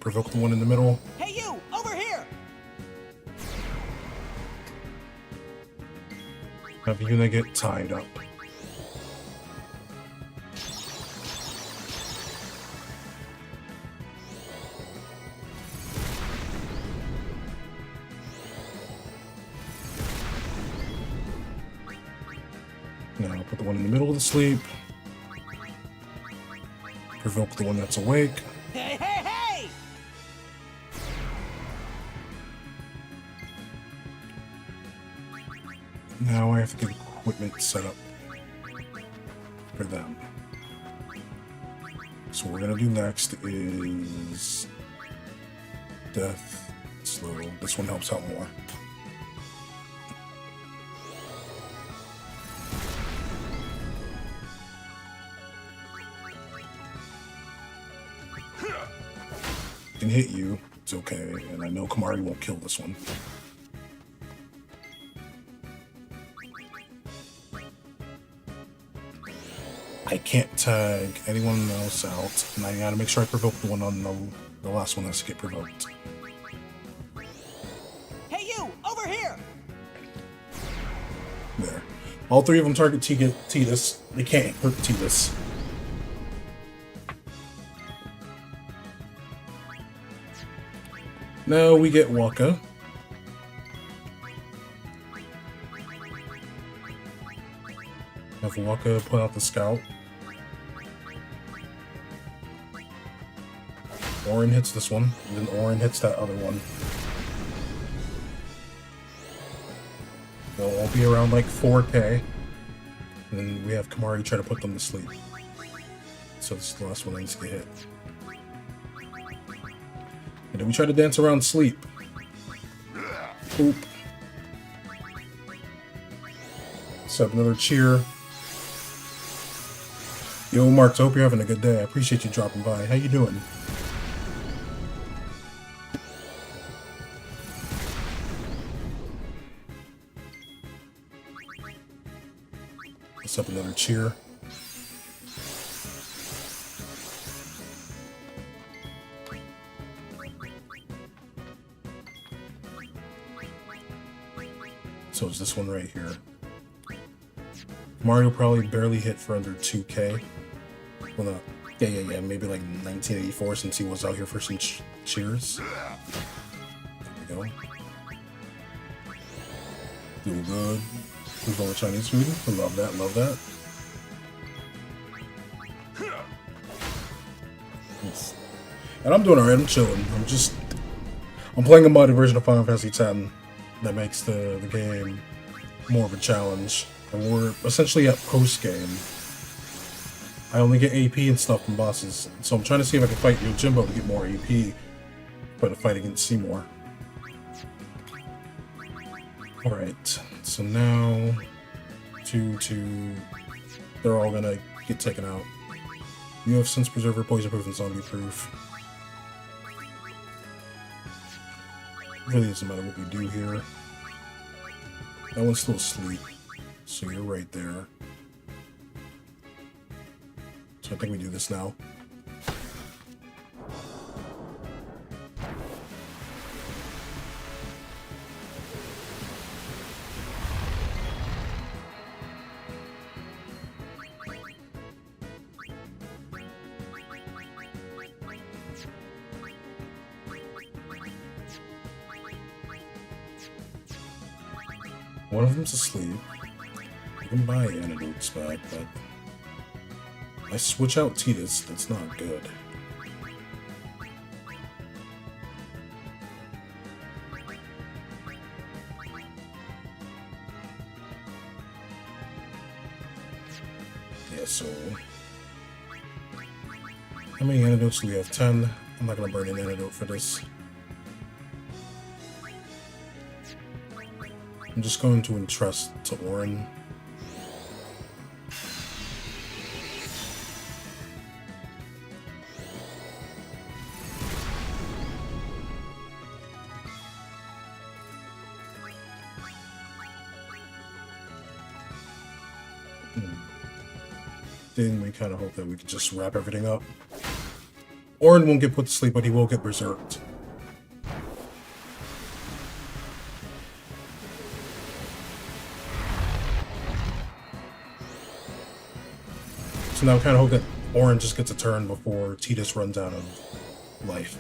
Provoke the one in the middle. Hey, you! Over here! Have Yuna get tied up. Now put the one in the middle of the sleep. Provoke the one that's awake. Hey, hey, hey! Now I have to get equipment set up for them. So what we're gonna do next is death slow. This one helps out more. Can hit you, it's okay, and I know Kamari won't kill this one. I can't tag anyone else out, and I gotta make sure I provoke the one on the last one that's to get provoked. Hey, you! Over here! There. All three of them target Tidus. They can't hurt Tidus. Now we get Waka. Have Waka put out the scout. Orin hits this one, and then Orin hits that other one. They'll all be around like 4K. And then we have Kamari try to put them to sleep. So this is the last one that needs to get hit. And then we try to dance around sleep. Oop. Let's have another cheer. Yo, Marks, I hope you're having a good day. I appreciate you dropping by. How you doing? Let's have another cheer. So is this one right here. Mario probably barely hit for under 2K. Well, no. Yeah. Maybe like 1984 since he was out here for some cheers. There we go. Do good. Who's on the Chinese food? I love that, love that. Yes. And I'm doing alright, I'm chilling. I'm playing a modded version of Final Fantasy X that makes the game more of a challenge. And we're essentially at post-game. I only get AP and stuff from bosses. So I'm trying to see if I can fight Yojimbo to get more AP. But to fight against Seymour. Alright, so now 2, they're all gonna get taken out. You have Sense Preserver, Poison Proof, and Zombie Proof. Really doesn't matter what we do here. That one's still asleep, so you're right there. So I think we do this now. One of them's asleep. You can buy antidotes back, but I switch out Tidus, that's not good. Yeah, so how many antidotes do we have? 10. I'm not gonna burn an antidote for this. I'm just going to entrust to Orin. Then we kind of hope that we can just wrap everything up. Orin won't get put to sleep, but he will get berserked. So now I kind of hope that Orin just gets a turn before Tidus runs out of life.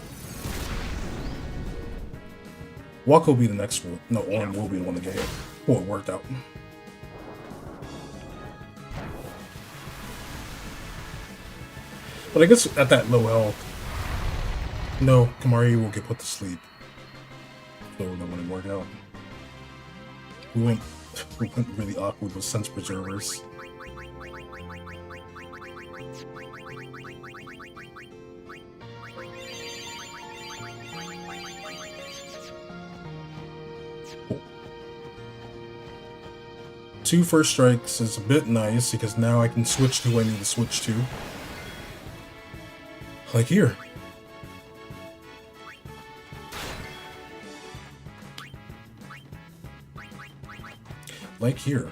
Waka will be the next one. No, Orin will be the one to get hit. Oh, it worked out. But I guess at that low health, no, Kamari will get put to sleep. So that wouldn't work out. We went really awkward with sense preservers. Two first strikes is a bit nice because now I can switch to who I need to switch to. Like here. Like here.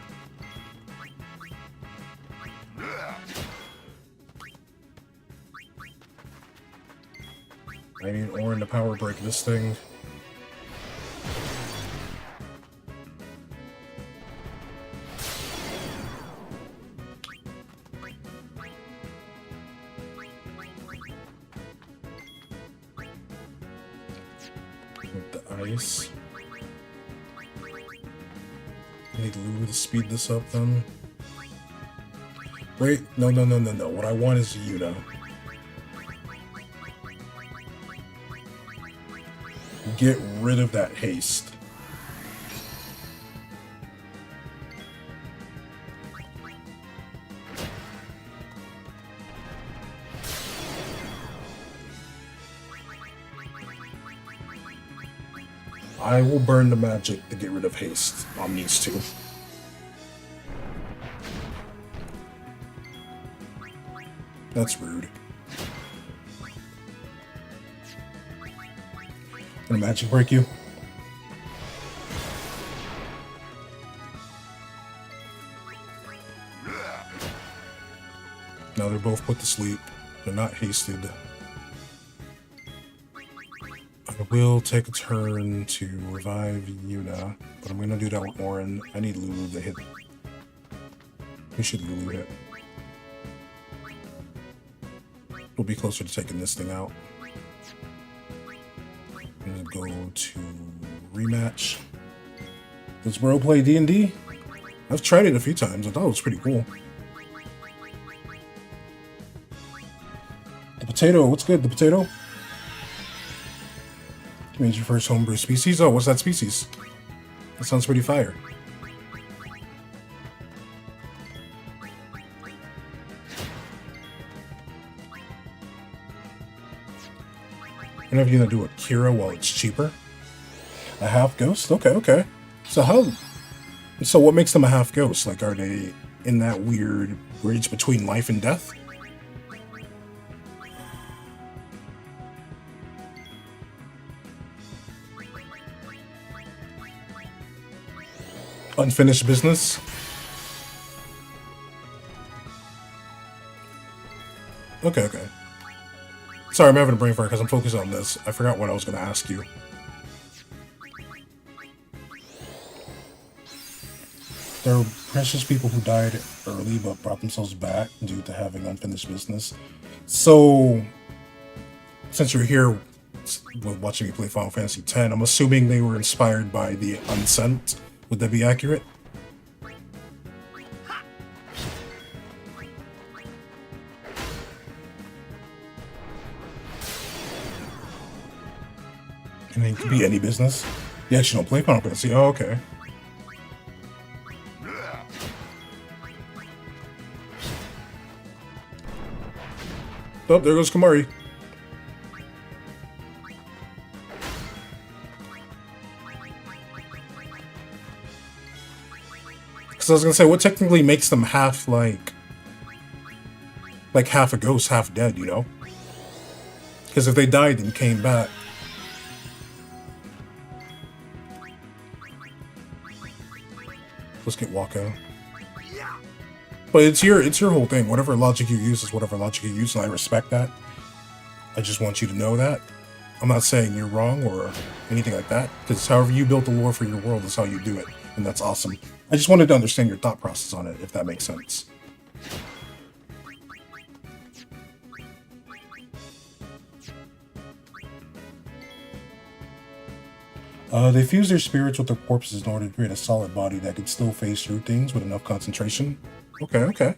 I need Orin to power break this thing. With the ice. I need Lulu to speed this up then. Wait, no. What I want is Yuna. Get rid of that haste. I will burn the magic to get rid of haste on these two. That's rude. Gonna magic break you? Now they're both put to sleep. They're not hasted. I will take a turn to revive Yuna, but I'm gonna do that with Orin. I need Lulu to hit. We should Lulu hit. We'll be closer to taking this thing out. I'm gonna go to rematch. Does bro play D&D? I've tried it a few times. I thought it was pretty cool. The potato, what's good? The potato? Made your first homebrew species? Oh, what's that species? That sounds pretty fire. And if you're gonna do a Kira while it's cheaper? A half ghost? Okay. So what makes them a half ghost? Like, are they in that weird bridge between life and death? Unfinished business? Okay. Sorry, I'm having a brain fart because I'm focused on this. I forgot what I was going to ask you. There are precious people who died early but brought themselves back due to having unfinished business. So, since you're here watching me play Final Fantasy X, I'm assuming they were inspired by the Unsent. Would that be accurate? And it could be any business. You actually don't play Final Fantasy. Oh, okay. Oh, there goes Kamari. Because I was gonna say, what technically makes them half like half a ghost, half dead, you know? Because if they died and came back. Let's get Waka. But it's your whole thing. Whatever logic you use is whatever logic you use, and I respect that. I just want you to know that. I'm not saying you're wrong or anything like that, because however you built the lore for your world is how you do it, and that's awesome. I just wanted to understand your thought process on it, if that makes sense. They fuse their spirits with their corpses in order to create a solid body that can still face through things with enough concentration. Okay, okay.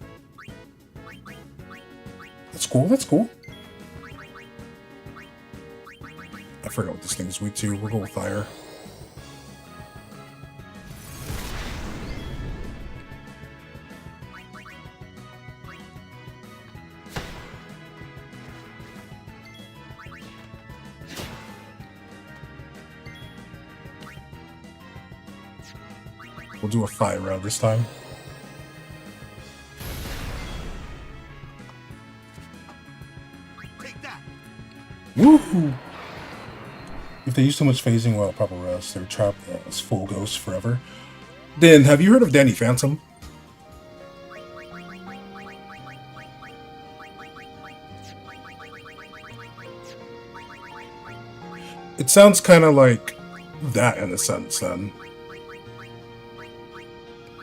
That's cool, that's cool. I forgot what this thing is weak to. We'll go with fire. We'll do a fire round this time. Take that. Woohoo! If they use too much phasing while proper rest, they're trapped as full ghosts forever. Then, have you heard of Danny Phantom? It sounds kind of like that in a sense, then.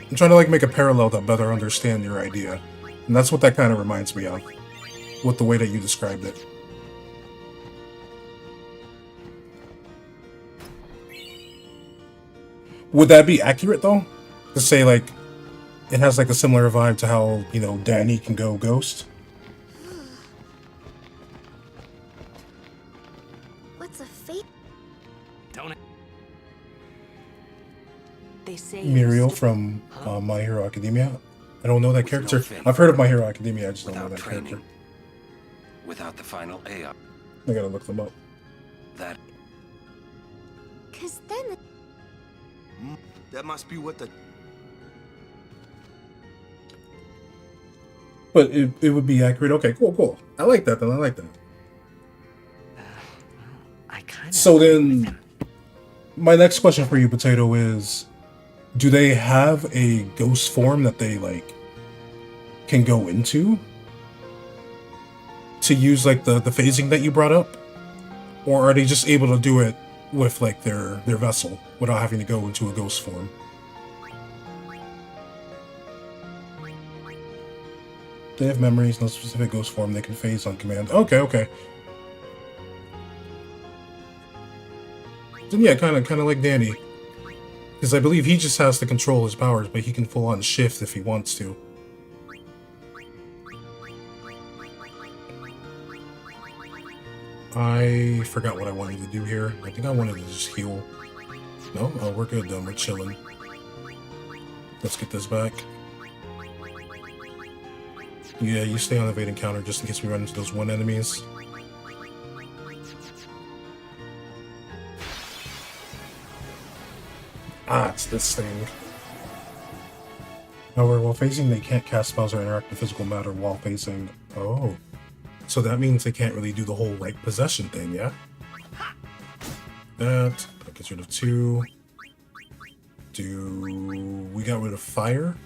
I'm trying to like make a parallel to better understand your idea. And that's what that kind of reminds me of. With the way that you described it. Would that be accurate though? To say like, it has like a similar vibe to how, you know, Danny can go ghost? What's a fate? Don't. They say Muriel from My Hero Academia. I don't know that character. I've heard of My Hero Academia, I just don't know that character. Without the final AI. I gotta look them up. That. Cause then That must be what the... But it would be accurate. Okay, cool, cool. I like that then, I like that. I kind of. So then, my next question for you, Potato, is... Do they have a ghost form that they, like, can go into? To use, like, the phasing that you brought up? Or are they just able to do it with, like, their vessel without having to go into a ghost form? They have memories, no specific ghost form they can phase on command. Okay, okay. Then yeah, kind of like Danny. Because I believe he just has to control his powers, but he can full on shift if he wants to. I forgot what I wanted to do here. I think I wanted to just heal. No? Oh, we're good then. We're chilling. Let's get this back. Yeah, you stay on evade encounter just in case we run into those one enemies. Ah, it's this thing. However, while phasing, they can't cast spells or interact with physical matter while phasing. Oh. So that means they can't really do the whole, like, possession thing, yeah? That gets rid of 2. We got rid of fire?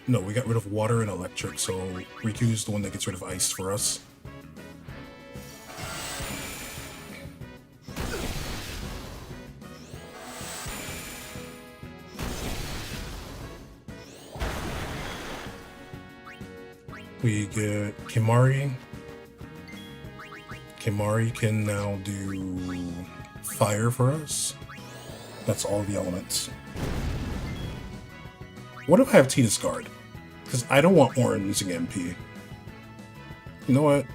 No, we got rid of water and electric, so Riku's the one that gets rid of ice for us. We get Kimari. Kimari can now do fire for us. That's all the elements. What if I have Tita's Guard? Because I don't want Orin losing MP. You know what?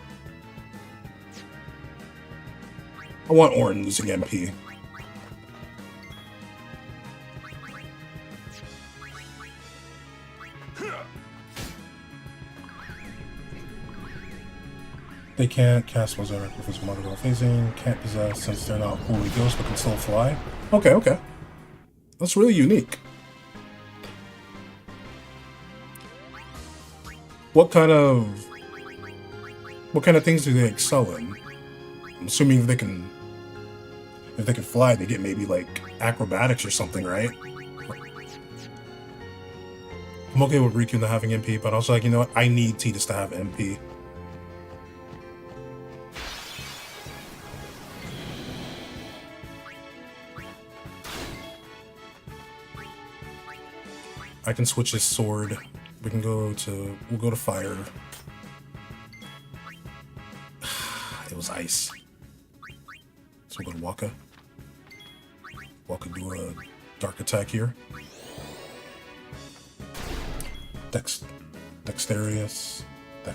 I want Orin losing MP. They can't cast spells directly with physical matter while phasing, can't possess since they're not fully ghost but can still fly. Okay, okay. That's really unique. What kind of things do they excel in? I'm assuming if they can fly, they get maybe like acrobatics or something, right? I'm okay with Riku not having MP, but also like, you know what? I need Tidus to have MP. I can switch his sword. We'll go to fire. It was ice. So we'll go to Waka. Well, I could do a dark attack here. Dexterous, I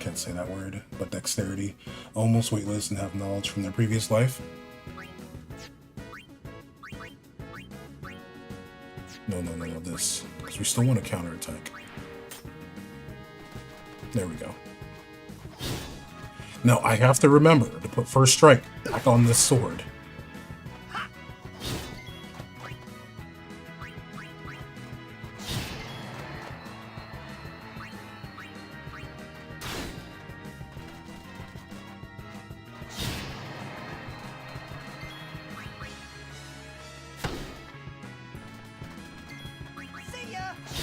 can't say that word, but dexterity. Almost weightless and have knowledge from their previous life. No, this. Because we still want to counterattack. There we go. Now, I have to remember to put first strike back on this sword.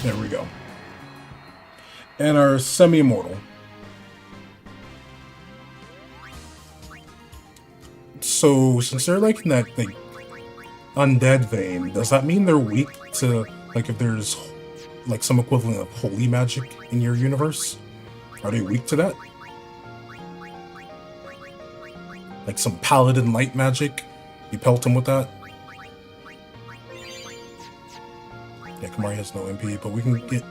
There we go. And our semi-immortal. So, since they're like in that like undead vein, does that mean they're weak to like if there's like some equivalent of holy magic in your universe? Are they weak to that? Like some paladin light magic? You pelt him with that? Yeah, Kamari has no MP, but we can get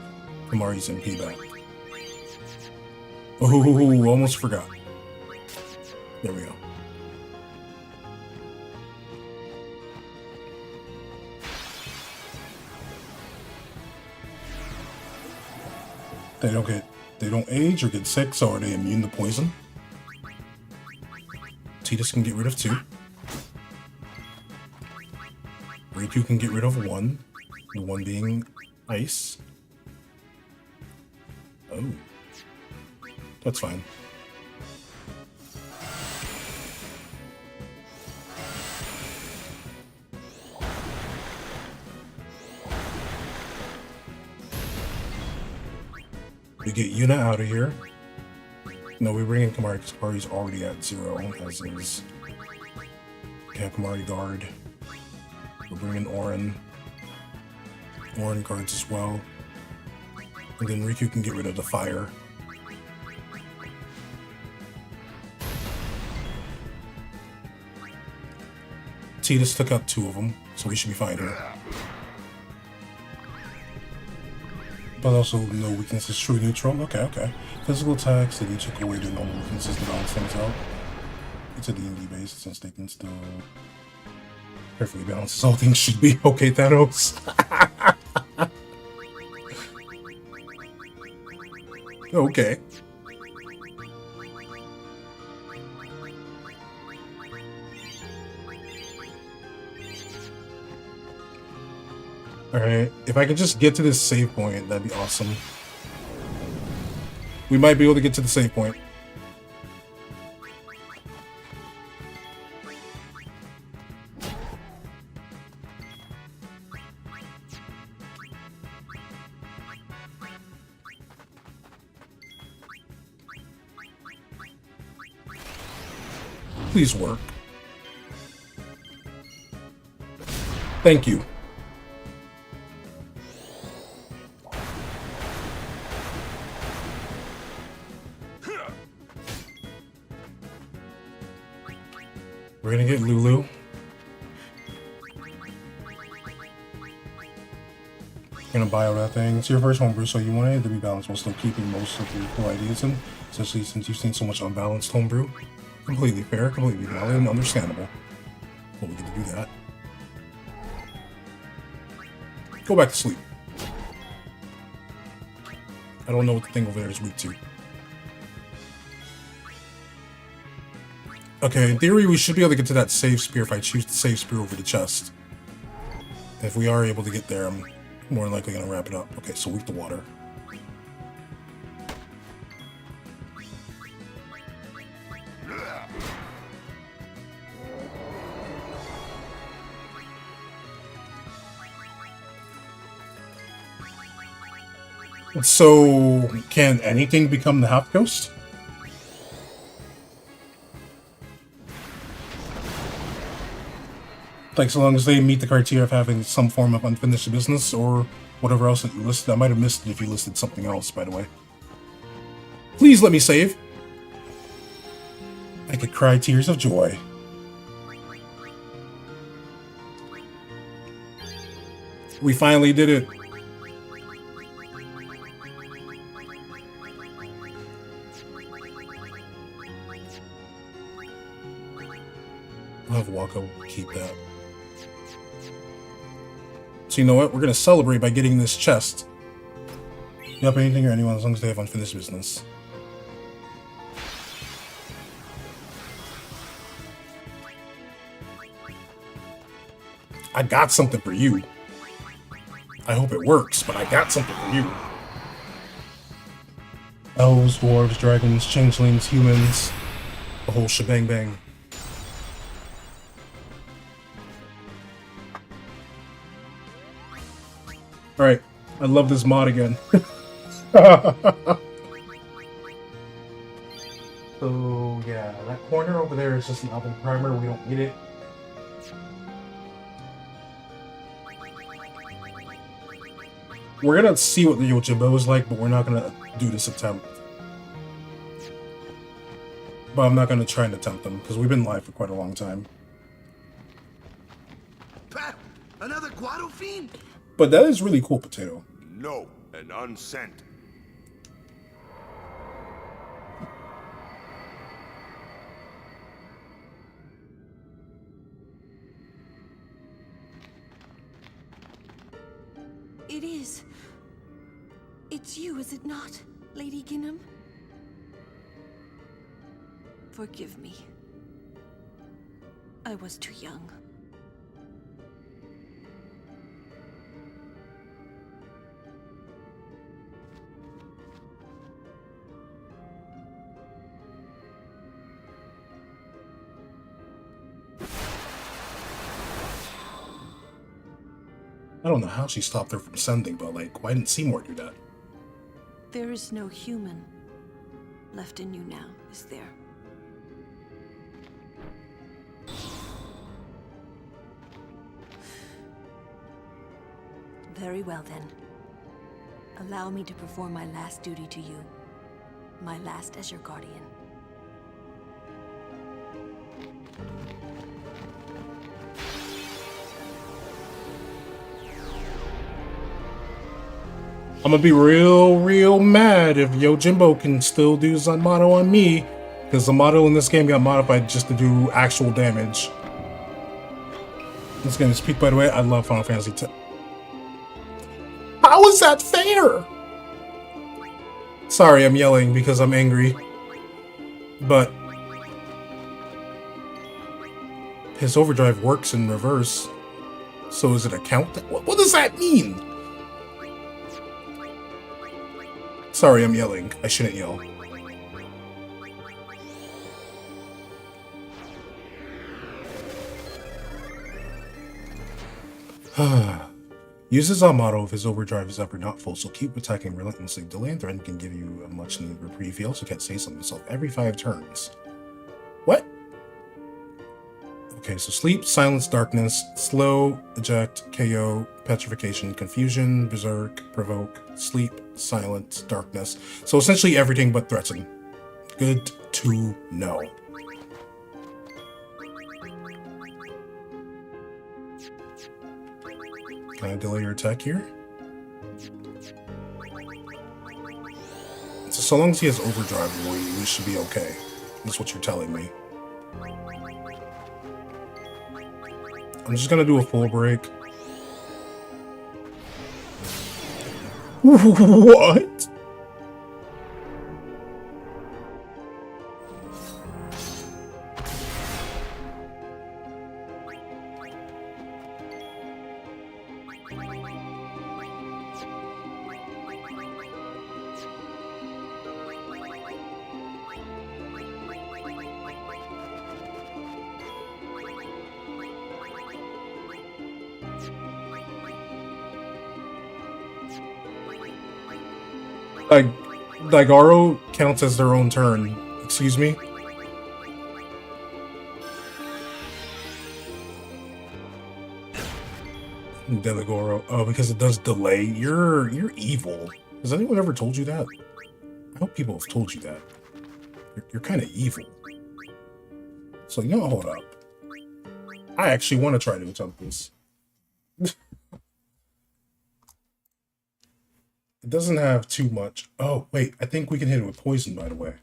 Kamari's MP back. Oh, almost forgot. There we go. They don't age or get sick, so are they immune to poison? Tidus can get rid of 2. Riku can get rid of 1. The 1 being ice. Oh. That's fine. We get Yuna out of here. No, we bring in Kamari because Kamari's already at 0, as is. We have Kamari guard. We're bringing Auron. Auron guards as well. And then Riku can get rid of the fire. Tidus took out 2 of them, so we should be fine here. But also no weaknesses, true neutral. Okay. Physical attacks that you took away their normal weaknesses to balance things out. It's a D&D base since they can still carefully balance. All things should be okay, Thanos. Okay. Alright, if I could just get to this save point, that'd be awesome. We might be able to get to the save point. Please work. Thank you. We're gonna get Lulu. Gonna buy all that thing. It's your first homebrew, so you want it to be balanced while still keeping most of your core ideas in, especially since you've seen so much unbalanced homebrew. Completely fair, completely valid, and understandable. Well, we get to do that. Go back to sleep. I don't know what the thing over there is weak to. Okay, in theory, we should be able to get to that save spear if I choose the save spear over the chest. If we are able to get there, I'm more than likely going to wrap it up. Okay, so weak to water. So, can anything become the half ghost? Like, so long as they meet the criteria of having some form of unfinished business or whatever else that you listed. I might have missed it if you listed something else, by the way. Please let me save. I could cry tears of joy. We finally did it. I'll have Waka keep that. So you know what? We're gonna celebrate by getting this chest. Yep, anything or anyone as long as they have unfinished business. I got something for you. I hope it works, but I got something for you. Elves, dwarves, dragons, changelings, humans, the whole shebang bang. Alright, I love this mod again. So yeah, that corner over there is just an album primer, we don't need it. We're gonna see what the Yojimbo is like, but we're not gonna do this attempt. But I'm not gonna try and attempt them, because we've been live for quite a long time. Pat, another Guado fiend? But that is really cool, Potato. No, and unsent. It is. It's you, is it not, Lady Ginham? Forgive me. I was too young. I don't know how she stopped her from sending, but like, why didn't Seymour do that? There is no human left in you now, is there? Very well then. Allow me to perform my last duty to you. My last as your guardian. I'm gonna be real mad if Yojimbo can still do Zanmato on me, because Zanmato in this game got modified just to do actual damage. This game is peak, by the way. I love Final Fantasy X. How is that fair? Sorry, I'm yelling because I'm angry. But his overdrive works in reverse. So is it a count? What does that mean? Sorry, I'm yelling. I shouldn't yell. Uses our motto if his overdrive is up or not full, so keep attacking relentlessly. Delay and threaten can give you a much needed reprieve. He also can't say something himself every 5 turns. What? Okay, so sleep, silence, darkness, slow, eject, KO, petrification, confusion, berserk, provoke, sleep, silence, darkness. So essentially everything but threaten. Good to know. Can I delay your attack here? So long as he has overdrive, we should be okay. That's what you're telling me. I'm just gonna do a full break. What? Daigoro counts as their own turn. Excuse me? Deligoro. Oh, because it does delay. You're evil. Has anyone ever told you that? I hope people have told you that. You're kind of evil. So, you know, hold up. I actually want to try to attempt this. It doesn't have too much. Oh, wait. I think we can hit it with poison, by the way.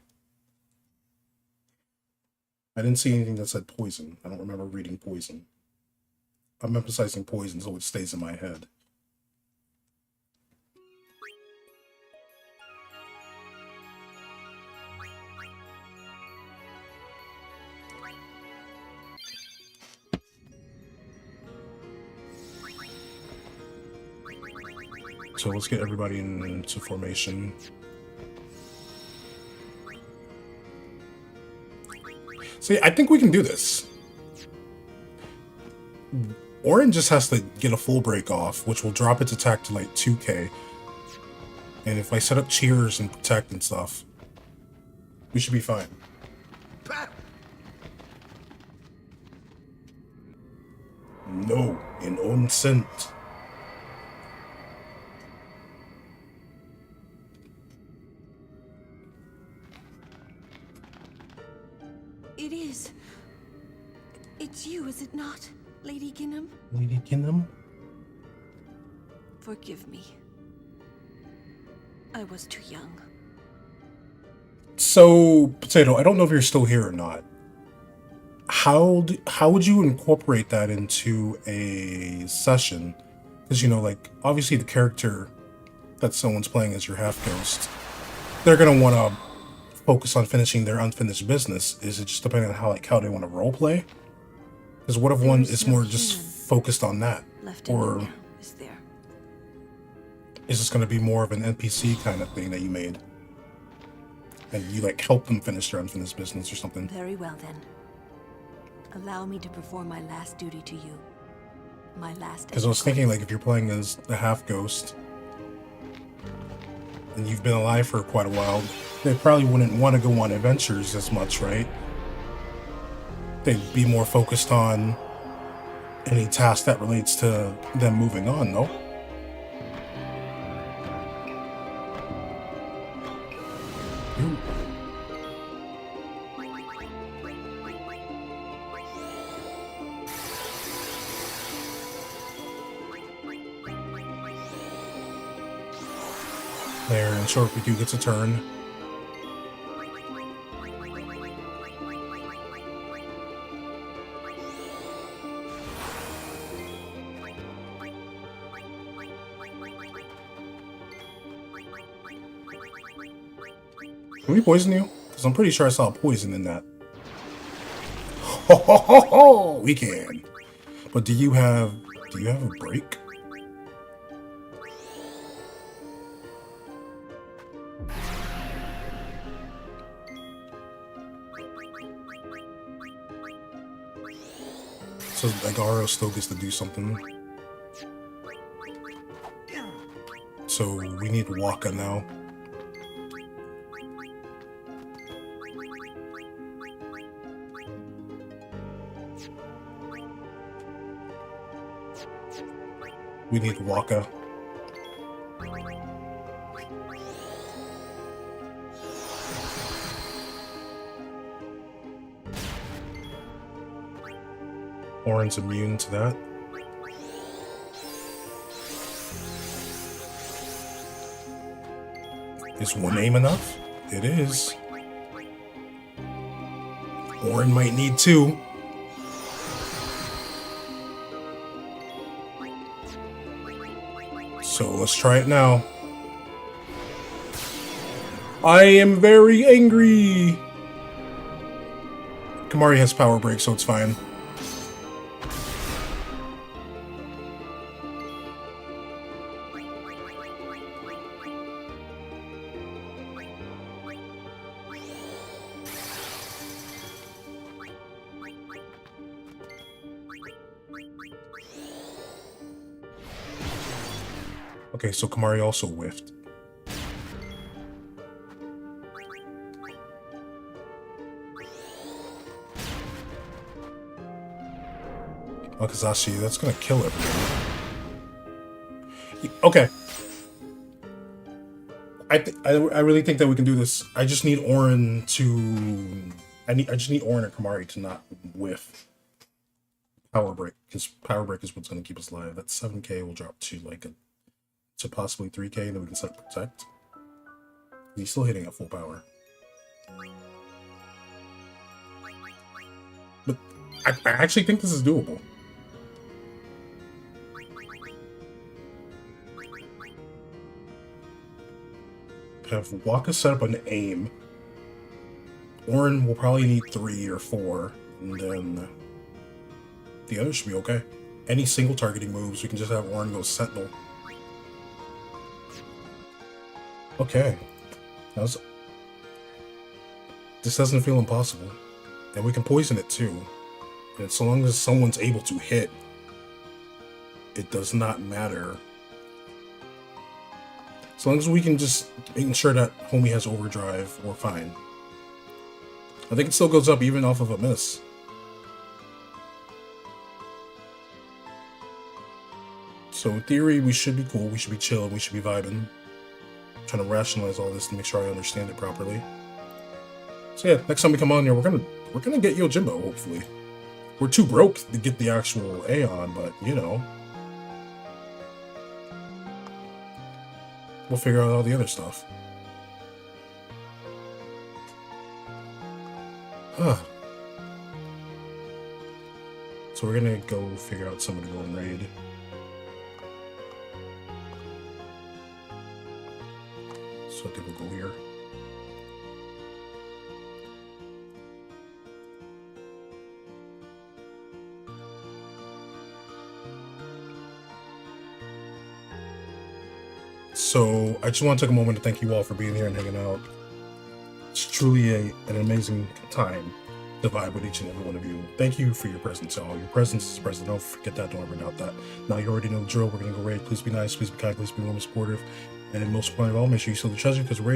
I didn't see anything that said poison. I don't remember reading poison. I'm emphasizing poison so it stays in my head. So let's get everybody into formation. See, I think we can do this. Orin just has to get a full break off, which will drop its attack to like 2k. And if I set up cheers and protect and stuff, we should be fine. No, in unsent. It is. It's you, is it not, Lady Ginham? Lady Ginham? Forgive me. I was too young. So, Potato, I don't know if you're still here or not. How would you incorporate that into a session? Because, you know, like, obviously the character that someone's playing as your half-ghost, they're going to want to focus on finishing their unfinished business. Is it just depending on how they want to roleplay? Because what if one is more just focused on that? Or is there? Is this going to be more of an NPC kind of thing that you made? And you, like, help them finish their unfinished business or something? Very well, then. Allow me to perform my last duty to you. My last... Because I was thinking, like, if you're playing as the half-ghost, and you've been alive for quite a while, they probably wouldn't want to go on adventures as much, right? They'd be more focused on any task that relates to them moving on, no? Ooh. There, and Short Review gets a turn. Can we poison you? Because I'm pretty sure I saw poison in that. Ho ho ho ho! We can. But do you have a break? So Agaro still gets to do something. So we need Waka now. We need Waka. Orin's immune to that. Is one aim enough? It is. Orin might need two. So let's try it now. I am very angry. Kamari has power break, so it's fine. Okay, so Kamari also whiffed. Akazashi, that's gonna kill everyone. Okay. I really think that we can do this. I just need Orin to... I just need Orin or Kamari to not whiff Power Break, because Power Break is what's gonna keep us alive. That 7k will drop to like a to possibly 3K, and then we can set protect. He's still hitting at full power. But I actually think this is doable. Have Waka set up an aim. Orin will probably need 3 or 4, and then the others should be okay. Any single targeting moves, we can just have Orin go Sentinel. Okay. This doesn't feel impossible. And we can poison it too. And so long as someone's able to hit, it does not matter. As long as we can just ensure that homie has overdrive, we're fine. I think it still goes up even off of a miss. So in theory, we should be cool, we should be chilling, we should be vibing. I'm trying to rationalize all this to make sure I understand it properly. So yeah, next time we come on here, we're gonna get Yojimbo, hopefully. We're too broke to get the actual Aeon, but you know. We'll figure out all the other stuff. Huh. So we're gonna go figure out someone to go and raid. So I think we'll go here. So I just want to take a moment to thank you all for being here and hanging out. It's truly an amazing time to vibe with each and every one of you. Thank you for your presence, y'all. Your presence is present. Don't forget that. Don't ever doubt that. Now you already know the drill. We're going to go raid. Please be nice. Please be kind. Please be warm and supportive. And most important of all, make sure you steal the treasure because we're